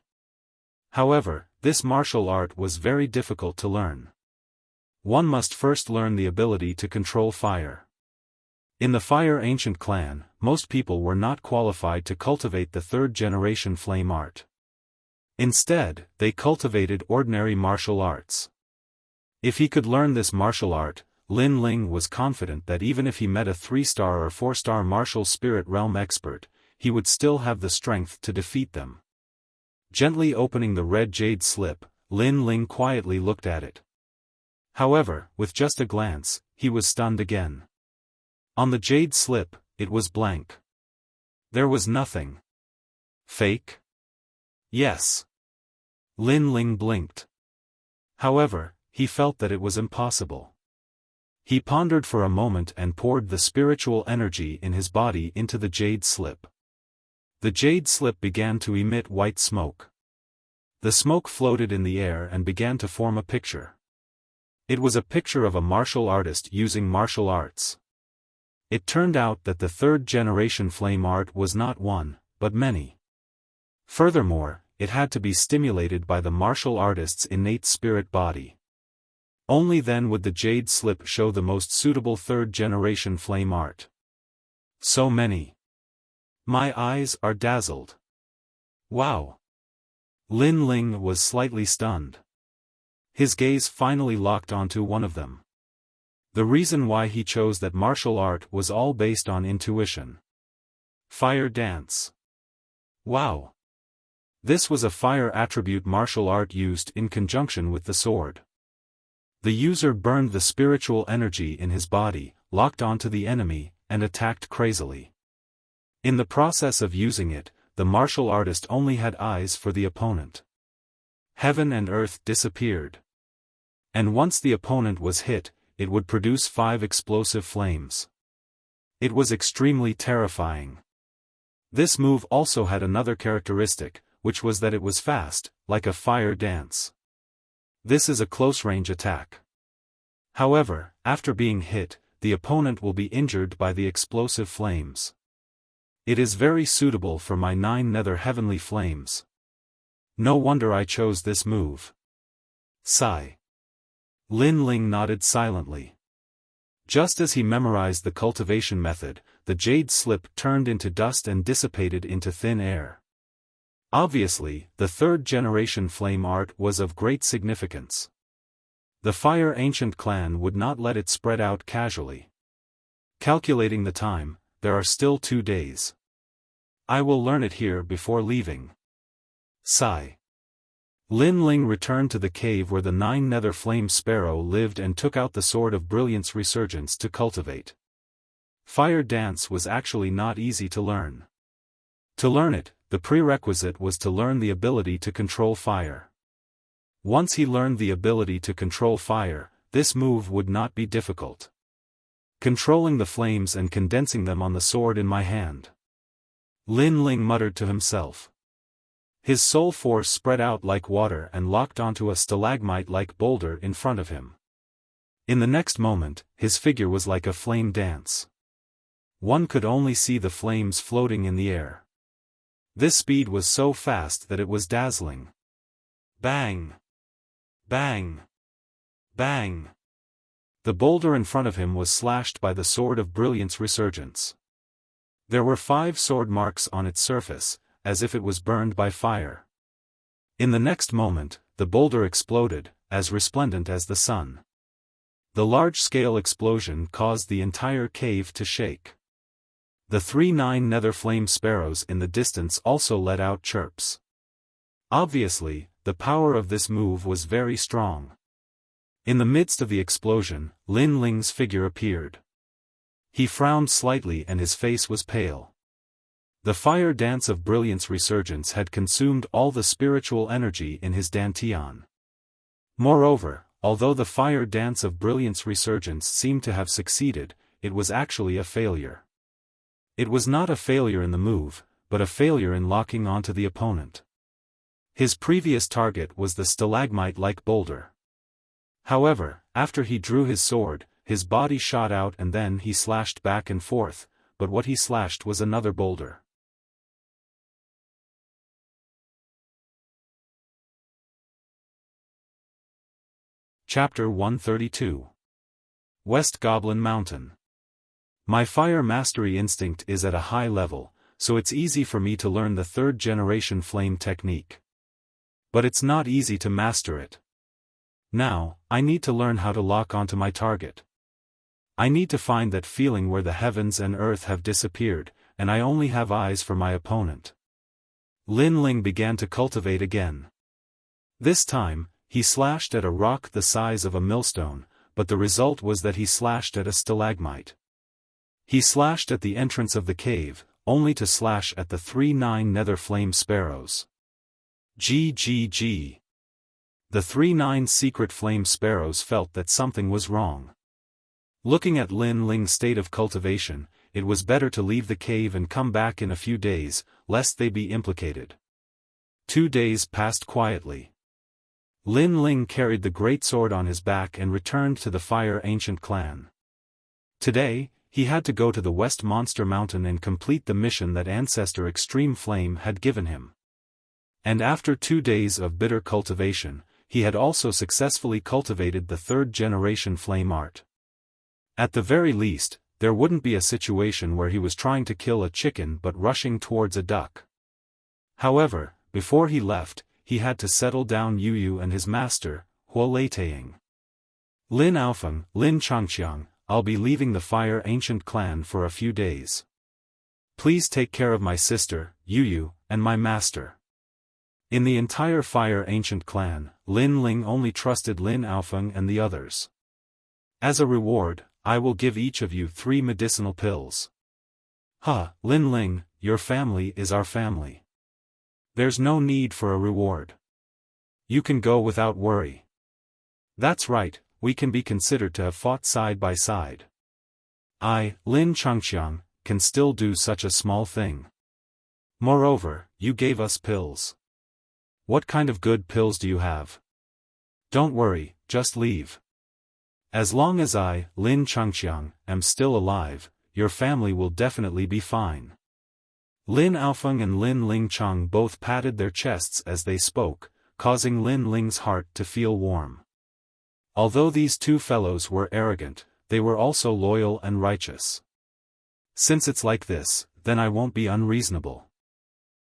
However, this martial art was very difficult to learn. One must first learn the ability to control fire. In the Fire Ancient clan, most people were not qualified to cultivate the 3rd generation flame art. Instead, they cultivated ordinary martial arts. If he could learn this martial art, Lin Ling was confident that even if he met a 3-star or 4-star martial spirit realm expert, he would still have the strength to defeat them. Gently opening the red jade slip, Lin Ling quietly looked at it. However, with just a glance, he was stunned again. On the jade slip, it was blank. There was nothing. Fake? Yes. Lin Ling blinked. However, he felt that it was impossible. He pondered for a moment and poured the spiritual energy in his body into the jade slip. The jade slip began to emit white smoke. The smoke floated in the air and began to form a picture. It was a picture of a martial artist using martial arts. It turned out that the 3rd generation flame art was not one, but many. Furthermore, it had to be stimulated by the martial artist's innate spirit body. Only then would the jade slip show the most suitable 3rd generation flame art. So many. My eyes are dazzled. Wow. Lin Ling was slightly stunned. His gaze finally locked onto one of them. The reason why he chose that martial art was all based on intuition. Fire dance. Wow. This was a fire attribute martial art used in conjunction with the sword. The user burned the spiritual energy in his body, locked onto the enemy, and attacked crazily. In the process of using it, the martial artist only had eyes for the opponent. Heaven and earth disappeared. And once the opponent was hit, it would produce 5 explosive flames. It was extremely terrifying. This move also had another characteristic, which was that it was fast, like a fire dance. This is a close-range attack. However, after being hit, the opponent will be injured by the explosive flames. It is very suitable for my 9 nether heavenly flames. No wonder I chose this move. Sigh. Lin Ling nodded silently. Just as he memorized the cultivation method, the jade slip turned into dust and dissipated into thin air. Obviously, the 3rd generation flame art was of great significance. The Fire Ancient clan would not let it spread out casually. Calculating the time, there are still 2 days. I will learn it here before leaving. Sigh. Lin Ling returned to the cave where the 9 nether flame sparrow lived and took out the Sword of Brilliance Resurgence to cultivate. Fire dance was actually not easy to learn. To learn it, the prerequisite was to learn the ability to control fire. Once he learned the ability to control fire, this move would not be difficult. Controlling the flames and condensing them on the sword in my hand. Lin Ling muttered to himself. His soul force spread out like water and locked onto a stalagmite-like boulder in front of him. In the next moment, his figure was like a flame dance. One could only see the flames floating in the air. This speed was so fast that it was dazzling. Bang! Bang! Bang! The boulder in front of him was slashed by the Sword of Brilliance Resurgence. There were 5 sword marks on its surface, as if it was burned by fire. In the next moment, the boulder exploded, as resplendent as the sun. The large-scale explosion caused the entire cave to shake. The 3 9 nether flame sparrows in the distance also let out chirps. Obviously, the power of this move was very strong. In the midst of the explosion, Lin Ling's figure appeared. He frowned slightly and his face was pale. The fire dance of Brilliance Resurgence had consumed all the spiritual energy in his dantian. Moreover, although the fire dance of Brilliance Resurgence seemed to have succeeded, it was actually a failure. It was not a failure in the move, but a failure in locking onto the opponent. His previous target was the stalagmite-like boulder. However, after he drew his sword, his body shot out and then he slashed back and forth, but what he slashed was another boulder. Chapter 132. West Goblin Mountain. My fire mastery instinct is at a high level, so it's easy for me to learn the 3rd generation flame technique. But it's not easy to master it. Now, I need to learn how to lock onto my target. I need to find that feeling where the heavens and earth have disappeared, and I only have eyes for my opponent. Lin Ling began to cultivate again. This time, he slashed at a rock the size of a millstone, but the result was that he slashed at a stalagmite. He slashed at the entrance of the cave, only to slash at the 3 9 nether flame sparrows. GGG. The 3 9 secret flame sparrows felt that something was wrong. Looking at Lin Ling's state of cultivation, it was better to leave the cave and come back in a few days, lest they be implicated. 2 days passed quietly. Lin Ling carried the greatsword on his back and returned to the Fire Ancient clan. Today, he had to go to the West Monster Mountain and complete the mission that Ancestor Extreme Flame had given him. And after 2 days of bitter cultivation, he had also successfully cultivated the 3rd generation flame art. At the very least, there wouldn't be a situation where he was trying to kill a chicken but rushing towards a duck. However, before he left, he had to settle down Yu and his master, Huo Leitaying. Lin Aofeng, Lin Changqiang, I'll be leaving the Fire Ancient clan for a few days. Please take care of my sister, Yu, and my master. In the entire Fire Ancient clan, Lin Ling only trusted Lin Aofeng and the others. As a reward, I will give each of you 3 medicinal pills. Lin Ling, your family is our family. There's no need for a reward. You can go without worry. That's right, we can be considered to have fought side by side. I, Lin Changqiang, can still do such a small thing. Moreover, you gave us pills. What kind of good pills do you have? Don't worry, just leave. As long as I, Lin Changqiang, am still alive, your family will definitely be fine. Lin Aofeng and Lin Lingchang both patted their chests as they spoke, causing Lin Ling's heart to feel warm. Although these two fellows were arrogant, they were also loyal and righteous. Since it's like this, then I won't be unreasonable.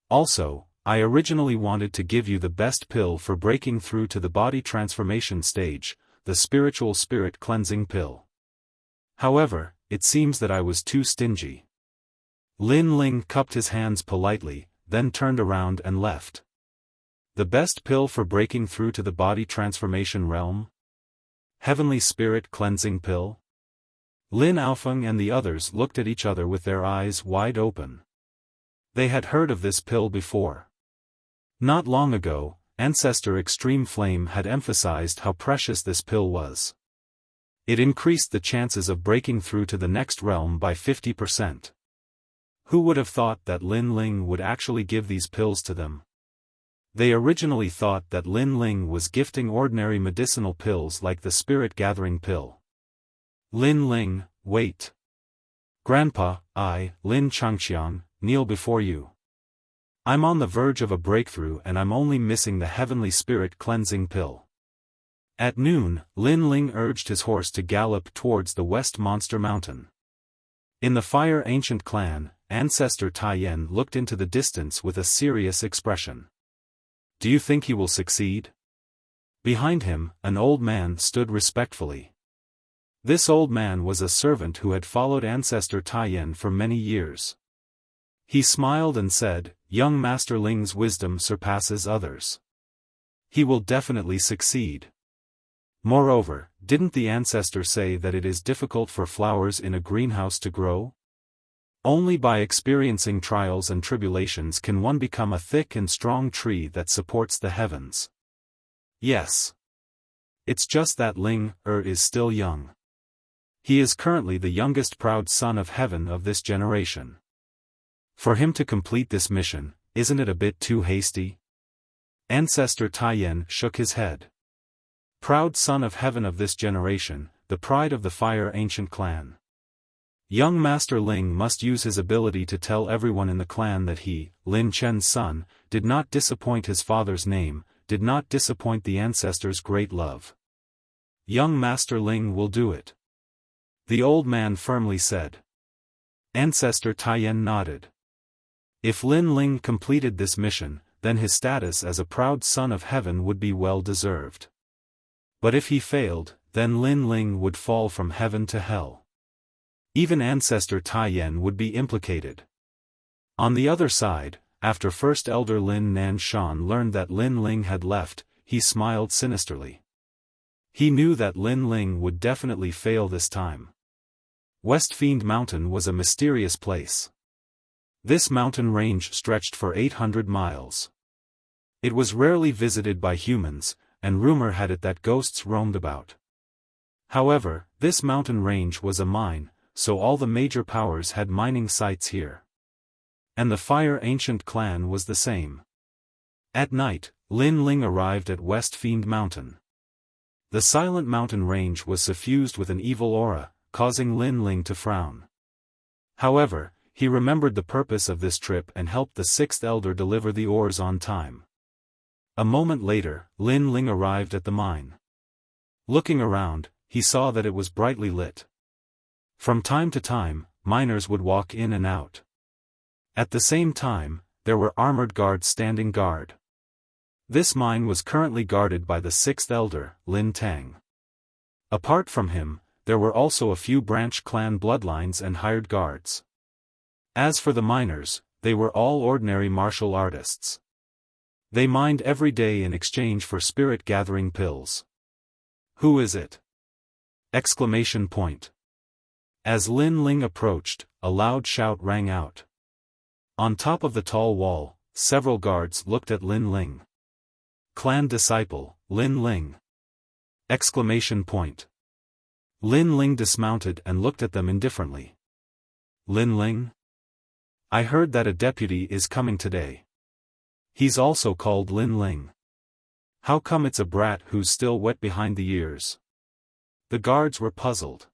Also, I originally wanted to give you the best pill for breaking through to the body transformation stage, the spiritual spirit cleansing pill. However, it seems that I was too stingy. Lin Ling cupped his hands politely, then turned around and left. The best pill for breaking through to the body transformation realm? Heavenly spirit cleansing pill? Lin Aofeng and the others looked at each other with their eyes wide open. They had heard of this pill before. Not long ago, Ancestor Extreme Flame had emphasized how precious this pill was. It increased the chances of breaking through to the next realm by 50%. Who would have thought that Lin Ling would actually give these pills to them? They originally thought that Lin Ling was gifting ordinary medicinal pills like the Spirit Gathering pill. Lin Ling, wait. Grandpa, I, Lin Changqiang, kneel before you. I'm on the verge of a breakthrough and I'm only missing the Heavenly Spirit Cleansing pill. At noon, Lin Ling urged his horse to gallop towards the West Monster Mountain. In the Fire Ancient clan, Ancestor Taiyan looked into the distance with a serious expression. Do you think he will succeed? Behind him, an old man stood respectfully. This old man was a servant who had followed Ancestor Taiyan for many years. He smiled and said, Young Master Ling's wisdom surpasses others. He will definitely succeed. Moreover, didn't the ancestor say that it is difficult for flowers in a greenhouse to grow? Only by experiencing trials and tribulations can one become a thick and strong tree that supports the heavens. Yes. It's just that Ling is still young. He is currently the youngest proud son of heaven of this generation. For him to complete this mission, isn't it a bit too hasty? Ancestor Taiyan shook his head. Proud son of heaven of this generation, the pride of the Fire Ancient clan. Young Master Ling must use his ability to tell everyone in the clan that he, Lin Chen's son, did not disappoint his father's name, did not disappoint the ancestor's great love. Young Master Ling will do it. The old man firmly said. Ancestor Taiyan nodded. If Lin Ling completed this mission, then his status as a proud son of heaven would be well deserved. But if he failed, then Lin Ling would fall from heaven to hell. Even Ancestor Taiyan would be implicated. On the other side, after First Elder Lin Nanshan learned that Lin Ling had left, he smiled sinisterly. He knew that Lin Ling would definitely fail this time. West Fiend Mountain was a mysterious place. This mountain range stretched for 800 miles. It was rarely visited by humans, and rumor had it that ghosts roamed about. However, this mountain range was a mine, so all the major powers had mining sites here. And the Fire Ancient clan was the same. At night, Lin Ling arrived at West Fiend Mountain. The silent mountain range was suffused with an evil aura, causing Lin Ling to frown. However, he remembered the purpose of this trip and helped the sixth elder deliver the ores on time. A moment later, Lin Ling arrived at the mine. Looking around, he saw that it was brightly lit. From time to time, miners would walk in and out. At the same time, there were armored guards standing guard. This mine was currently guarded by the sixth elder, Lin Tang. Apart from him, there were also a few branch clan bloodlines and hired guards. As for the miners, they were all ordinary martial artists. They mined every day in exchange for spirit gathering pills. Who is it? Exclamation point. As Lin Ling approached, a loud shout rang out. On top of the tall wall, several guards looked at Lin Ling. Clan disciple, Lin Ling. Exclamation point. Lin Ling dismounted and looked at them indifferently. Lin Ling? I heard that a deputy is coming today. He's also called Lin Ling. How come it's a brat who's still wet behind the ears? The guards were puzzled.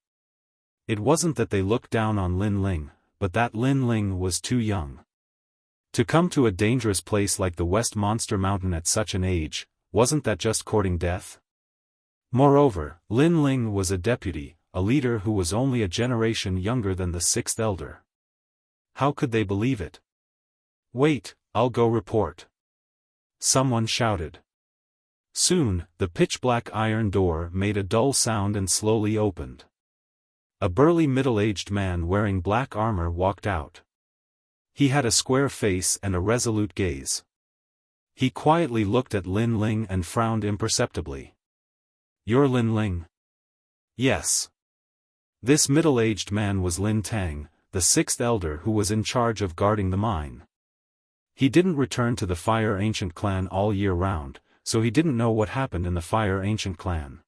It wasn't that they looked down on Lin Ling, but that Lin Ling was too young. To come to a dangerous place like the West Monster Mountain at such an age, wasn't that just courting death? Moreover, Lin Ling was a deputy, a leader who was only a generation younger than the sixth elder. How could they believe it? Wait, I'll go report. Someone shouted. Soon, the pitch-black iron door made a dull sound and slowly opened. A burly middle-aged man wearing black armor walked out. He had a square face and a resolute gaze. He quietly looked at Lin Ling and frowned imperceptibly. You're Lin Ling? Yes. This middle-aged man was Lin Tang, the sixth elder who was in charge of guarding the mine. He didn't return to the Fire Ancient clan all year round, so he didn't know what happened in the Fire Ancient clan.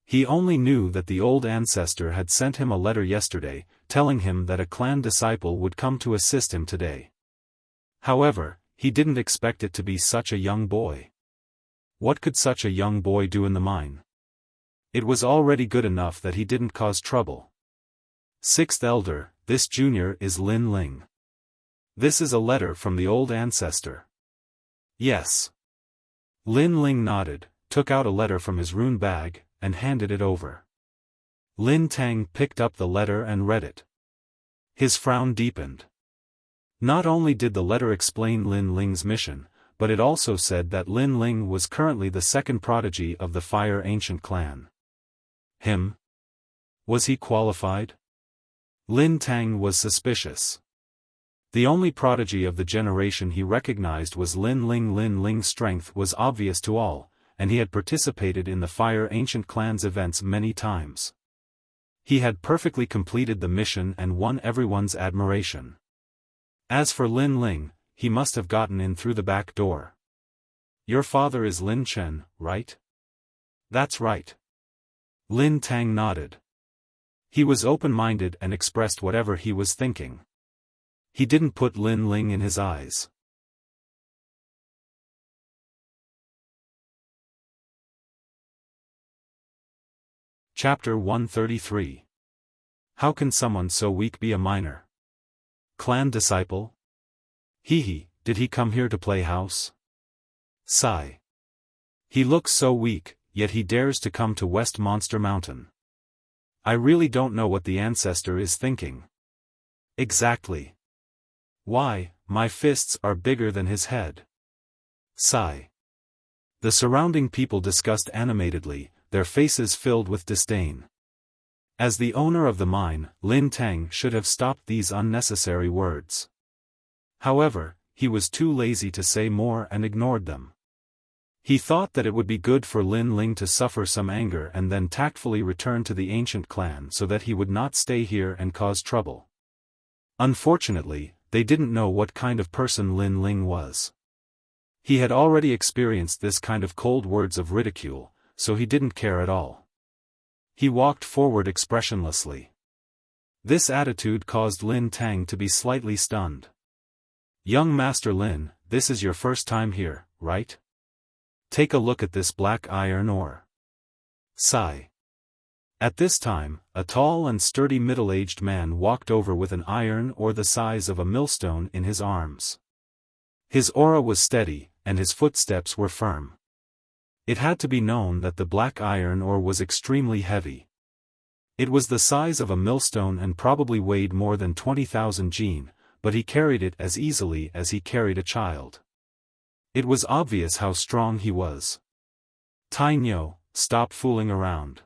He only knew that the old ancestor had sent him a letter yesterday, telling him that a clan disciple would come to assist him today. However, he didn't expect it to be such a young boy. What could such a young boy do in the mine? It was already good enough that he didn't cause trouble. Sixth elder, this junior is Lin Ling. This is a letter from the old ancestor. Yes. Lin Ling nodded, took out a letter from his rune bag, and handed it over. Lin Tang picked up the letter and read it. His frown deepened. Not only did the letter explain Lin Ling's mission, but it also said that Lin Ling was currently the second prodigy of the Fire Ancient clan. Him? Was he qualified? Lin Tang was suspicious. The only prodigy of the generation he recognized was Lin Ling. Lin Ling's strength was obvious to all, and he had participated in the Fire Ancient clan's events many times. He had perfectly completed the mission and won everyone's admiration. As for Lin Ling, he must have gotten in through the back door. Your father is Lin Chen, right? That's right. Lin Tang nodded. He was open-minded and expressed whatever he was thinking. He didn't put Lin Ling in his eyes. Chapter 133. How can someone so weak be a minor? Clan disciple? Hee, did he come here to play house? Sigh. He looks so weak, yet he dares to come to West Monster Mountain. I really don't know what the ancestor is thinking. Exactly. Why, my fists are bigger than his head. Sigh. The surrounding people discussed animatedly, their faces filled with disdain. As the owner of the mine, Lin Tang should have stopped these unnecessary words. However, he was too lazy to say more and ignored them. He thought that it would be good for Lin Ling to suffer some anger and then tactfully return to the ancient clan so that he would not stay here and cause trouble. Unfortunately, they didn't know what kind of person Lin Ling was. He had already experienced this kind of cold words of ridicule, so he didn't care at all. He walked forward expressionlessly. This attitude caused Lin Tang to be slightly stunned. Young Master Lin, this is your first time here, right? Take a look at this black iron ore. Sigh. At this time, a tall and sturdy middle-aged man walked over with an iron ore the size of a millstone in his arms. His aura was steady, and his footsteps were firm. It had to be known that the black iron ore was extremely heavy. It was the size of a millstone and probably weighed more than 20,000 jin, but he carried it as easily as he carried a child. It was obvious how strong he was. Tainyo, stop fooling around.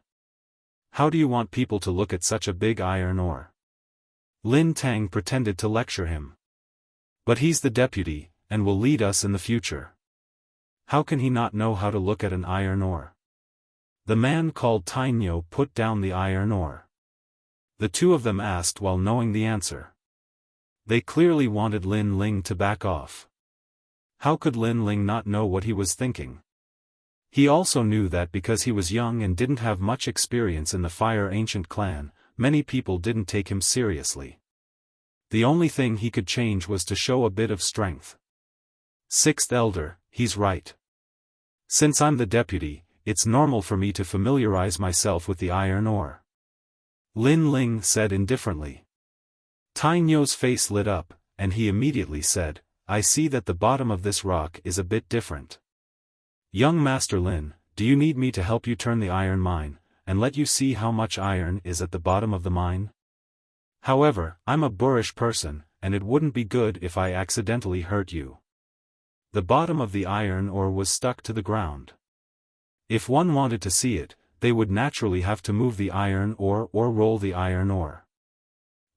How do you want people to look at such a big iron ore? Lin Tang pretended to lecture him. But he's the deputy, and will lead us in the future. How can he not know how to look at an iron ore? The man called Tainyo put down the iron ore. The two of them asked while knowing the answer. They clearly wanted Lin Ling to back off. How could Lin Ling not know what he was thinking? He also knew that because he was young and didn't have much experience in the Fire Ancient clan, many people didn't take him seriously. The only thing he could change was to show a bit of strength. Sixth Elder, he's right. Since I'm the deputy, it's normal for me to familiarize myself with the iron ore. Lin Ling said indifferently. Tai Nyo's face lit up, and he immediately said, I see that the bottom of this rock is a bit different. Young Master Lin, do you need me to help you turn the iron mine, and let you see how much iron is at the bottom of the mine? However, I'm a boorish person, and it wouldn't be good if I accidentally hurt you. The bottom of the iron ore was stuck to the ground. If one wanted to see it, they would naturally have to move the iron ore or roll the iron ore.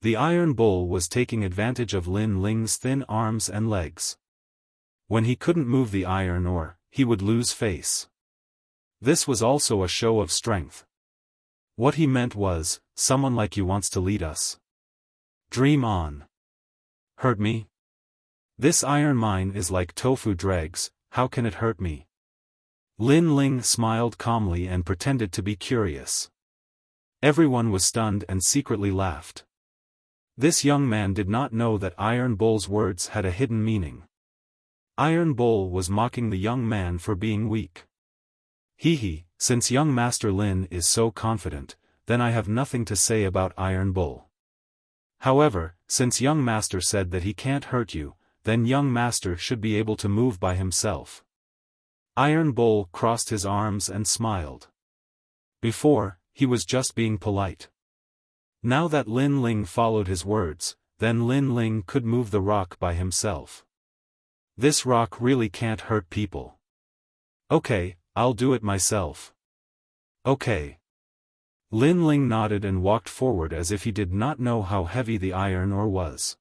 The Iron Bull was taking advantage of Lin Ling's thin arms and legs. When he couldn't move the iron ore, he would lose face. This was also a show of strength. What he meant was, someone like you wants to lead us. Dream on. Hurt me? This iron mine is like tofu dregs, how can it hurt me? Lin Ling smiled calmly and pretended to be curious. Everyone was stunned and secretly laughed. This young man did not know that Iron Bull's words had a hidden meaning. Iron Bull was mocking the young man for being weak. Hee, since young Master Lin is so confident, then I have nothing to say about Iron Bull. However, since young Master said that he can't hurt you, then young Master should be able to move by himself. Iron Bull crossed his arms and smiled. Before, he was just being polite. Now that Lin Ling followed his words, then Lin Ling could move the rock by himself. This rock really can't hurt people. Okay, I'll do it myself. Okay. Lin Ling nodded and walked forward as if he did not know how heavy the iron ore was.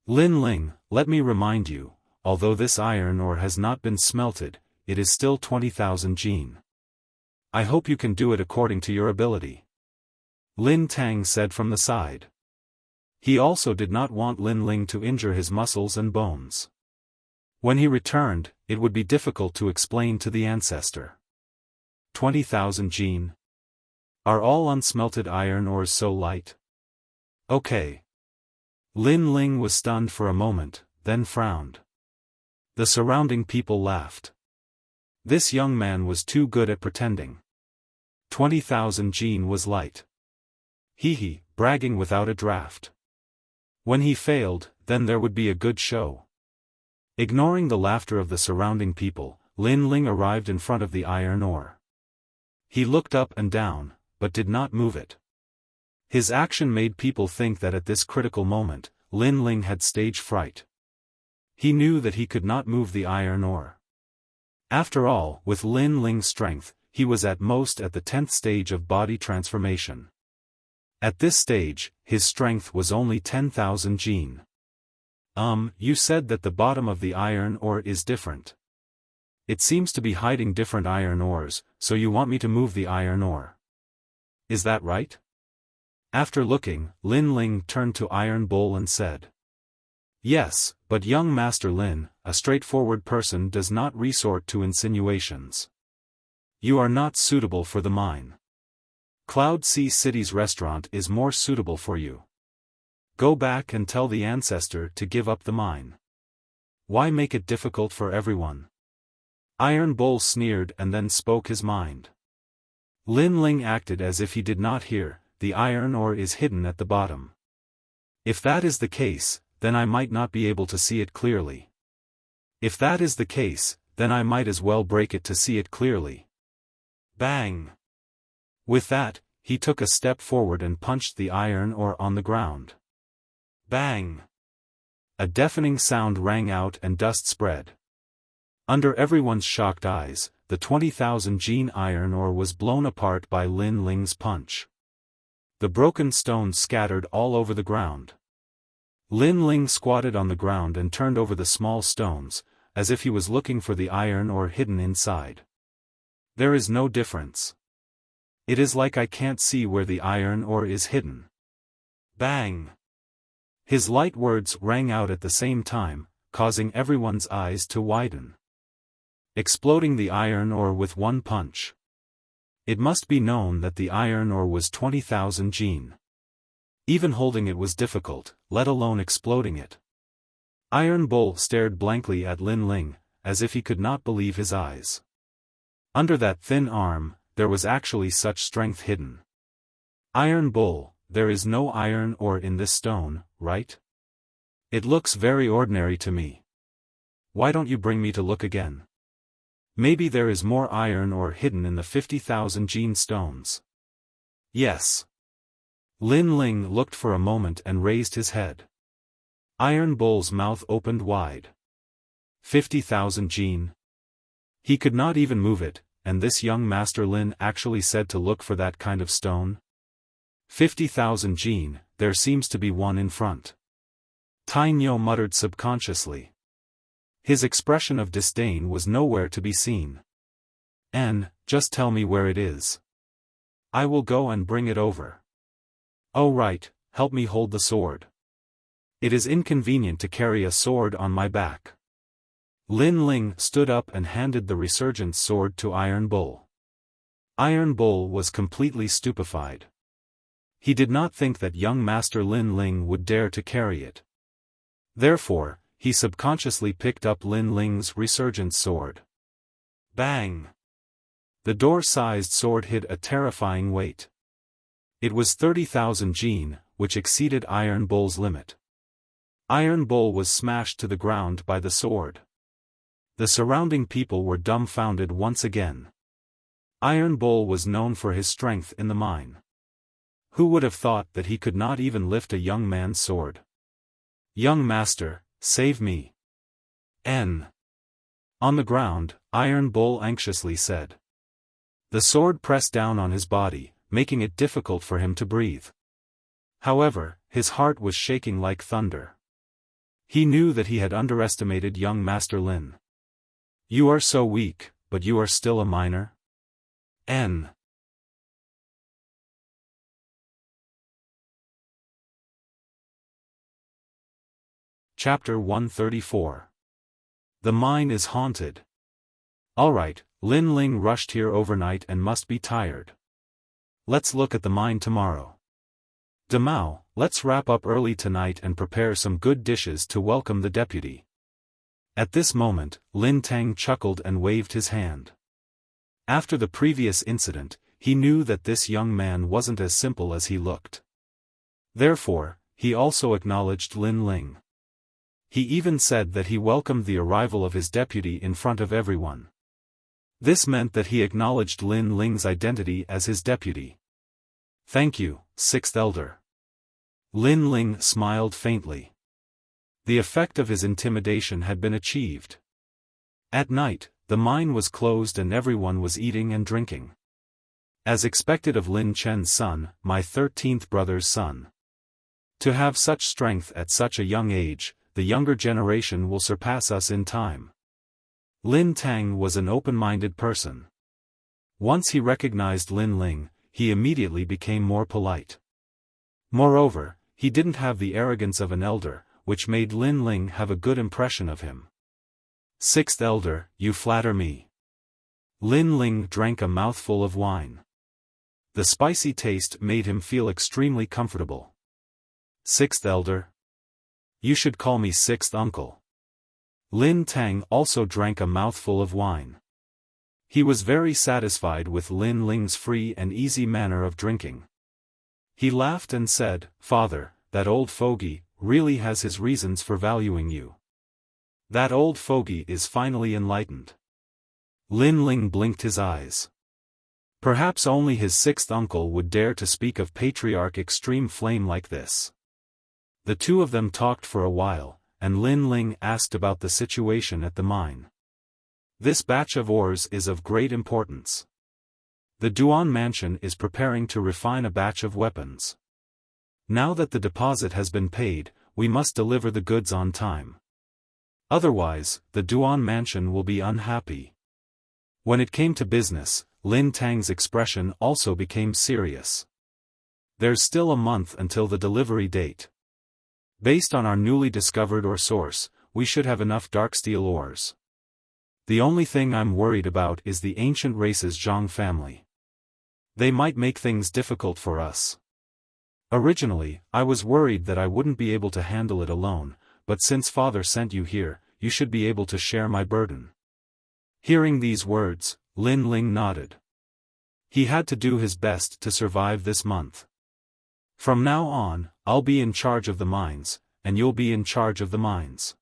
Lin Ling, let me remind you, although this iron ore has not been smelted, it is still 20,000 jin. I hope you can do it according to your ability. Lin Tang said from the side. He also did not want Lin Ling to injure his muscles and bones. When he returned, it would be difficult to explain to the ancestor. 20,000 jin. Are all unsmelted iron ores so light? Okay. Lin Ling was stunned for a moment, then frowned. The surrounding people laughed. This young man was too good at pretending. 20,000 jin was light. Hee, bragging without a draft. When he failed, then there would be a good show. Ignoring the laughter of the surrounding people, Lin Ling arrived in front of the iron ore. He looked up and down, but did not move it. His action made people think that at this critical moment, Lin Ling had stage fright. He knew that he could not move the iron ore. After all, with Lin Ling's strength, he was at most at the 10th stage of body transformation. At this stage, his strength was only 10,000 jin. You said that the bottom of the iron ore is different. It seems to be hiding different iron ores, so you want me to move the iron ore. Is that right? After looking, Lin Ling turned to Iron Bull and said. Yes, but young Master Lin, a straightforward person does not resort to insinuations. You are not suitable for the mine. Cloud Sea City's restaurant is more suitable for you. Go back and tell the ancestor to give up the mine. Why make it difficult for everyone? Iron Bull sneered and then spoke his mind. Lin Ling acted as if he did not hear, the iron ore is hidden at the bottom. If that is the case, then I might not be able to see it clearly. If that is the case, then I might as well break it to see it clearly. Bang! With that, he took a step forward and punched the iron ore on the ground. Bang! A deafening sound rang out and dust spread. Under everyone's shocked eyes, the 20,000 jin iron ore was blown apart by Lin Ling's punch. The broken stones scattered all over the ground. Lin Ling squatted on the ground and turned over the small stones, as if he was looking for the iron ore hidden inside. There is no difference. It is like I can't see where the iron ore is hidden. Bang! His light words rang out at the same time, causing everyone's eyes to widen. exploding the iron ore with one punch. It must be known that the iron ore was 20,000 jin. Even holding it was difficult, let alone exploding it. Iron Bull stared blankly at Lin Ling, as if he could not believe his eyes. Under that thin arm, there was actually such strength hidden. Iron Bull, there is no iron ore in this stone, right? It looks very ordinary to me. Why don't you bring me to look again? Maybe there is more iron ore hidden in the 50,000 jin stones. Yes. Lin Ling looked for a moment and raised his head. Iron Bull's mouth opened wide. 50,000 jin. He could not even move it, and this young Master Lin actually said to look for that kind of stone? 50,000 jin, there seems to be one in front. Tainyo muttered subconsciously. His expression of disdain was nowhere to be seen. Just tell me where it is. I will go and bring it over. Oh right, help me hold the sword. It is inconvenient to carry a sword on my back. Lin Ling stood up and handed the resurgent sword to Iron Bull. Iron Bull was completely stupefied. He did not think that young Master Lin Ling would dare to carry it. Therefore, he subconsciously picked up Lin Ling's resurgent sword. Bang! The door-sized sword hit a terrifying weight. It was 30,000 jin, which exceeded Iron Bull's limit. Iron Bull was smashed to the ground by the sword. The surrounding people were dumbfounded once again. Iron Bull was known for his strength in the mine. Who would have thought that he could not even lift a young man's sword? Young master, save me. On the ground, Iron Bull anxiously said. The sword pressed down on his body, making it difficult for him to breathe. However, his heart was shaking like thunder. He knew that he had underestimated young Master Lin. You are so weak, but you are still a miner? Chapter 134. The mine is haunted. Alright, Lin Ling rushed here overnight and must be tired. Let's look at the mine tomorrow. Demao, let's wrap up early tonight and prepare some good dishes to welcome the deputy. At this moment, Lin Tang chuckled and waved his hand. After the previous incident, he knew that this young man wasn't as simple as he looked. Therefore, he also acknowledged Lin Ling. He even said that he welcomed the arrival of his deputy in front of everyone. This meant that he acknowledged Lin Ling's identity as his deputy. Thank you, Sixth Elder. Lin Ling smiled faintly. The effect of his intimidation had been achieved. At night, the mine was closed and everyone was eating and drinking. As expected of Lin Chen's son, my 13th brother's son. To have such strength at such a young age, the younger generation will surpass us in time. Lin Tang was an open-minded person. Once he recognized Lin Ling, he immediately became more polite. Moreover, he didn't have the arrogance of an elder, which made Lin Ling have a good impression of him. Sixth Elder, you flatter me. Lin Ling drank a mouthful of wine. The spicy taste made him feel extremely comfortable. Sixth Elder. You should call me Sixth Uncle. Lin Tang also drank a mouthful of wine. He was very satisfied with Lin Ling's free and easy manner of drinking. He laughed and said, Father, that old fogey really has his reasons for valuing you. That old fogey is finally enlightened. Lin Ling blinked his eyes. Perhaps only his sixth uncle would dare to speak of Patriarch Extreme Flame like this. The two of them talked for a while, and Lin Ling asked about the situation at the mine. This batch of ores is of great importance. The Duan Mansion is preparing to refine a batch of weapons. Now that the deposit has been paid, we must deliver the goods on time. Otherwise, the Duan Mansion will be unhappy. When it came to business, Lin Tang's expression also became serious. There's still a month until the delivery date. Based on our newly discovered ore source, we should have enough dark steel ores. The only thing I'm worried about is the ancient race's Zhang family. They might make things difficult for us. Originally, I was worried that I wouldn't be able to handle it alone, but since father sent you here, you should be able to share my burden. Hearing these words, Lin Ling nodded. He had to do his best to survive this month. From now on, I'll be in charge of the mines, and you'll be in charge of the mines.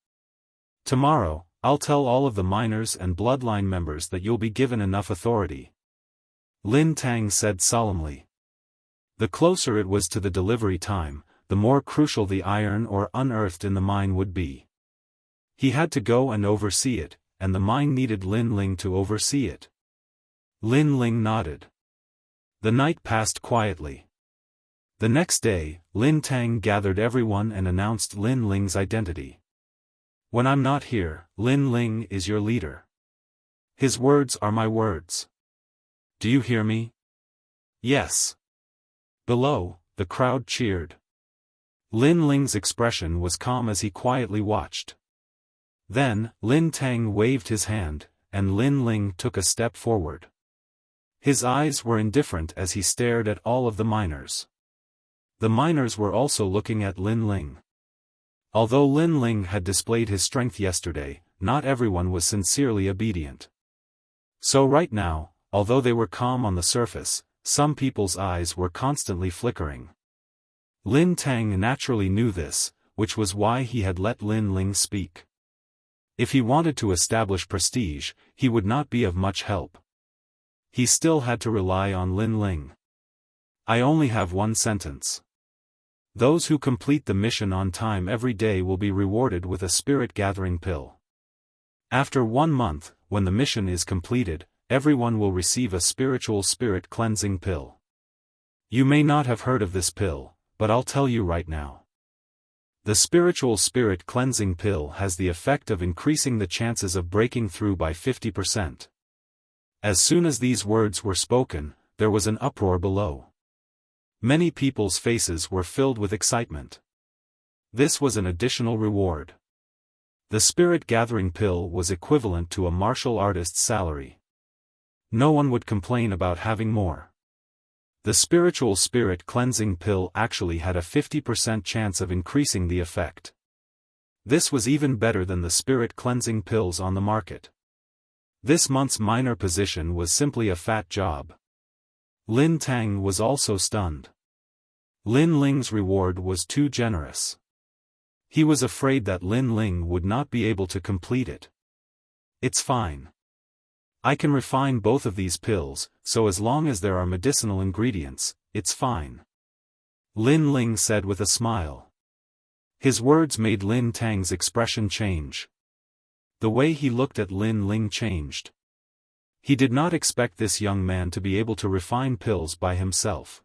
Tomorrow, I'll tell all of the miners and bloodline members that you'll be given enough authority. Lin Tang said solemnly. The closer it was to the delivery time, the more crucial the iron ore unearthed in the mine would be. He had to go and oversee it, and the mine needed Lin Ling to oversee it. Lin Ling nodded. The night passed quietly. The next day, Lin Tang gathered everyone and announced Lin Ling's identity. When I'm not here, Lin Ling is your leader. His words are my words. Do you hear me? Yes. Below, the crowd cheered. Lin Ling's expression was calm as he quietly watched. Then, Lin Tang waved his hand, and Lin Ling took a step forward. His eyes were indifferent as he stared at all of the miners. The miners were also looking at Lin Ling. Although Lin Ling had displayed his strength yesterday, not everyone was sincerely obedient. So right now, although they were calm on the surface, some people's eyes were constantly flickering. Lin Tang naturally knew this, which was why he had let Lin Ling speak. If he wanted to establish prestige, he would not be of much help. He still had to rely on Lin Ling. I only have one sentence. Those who complete the mission on time every day will be rewarded with a spirit-gathering pill. After 1 month, when the mission is completed, everyone will receive a spiritual spirit-cleansing pill. You may not have heard of this pill, but I'll tell you right now. The spiritual spirit-cleansing pill has the effect of increasing the chances of breaking through by 50%. As soon as these words were spoken, there was an uproar below. Many people's faces were filled with excitement. This was an additional reward. The spirit-gathering pill was equivalent to a martial artist's salary. No one would complain about having more. The spiritual spirit-cleansing pill actually had a 50% chance of increasing the effect. This was even better than the spirit-cleansing pills on the market. This month's minor position was simply a fat job. Lin Tang was also stunned. Lin Ling's reward was too generous. He was afraid that Lin Ling would not be able to complete it. It's fine. I can refine both of these pills, so as long as there are medicinal ingredients, it's fine. Lin Ling said with a smile. His words made Lin Tang's expression change. The way he looked at Lin Ling changed. He did not expect this young man to be able to refine pills by himself.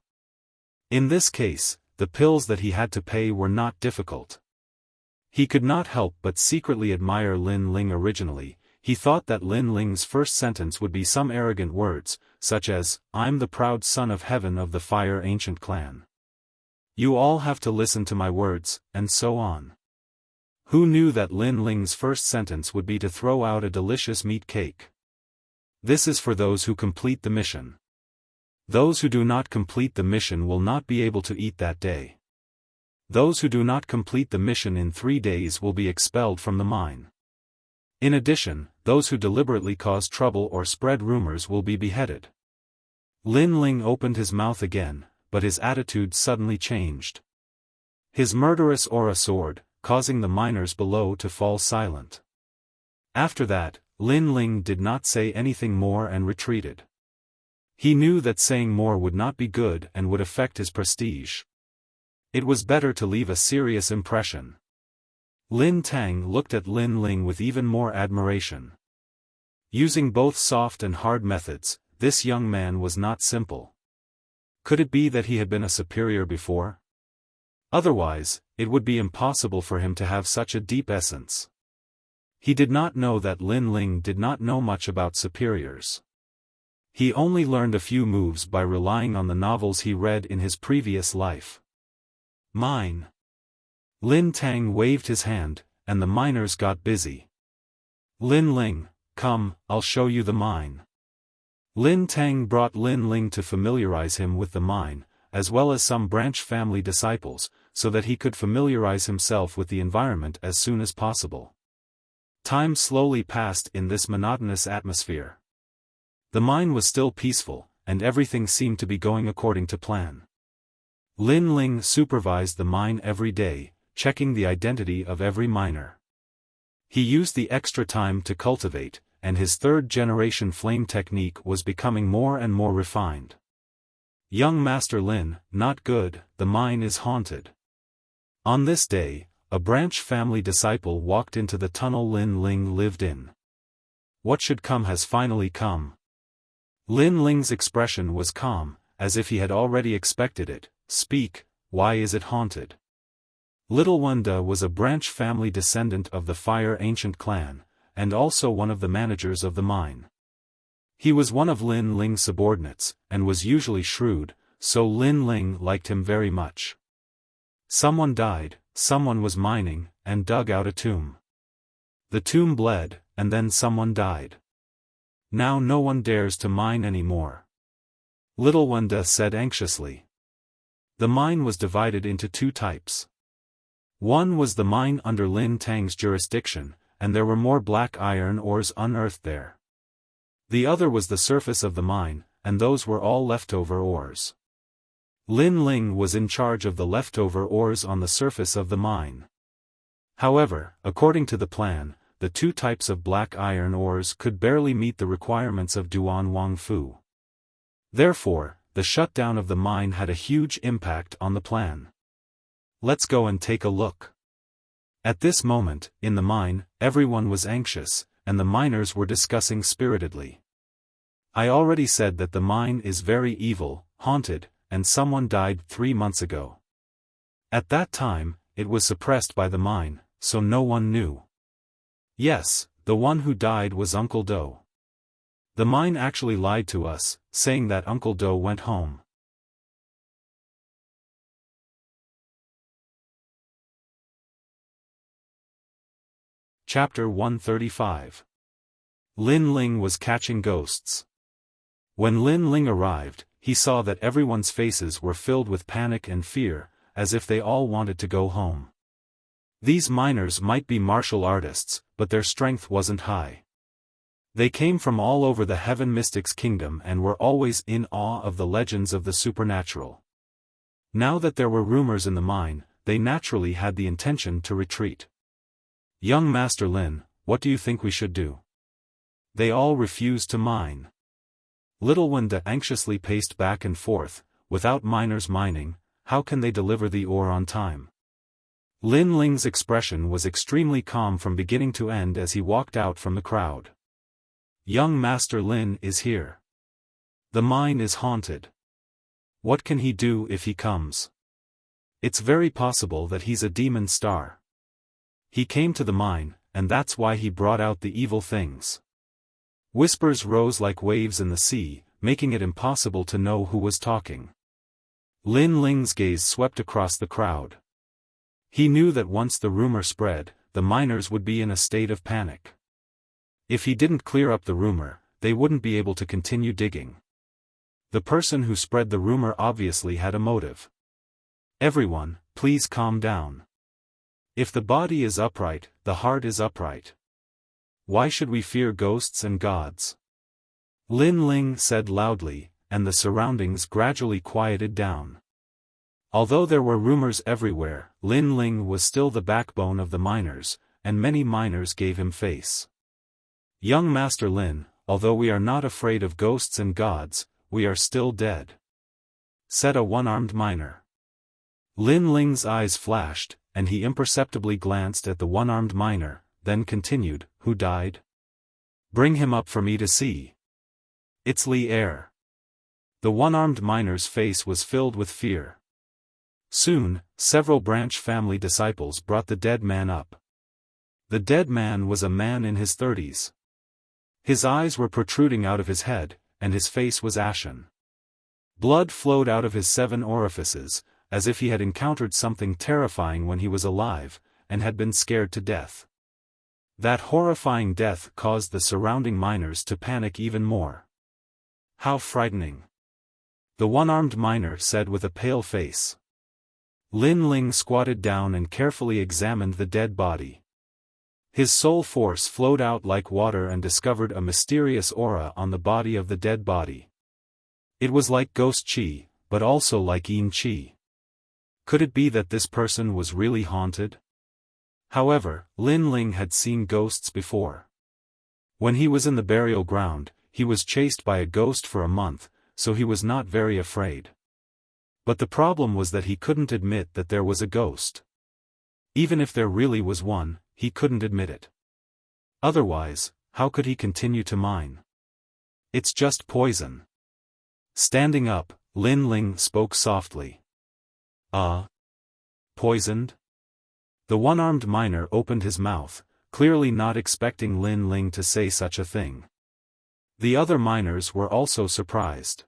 In this case, the pills that he had to pay were not difficult. He could not help but secretly admire Lin Ling. Originally, he thought that Lin Ling's first sentence would be some arrogant words, such as, "I'm the proud son of heaven of the Fire Ancient clan. You all have to listen to my words," and so on. Who knew that Lin Ling's first sentence would be to throw out a delicious meat cake? This is for those who complete the mission. Those who do not complete the mission will not be able to eat that day. Those who do not complete the mission in 3 days will be expelled from the mine. In addition, those who deliberately cause trouble or spread rumors will be beheaded. Lin Ling opened his mouth again, but his attitude suddenly changed. His murderous aura soared, causing the miners below to fall silent. After that, Lin Ling did not say anything more and retreated. He knew that saying more would not be good and would affect his prestige. It was better to leave a serious impression. Lin Tang looked at Lin Ling with even more admiration. Using both soft and hard methods, this young man was not simple. Could it be that he had been a superior before? Otherwise, it would be impossible for him to have such a deep essence. He did not know that Lin Ling did not know much about superiors. He only learned a few moves by relying on the novels he read in his previous life. Mine. Lin Tang waved his hand, and the miners got busy. Lin Ling, Come, I'll show you the mine. Lin Tang brought Lin Ling to familiarize him with the mine, as well as some branch family disciples, so that he could familiarize himself with the environment as soon as possible. Time slowly passed in this monotonous atmosphere. The mine was still peaceful, and everything seemed to be going according to plan. Lin Ling supervised the mine every day, checking the identity of every miner. He used the extra time to cultivate, and his third-generation flame technique was becoming more and more refined. Young Master Lin, not good, the mine is haunted. On this day, a branch family disciple walked into the tunnel Lin Ling lived in. What should come has finally come. Lin Ling's expression was calm, as if he had already expected it. Speak, why is it haunted? Little Wanda was a branch family descendant of the Fire Ancient clan, and also one of the managers of the mine. He was one of Lin Ling's subordinates, and was usually shrewd, so Lin Ling liked him very much. Someone died, someone was mining, and dug out a tomb. The tomb bled, and then someone died. Now no one dares to mine anymore. Little Wanda said anxiously. The mine was divided into two types. One was the mine under Lin Tang's jurisdiction, and there were more black iron ores unearthed there. The other was the surface of the mine, and those were all leftover ores. Lin Ling was in charge of the leftover ores on the surface of the mine. However, according to the plan, the two types of black iron ores could barely meet the requirements of Duan Wangfu. Therefore, the shutdown of the mine had a huge impact on the plan. Let's go and take a look. At this moment, in the mine, everyone was anxious, and the miners were discussing spiritedly. I already said that the mine is very evil, haunted, and someone died 3 months ago. At that time, it was suppressed by the mine, so no one knew. Yes, the one who died was Uncle Do. The mine actually lied to us, saying that Uncle Do went home. Chapter 135. Lin Ling was catching ghosts. When Lin Ling arrived, he saw that everyone's faces were filled with panic and fear, as if they all wanted to go home. These miners might be martial artists, but their strength wasn't high. They came from all over the Heaven Mystics Kingdom and were always in awe of the legends of the supernatural. Now that there were rumors in the mine, they naturally had the intention to retreat. Young Master Lin, what do you think we should do? They all refused to mine. Little Wanda anxiously paced back and forth. Without miners mining, how can they deliver the ore on time? Lin Ling's expression was extremely calm from beginning to end as he walked out from the crowd. Young Master Lin is here. The mine is haunted. What can he do if he comes? It's very possible that he's a demon star. He came to the mine, and that's why he brought out the evil things. Whispers rose like waves in the sea, making it impossible to know who was talking. Lin Ling's gaze swept across the crowd. He knew that once the rumor spread, the miners would be in a state of panic. If he didn't clear up the rumor, they wouldn't be able to continue digging. The person who spread the rumor obviously had a motive. Everyone, please calm down. If the body is upright, the heart is upright. Why should we fear ghosts and gods? Lin Ling said loudly, and the surroundings gradually quieted down. Although there were rumors everywhere, Lin Ling was still the backbone of the miners, and many miners gave him face. Young Master Lin, although we are not afraid of ghosts and gods, we are still dead, said a one-armed miner. Lin Ling's eyes flashed, and he imperceptibly glanced at the one-armed miner, then continued, who died? Bring him up for me to see. It's Li Er. The one-armed miner's face was filled with fear. Soon, several branch family disciples brought the dead man up. The dead man was a man in his 30s. His eyes were protruding out of his head, and his face was ashen. Blood flowed out of his 7 orifices, as if he had encountered something terrifying when he was alive, and had been scared to death. That horrifying death caused the surrounding miners to panic even more. How frightening! The one-armed miner said with a pale face. Lin Ling squatted down and carefully examined the dead body. His soul force flowed out like water and discovered a mysterious aura on the body of the dead body. It was like ghost qi, but also like yin qi. Could it be that this person was really haunted? However, Lin Ling had seen ghosts before. When he was in the burial ground, he was chased by a ghost for a month, so he was not very afraid. But the problem was that he couldn't admit that there was a ghost. Even if there really was one, he couldn't admit it. Otherwise, how could he continue to mine? It's just poison. Standing up, Lin Ling spoke softly. Poisoned? The one-armed miner opened his mouth, clearly not expecting Lin Ling to say such a thing. The other miners were also surprised.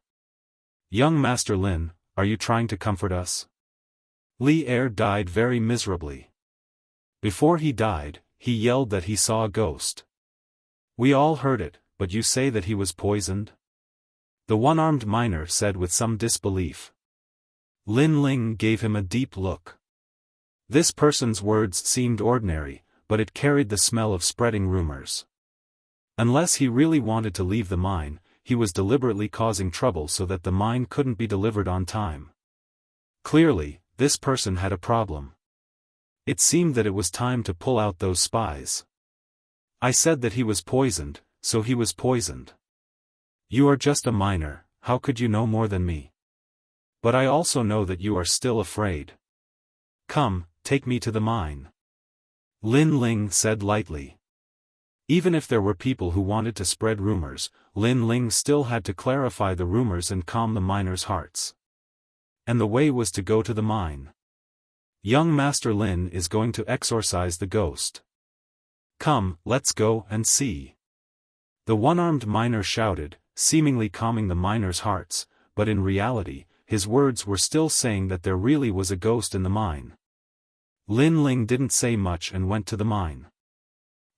Young Master Lin, are you trying to comfort us? Li Er died very miserably. Before he died, he yelled that he saw a ghost. We all heard it, but you say that he was poisoned? The one-armed miner said with some disbelief. Lin Ling gave him a deep look. This person's words seemed ordinary, but it carried the smell of spreading rumors. Unless he really wanted to leave the mine, he was deliberately causing trouble so that the mine couldn't be delivered on time. Clearly, this person had a problem. It seemed that it was time to pull out those spies. I said that he was poisoned, so he was poisoned. You are just a miner, how could you know more than me? But I also know that you are still afraid. Come, take me to the mine. Lin Ling said lightly. Even if there were people who wanted to spread rumors, Lin Ling still had to clarify the rumors and calm the miners' hearts. And the way was to go to the mine. Young Master Lin is going to exorcise the ghost. Come, let's go and see. The one-armed miner shouted, seemingly calming the miners' hearts, but in reality, his words were still saying that there really was a ghost in the mine. Lin Ling didn't say much and went to the mine.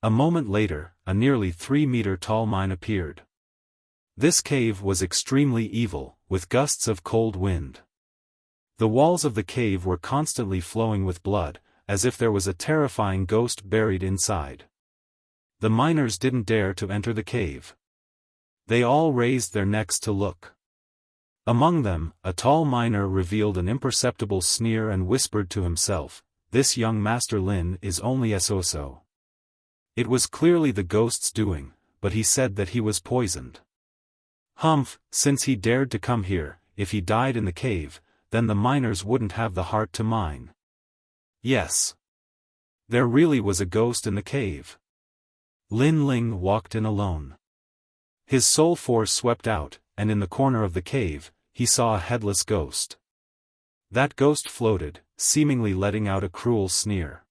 A moment later, a nearly 3-meter-tall mine appeared. This cave was extremely evil, with gusts of cold wind. The walls of the cave were constantly flowing with blood, as if there was a terrifying ghost buried inside. The miners didn't dare to enter the cave. They all raised their necks to look. Among them, a tall miner revealed an imperceptible sneer and whispered to himself, "This young Master Lin is only so-so." It was clearly the ghost's doing, but he said that he was poisoned. Humph, since he dared to come here, if he died in the cave, then the miners wouldn't have the heart to mine. Yes. There really was a ghost in the cave. Lin Ling walked in alone. His soul force swept out, and in the corner of the cave, he saw a headless ghost. That ghost floated, seemingly letting out a cruel sneer.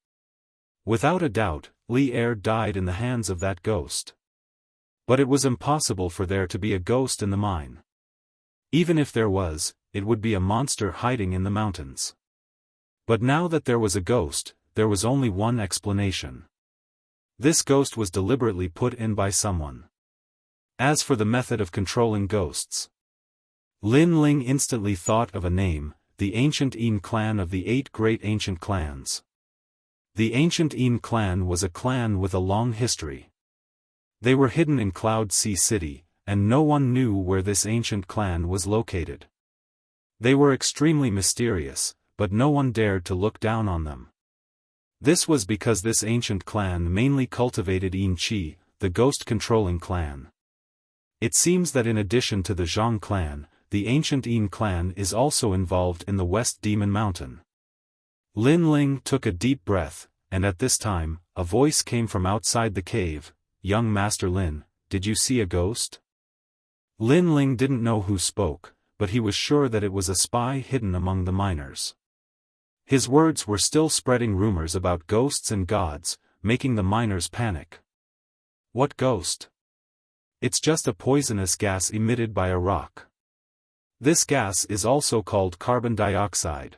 Without a doubt, Li Er died in the hands of that ghost. But it was impossible for there to be a ghost in the mine. Even if there was, it would be a monster hiding in the mountains. But now that there was a ghost, there was only one explanation. This ghost was deliberately put in by someone. As for the method of controlling ghosts, Lin Ling instantly thought of a name, the Ancient Yin Clan of the 8 Great Ancient Clans. The Ancient Yin Clan was a clan with a long history. They were hidden in Cloud Sea City, and no one knew where this ancient clan was located. They were extremely mysterious, but no one dared to look down on them. This was because this ancient clan mainly cultivated Yin Qi, the ghost-controlling clan. It seems that in addition to the Zhang clan, the ancient Yin clan is also involved in the West Demon Mountain. Lin Ling took a deep breath, and at this time, a voice came from outside the cave, "Young Master Lin, did you see a ghost?" Lin Ling didn't know who spoke, but he was sure that it was a spy hidden among the miners. His words were still spreading rumors about ghosts and gods, making the miners panic. What ghost? It's just a poisonous gas emitted by a rock. This gas is also called carbon dioxide.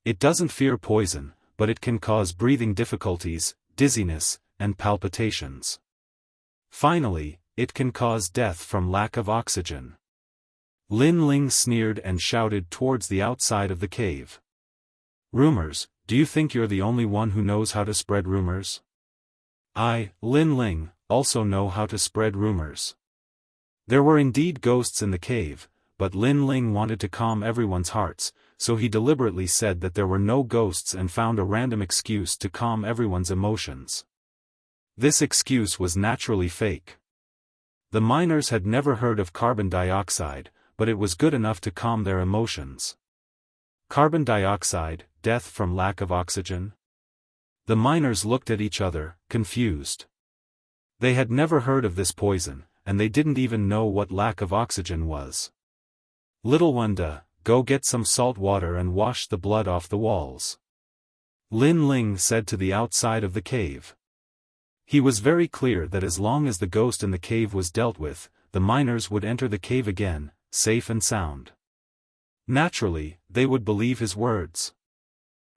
It doesn't fear poison, but it can cause breathing difficulties, dizziness, and palpitations. Finally, it can cause death from lack of oxygen. Lin Ling sneered and shouted towards the outside of the cave. Rumors, do you think you're the only one who knows how to spread rumors? I, Lin Ling, also know how to spread rumors. There were indeed ghosts in the cave, but Lin Ling wanted to calm everyone's hearts, so he deliberately said that there were no ghosts and found a random excuse to calm everyone's emotions. This excuse was naturally fake. The miners had never heard of carbon dioxide, but it was good enough to calm their emotions. Carbon dioxide, death from lack of oxygen? The miners looked at each other, confused. They had never heard of this poison, and they didn't even know what lack of oxygen was. Little Wanda, go get some salt water and wash the blood off the walls. Lin Ling said to the outside of the cave. He was very clear that as long as the ghost in the cave was dealt with, the miners would enter the cave again, safe and sound. Naturally, they would believe his words.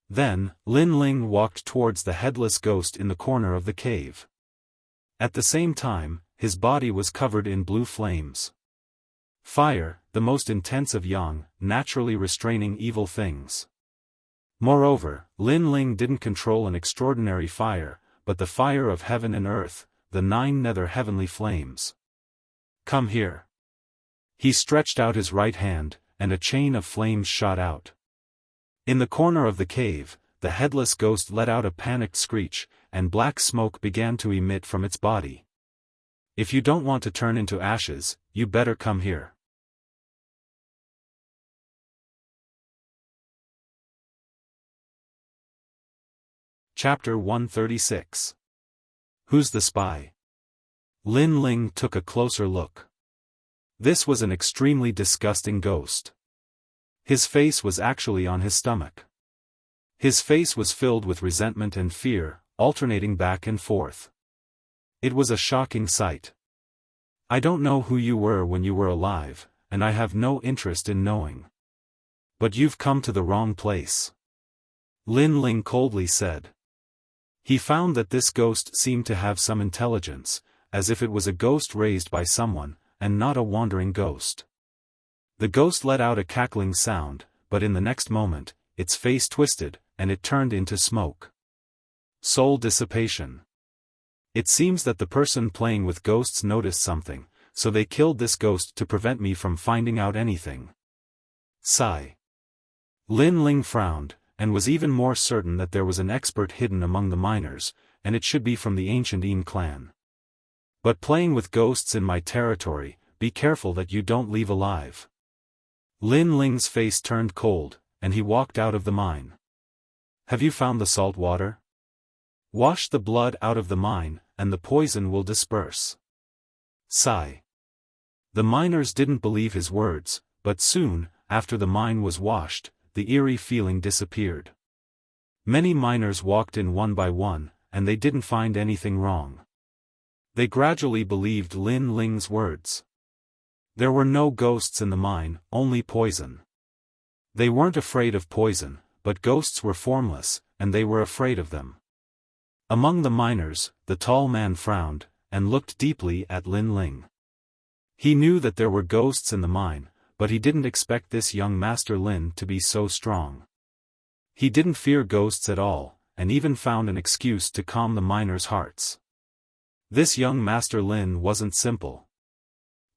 Then, Lin Ling walked towards the headless ghost in the corner of the cave. At the same time, his body was covered in blue flames. Fire, the most intense of yang, naturally restraining evil things. Moreover, Lin Ling didn't control an extraordinary fire, but the fire of heaven and earth, the 9 nether heavenly flames. Come here. He stretched out his right hand, and a chain of flames shot out. In the corner of the cave, the headless ghost let out a panicked screech, and black smoke began to emit from its body. If you don't want to turn into ashes, you better come here. Chapter 136. Who's the spy? Lin Ling took a closer look. This was an extremely disgusting ghost. His face was actually on his stomach. His face was filled with resentment and fear, alternating back and forth. It was a shocking sight. I don't know who you were when you were alive, and I have no interest in knowing. But you've come to the wrong place. Lin Ling coldly said. He found that this ghost seemed to have some intelligence, as if it was a ghost raised by someone, and not a wandering ghost. The ghost let out a cackling sound, but in the next moment, its face twisted, and it turned into smoke. Soul dissipation. It seems that the person playing with ghosts noticed something, so they killed this ghost to prevent me from finding out anything. Sigh. Lin Ling frowned, and was even more certain that there was an expert hidden among the miners, and it should be from the ancient Yin clan. But playing with ghosts in my territory, be careful that you don't leave alive. Lin Ling's face turned cold, and he walked out of the mine. Have you found the salt water? Wash the blood out of the mine, and the poison will disperse. Sigh. The miners didn't believe his words, but soon, after the mine was washed, the eerie feeling disappeared. Many miners walked in one by one, and they didn't find anything wrong. They gradually believed Lin Ling's words. There were no ghosts in the mine, only poison. They weren't afraid of poison, but ghosts were formless, and they were afraid of them. Among the miners, the tall man frowned, and looked deeply at Lin Ling. He knew that there were ghosts in the mine, but he didn't expect this young Master Lin to be so strong. He didn't fear ghosts at all, and even found an excuse to calm the miners' hearts. This young Master Lin wasn't simple.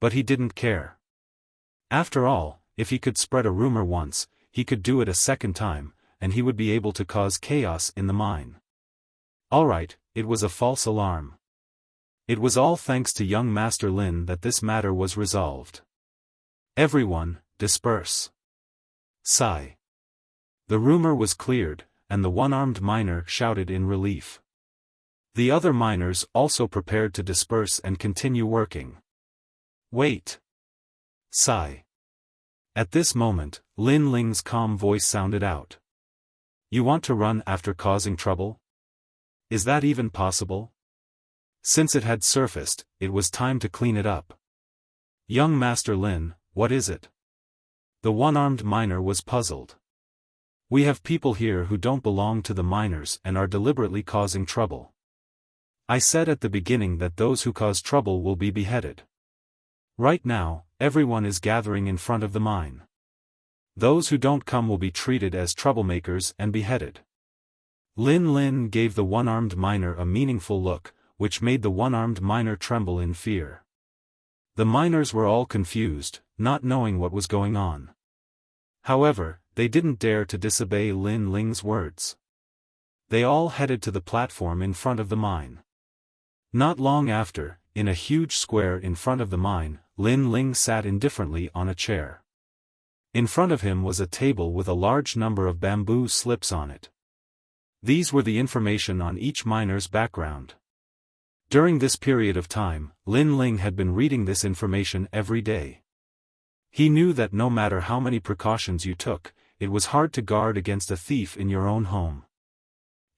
But he didn't care. After all, if he could spread a rumor once, he could do it a second time, and he would be able to cause chaos in the mine. Alright, it was a false alarm. It was all thanks to young Master Lin that this matter was resolved. Everyone, disperse. Sigh. The rumor was cleared, and the one-armed miner shouted in relief. The other miners also prepared to disperse and continue working. Wait. Sigh. At this moment, Lin Ling's calm voice sounded out. You want to run after causing trouble? Is that even possible? Since it had surfaced, it was time to clean it up. Young Master Lin, what is it? The one-armed miner was puzzled. We have people here who don't belong to the miners and are deliberately causing trouble. I said at the beginning that those who cause trouble will be beheaded. Right now, everyone is gathering in front of the mine. Those who don't come will be treated as troublemakers and beheaded. Lin Lin gave the one-armed miner a meaningful look, which made the one-armed miner tremble in fear. The miners were all confused, not knowing what was going on. However, they didn't dare to disobey Lin Ling's words. They all headed to the platform in front of the mine. Not long after, in a huge square in front of the mine, Lin Ling sat indifferently on a chair. In front of him was a table with a large number of bamboo slips on it. These were the information on each miner's background. During this period of time, Lin Ling had been reading this information every day. He knew that no matter how many precautions you took, it was hard to guard against a thief in your own home.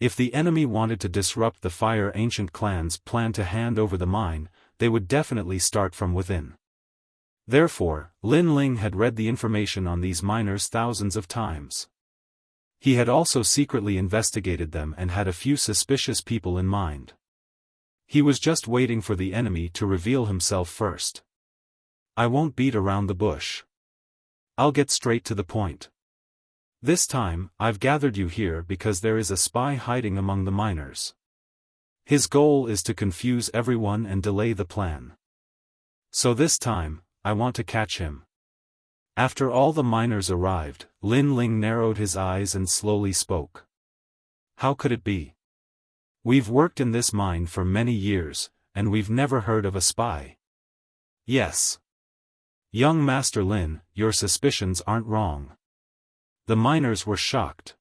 If the enemy wanted to disrupt the Fire Ancient Clan's plan to hand over the mine, they would definitely start from within. Therefore, Lin Ling had read the information on these miners thousands of times. He had also secretly investigated them and had a few suspicious people in mind. He was just waiting for the enemy to reveal himself first. I won't beat around the bush. I'll get straight to the point. This time, I've gathered you here because there is a spy hiding among the miners. His goal is to confuse everyone and delay the plan. So this time, I want to catch him. After all the miners arrived, Lin Ling narrowed his eyes and slowly spoke. How could it be? We've worked in this mine for many years, and we've never heard of a spy. Yes. Young Master Lin, your suspicions aren't wrong. The miners were shocked.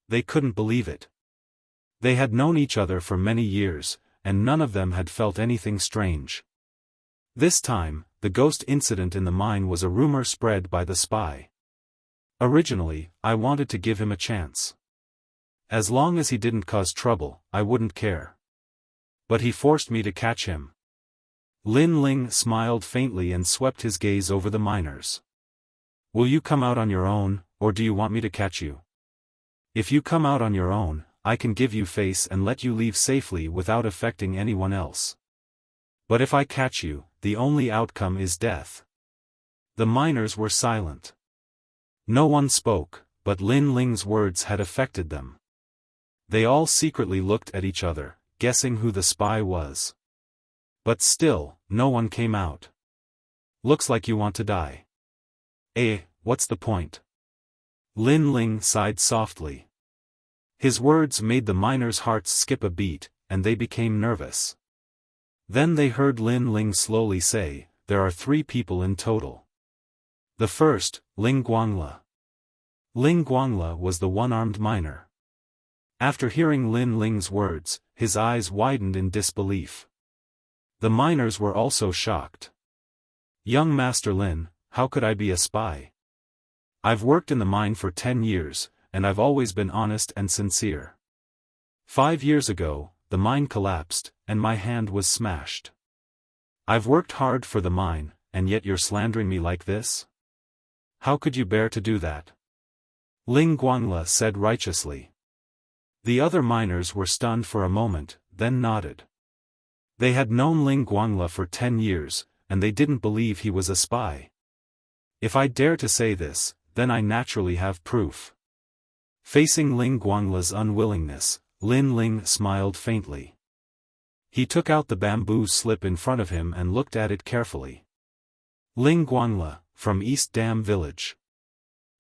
They couldn't believe it. They had known each other for many years, and none of them had felt anything strange. This time, the ghost incident in the mine was a rumor spread by the spy. Originally, I wanted to give him a chance. As long as he didn't cause trouble, I wouldn't care. But he forced me to catch him. Lin Ling smiled faintly and swept his gaze over the miners. Will you come out on your own, or do you want me to catch you? If you come out on your own, I can give you face and let you leave safely without affecting anyone else. But if I catch you, the only outcome is death. The miners were silent. No one spoke, but Lin Ling's words had affected them. They all secretly looked at each other, guessing who the spy was. But still, no one came out. Looks like you want to die. What's the point? Lin Ling sighed softly. His words made the miners' hearts skip a beat, and they became nervous. Then they heard Lin Ling slowly say, there are 3 people in total. The first, Ling Guangla. Ling Guangla was the one-armed miner. After hearing Lin Ling's words, his eyes widened in disbelief. The miners were also shocked. Young Master Lin, how could I be a spy? I've worked in the mine for 10 years, and I've always been honest and sincere. 5 years ago, the mine collapsed, and my hand was smashed. I've worked hard for the mine, and yet you're slandering me like this? How could you bear to do that? Ling Guangla said righteously. The other miners were stunned for a moment, then nodded. They had known Ling Guangla for 10 years, and they didn't believe he was a spy. If I dare to say this, then I naturally have proof. Facing Ling Guangla's unwillingness, Lin Ling smiled faintly. He took out the bamboo slip in front of him and looked at it carefully. Ling Guangla, from East Dam Village.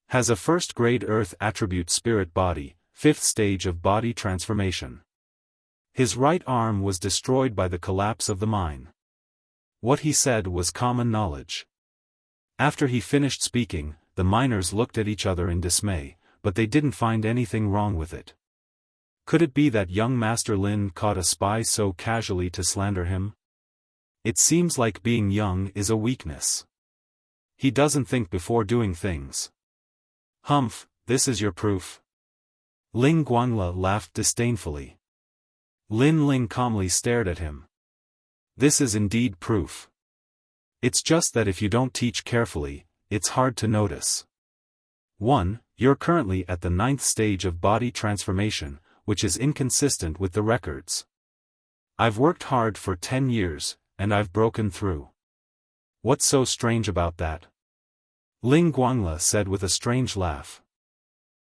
Has a first-grade Earth attribute spirit body, 5th stage of body transformation. His right arm was destroyed by the collapse of the mine. What he said was common knowledge. After he finished speaking, the miners looked at each other in dismay, but they didn't find anything wrong with it. Could it be that young Master Lin caught a spy so casually to slander him? It seems like being young is a weakness. He doesn't think before doing things. Humph, this is your proof? Ling Guangla laughed disdainfully. Lin Ling calmly stared at him. This is indeed proof. It's just that if you don't teach carefully, it's hard to notice. 1. You're currently at the 9th stage of body transformation, which is inconsistent with the records. I've worked hard for 10 years, and I've broken through. What's so strange about that? Ling Guangla said with a strange laugh.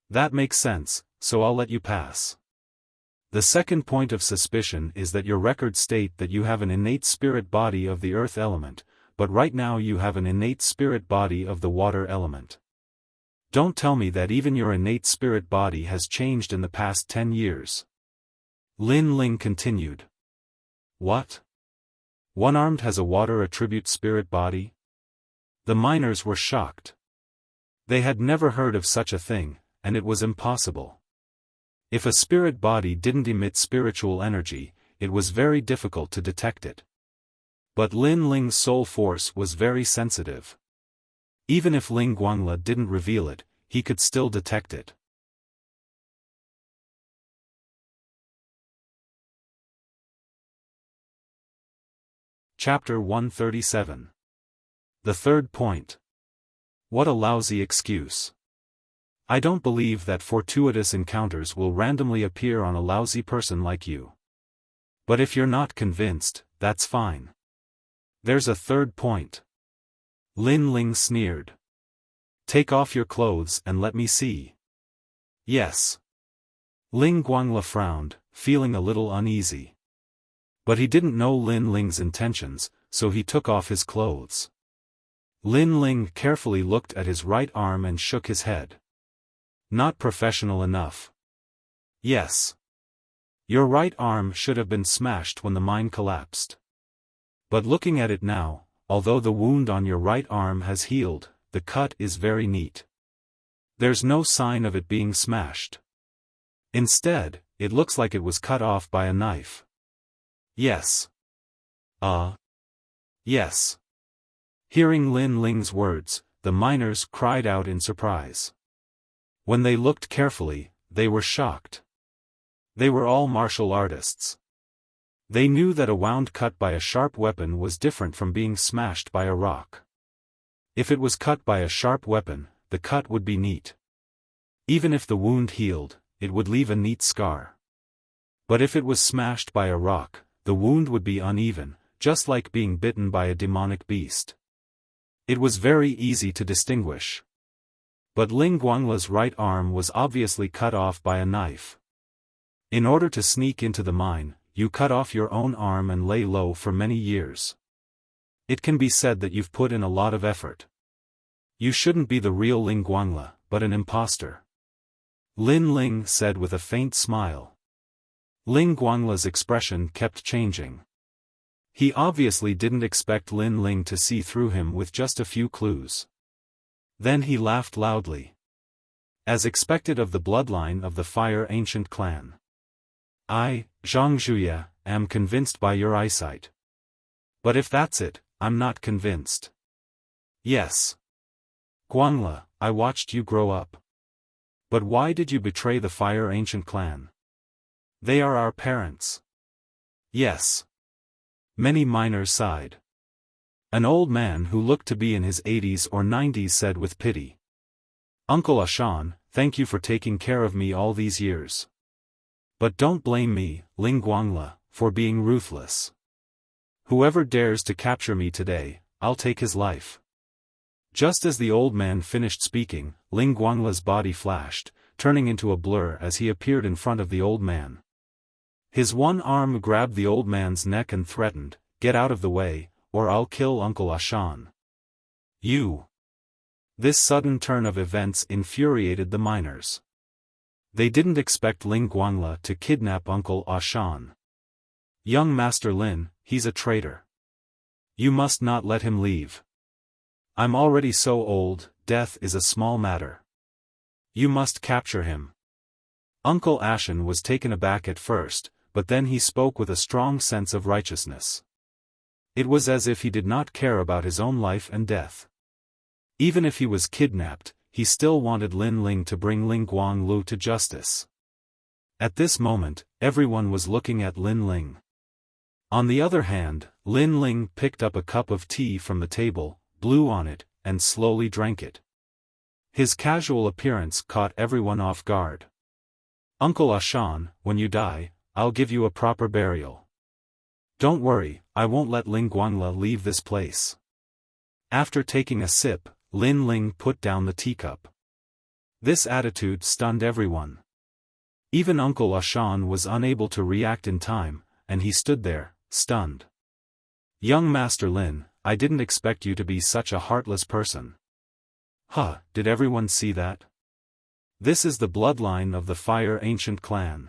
That makes sense, so I'll let you pass. The second point of suspicion is that your records state that you have an innate spirit body of the earth element, but right now you have an innate spirit body of the water element. Don't tell me that even your innate spirit body has changed in the past 10 years. Lin Ling continued. What? One-armed has a water attribute spirit body? The miners were shocked. They had never heard of such a thing, and it was impossible. If a spirit body didn't emit spiritual energy, it was very difficult to detect it. But Lin Ling's soul force was very sensitive. Even if Ling Guangla didn't reveal it, he could still detect it. Chapter 137. The third point. What a lousy excuse. I don't believe that fortuitous encounters will randomly appear on a lousy person like you. But if you're not convinced, that's fine. There's a third point. Lin Ling sneered. Take off your clothes and let me see. Yes. Ling Guangla frowned, feeling a little uneasy. But he didn't know Lin Ling's intentions, so he took off his clothes. Lin Ling carefully looked at his right arm and shook his head. Not professional enough. Yes. Your right arm should have been smashed when the mine collapsed. But looking at it now, although the wound on your right arm has healed, the cut is very neat. There's no sign of it being smashed. Instead, it looks like it was cut off by a knife. Yes. Yes. Hearing Lin Ling's words, the miners cried out in surprise. When they looked carefully, they were shocked. They were all martial artists. They knew that a wound cut by a sharp weapon was different from being smashed by a rock. If it was cut by a sharp weapon, the cut would be neat. Even if the wound healed, it would leave a neat scar. But if it was smashed by a rock, the wound would be uneven, just like being bitten by a demonic beast. It was very easy to distinguish. But Ling Guangla's right arm was obviously cut off by a knife. In order to sneak into the mine, you cut off your own arm and lay low for many years. It can be said that you've put in a lot of effort. You shouldn't be the real Ling Guangla, but an imposter. Lin Ling said with a faint smile. Ling Guangla's expression kept changing. He obviously didn't expect Lin Ling to see through him with just a few clues. Then he laughed loudly. As expected of the bloodline of the Fire Ancient clan. I, Zhang Zhuya, am convinced by your eyesight. But if that's it, I'm not convinced. Yes. Guangla, I watched you grow up. But why did you betray the Fire Ancient clan? They are our parents. Yes. Many miners sighed. An old man who looked to be in his 80s or 90s said with pity. Uncle Ashan, thank you for taking care of me all these years. But don't blame me, Ling Guangla, for being ruthless. Whoever dares to capture me today, I'll take his life. Just as the old man finished speaking, Ling Guangla's body flashed, turning into a blur as he appeared in front of the old man. His one arm grabbed the old man's neck and threatened, "Get out of the way, or I'll kill Uncle Ashan." You. This sudden turn of events infuriated the miners. They didn't expect Ling Guangla to kidnap Uncle Ashan. Young Master Lin, he's a traitor. You must not let him leave. I'm already so old, death is a small matter. You must capture him. Uncle Ashan was taken aback at first, but then he spoke with a strong sense of righteousness. It was as if he did not care about his own life and death. Even if he was kidnapped, he still wanted Lin Ling to bring Ling Guanglu to justice. At this moment, everyone was looking at Lin Ling. On the other hand, Lin Ling picked up a cup of tea from the table, blew on it, and slowly drank it. His casual appearance caught everyone off guard. Uncle Ashan, when you die, I'll give you a proper burial. Don't worry, I won't let Ling Guangla leave this place. After taking a sip, Lin Ling put down the teacup. This attitude stunned everyone. Even Uncle Ashan was unable to react in time, and he stood there, stunned. Young Master Lin, I didn't expect you to be such a heartless person. Huh, did everyone see that? This is the bloodline of the Fire Ancient clan.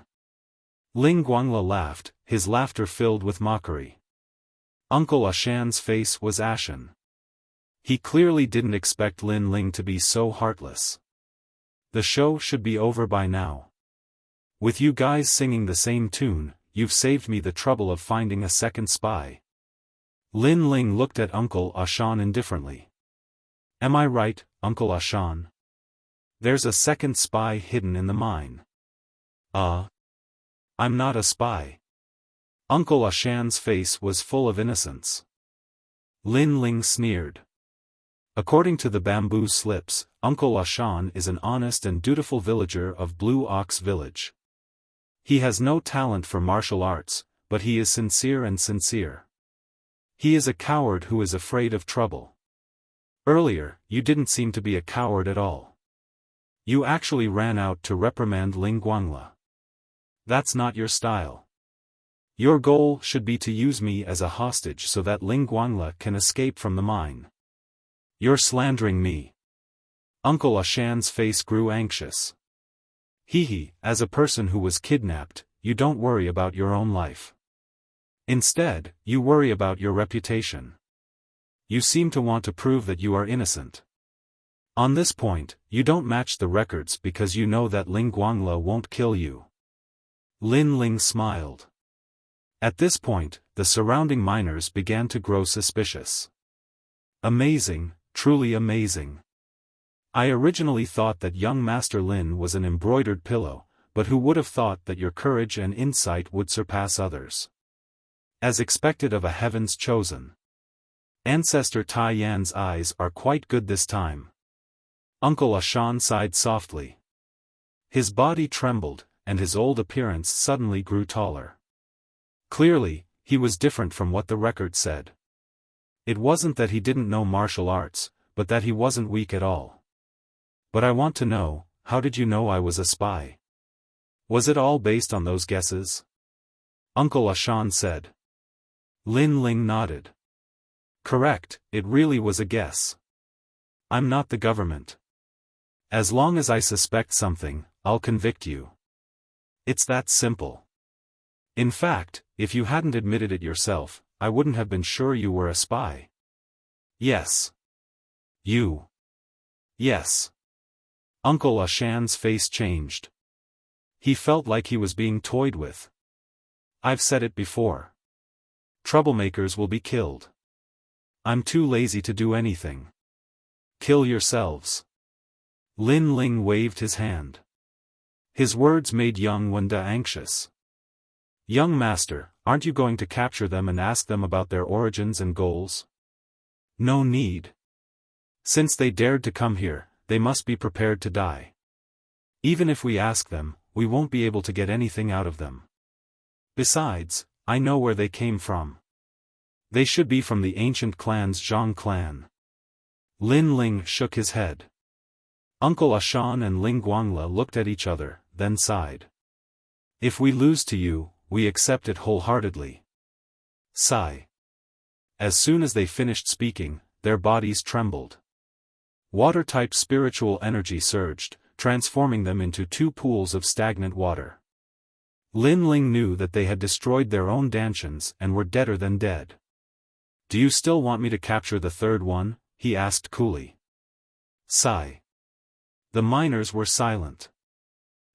Ling Guangla laughed, his laughter filled with mockery. Uncle Ashan's face was ashen. He clearly didn't expect Lin Ling to be so heartless. The show should be over by now. With you guys singing the same tune, you've saved me the trouble of finding a second spy. Lin Ling looked at Uncle Ashan indifferently. Am I right, Uncle Ashan? There's a second spy hidden in the mine. I'm not a spy. Uncle Ashan's face was full of innocence. Lin Ling sneered. According to the bamboo slips, Uncle Ashan is an honest and dutiful villager of Blue Ox Village. He has no talent for martial arts, but he is sincere and sincere. He is a coward who is afraid of trouble. Earlier, you didn't seem to be a coward at all. You actually ran out to reprimand Ling Guangla. That's not your style. Your goal should be to use me as a hostage so that Ling Guangla can escape from the mine. You're slandering me. Uncle Ashan's face grew anxious. As a person who was kidnapped, you don't worry about your own life. Instead, you worry about your reputation. You seem to want to prove that you are innocent. On this point, you don't match the records because you know that Ling Guangla won't kill you. Lin Ling smiled. At this point, the surrounding miners began to grow suspicious. Amazing, truly amazing. I originally thought that young Master Lin was an embroidered pillow, but who would have thought that your courage and insight would surpass others? As expected of a heaven's chosen. Ancestor Tai Yan's eyes are quite good this time. Uncle Ashan sighed softly. His body trembled, and his old appearance suddenly grew taller. Clearly, he was different from what the record said. It wasn't that he didn't know martial arts, but that he wasn't weak at all. But I want to know, how did you know I was a spy? Was it all based on those guesses? Uncle Ashan said. Lin Ling nodded. Correct, it really was a guess. I'm not the government. As long as I suspect something, I'll convict you. It's that simple. In fact, if you hadn't admitted it yourself, I wouldn't have been sure you were a spy. Yes. You. Yes. Uncle Ashan's face changed. He felt like he was being toyed with. I've said it before. Troublemakers will be killed. I'm too lazy to do anything. Kill yourselves. Lin Ling waved his hand. His words made young Wanda anxious. Young master, aren't you going to capture them and ask them about their origins and goals? No need. Since they dared to come here, they must be prepared to die. Even if we ask them, we won't be able to get anything out of them. Besides, I know where they came from. They should be from the ancient clan's Zhang clan. Lin Ling shook his head. Uncle Ashan and Ling Guangla looked at each other, then sighed. If we lose to you, we accept it wholeheartedly. Sigh. As soon as they finished speaking, their bodies trembled. Water-type spiritual energy surged, transforming them into two pools of stagnant water. Lin Ling knew that they had destroyed their own dantians and were deader than dead. Do you still want me to capture the third one? He asked coolly. Sigh. The miners were silent.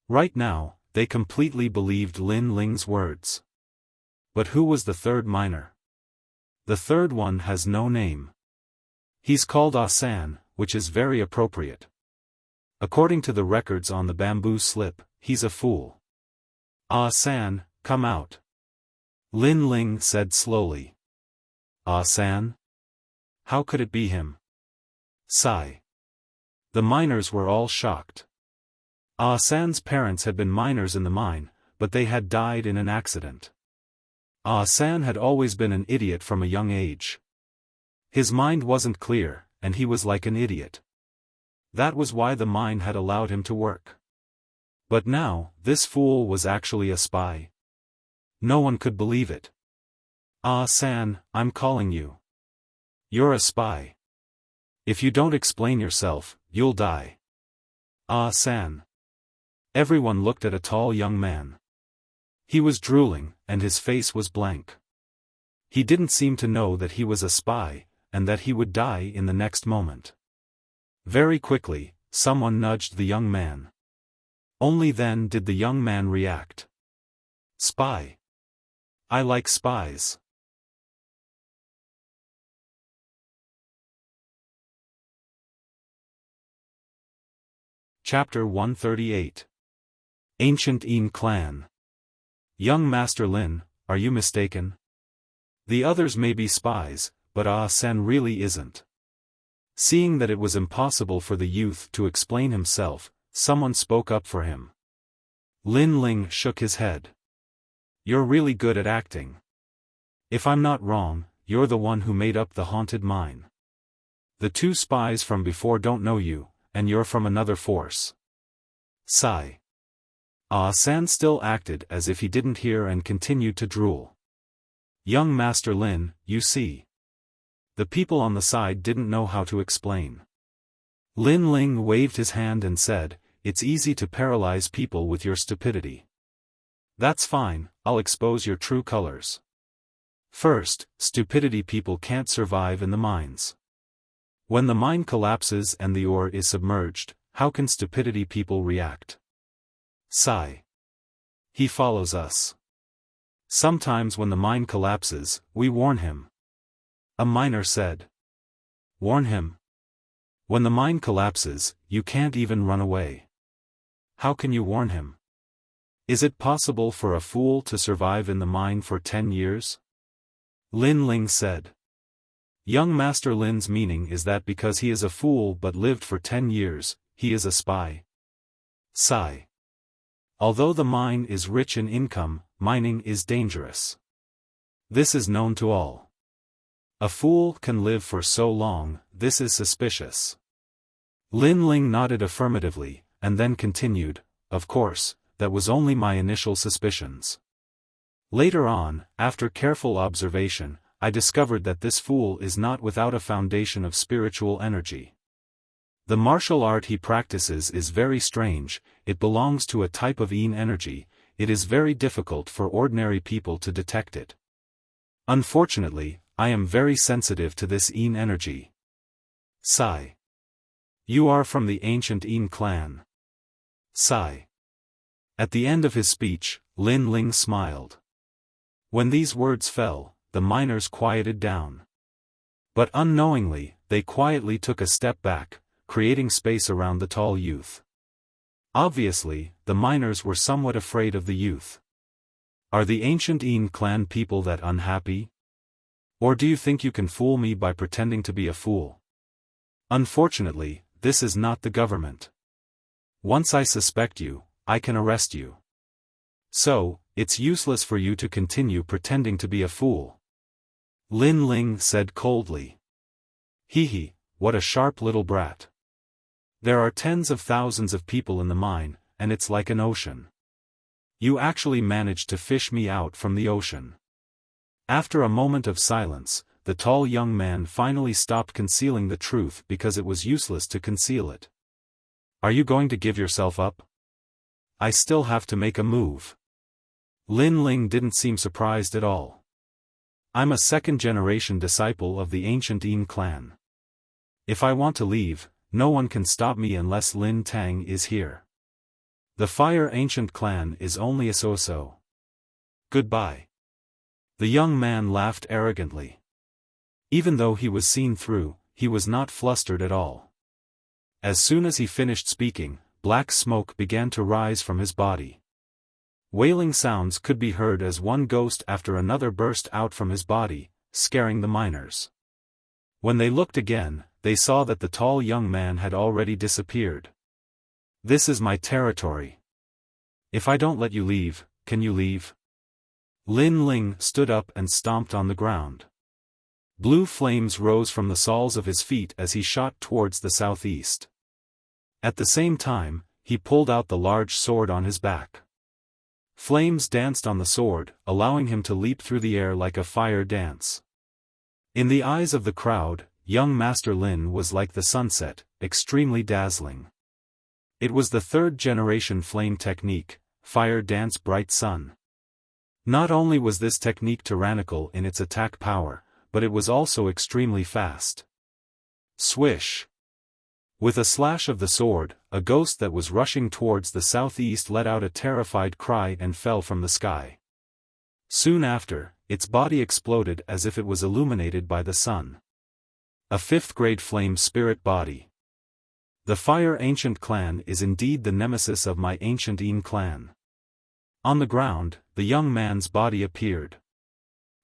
Right now, they completely believed Lin Ling's words. But who was the third miner? The third one has no name. He's called Asan, which is very appropriate. According to the records on the bamboo slip, he's a fool. Asan, come out. Lin Ling said slowly. Asan? How could it be him? Sigh. The miners were all shocked. Asan's parents had been miners in the mine, but they had died in an accident. Ah San had always been an idiot from a young age. His mind wasn't clear, and he was like an idiot. That was why the mine had allowed him to work. But now, this fool was actually a spy. No one could believe it. Ah San, I'm calling you. You're a spy. If you don't explain yourself, you'll die. Ah San. Everyone looked at a tall young man. He was drooling, and his face was blank. He didn't seem to know that he was a spy, and that he would die in the next moment. Very quickly, someone nudged the young man. Only then did the young man react. Spy. I like spies. Chapter 138. Ancient Yin Clan. Young Master Lin, are you mistaken? The others may be spies, but Ah San really isn't. Seeing that it was impossible for the youth to explain himself, someone spoke up for him. Lin Ling shook his head. You're really good at acting. If I'm not wrong, you're the one who made up the haunted mine. The two spies from before don't know you, and you're from another force. Sigh. Ah San still acted as if he didn't hear and continued to drool. Young Master Lin, you see. The people on the side didn't know how to explain. Lin Ling waved his hand and said, it's easy to paralyze people with your stupidity. That's fine, I'll expose your true colors. First, stupidity people can't survive in the mines. When the mine collapses and the ore is submerged, how can stupidity people react? Sigh. He follows us. Sometimes when the mine collapses, we warn him. A miner said. Warn him? When the mine collapses, you can't even run away. How can you warn him? Is it possible for a fool to survive in the mine for 10 years? Lin Ling said. Young Master Lin's meaning is that because he is a fool but lived for 10 years, he is a spy. Sigh. Although the mine is rich in income, mining is dangerous. This is known to all. A fool can live for so long, this is suspicious. Lin Ling nodded affirmatively, and then continued, of course, that was only my initial suspicions. Later on, after careful observation, I discovered that this fool is not without a foundation of spiritual energy. The martial art he practices is very strange, it belongs to a type of Yin energy, it is very difficult for ordinary people to detect it. Unfortunately, I am very sensitive to this Yin energy. Sigh. You are from the ancient Yin clan. Sigh. At the end of his speech, Lin Ling smiled. When these words fell, the miners quieted down. But unknowingly, they quietly took a step back, creating space around the tall youth. Obviously, the miners were somewhat afraid of the youth. Are the ancient Yin clan people that unhappy? Or do you think you can fool me by pretending to be a fool? Unfortunately, this is not the government. Once I suspect you, I can arrest you. So, it's useless for you to continue pretending to be a fool. Lin Ling said coldly. Hee, what a sharp little brat. There are tens of thousands of people in the mine, and it's like an ocean. You actually managed to fish me out from the ocean. After a moment of silence, the tall young man finally stopped concealing the truth because it was useless to conceal it. Are you going to give yourself up? I still have to make a move. Lin Ling didn't seem surprised at all. I'm a second-generation disciple of the ancient Yin clan. If I want to leave, no one can stop me unless Lin Tang is here. The Fire Ancient clan is only a so-so. Goodbye. The young man laughed arrogantly. Even though he was seen through, he was not flustered at all. As soon as he finished speaking, black smoke began to rise from his body. Wailing sounds could be heard as one ghost after another burst out from his body, scaring the miners. When they looked again, they saw that the tall young man had already disappeared. This is my territory. If I don't let you leave, can you leave? Lin Ling stood up and stomped on the ground. Blue flames rose from the soles of his feet as he shot towards the southeast. At the same time, he pulled out the large sword on his back. Flames danced on the sword, allowing him to leap through the air like a fire dance. In the eyes of the crowd, young Master Lin was like the sunset, extremely dazzling. It was the third-generation flame technique, Fire Dance Bright Sun. Not only was this technique tyrannical in its attack power, but it was also extremely fast. Swish! With a slash of the sword, a ghost that was rushing towards the southeast let out a terrified cry and fell from the sky. Soon after, its body exploded as if it was illuminated by the sun. A fifth-grade flame spirit body. The Fire Ancient Clan is indeed the nemesis of my Ancient Yin clan. On the ground, the young man's body appeared.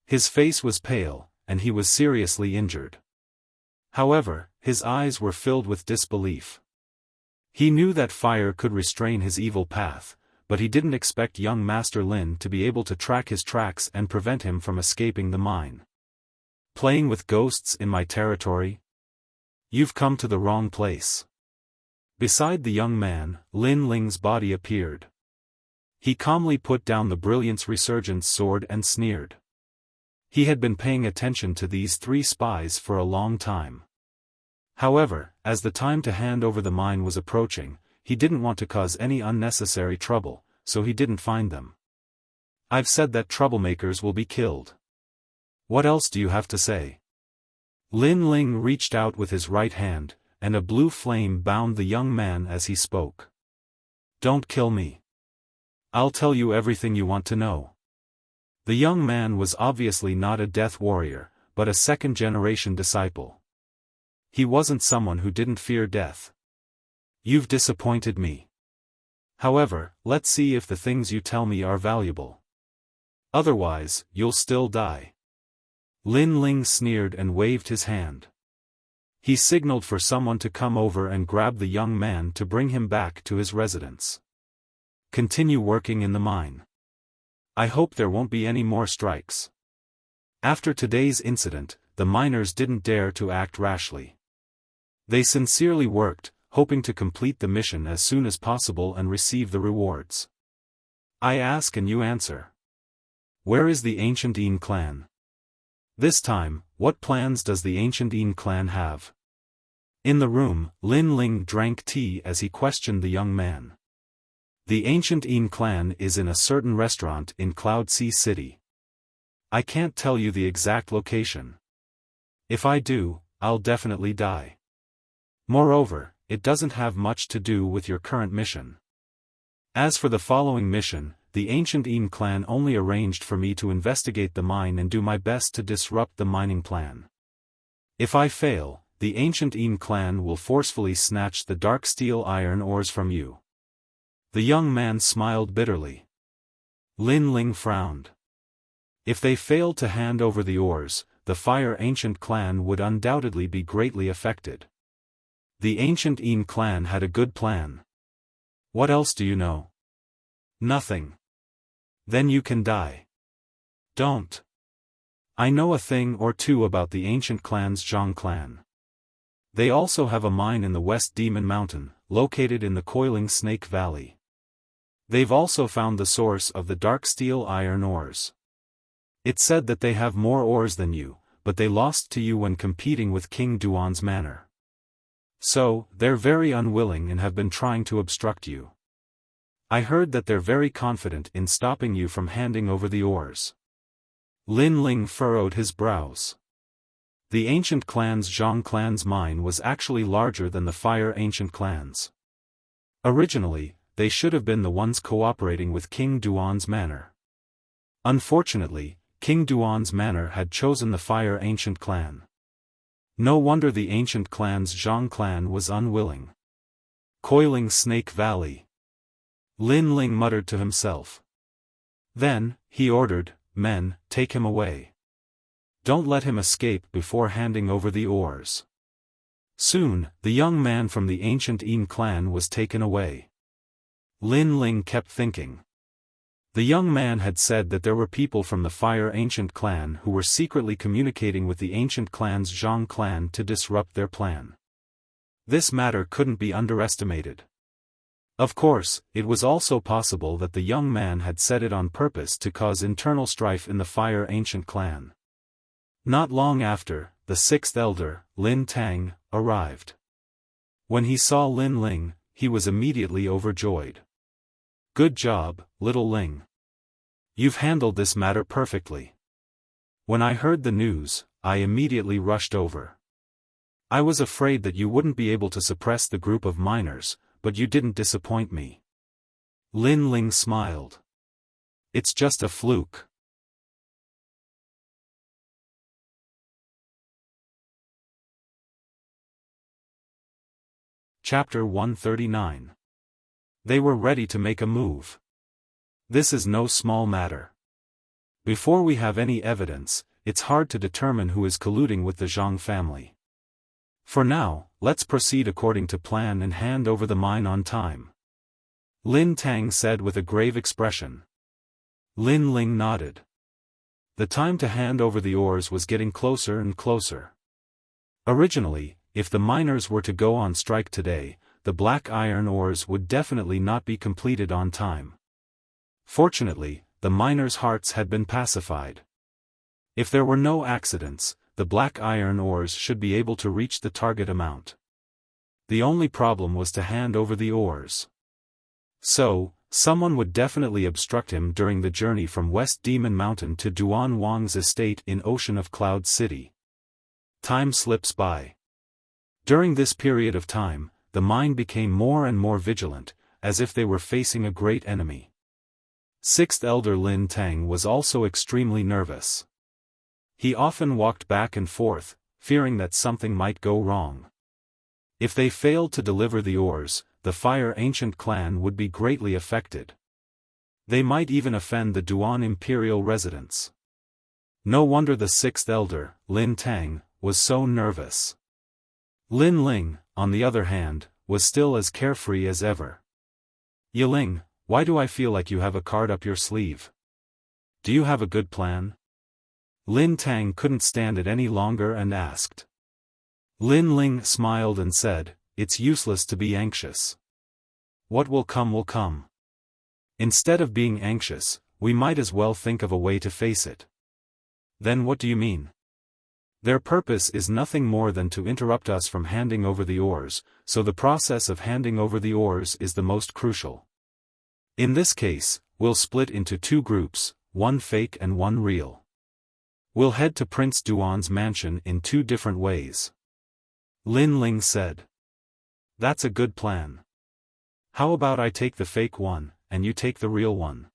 His face was pale, and he was seriously injured. However, his eyes were filled with disbelief. He knew that fire could restrain his evil path, but he didn't expect young Master Lin to be able to track his tracks and prevent him from escaping the mine. Playing with ghosts in my territory? You've come to the wrong place. Beside the young man, Lin Ling's body appeared. He calmly put down the Brilliance Resurgence sword and sneered. He had been paying attention to these three spies for a long time. However, as the time to hand over the mine was approaching, he didn't want to cause any unnecessary trouble, so he didn't find them. I've said that troublemakers will be killed. What else do you have to say? Lin Ling reached out with his right hand, and a blue flame bound the young man as he spoke. Don't kill me. I'll tell you everything you want to know. The young man was obviously not a death warrior, but a second-generation disciple. He wasn't someone who didn't fear death. You've disappointed me. However, let's see if the things you tell me are valuable. Otherwise, you'll still die. Lin Ling sneered and waved his hand. He signaled for someone to come over and grab the young man to bring him back to his residence. Continue working in the mine. I hope there won't be any more strikes. After today's incident, the miners didn't dare to act rashly. They sincerely worked, hoping to complete the mission as soon as possible and receive the rewards. I ask and you answer. Where is the Ancient Yin clan? This time, what plans does the Ancient Yin clan have? In the room, Lin Ling drank tea as he questioned the young man. The Ancient Yin clan is in a certain restaurant in Cloud Sea City. I can't tell you the exact location. If I do, I'll definitely die. Moreover, it doesn't have much to do with your current mission. As for the following mission, the Ancient Yin clan only arranged for me to investigate the mine and do my best to disrupt the mining plan. If I fail, the Ancient Yin clan will forcefully snatch the dark steel iron ores from you. The young man smiled bitterly. Lin Ling frowned. If they failed to hand over the ores, the Fire Ancient clan would undoubtedly be greatly affected. The Ancient Yin clan had a good plan. What else do you know? Nothing. Then you can die. Don't. I know a thing or two about the ancient clan's Zhang clan. They also have a mine in the West Demon Mountain, located in the Coiling Snake Valley. They've also found the source of the dark steel iron ores. It's said that they have more ores than you, but they lost to you when competing with King Duan's manor. So, they're very unwilling and have been trying to obstruct you. I heard that they're very confident in stopping you from handing over the ores. Lin Ling furrowed his brows. The ancient clan's Zhang clan's mine was actually larger than the Fire Ancient clan's. Originally, they should have been the ones cooperating with King Duan's manor. Unfortunately, King Duan's manor had chosen the Fire Ancient clan. No wonder the ancient clan's Zhang clan was unwilling. Coiling Snake Valley. Lin Ling muttered to himself. Then, he ordered, "Men, take him away. Don't let him escape before handing over the ores." Soon, the young man from the ancient Yin clan was taken away. Lin Ling kept thinking. The young man had said that there were people from the Fire Ancient clan who were secretly communicating with the ancient clan's Zhang clan to disrupt their plan. This matter couldn't be underestimated. Of course, it was also possible that the young man had said it on purpose to cause internal strife in the Fire Ancient clan. Not long after, the sixth elder, Lin Tang, arrived. When he saw Lin Ling, he was immediately overjoyed. "Good job, little Ling. You've handled this matter perfectly. When I heard the news, I immediately rushed over. I was afraid that you wouldn't be able to suppress the group of miners, but you didn't disappoint me." Lin Ling smiled. "It's just a fluke." Chapter 139. They were ready to make a move. This is no small matter. Before we have any evidence, it's hard to determine who is colluding with the Zhang family. For now, let's proceed according to plan and hand over the mine on time. Lin Tang said with a grave expression. Lin Ling nodded. The time to hand over the ores was getting closer and closer. Originally, if the miners were to go on strike today, the black iron ores would definitely not be completed on time. Fortunately, the miners' hearts had been pacified. If there were no accidents, the black iron ores should be able to reach the target amount. The only problem was to hand over the ores. So, someone would definitely obstruct him during the journey from West Demon Mountain to Duan Wang's estate in Ocean of Cloud City. Time slips by. During this period of time, the mine became more and more vigilant, as if they were facing a great enemy. Sixth Elder Lin Tang was also extremely nervous. He often walked back and forth, fearing that something might go wrong. If they failed to deliver the ores, the Fire Ancient clan would be greatly affected. They might even offend the Duan imperial residents. No wonder the sixth elder, Lin Tang, was so nervous. Lin Ling, on the other hand, was still as carefree as ever. "Yiling, why do I feel like you have a card up your sleeve? Do you have a good plan?" Lin Tang couldn't stand it any longer and asked. Lin Ling smiled and said, "It's useless to be anxious. What will come will come. Instead of being anxious, we might as well think of a way to face it." "Then what do you mean?" "Their purpose is nothing more than to interrupt us from handing over the ores, so the process of handing over the ores is the most crucial. In this case, we'll split into two groups, one fake and one real. We'll head to Prince Duan's mansion in two different ways." Lin Ling said. "That's a good plan. How about I take the fake one, and you take the real one?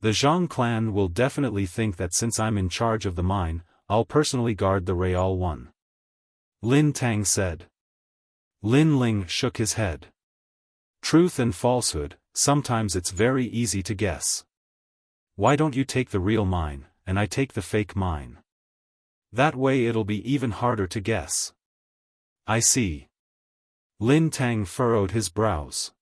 The Zhang clan will definitely think that since I'm in charge of the mine, I'll personally guard the real one," Lin Tang said. Lin Ling shook his head. "Truth and falsehood, sometimes it's very easy to guess. Why don't you take the real mine, and I take the fake mine? That way it'll be even harder to guess." "I see." Lin Tang furrowed his brows.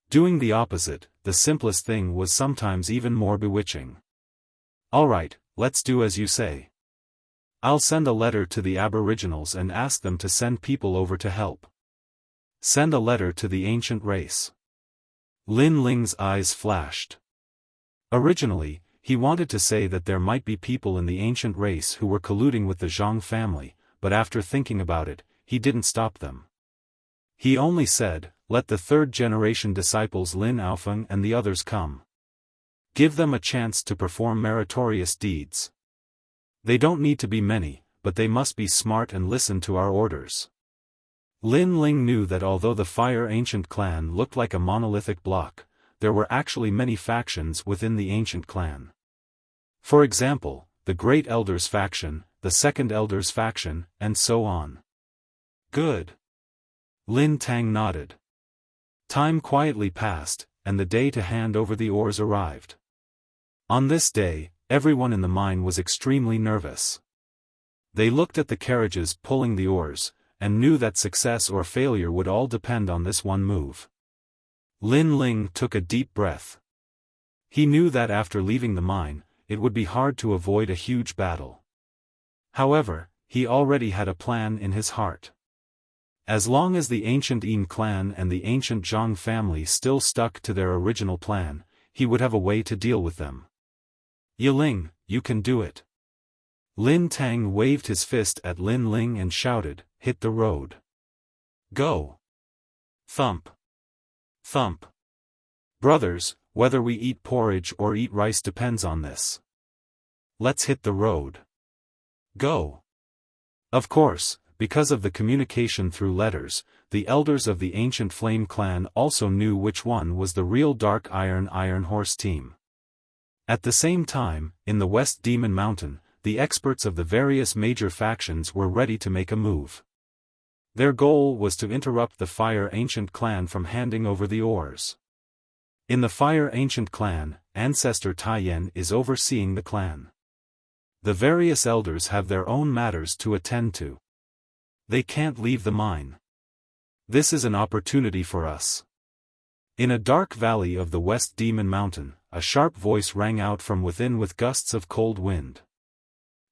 Doing the opposite, the simplest thing, was sometimes even more bewitching. "All right, let's do as you say. I'll send a letter to the Aboriginals and ask them to send people over to help." "Send a letter to the ancient race." Lin Ling's eyes flashed. Originally, he wanted to say that there might be people in the ancient race who were colluding with the Zhang family, but after thinking about it, he didn't stop them. He only said, "Let the third-generation disciples Lin Xiaofan and the others come. Give them a chance to perform meritorious deeds. They don't need to be many, but they must be smart and listen to our orders." Lin Ling knew that although the Fire Ancient clan looked like a monolithic block, there were actually many factions within the Ancient clan. For example, the Great Elders faction, the Second Elders faction, and so on. "Good." Lin Tang nodded. Time quietly passed, and the day to hand over the ores arrived. On this day, everyone in the mine was extremely nervous. They looked at the carriages pulling the ores, and knew that success or failure would all depend on this one move. Lin Ling took a deep breath. He knew that after leaving the mine, it would be hard to avoid a huge battle. However, he already had a plan in his heart. As long as the ancient Yin clan and the ancient Zhang family still stuck to their original plan, he would have a way to deal with them. Yiling, you can do it. Lin Tang waved his fist at Lin Ling and shouted, hit the road. Go. Thump. Thump. Brothers, whether we eat porridge or eat rice depends on this. Let's hit the road. Go. Of course, because of the communication through letters, the elders of the ancient Flame clan also knew which one was the real Dark Iron Horse team. At the same time, in the West Demon Mountain, the experts of the various major factions were ready to make a move. Their goal was to interrupt the Fire Ancient clan from handing over the ores. In the Fire Ancient clan, Ancestor Taiyan is overseeing the clan. The various elders have their own matters to attend to. They can't leave the mine. This is an opportunity for us. In a dark valley of the West Demon Mountain, a sharp voice rang out from within with gusts of cold wind.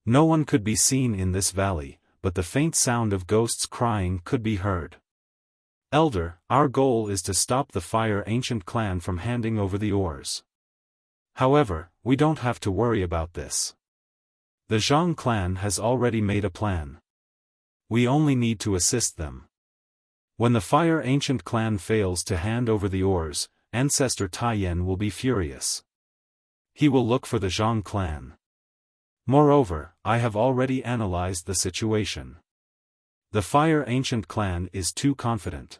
No one could be seen in this valley, but the faint sound of ghosts crying could be heard. Elder, our goal is to stop the Fire Ancient clan from handing over the ores. However, we don't have to worry about this. The Zhang clan has already made a plan. We only need to assist them. When the Fire Ancient clan fails to hand over the ores, Ancestor Taiyan will be furious. He will look for the Zhang clan. Moreover, I have already analyzed the situation. The Fire Ancient clan is too confident.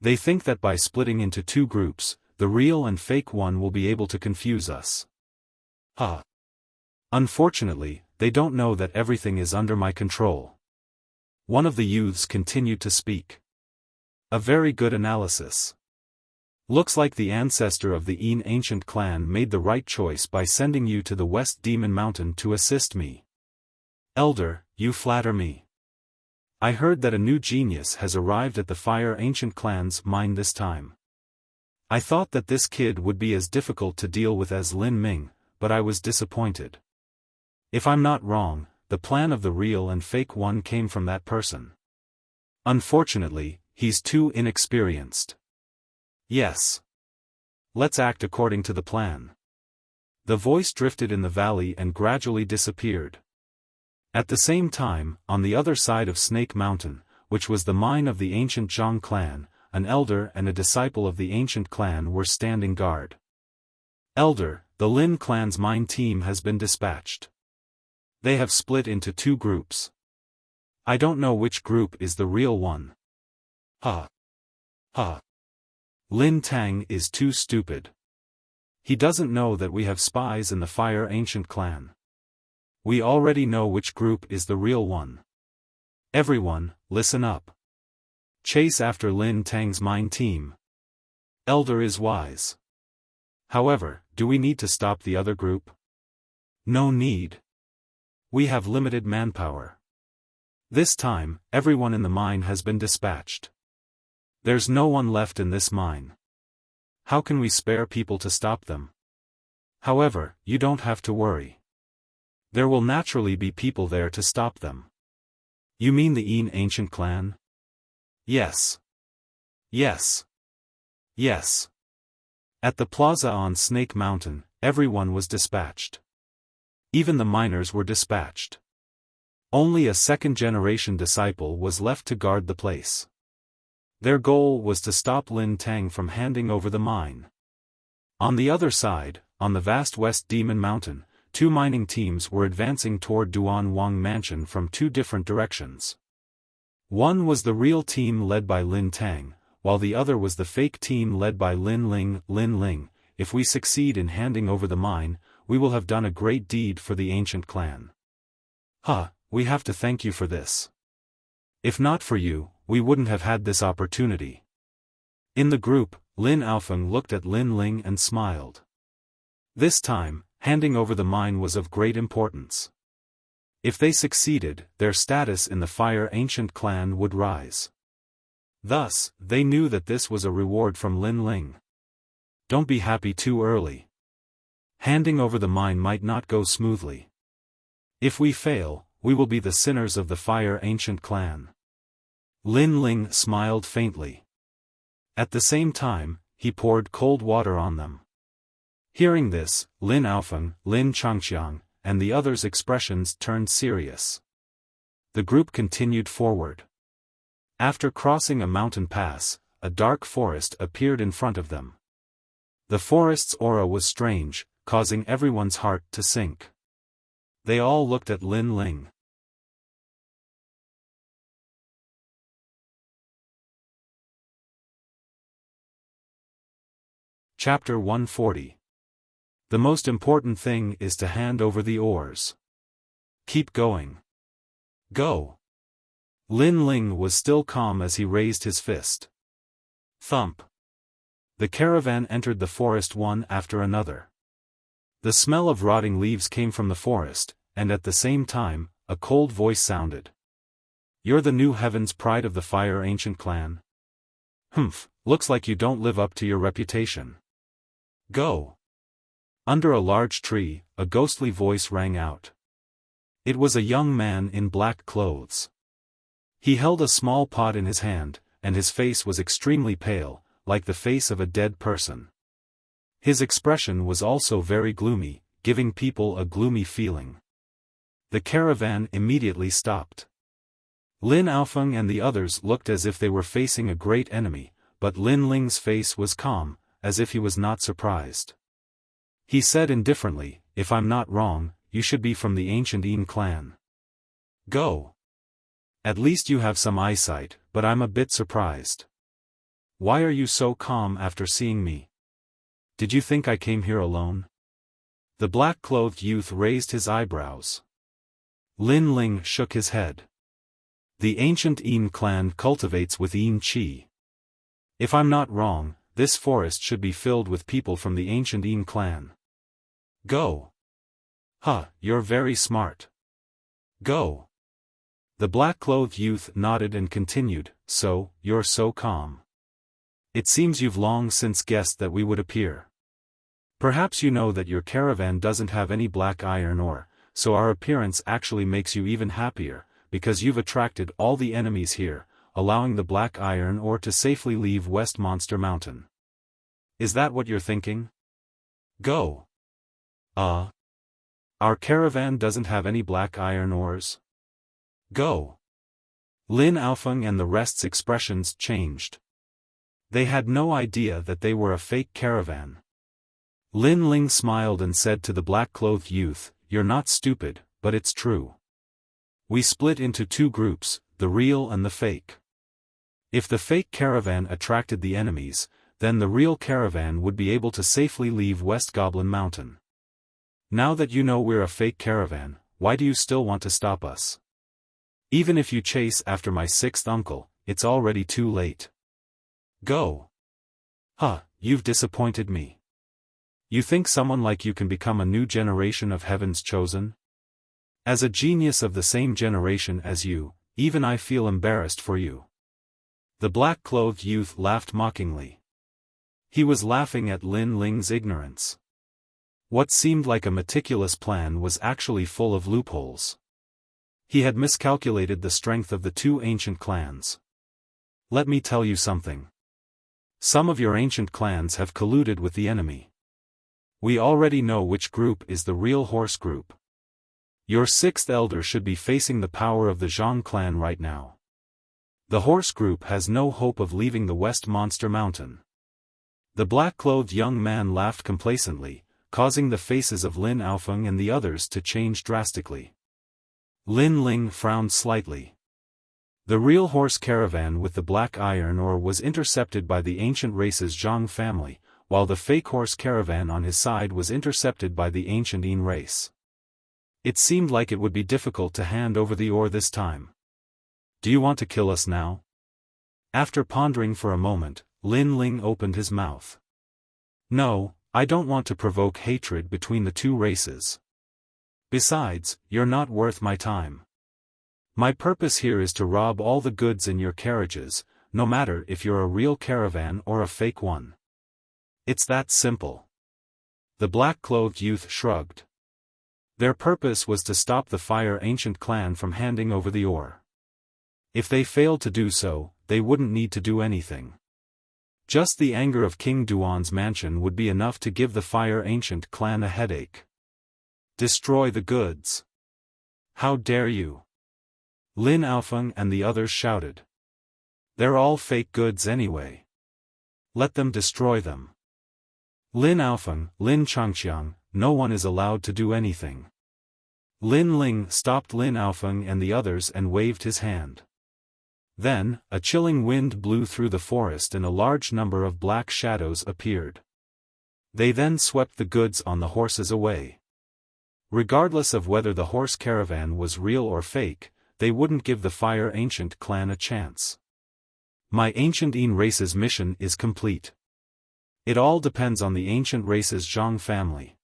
They think that by splitting into two groups, the real and fake one will be able to confuse us. Unfortunately, they don't know that everything is under my control. One of the youths continued to speak. A very good analysis. Looks like the ancestor of the Yin Ancient clan made the right choice by sending you to the West Demon Mountain to assist me. Elder, you flatter me. I heard that a new genius has arrived at the Fire Ancient clan's mine this time. I thought that this kid would be as difficult to deal with as Lin Ming, but I was disappointed. If I'm not wrong, the plan of the real and fake one came from that person. Unfortunately, he's too inexperienced. Yes. Let's act according to the plan. The voice drifted in the valley and gradually disappeared. At the same time, on the other side of Snake Mountain, which was the mine of the ancient Zhang clan, an elder and a disciple of the ancient clan were standing guard. Elder, the Lin clan's mine team has been dispatched. They have split into two groups. I don't know which group is the real one. Lin Tang is too stupid. He doesn't know that we have spies in the Fire Ancient clan. We already know which group is the real one. Everyone, listen up. Chase after Lin Tang's mine team. Elder is wise. However, do we need to stop the other group? No need. We have limited manpower. This time, everyone in the mine has been dispatched. There's no one left in this mine. How can we spare people to stop them? However, you don't have to worry. There will naturally be people there to stop them. You mean the Yin Ancient clan? Yes. Yes. Yes. At the plaza on Snake Mountain, everyone was dispatched. Even the miners were dispatched. Only a second-generation disciple was left to guard the place. Their goal was to stop Lin Tang from handing over the mine. On the other side, on the vast West Demon Mountain, two mining teams were advancing toward Duan Wang Mansion from two different directions. One was the real team led by Lin Tang, while the other was the fake team led by Lin Ling. Lin Ling, if we succeed in handing over the mine, we will have done a great deed for the ancient clan. We have to thank you for this. If not for you, we wouldn't have had this opportunity. In the group, Lin Aofeng looked at Lin Ling and smiled. This time, handing over the mine was of great importance. If they succeeded, their status in the Fire Ancient clan would rise. Thus, they knew that this was a reward from Lin Ling. Don't be happy too early. Handing over the mine might not go smoothly. If we fail, we will be the sinners of the Fire Ancient clan. Lin Ling smiled faintly. At the same time, he poured cold water on them. Hearing this, Lin Aofeng, Lin Changqiang, and the others' expressions turned serious. The group continued forward. After crossing a mountain pass, a dark forest appeared in front of them. The forest's aura was strange, causing everyone's heart to sink. They all looked at Lin Ling. Chapter 140. The most important thing is to hand over the oars. Keep going. Go. Lin Ling was still calm as he raised his fist. Thump. The caravan entered the forest one after another. The smell of rotting leaves came from the forest, and at the same time, a cold voice sounded. You're the new Heaven's Pride of the Fire Ancient clan? Humph, looks like you don't live up to your reputation. Go. Under a large tree, a ghostly voice rang out. It was a young man in black clothes. He held a small pot in his hand, and his face was extremely pale, like the face of a dead person. His expression was also very gloomy, giving people a gloomy feeling. The caravan immediately stopped. Lin Aofeng and the others looked as if they were facing a great enemy, but Lin Ling's face was calm, as if he was not surprised. He said indifferently, if I'm not wrong, you should be from the ancient Yin clan. Go. At least you have some eyesight, but I'm a bit surprised. Why are you so calm after seeing me? Did you think I came here alone? The black-clothed youth raised his eyebrows. Lin Ling shook his head. The ancient Yin clan cultivates with Yin Qi. If I'm not wrong, this forest should be filled with people from the ancient Yin clan. Go. You're very smart. Go. The black-clothed youth nodded and continued, so, you're so calm. It seems you've long since guessed that we would appear. Perhaps you know that your caravan doesn't have any black iron ore, so our appearance actually makes you even happier, because you've attracted all the enemies here, allowing the black iron ore to safely leave West Monster Mountain. Is that what you're thinking? Go. Our caravan doesn't have any black iron ores? Go. Lin Aofeng and the rest's expressions changed. They had no idea that they were a fake caravan. Lin Ling smiled and said to the black-clothed youth, you're not stupid, but it's true. We split into two groups, the real and the fake. If the fake caravan attracted the enemies, then the real caravan would be able to safely leave West Goblin Mountain. Now that you know we're a fake caravan, why do you still want to stop us? Even if you chase after my sixth uncle, it's already too late. Go. You've disappointed me. You think someone like you can become a new generation of Heaven's Chosen? As a genius of the same generation as you, even I feel embarrassed for you. The black-clothed youth laughed mockingly. He was laughing at Lin Ling's ignorance. What seemed like a meticulous plan was actually full of loopholes. He had miscalculated the strength of the two ancient clans. Let me tell you something. Some of your ancient clans have colluded with the enemy. We already know which group is the real horse group. Your sixth elder should be facing the power of the Zhang clan right now. The horse group has no hope of leaving the West Monster Mountain. The black-clothed young man laughed complacently, causing the faces of Lin Aofeng and the others to change drastically. Lin Ling frowned slightly. The real horse caravan with the black iron ore was intercepted by the ancient race's Zhang family, while the fake horse caravan on his side was intercepted by the ancient Yin race. It seemed like it would be difficult to hand over the ore this time. Do you want to kill us now? After pondering for a moment, Lin Ling opened his mouth. No, I don't want to provoke hatred between the two races. Besides, you're not worth my time. My purpose here is to rob all the goods in your carriages, no matter if you're a real caravan or a fake one. It's that simple. The black-clothed youth shrugged. Their purpose was to stop the Fire Ancient clan from handing over the ore. If they failed to do so, they wouldn't need to do anything. Just the anger of King Duan's mansion would be enough to give the Fire Ancient clan a headache. Destroy the goods. How dare you? Lin Aofeng and the others shouted. They're all fake goods anyway. Let them destroy them. Lin Aofeng, Lin Changqiang, no one is allowed to do anything. Lin Ling stopped Lin Aofeng and the others and waved his hand. Then, a chilling wind blew through the forest and a large number of black shadows appeared. They then swept the goods on the horses away. Regardless of whether the horse caravan was real or fake, they wouldn't give the Fire Ancient clan a chance. My Ancient Yin race's mission is complete. It all depends on the Ancient race's Zhang family.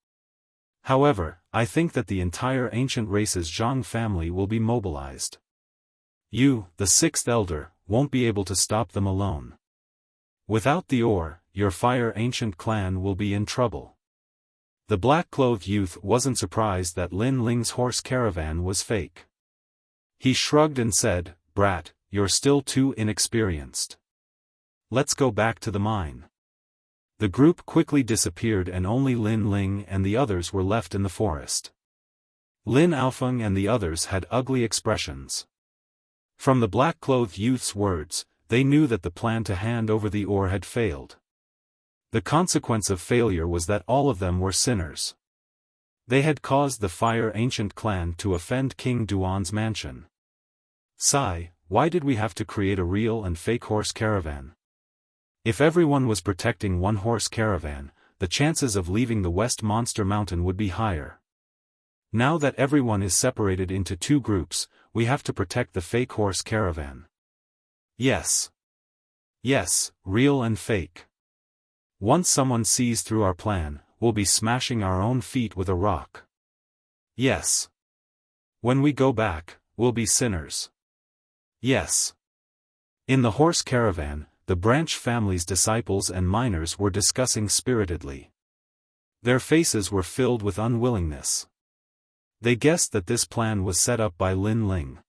However, I think that the entire Ancient race's Zhang family will be mobilized. You, the sixth elder, won't be able to stop them alone. Without the ore, your Fire Ancient clan will be in trouble. The black-clothed youth wasn't surprised that Lin Ling's horse caravan was fake. He shrugged and said, "Brat, you're still too inexperienced. Let's go back to the mine." The group quickly disappeared and only Lin Ling and the others were left in the forest. Lin Aofeng and the others had ugly expressions. From the black-clothed youth's words, they knew that the plan to hand over the ore had failed. The consequence of failure was that all of them were sinners. They had caused the Fire Ancient clan to offend King Duan's mansion. Sigh, why did we have to create a real and fake horse caravan? If everyone was protecting one horse caravan, the chances of leaving the West Monster Mountain would be higher. Now that everyone is separated into two groups, we have to protect the fake horse caravan. Yes. Yes, real and fake. Once someone sees through our plan, we'll be smashing our own feet with a rock. Yes. When we go back, we'll be sinners. Yes. In the horse caravan, the branch family's disciples and miners were discussing spiritedly. Their faces were filled with unwillingness. They guessed that this plan was set up by Lin Ling.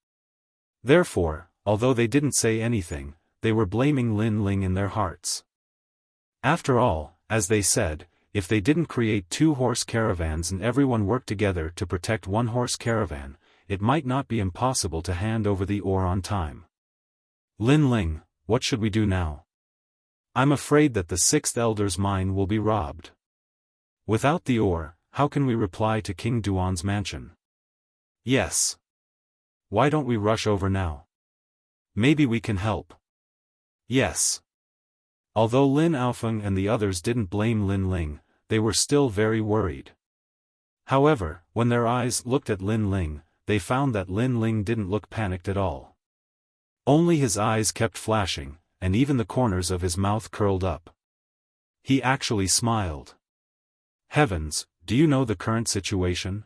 Therefore, although they didn't say anything, they were blaming Lin Ling in their hearts. After all, as they said, if they didn't create two horse caravans and everyone worked together to protect one horse caravan, it might not be impossible to hand over the ore on time. Lin Ling, what should we do now? I'm afraid that the sixth elder's mine will be robbed. Without the ore, how can we reply to King Duan's mansion? Yes. Why don't we rush over now? Maybe we can help. Yes. Although Lin Aofeng and the others didn't blame Lin Ling, they were still very worried. However, when their eyes looked at Lin Ling, they found that Lin Ling didn't look panicked at all. Only his eyes kept flashing, and even the corners of his mouth curled up. He actually smiled. Heavens, do you know the current situation?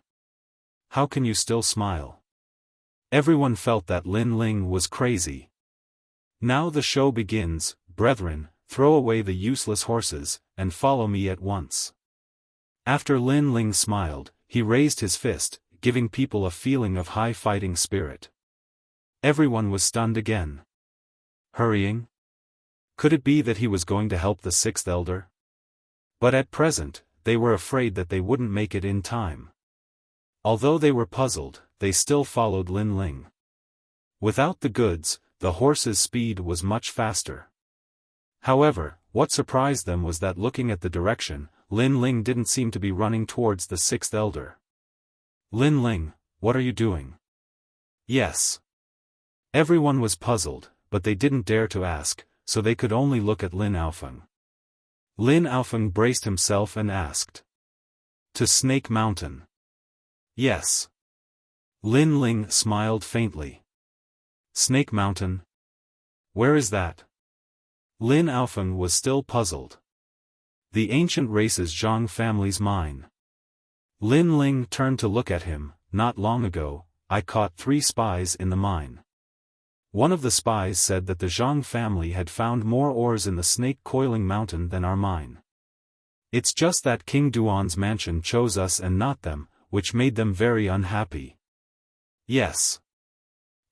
How can you still smile? Everyone felt that Lin Ling was crazy. Now the show begins, brethren, throw away the useless horses, and follow me at once. After Lin Ling smiled, he raised his fist, giving people a feeling of high fighting spirit. Everyone was stunned again. Hurrying? Could it be that he was going to help the sixth elder? But at present, they were afraid that they wouldn't make it in time. Although they were puzzled, they still followed Lin Ling. Without the goods, the horse's speed was much faster. However, what surprised them was that looking at the direction, Lin Ling didn't seem to be running towards the sixth elder. Lin Ling, what are you doing? Yes. Everyone was puzzled, but they didn't dare to ask, so they could only look at Lin Aofeng. Lin Aofeng braced himself and asked. To Snake Mountain. Yes. Lin Ling smiled faintly. Snake Mountain? Where is that? Lin Aofeng was still puzzled. The ancient race's Zhang family's mine. Lin Ling turned to look at him. Not long ago, I caught 3 spies in the mine. One of the spies said that the Zhang family had found more ores in the snake coiling mountain than our mine. It's just that King Duan's mansion chose us and not them, which made them very unhappy. Yes.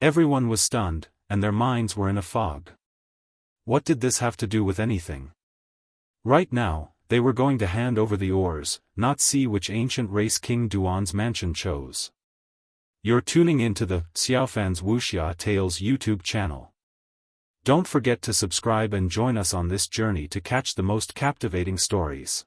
Everyone was stunned, and their minds were in a fog. What did this have to do with anything? Right now, they were going to hand over the oars, not see which ancient race King Duan's mansion chose. You're tuning into the Xiaofan's Wuxia Tales YouTube channel. Don't forget to subscribe and join us on this journey to catch the most captivating stories.